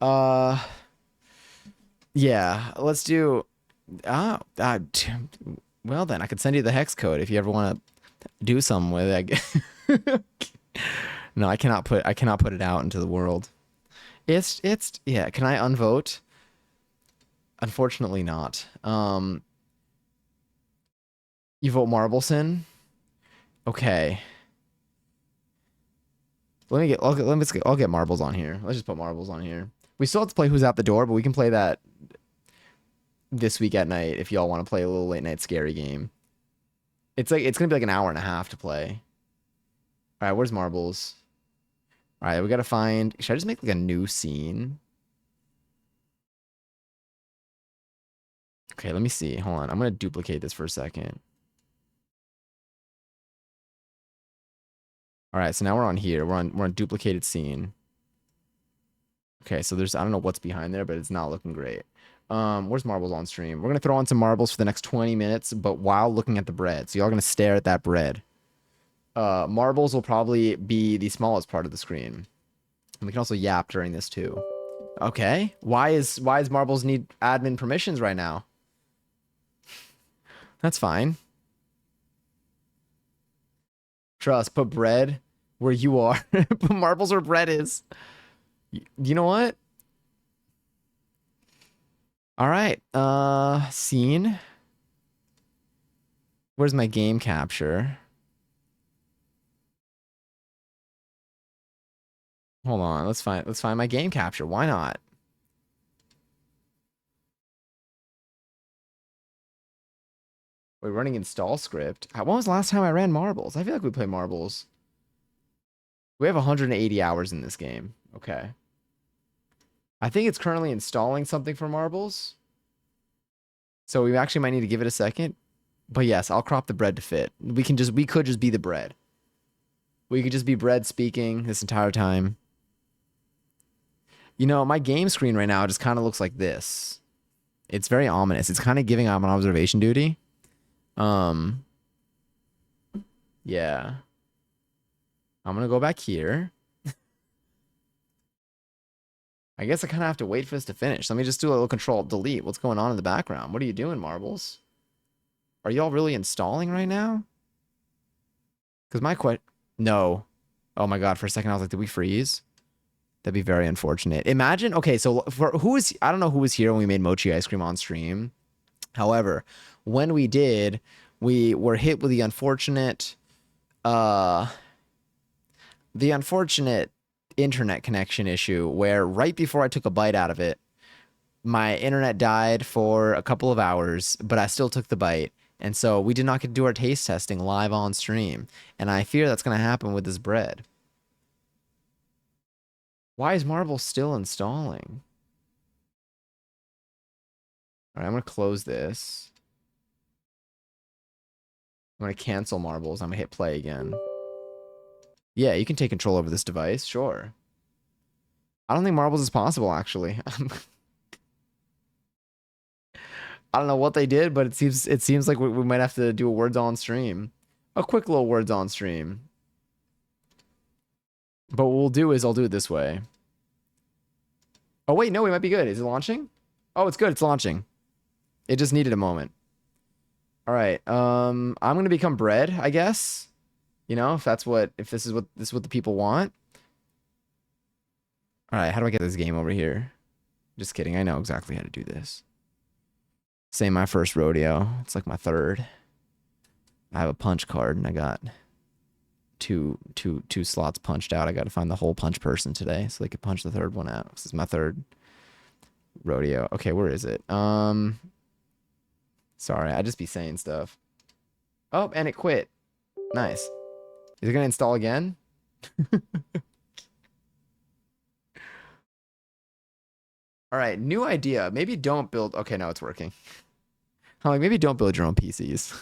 Uh, yeah. Let's do. Well then, I could send you the hex code if you ever want to do something with it. No, I cannot put it out into the world. It's yeah. Can I unvote? Unfortunately not. You vote Marbleson? Okay. I'll get marbles on here. Let's just put marbles on here. We still have to play Who's Out the Door, but we can play that this week at night if y'all want to play a little late night scary game. It's gonna be like an hour and a half to play. All right, where's marbles? All right, we gotta find. Should I just make like a new scene? Okay, let me see. Hold on. I'm gonna duplicate this for a second. All right, so now we're on here. We're on duplicated scene. Okay, so I don't know what's behind there, but it's not looking great. Where's marbles on stream? We're gonna throw on some marbles for the next 20 minutes, but while looking at the bread. So y'all gonna stare at that bread. Marbles will probably be the smallest part of the screen. And we can also yap during this too. Okay. Why is marbles need admin permissions right now? That's fine. Trust, put bread where you are. Put marbles where bread is. You know what? All right. Scene. Where's my game capture? Hold on. Let's find my game capture. Why not? We're running install script. When was the last time I ran marbles? I feel like we play marbles. We have 180 hours in this game. Okay. I think it's currently installing something for marbles. So we actually might need to give it a second. But yes, I'll crop the bread to fit. We could just be the bread. We could just be bread speaking this entire time. You know, my game screen right now just kind of looks like this. It's very ominous. It's kind of giving I'm on observation duty. Um, yeah. I'm gonna go back here. I guess I kind of have to wait for this to finish. Let me just do a little control delete. What's going on in the background? What are you doing, marbles? Are y'all really installing right now? Because no. Oh my god, for a second I was like, did we freeze? That'd be very unfortunate. Imagine, okay, so I don't know who was here when we made mochi ice cream on stream. However, when we did, we were hit with uh, the unfortunate internet connection issue where right before I took a bite out of it, my internet died for a couple of hours, but I still took the bite. And so we did not get to do our taste testing live on stream. And I fear that's going to happen with this bread. Why is Marvel still installing? All right, I'm going to close this. I'm going to cancel marbles. I'm going to hit play again. Yeah, you can take control over this device. Sure. I don't think marbles is possible, actually. I don't know what they did, but it seems like we might have to do a words on stream. A quick little words on stream. But what we'll do is I'll do it this way. Oh, wait, no, we might be good. Is it launching? Oh, it's good. It's launching. It just needed a moment. All right. I'm going to become bread, I guess. You know, if this is what the people want. All right, how do I get this game over here? Just kidding. I know exactly how to do this. Same my first rodeo. It's like my third. I have a punch card and I got two slots punched out. I got to find the whole punch person today so they could punch the third one out. This is my third rodeo. Okay, where is it? Sorry, I just be saying stuff. Oh, and it quit. Nice. Is it gonna install again? All right, new idea. Maybe don't build. Okay, no, it's working. I'm like, maybe don't build your own PCs.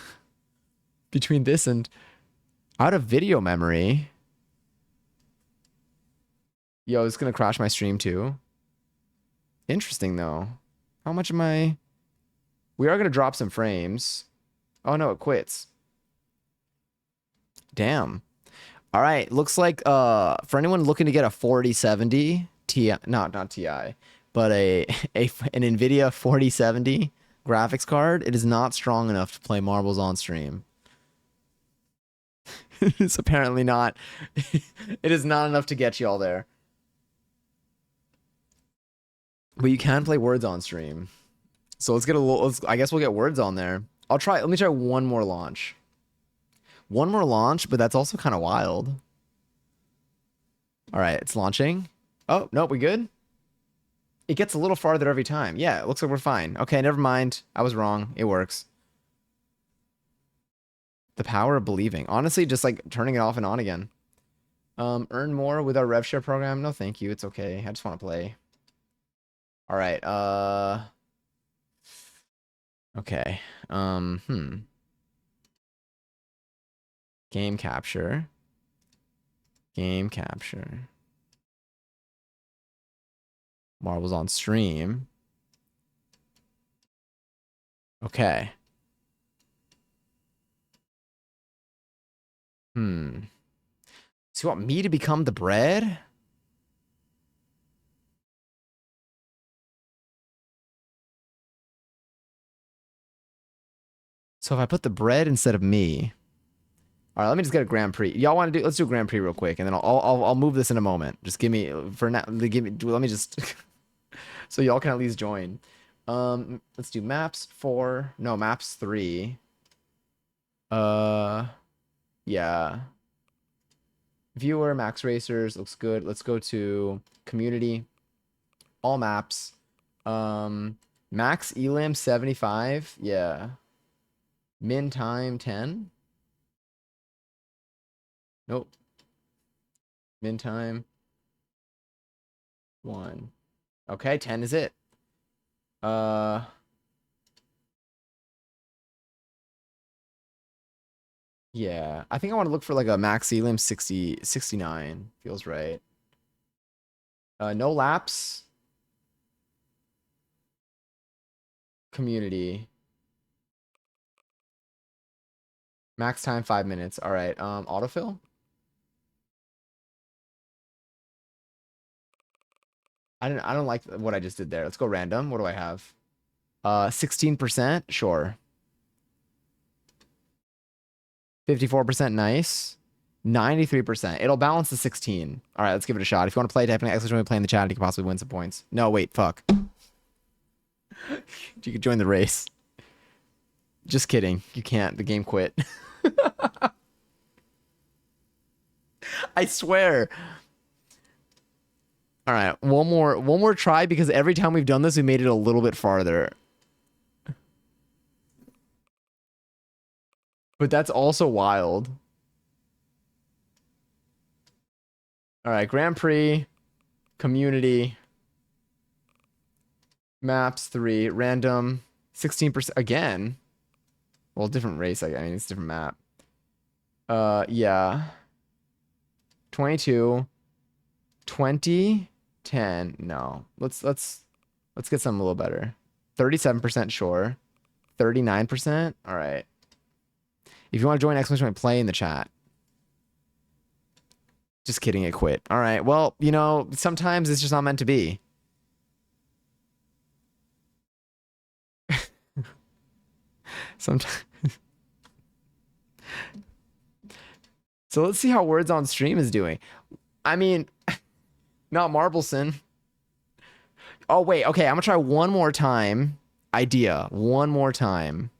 Between this and out of video memory. Yo, it's gonna crash my stream too. Interesting though. How much am I? We are gonna drop some frames. Oh no, it quits. Damn. All right, looks like for anyone looking to get a 4070 Ti, not Ti, but an Nvidia 4070 graphics card, it is not strong enough to play marbles on stream. It's apparently not. It is not enough to get you all there. But you can play words on stream. So let's get a little, I guess we'll get words on there. Let me try one more launch. One more launch, but that's also kind of wild. All right, it's launching. Oh, no, we good? It gets a little farther every time. Yeah, it looks like we're fine. Okay, never mind. I was wrong. It works. The power of believing. Honestly, just like turning it off and on again. Earn more with our rev share program. No, thank you. It's okay. I just want to play. All right. Okay. Game capture. Game capture. Marbles on stream. Okay. So you want me to become the bread? So if I put the bread instead of me. All right, let me just get a Grand Prix. Y'all want to do? Let's do a Grand Prix real quick, and then I'll move this in a moment. Just give me for now. Let me just so y'all can at least join. Let's do maps 4. No, maps 3. Yeah. Viewer, max racers looks good. Let's go to community, all maps. Max elim 75. Yeah. Min time 10? Nope. Min time 1. Okay, 10 is it. Uh, yeah. I think I want to look for like a max elim 60, 69. Feels right. No lapse. Community. Max time 5 minutes. All right. Autofill. I don't like what I just did there. Let's go random. What do I have? 16%. Sure. 54% nice. 93%. It'll balance the 16. All right, let's give it a shot. If you want to play, type in exclamation play in the chat. You can possibly win some points. No, wait, fuck. You could join the race. Just kidding. You can't. The game quit. I swear. All right, one more try because every time we've done this, we made it a little bit farther. But that's also wild. All right, Grand Prix, community, maps 3, random, 16% again. Well, different race. I mean, it's a different map. Yeah. 22, 20, 10. No. Let's get something a little better. 37% sure. 39%. All right. If you want to join exclamation point play in the chat. Just kidding, it quit. All right. Well, you know, sometimes it's just not meant to be. Sometimes. So let's see how words on stream is doing. I mean, not Marbleson. Oh, wait. Okay, I'm gonna try one more time. Idea. One more time.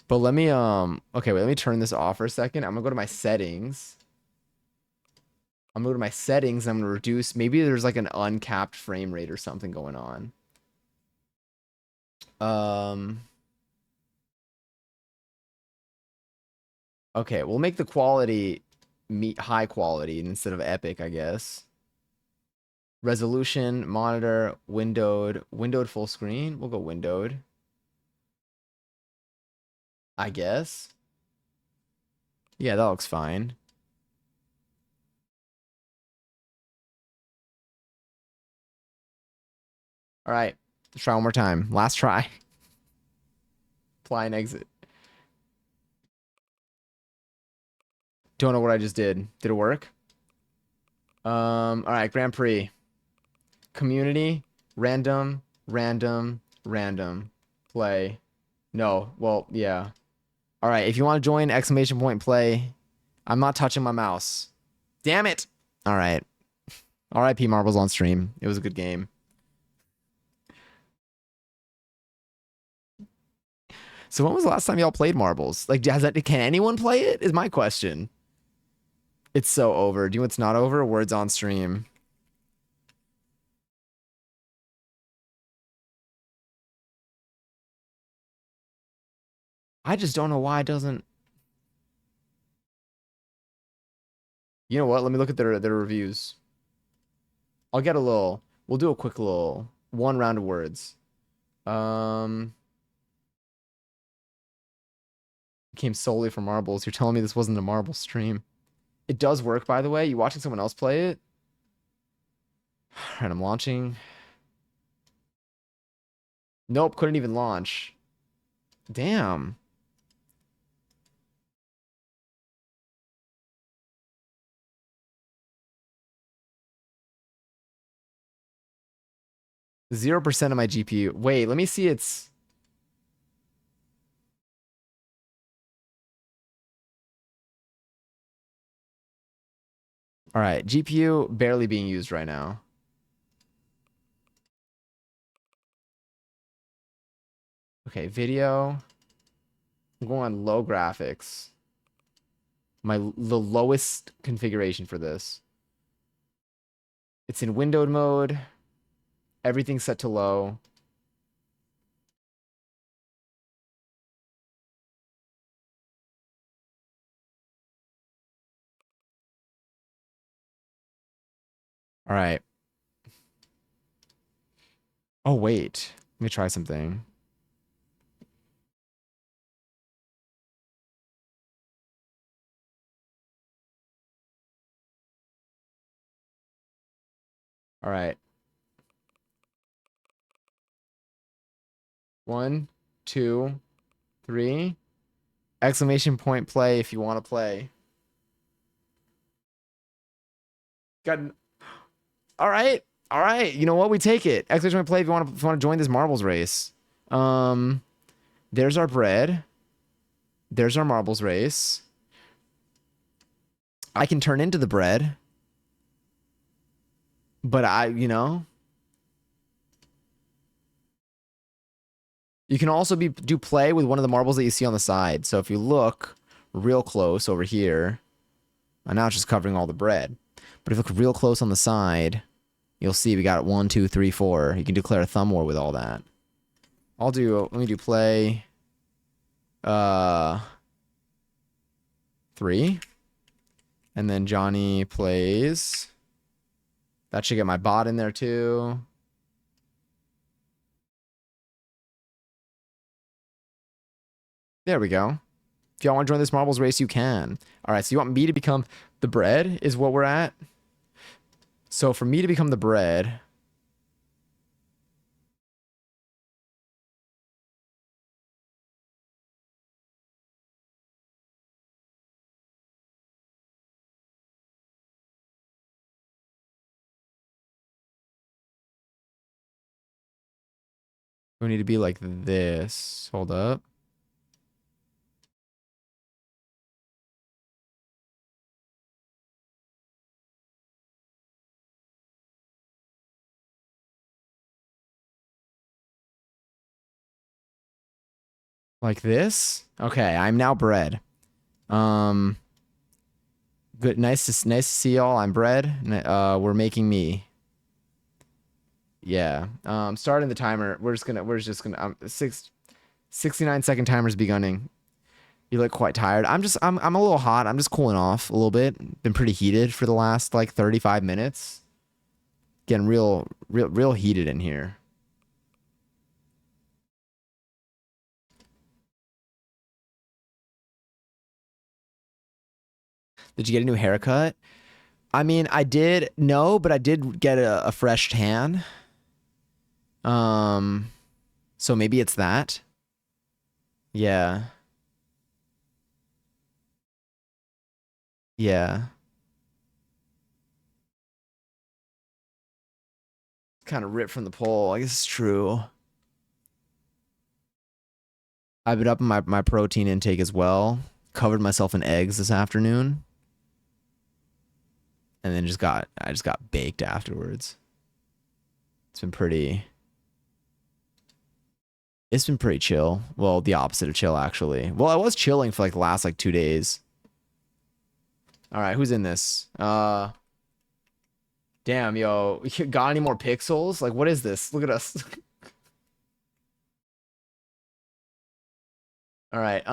But let me, okay, wait, let me turn this off for a second. I'm gonna go to my settings. I'm gonna go to my settings. I'm gonna reduce. Maybe there's like an uncapped frame rate or something going on. Okay, we'll make the quality high quality instead of epic, I guess. Resolution, monitor, windowed full screen. We'll go windowed. I guess. Yeah, that looks fine. All right, let's try one more time. Last try. Apply and exit. Don't know what I just did. Did it work? All right, Grand Prix. Community, random, random, random. Play. No, well, yeah. All right, if you want to join exclamation point play, I'm not touching my mouse. Damn it. All right. RIP Marbles on stream. It was a good game. So when was the last time y'all played marbles? Like, can anyone play it? Is my question. It's so over. Do you know what's not over? Words on stream. I just don't know why it doesn't. You know what? Let me look at their reviews. I'll get a little. We'll do a quick little one round of words. Came solely from marbles. You're telling me this wasn't a marble stream. It does work, by the way. You watching someone else play it? All right, I'm launching. Nope, couldn't even launch. Damn. %0 of my GPU. Wait, let me see its. All right, GPU barely being used right now. Okay, video. I'm going on low graphics. The lowest configuration for this. It's in windowed mode. Everything's set to low. right. Oh, wait. Let me try something. All right. 1, 2, 3. Exclamation point play if you want to play. Got all right. All right. You know what? We take it. Exclamation point play if you want to join this marbles race. Um, there's our bread. There's our marbles race. I can turn into the bread, but you can also do play with one of the marbles that you see on the side. So if you look real close over here, and now it's just covering all the bread. But if you look real close on the side, you'll see we got 1, 2, 3, 4. You can declare a thumb war with all that. Let me do play 3. And then Johnny plays. That should get my bot in there too. There we go. If y'all want to join this marbles race, you can. All right, so you want me to become the bread is what we're at. So for me to become the bread, we need to be like this. Hold up. Like this? Okay, I'm now bread. Um Good, nice to see y'all. I'm bread. We're making me. Yeah. Starting the timer. We're just gonna 69-second timer's beginning. You look quite tired. I'm a little hot. I'm just cooling off a little bit. Been pretty heated for the last like 35 minutes. Getting real heated in here. Did you get a new haircut? I mean, I did no, but I did get a fresh tan. Um, so maybe it's that. Yeah. Yeah. Kind of ripped from the pole. I guess it's true. I've been up in my protein intake as well. Covered myself in eggs this afternoon. And then I just got baked afterwards. It's been pretty chill. Well, the opposite of chill actually. Well, I was chilling for like the last like 2 days. All right, who's in this? Damn, yo, got any more pixels? Like, what is this? Look at us. All right,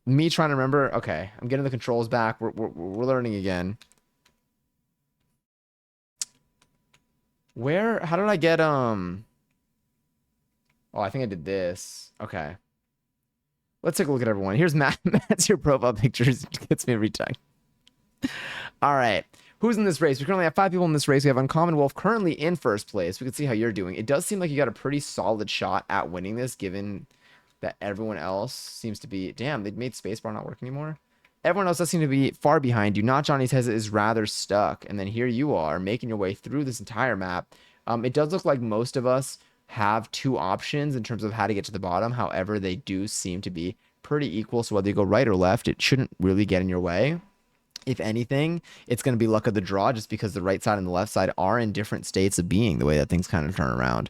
me trying to remember. Okay, I'm getting the controls back. We're learning again. How did I get, oh, I think I did this. Okay. Let's take a look at everyone. Here's Matt. Matt's your profile pictures. Gets me every time. All right. Who's in this race? We currently have 5 people in this race. We have Uncommon Wolf currently in first place. We can see how you're doing. It does seem like you got a pretty solid shot at winning this, given that everyone else seems to be... Damn, they made spacebar not work anymore. Everyone else does seem to be far behind you. Not Johnny says it is rather stuck. And then here you are, making your way through this entire map. It does look like most of us have 2 options in terms of how to get to the bottom. However, they do seem to be pretty equal. So whether you go right or left, it shouldn't really get in your way. If anything, it's going to be luck of the draw just because the right side and the left side are in different states of being, the way that things kind of turn around.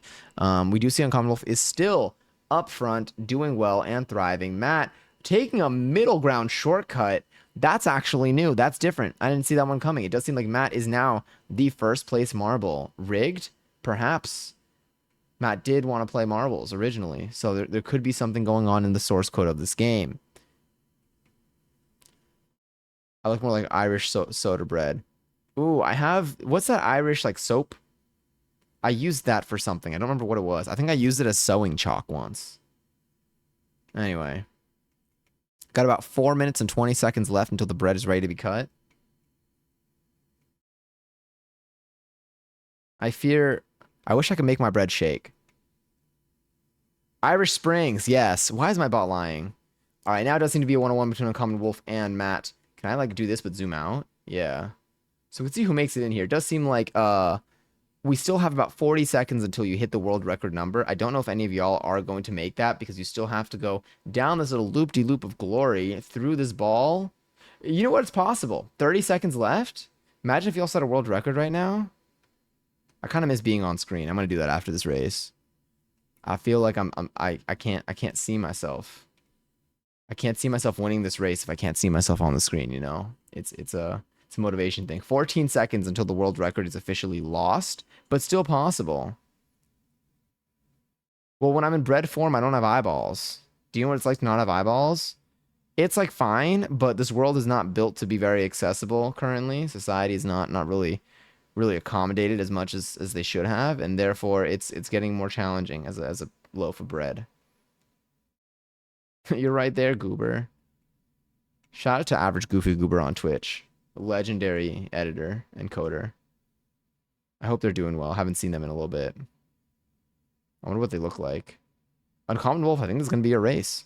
We do see Uncommon Wolf is still up front, doing well and thriving. Matt taking a middle ground shortcut. That's actually new. That's different. I didn't see that one coming. It does seem like Matt is now the first place marble. Rigged? Perhaps. Matt did want to play marbles originally, so there could be something going on in the source code of this game. I look more like Irish soda bread. Ooh, I have, what's that Irish like soap? I used that for something. I don't remember what it was. I think I used it as sewing chalk once. Anyway, got about 4 minutes and 20 seconds left until the bread is ready to be cut. I fear, I wish I could make my bread shake. Irish Springs, yes. Why is my bot lying? All right, now it does seem to be a one-on-one between Uncommon Wolf and Matt. Can I like do this but zoom out? Yeah. So we can see who makes it in here. It does seem like we still have about 40 seconds until you hit the world record number. I don't know if any of y'all are going to make that because you still have to go down this little loop-de-loop of glory through this ball. You know what? It's possible. 30 seconds left. Imagine if y'all set a world record right now. I kind of miss being on screen. I'm gonna do that after this race. I feel like I can't see myself. I can't see myself winning this race if I can't see myself on the screen, you know? It's a motivation thing. 14 seconds until the world record is officially lost, but still possible. Well, when I'm in bread form, I don't have eyeballs. Do you know what it's like to not have eyeballs? It's like fine, but this world is not built to be very accessible currently. Society is not really accommodated as much as they should have, and therefore it's getting more challenging as a loaf of bread. You're right there, Goober. Shout out to average goofy goober on Twitch. Legendary editor and coder. I hope they're doing well. Haven't seen them in a little bit. I wonder what they look like. Uncommon Wolf, I think this is going to be a race.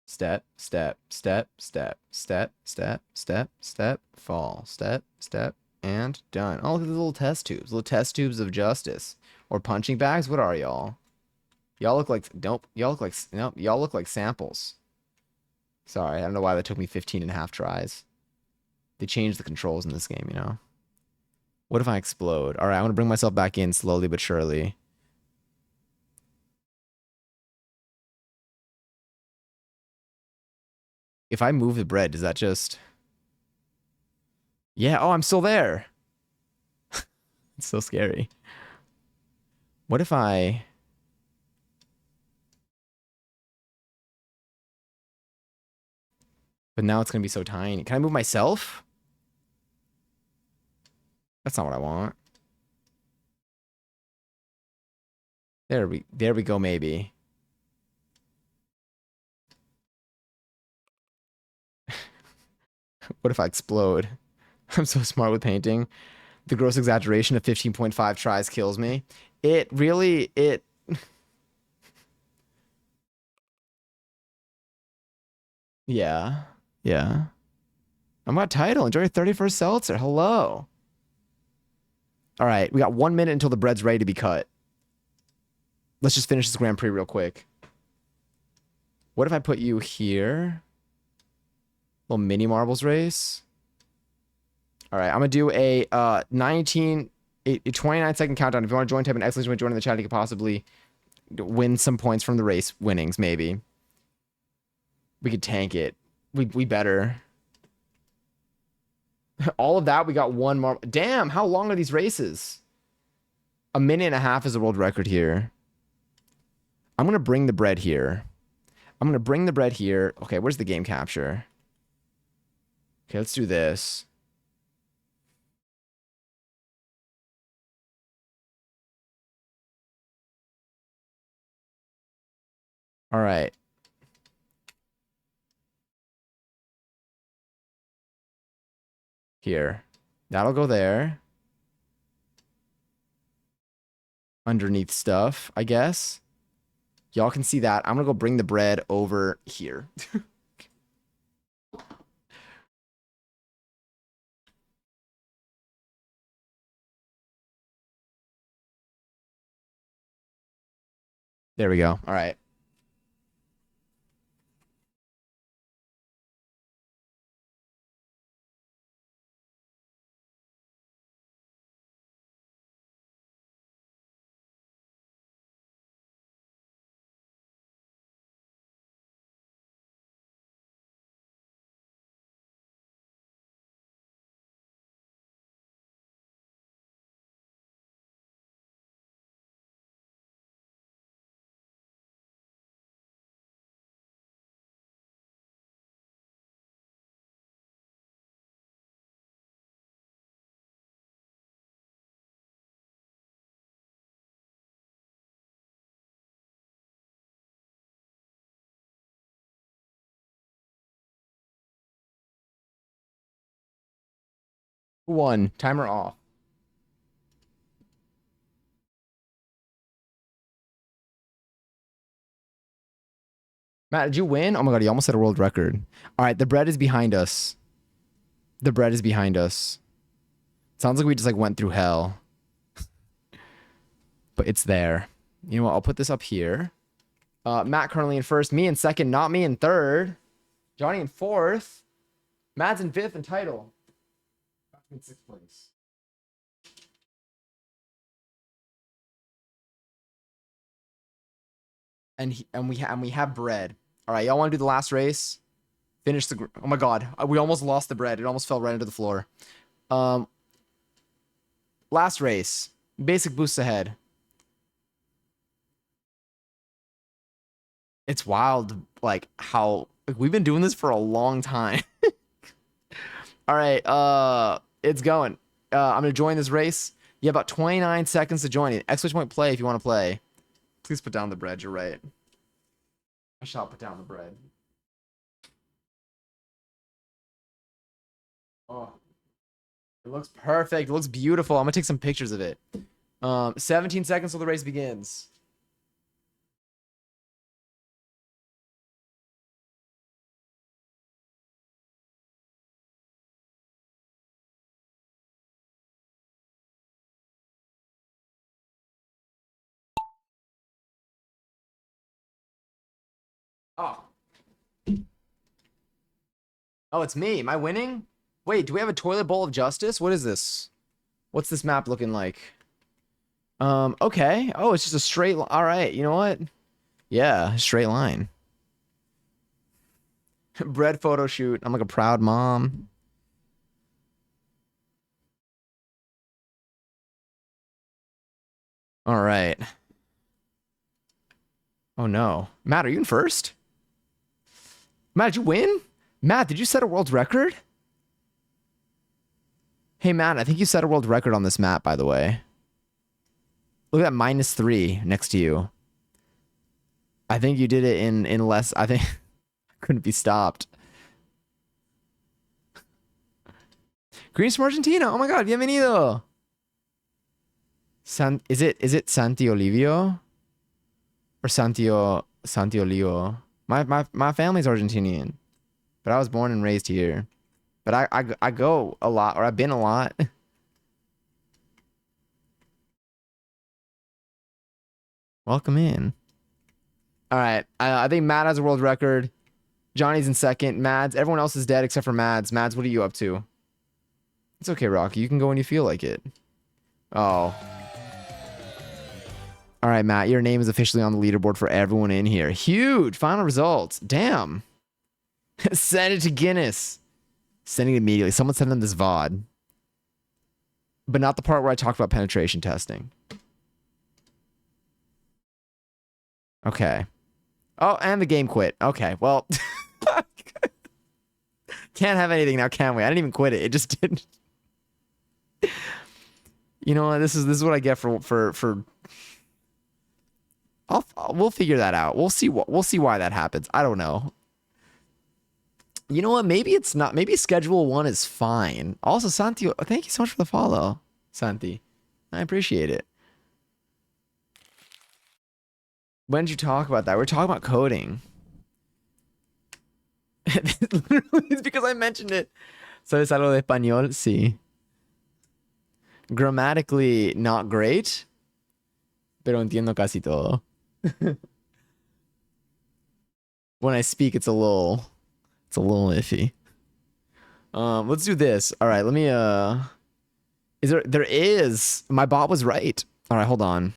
Step, step, step, step, step, step, step, step, fall, step, step, and done. Oh, look at the little test tubes. Little test tubes of justice. Or punching bags? What are y'all? Y'all look like, nope. Y'all look like, nope. Y'all look like samples. Sorry, I don't know why that took me 15 and a half tries. They changed the controls in this game, you know? What if I explode? All right, I'm going to bring myself back in slowly but surely. If I move the bread, does that just... Yeah, oh, I'm still there. It's so scary. What if I... But now it's going to be so tiny. Can I move myself? That's not what I want. There we go, maybe. What if I explode? I'm so smart with painting. The gross exaggeration of 15.5 tries kills me. It really, it... Yeah. Yeah. I'm on title. Enjoy your 31st seltzer. Hello. All right. We got 1 minute until the bread's ready to be cut. Let's just finish this Grand Prix real quick. What if I put you here? Little mini marbles race. All right. I'm going to do a 29-second countdown. If you want to join, type an exclamation point, join in the chat. You could possibly win some points from the race winnings, maybe. We could tank it. We better. All of that, we got one more. Damn, how long are these races? A minute and a half is the world record here. I'm going to bring the bread here. I'm going to bring the bread here. Okay, where's the game capture? Okay, let's do this. All right. Here. That'll go there. Underneath stuff, I guess. Y'all can see that. I'm going to go bring the bread over here. There we go. All right. Who won? Timer off. Matt, did you win? Oh my god, you almost set a world record. All right, the bread is behind us. The bread is behind us. Sounds like we just like went through hell, but it's there. You know what? I'll put this up here. Matt currently in first, me in second, not me in third. Johnny in fourth. Matt's in fifth in title. In sixth place. And we have bread. All right, y'all want to do the last race? Finish the. Oh my god, we almost lost the bread. It almost fell right into the floor. Um, last race. Basic boosts ahead. It's wild, like how like, we've been doing this for a long time. All right, it's going. I'm gonna join this race. You have about 29 seconds to join it. Exclamation point play if you want to play. Please put down the bread. You're right. I shall put down the bread. Oh, it looks perfect. It looks beautiful. I'm gonna take some pictures of it. 17 seconds till the race begins. Oh, oh, it's me. Am I winning? Wait, do we have a toilet bowl of justice? What is this? What's this map looking like? Okay. Oh, it's just a straight line. All right. You know what? Yeah, straight line. Bread photo shoot. I'm like a proud mom. All right. Oh no. Matt, are you in first? Matt, did you win? Matt, did you set a world record? Hey, Matt, I think you set a world record on this map, by the way. Look at that -3 next to you. I think you did it in less. I think couldn't be stopped. Greens from Argentina. Oh my god, bienvenido. Is it Santi Olivio or Santi Olio? My family's Argentinian, but I was born and raised here. But I go a lot, or I've been a lot. Welcome in. All right, I think Matt has a world record. Johnny's in second. Mads, everyone else is dead except for Mads. Mads, what are you up to? It's okay, Rocky. You can go when you feel like it. Oh. All right, Matt, your name is officially on the leaderboard for everyone in here. Huge. Final results. Damn. Send it to Guinness. Sending it immediately. Someone send them this VOD. But not the part where I talk about penetration testing. Okay. Oh, and the game quit. Okay, well. Can't have anything now, can we? I didn't even quit it. It just didn't. You know what? This is what I get for we'll figure that out. We'll see why that happens. I don't know. You know what? Maybe it's not. Maybe schedule 1 is fine. Also, Santi, thank you so much for the follow, Santi. I appreciate it. When did you talk about that? We're talking about coding. Literally, it's because I mentioned it. ¿Sabes algo de español? Sí. Grammatically not great, pero entiendo casi todo. When I speak, it's a little iffy. Let's do this. All right, let me there is my bot was right. All right, hold on.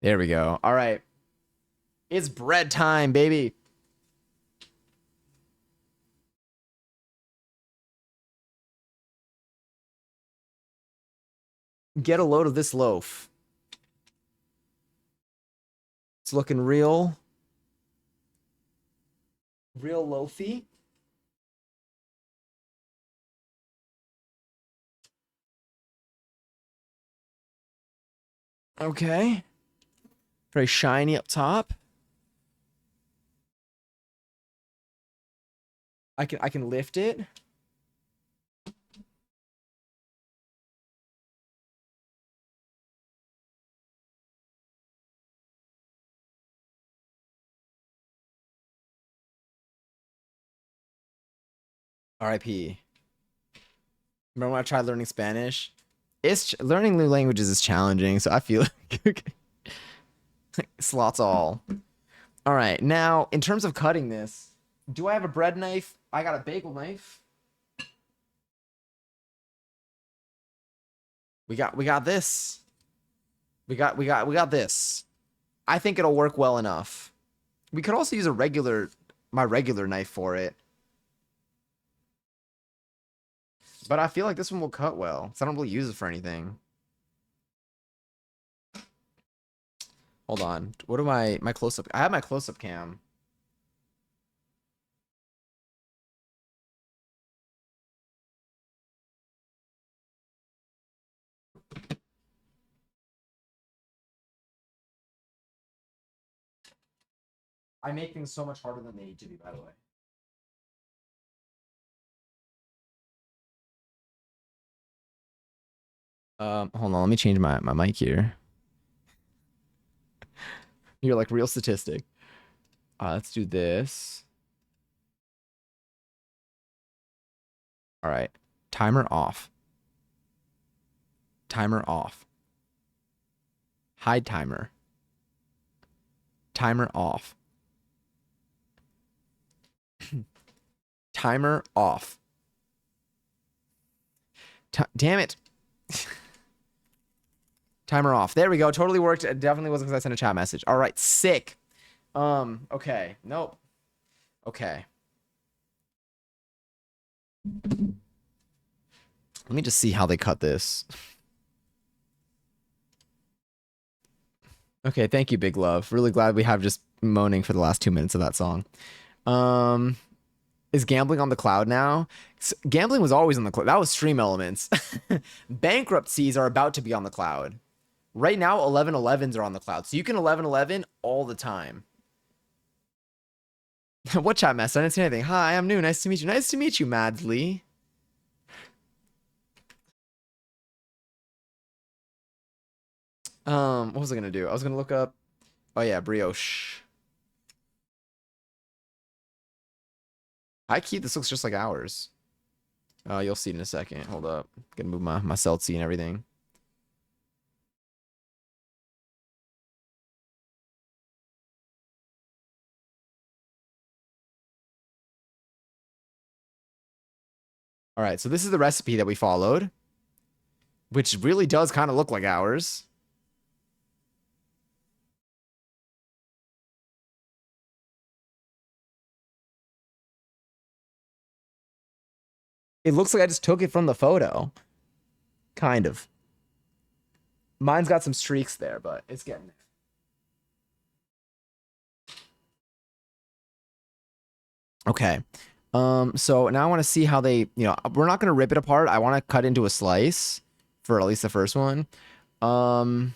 There we go. All right. It's bread time, baby. Get a load of this loaf. It's looking real loafy. Okay. Very shiny up top. I can lift it. R.I.P. Remember when I tried learning Spanish? Learning new languages is challenging, so I feel like slots all. All right, now in terms of cutting this, do I have a bread knife? I got a bagel knife. We got this. We got this. I think it'll work well enough. We could also use my regular knife for it. But I feel like this one will cut well, so I don't really use it for anything. Hold on. What do my close-up? I have my close-up cam. I make things so much harder than they need to be, by the way. Hold on, let me change my mic here. You're like real statistic. Let's do this. All right. Timer off. Timer off. Hide timer. Timer off. Timer off. Damn it. Timer off. There we go. Totally worked. It definitely wasn't because I sent a chat message. All right. Sick. Okay. Nope. Okay. Let me just see how they cut this. Okay, thank you, Big Love. Really glad we have just moaning for the last 2 minutes of that song. Is gambling on the cloud now? Gambling was always on the cloud. That was Stream Elements. Bankruptcies are about to be on the cloud. Right now, 1111s are on the cloud. So you can 1111 all the time. What chat mess? I didn't see anything. Hi, I'm new. Nice to meet you. Nice to meet you, Madsley. What was I gonna do? I was gonna look up. Oh yeah, brioche. High key, this looks just like ours. You'll see it in a second. Hold up. Gonna move my Celtsy and everything. All right, so this is the recipe that we followed, which really does kind of look like ours. It looks like I just took it from the photo. Kind of. Mine's got some streaks there, but it's getting there. Okay. So now I want to see how they, we're not going to rip it apart. I want to cut into a slice for at least the first one. I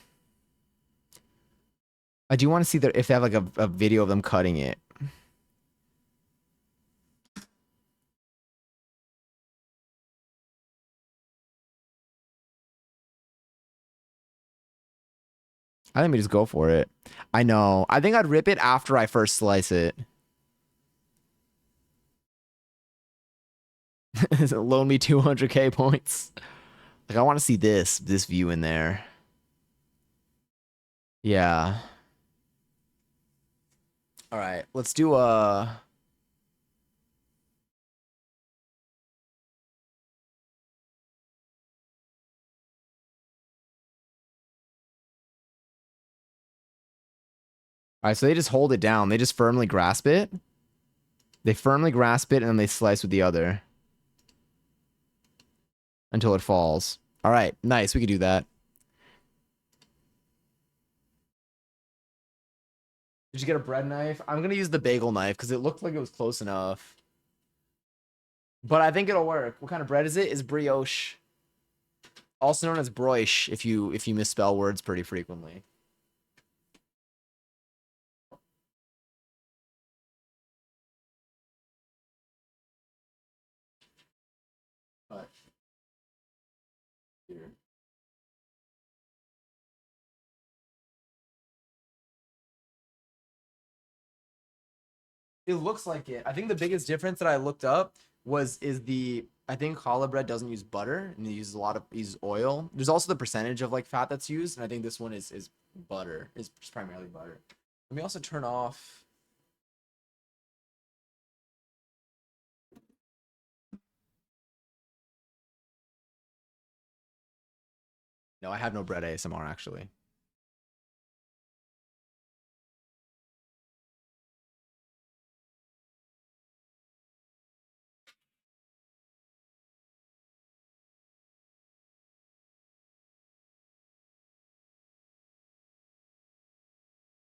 do want to see if they have like a video of them cutting it. I think we just go for it. I know. I think I'd rip it after I first slice it. Loan me 200k points. Like I want to see this view in there. Yeah. All right, let's do a. All right, so they just hold it down. They just firmly grasp it. They firmly grasp it and then they slice with the other until it falls. All right, nice. We could do that. Did you get a bread knife? I'm gonna use the bagel knife because it looked like it was close enough. But I think it'll work. What kind of bread is it? It's brioche, also known as broiche if you misspell words pretty frequently. It looks like it. I think the biggest difference that I looked up is the I think challah bread doesn't use butter and it uses a lot of uses oil. There's also the percentage of like fat that's used, and I think this one is butter. Is just primarily butter. Let me also turn off. No, I have no bread ASMR actually.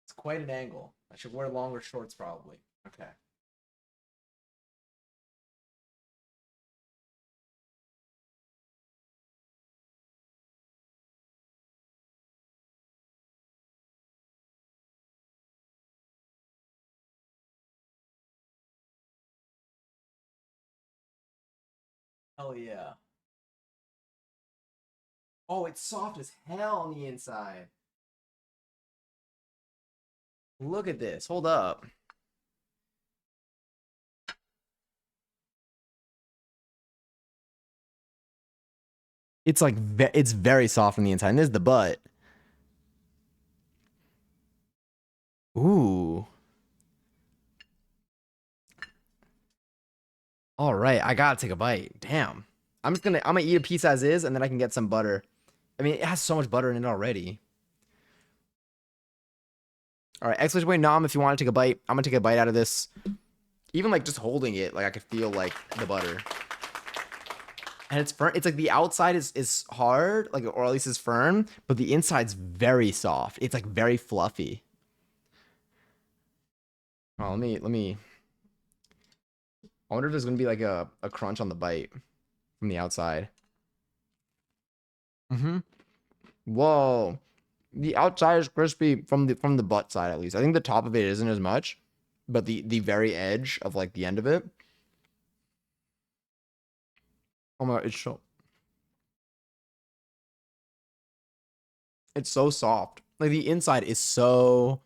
It's quite an angle. I should wear longer shorts probably. Okay. Hell yeah. Oh, it's soft as hell on the inside. Look at this. Hold up. It's like it's very soft on the inside. And this is the butt. Ooh. All right, I gotta take a bite. Damn. I'm gonna eat a piece as is, and then I can get some butter. I mean, it has so much butter in it already. All right, exclamation point nom if you want to take a bite. I'm gonna take a bite out of this. Even like just holding it, like I could feel like the butter. And it's firm. It's like the outside is hard, like or at least is firm, but the inside's very soft. It's like very fluffy. Oh, let me. I wonder if there's gonna be like a crunch on the bite from the outside. Mm-hmm. Whoa. The outside is crispy from the butt side at least. I think the top of it isn't as much, but the very edge of like the end of it. Oh my, it's so soft. Like the inside is so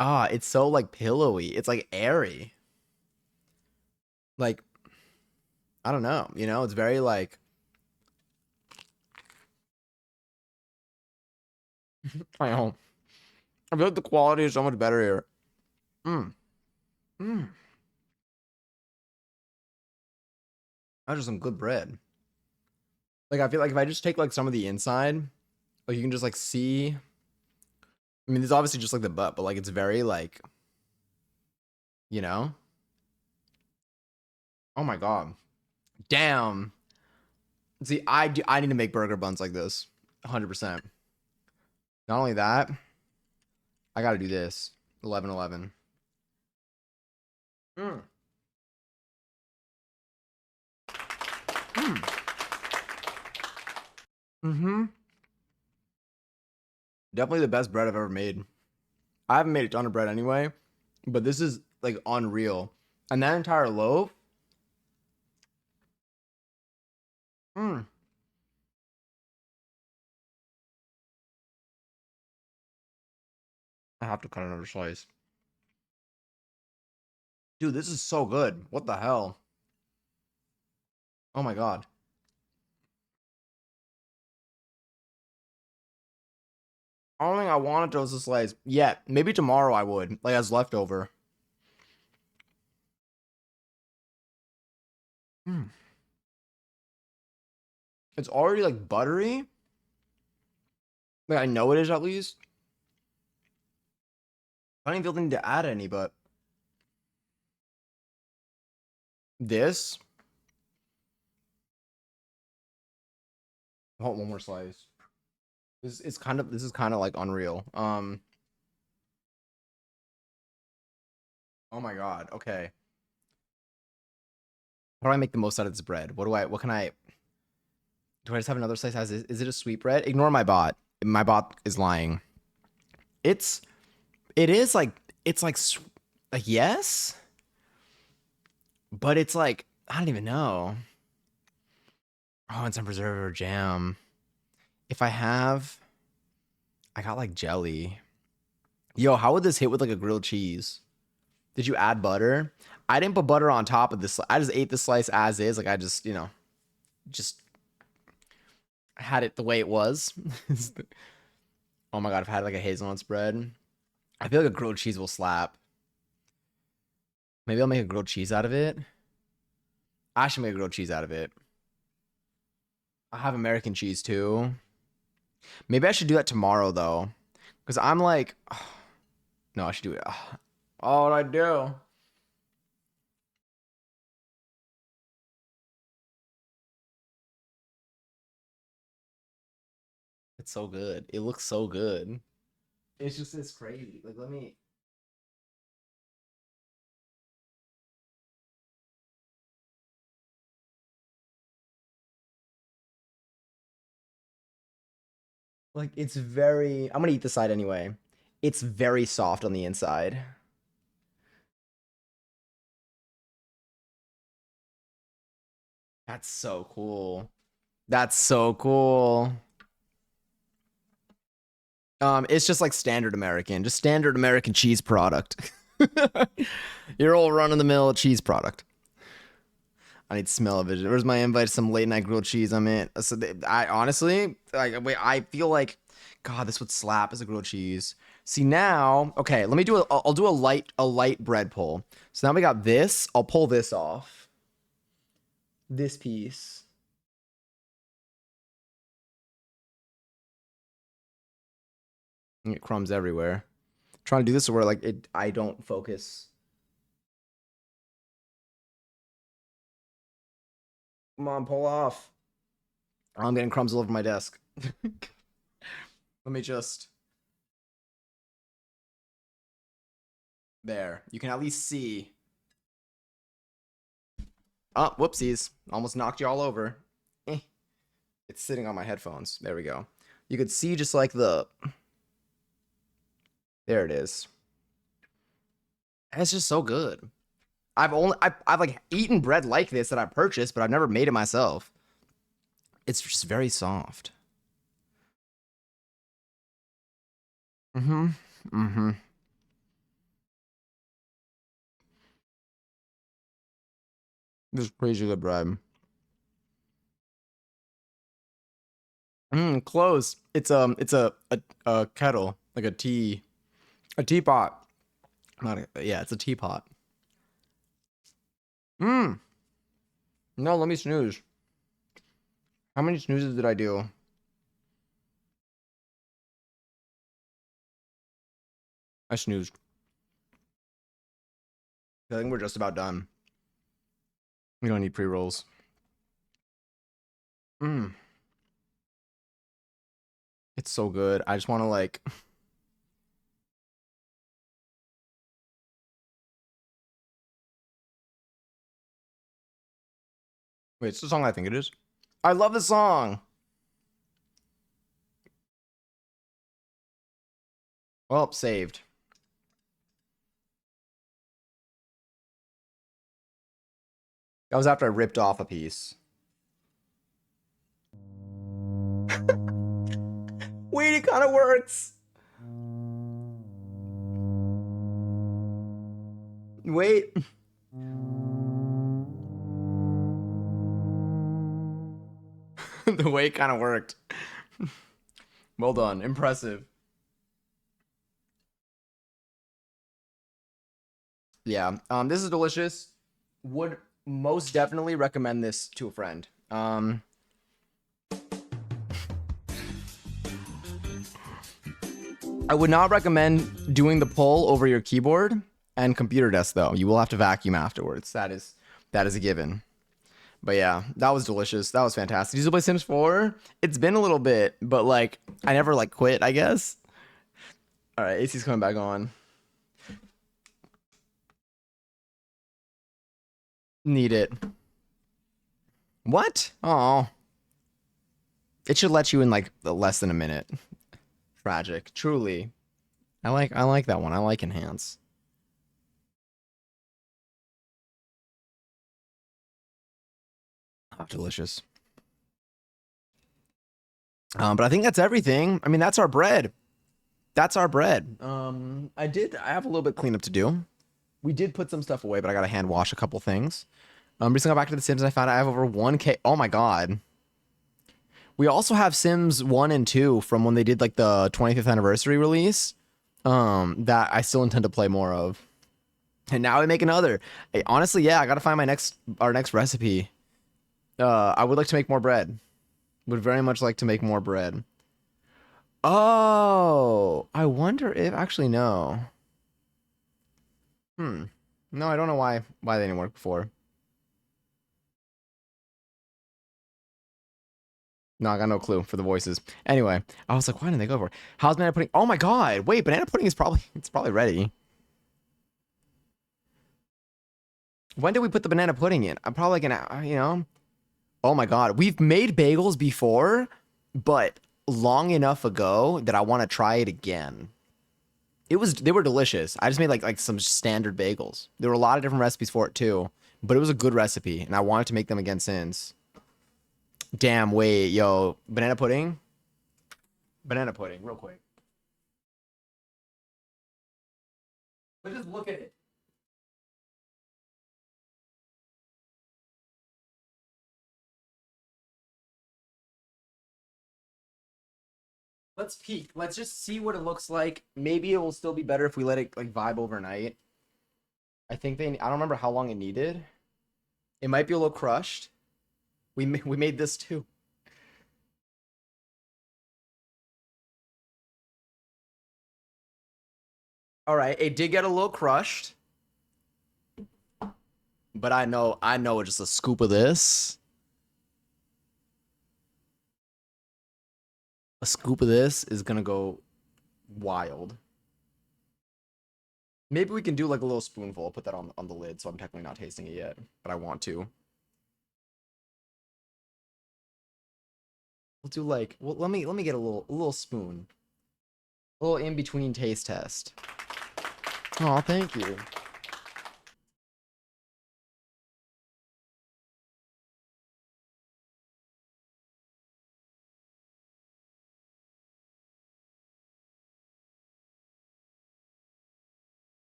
it's so like pillowy. It's like airy. Like I don't know, it's very like I don't know. I feel like the quality is so much better here. Mm. Mm. That's just some good bread. Like I feel like if I just take like some of the inside, like you can just like see. I mean, there's obviously just like the butt, but like it's very like, you know. Oh my god, damn. See, I need to make burger buns like this, 100%. Not only that, I got to do this. 11-11. Mm. Mm. Mm-hmm. Definitely the best bread I've ever made. I haven't made a ton of bread anyway, but this is like unreal. And that entire loaf. Mm, I have to cut another slice. Dude, this is so good. What the hell? Oh my god. I don't think I want to toast the slice yet. Maybe tomorrow I would, like as leftover. Mm. It's already like buttery. Like I know it is at least. I don't even feel the need to add any, but this. Hold one more slice. This is kind of like unreal. Oh my god. Okay. How do I make the most out of this bread? What can I do? I just have another slice as is it a sweet bread? Ignore my bot. My bot is lying. It's it is like it's like yes, but it's like I don't even know. Oh, and some preservative or jam. If I got like jelly. Yo, how would this hit with like a grilled cheese? Did you add butter? I didn't put butter on top of this. I just ate the slice as is. Like I just, just had it the way it was. Oh my god, I've had like a hazelnut spread. I feel like a grilled cheese will slap. Maybe I'll make a grilled cheese out of it. I should make a grilled cheese out of it. I have American cheese too. Maybe I should do that tomorrow though. Because I'm like, no, I should do it. Oh, what do I do? It's so good. It looks so good. It's crazy. Like, let me. Like, it's very. I'm gonna eat the side anyway. It's very soft on the inside. That's so cool. That's so cool. It's just like standard American, just standard American cheese product. Your old run-of-the-mill cheese product. I need to smell of it. Where's my invite to some late night grilled cheese? I'm in. So I honestly, like, wait, I feel like, God, this would slap as a grilled cheese. See now, okay, let me do I'll do a light bread pull. So now we got this. I'll pull this off. This piece. And get crumbs everywhere. Trying to do this where like I don't focus. Come on, pull off. Oh, I'm getting crumbs all over my desk. Let me just. There. You can at least see. Oh, whoopsies. Almost knocked you all over. Eh. It's sitting on my headphones. There we go. You could see just like the. There it is. And it's just so good. I've like eaten bread like this that I purchased, but I've never made it myself. It's just very soft. Mm-hmm. Mm-hmm. This is crazy good bread. Close. It's a kettle, like a teapot. Not a, yeah, it's a teapot. Mm. No, let me snooze. How many snoozes did I do? I snoozed. I think we're just about done. We don't need pre-rolls. Mm. It's so good. I just want to like. Wait, it's the song I think it is. I love the song. Well, saved. That was after I ripped off a piece. Wait, it kind of works. Wait. The way it kind of worked. Well done. Impressive. Yeah. This is delicious. Would most definitely recommend this to a friend. I would not recommend doing the pull over your keyboard and computer desk though. You will have to vacuum afterwards. That is a given. But yeah, that was delicious. That was fantastic. Did you still play Sims 4? It's been a little bit, but like I never like quit, I guess. All right, AC's coming back on. Need it. What? Oh. It should let you in like less than a minute. Tragic. Truly. I like that one. I like enhance. Oh, delicious. But I think that's everything. I mean, that's our bread. That's our bread. I have a little bit cleanup to do. We did put some stuff away, but I gotta hand wash a couple things. Recently got back to The Sims and I found out I have over 1K. Oh my god. We also have Sims 1 and 2 from when they did like the 25th anniversary release. That I still intend to play more of. And now we make another. Hey, honestly, yeah, I gotta find our next recipe. I would like to make more bread. Would very much like to make more bread. Oh, I wonder if actually no. Hmm. No, I don't know why they didn't work before. No, I got no clue for the voices. Anyway, I was like, why didn't they go for it? How's banana pudding? Oh my god! Wait, banana pudding is probably it's probably ready. When did we put the banana pudding in? I'm probably gonna, you know. Oh my god, we've made bagels before, but long enough ago that I want to try it again. They were delicious. I just made like some standard bagels. There were a lot of different recipes for it too, but it was a good recipe, and I wanted to make them again since. Damn, wait, yo, banana pudding? Banana pudding, real quick. But just look at it. Let's peek. Let's just see what it looks like. Maybe it will still be better if we let it like vibe overnight. I don't remember how long it needed. It might be a little crushed. We made this too. All right, it did get a little crushed, but I know just a scoop of this. A scoop of this is gonna go wild. Maybe we can do like a little spoonful. I'll put that on the lid, so I'm technically not tasting it yet, but I want to. We'll do like well, let me get a little spoon, a little in between taste test. Oh, thank you.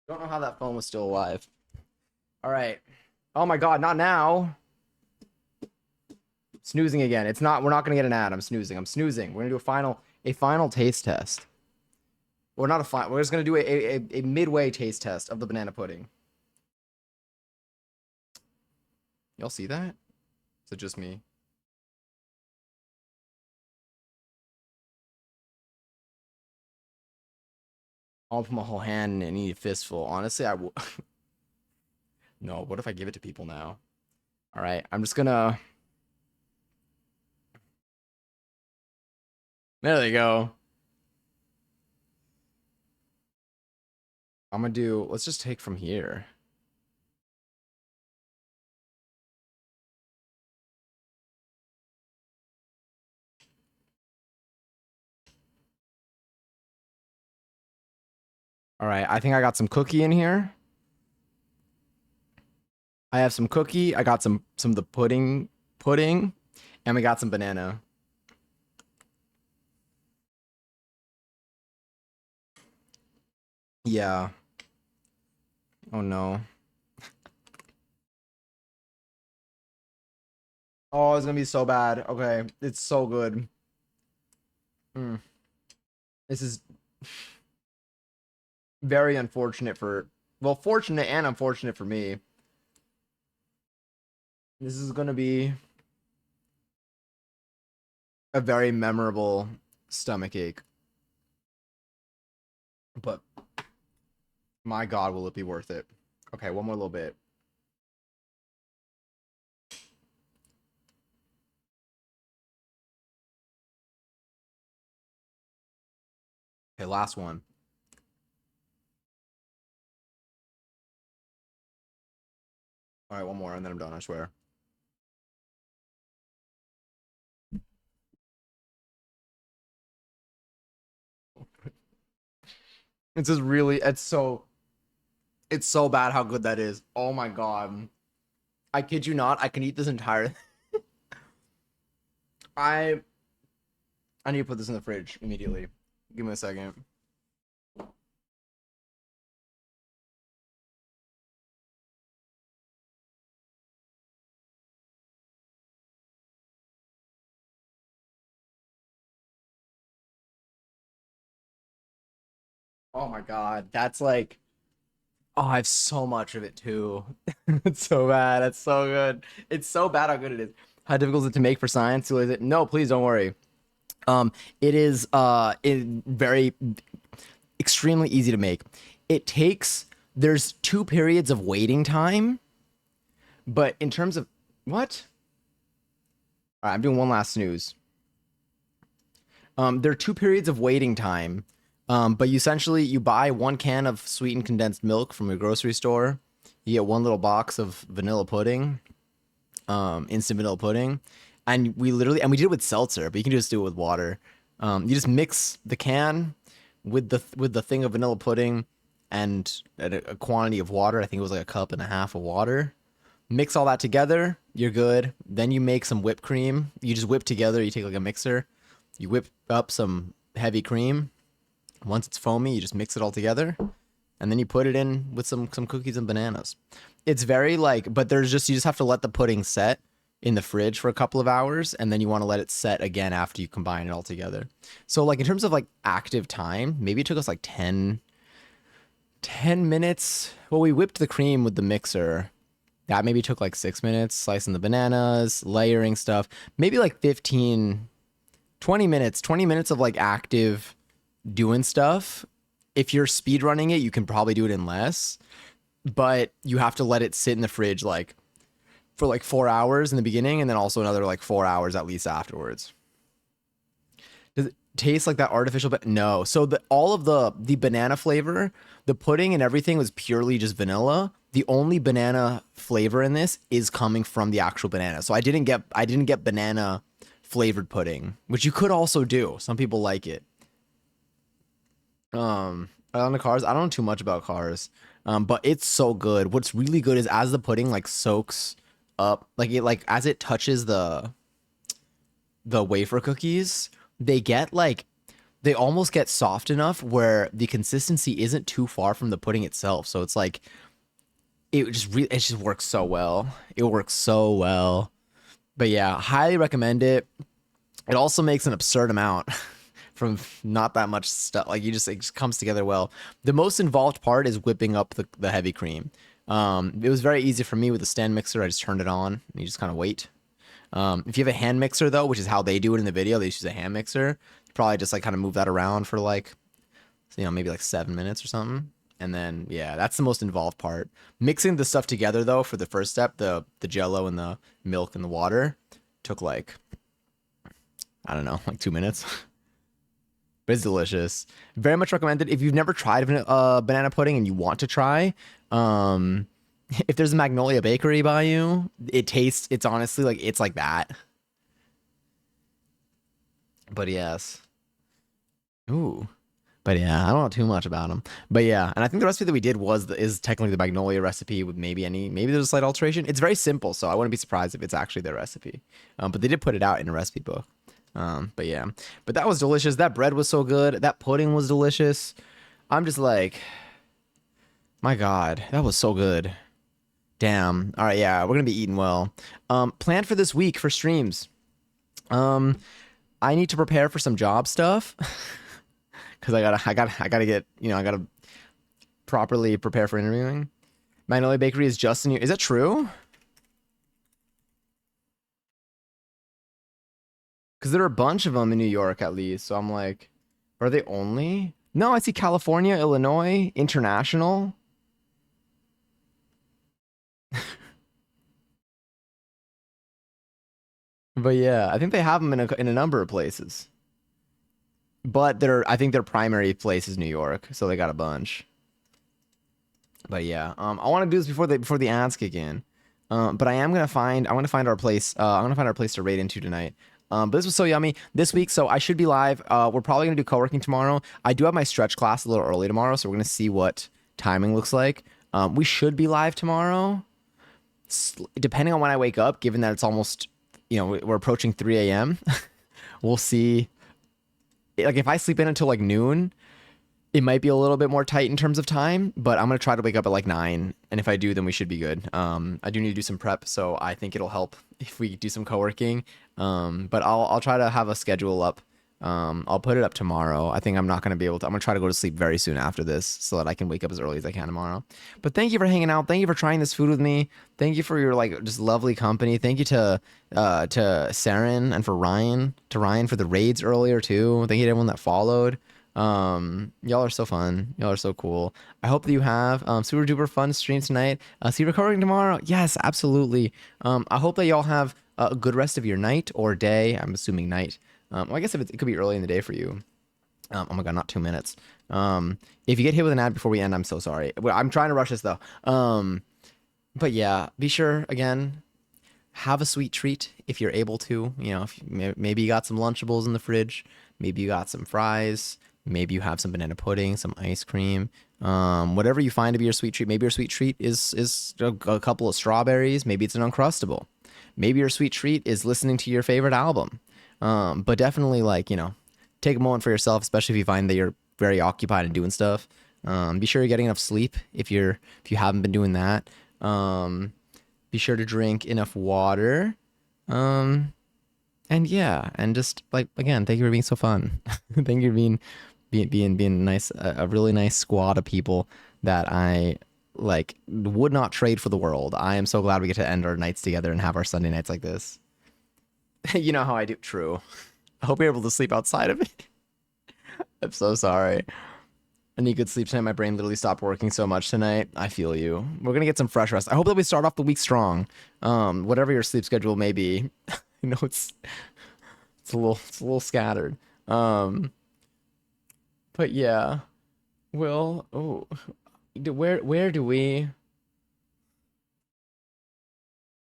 Don't know how that phone was still alive. All right. Oh my God, not now. Snoozing again. It's not. We're not gonna get an ad. I'm snoozing. I'm snoozing. We're gonna do a final taste test. We're not a final. We're just gonna do a midway taste test of the banana pudding. Y'all see that? Is it just me? I'll put my whole hand and eat a fistful. Honestly, I will. No. What if I give it to people now? All right. I'm just gonna. There they go. I'm gonna do. Let's just take from here. All right. I think I got some cookie in here. I have some cookie. I got some of the pudding, and we got some banana. Yeah. Oh no. Oh, it's gonna be so bad. Okay, it's so good. Mm. This is very unfortunate for, well, fortunate and unfortunate for me. This is gonna be a very memorable stomach ache. But my God, will it be worth it? Okay, one more little bit. Okay, last one. All right, one more, and then I'm done. I swear. It's just really, it's so. It's so bad how good that is. Oh my god. I kid you not, I can eat this entire I I need to put this in the fridge immediately. Give me a second. Oh my god. That's like oh, I have so much of it too. It's so bad. That's so good. It's so bad how good it is. How difficult is it to make for science? Is it? No, please don't worry. It is very extremely easy to make. It takes there's 2 periods of waiting time, but in terms of what? All right, I'm doing one last snooze. There are 2 periods of waiting time, but you essentially you buy 1 can of sweetened condensed milk from your grocery store. You get 1 little box of vanilla pudding, instant vanilla pudding, and we did it with seltzer, but you can just do it with water. You just mix the can with the thing of vanilla pudding and a quantity of water. I think it was like a cup and a half of water. Mix all that together. You're good. Then you make some whipped cream. You just whip together. You take like a mixer. You whip up some heavy cream. Once it's foamy, you just mix it all together, and then you put it in with some cookies and bananas. It's very like, but there's just you just have to let the pudding set in the fridge for a couple of hours, and then you want to let it set again after you combine it all together. So like in terms of like active time, maybe it took us like 10 minutes. Well, we whipped the cream with the mixer. That maybe took like 6 minutes, slicing the bananas, layering stuff. Maybe like 15, 20 minutes, 20 minutes of like active doing stuff. If you're speed running it, you can probably do it in less, but you have to let it sit in the fridge like for like 4 hours in the beginning and then also another like 4 hours at least afterwards. Does it taste like that artificial? But no. So all of the banana flavor, the pudding and everything was purely just vanilla. The only banana flavor in this is coming from the actual banana. So I didn't get banana flavored pudding, which you could also do. Some people like it. On the cars, I don't know too much about cars. But it's so good. What's really good is as the pudding like soaks up, like it like as it touches the wafer cookies, they get like they almost get soft enough where the consistency isn't too far from the pudding itself. So it's like it just works so well. It works so well. But yeah, highly recommend it. It also makes an absurd amount from not that much stuff. Like it just comes together well. The most involved part is whipping up the heavy cream. It was very easy for me with the stand mixer. I just turned it on and you just kind of wait. If you have a hand mixer though, which is how they do it in the video, they just use a hand mixer. You probably just like kind of move that around for like, maybe like 7 minutes or something. And then yeah, that's the most involved part. Mixing the stuff together though for the first step, the jello and the milk and the water took like I don't know, like 2 minutes. But it's delicious. Very much recommended. If you've never tried banana pudding and you want to try, um, if there's a Magnolia Bakery by you, it's honestly like, it's like that. But yes. Ooh. But yeah, I don't know too much about them. But yeah, and I think the recipe that we did is technically the Magnolia recipe with maybe there's a slight alteration. It's very simple, so I wouldn't be surprised if it's actually their recipe. But they did put it out in a recipe book. But yeah, but that was delicious. That bread was so good. That pudding was delicious. I'm just like, my God, that was so good. Damn. All right, yeah, we're gonna be eating well. Plan for this week for streams. Um, I need to prepare for some job stuff because I gotta get, I gotta properly prepare for interviewing. Magnolia Bakery is just in here. Is that true? Because there are a bunch of them in New York at least. So I'm like, are they only? No, I see California, Illinois, International. But yeah, I think they have them in a number of places. But I think their primary place is New York, so they got a bunch. But yeah, I want to do this before the ads kick in. But I want to find our place. I'm gonna find our place to raid into tonight. But this was so yummy this week, so I should be live. We're probably gonna do co-working tomorrow. I do have my stretch class a little early tomorrow, so we're gonna see what timing looks like. We should be live tomorrow, depending on when I wake up, given that it's almost, we're approaching 3 a.m. We'll see. Like if I sleep in until like noon, it might be a little bit more tight in terms of time, but I'm going to try to wake up at like 9. And if I do, then we should be good. I do need to do some prep, so I think it'll help if we do some co-working. But I'll try to have a schedule up. I'll put it up tomorrow. I think I'm not going to be able to. I'm going to try to go to sleep very soon after this so that I can wake up as early as I can tomorrow. But thank you for hanging out. Thank you for trying this food with me. Thank you for your like just lovely company. Thank you to Saren and for Ryan, for the raids earlier too. Thank you to everyone that followed. Y'all are so fun. Y'all are so cool. I hope that you have super duper fun stream tonight. See you recording tomorrow. Yes, absolutely. I hope that y'all have a good rest of your night or day. I'm assuming night. Well, I guess if it could be early in the day for you. Oh my god, not 2 minutes. If you get hit with an ad before we end, I'm so sorry. I'm trying to rush this though. But yeah, be sure again, have a sweet treat if you're able to. If maybe you got some Lunchables in the fridge, maybe you got some fries. Maybe you have some banana pudding, some ice cream, whatever you find to be your sweet treat. Maybe your sweet treat is a couple of strawberries. Maybe it's an Uncrustable. Maybe your sweet treat is listening to your favorite album. But definitely take a moment for yourself, especially if you find that you're very occupied and doing stuff. Be sure you're getting enough sleep if you haven't been doing that. Be sure to drink enough water. And yeah, and just again, thank you for being so fun. Thank you for being nice, a really nice squad of people that I would not trade for the world. I am so glad we get to end our nights together and have our Sunday nights like this. You know how I do. True. I hope you're able to sleep outside of it. I'm so sorry. I need good sleep tonight. My brain literally stopped working so much tonight. I feel you. We're gonna get some fresh rest. I hope that we start off the week strong. Whatever your sleep schedule may be. I know it's a little scattered. But yeah. Well, where do we?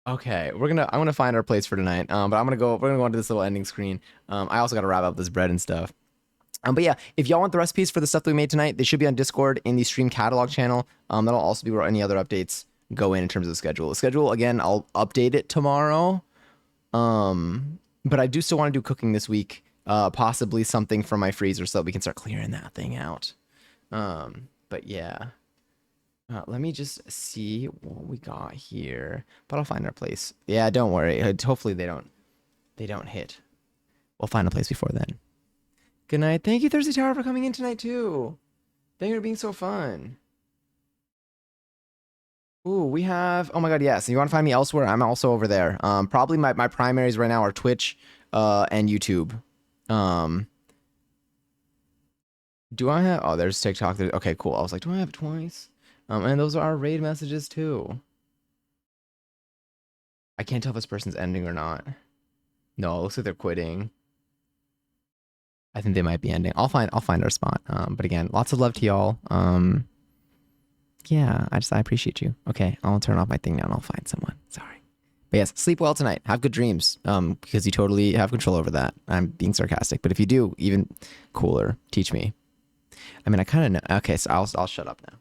Okay, I'm gonna find our place for tonight. But we're gonna go into this little ending screen. I also gotta wrap up this bread and stuff. But yeah, if y'all want the recipes for the stuff that we made tonight, they should be on Discord in the stream catalog channel. That'll also be where any other updates go in terms of the schedule. The schedule, again, I'll update it tomorrow. But I do still want to do cooking this week. Possibly something from my freezer so that we can start clearing that thing out. But yeah. Let me just see what we got here. But I'll find our place. Yeah, don't worry. Hopefully they don't hit. We'll find a place before then. Good night. Thank you, Thursday Tower, for coming in tonight too. Thank you for being so fun. Ooh, we have, oh my god, yes. You want to find me elsewhere? I'm also over there. Probably my primaries right now are Twitch and YouTube. Do I have, oh, there's TikTok. Okay, cool. I was like, do I have it twice? And those are our raid messages too. I can't tell if this person's ending or not. No, it looks like they're quitting. I think they might be ending. I'll find our spot. But again, lots of love to y'all. Yeah, I appreciate you. Okay, I'll turn off my thing now and I'll find someone. Sorry. But yes, sleep well tonight. Have good dreams. Because you totally have control over that. I'm being sarcastic, but if you do, even cooler, teach me. I mean, I kind of know. Okay, so I'll shut up now.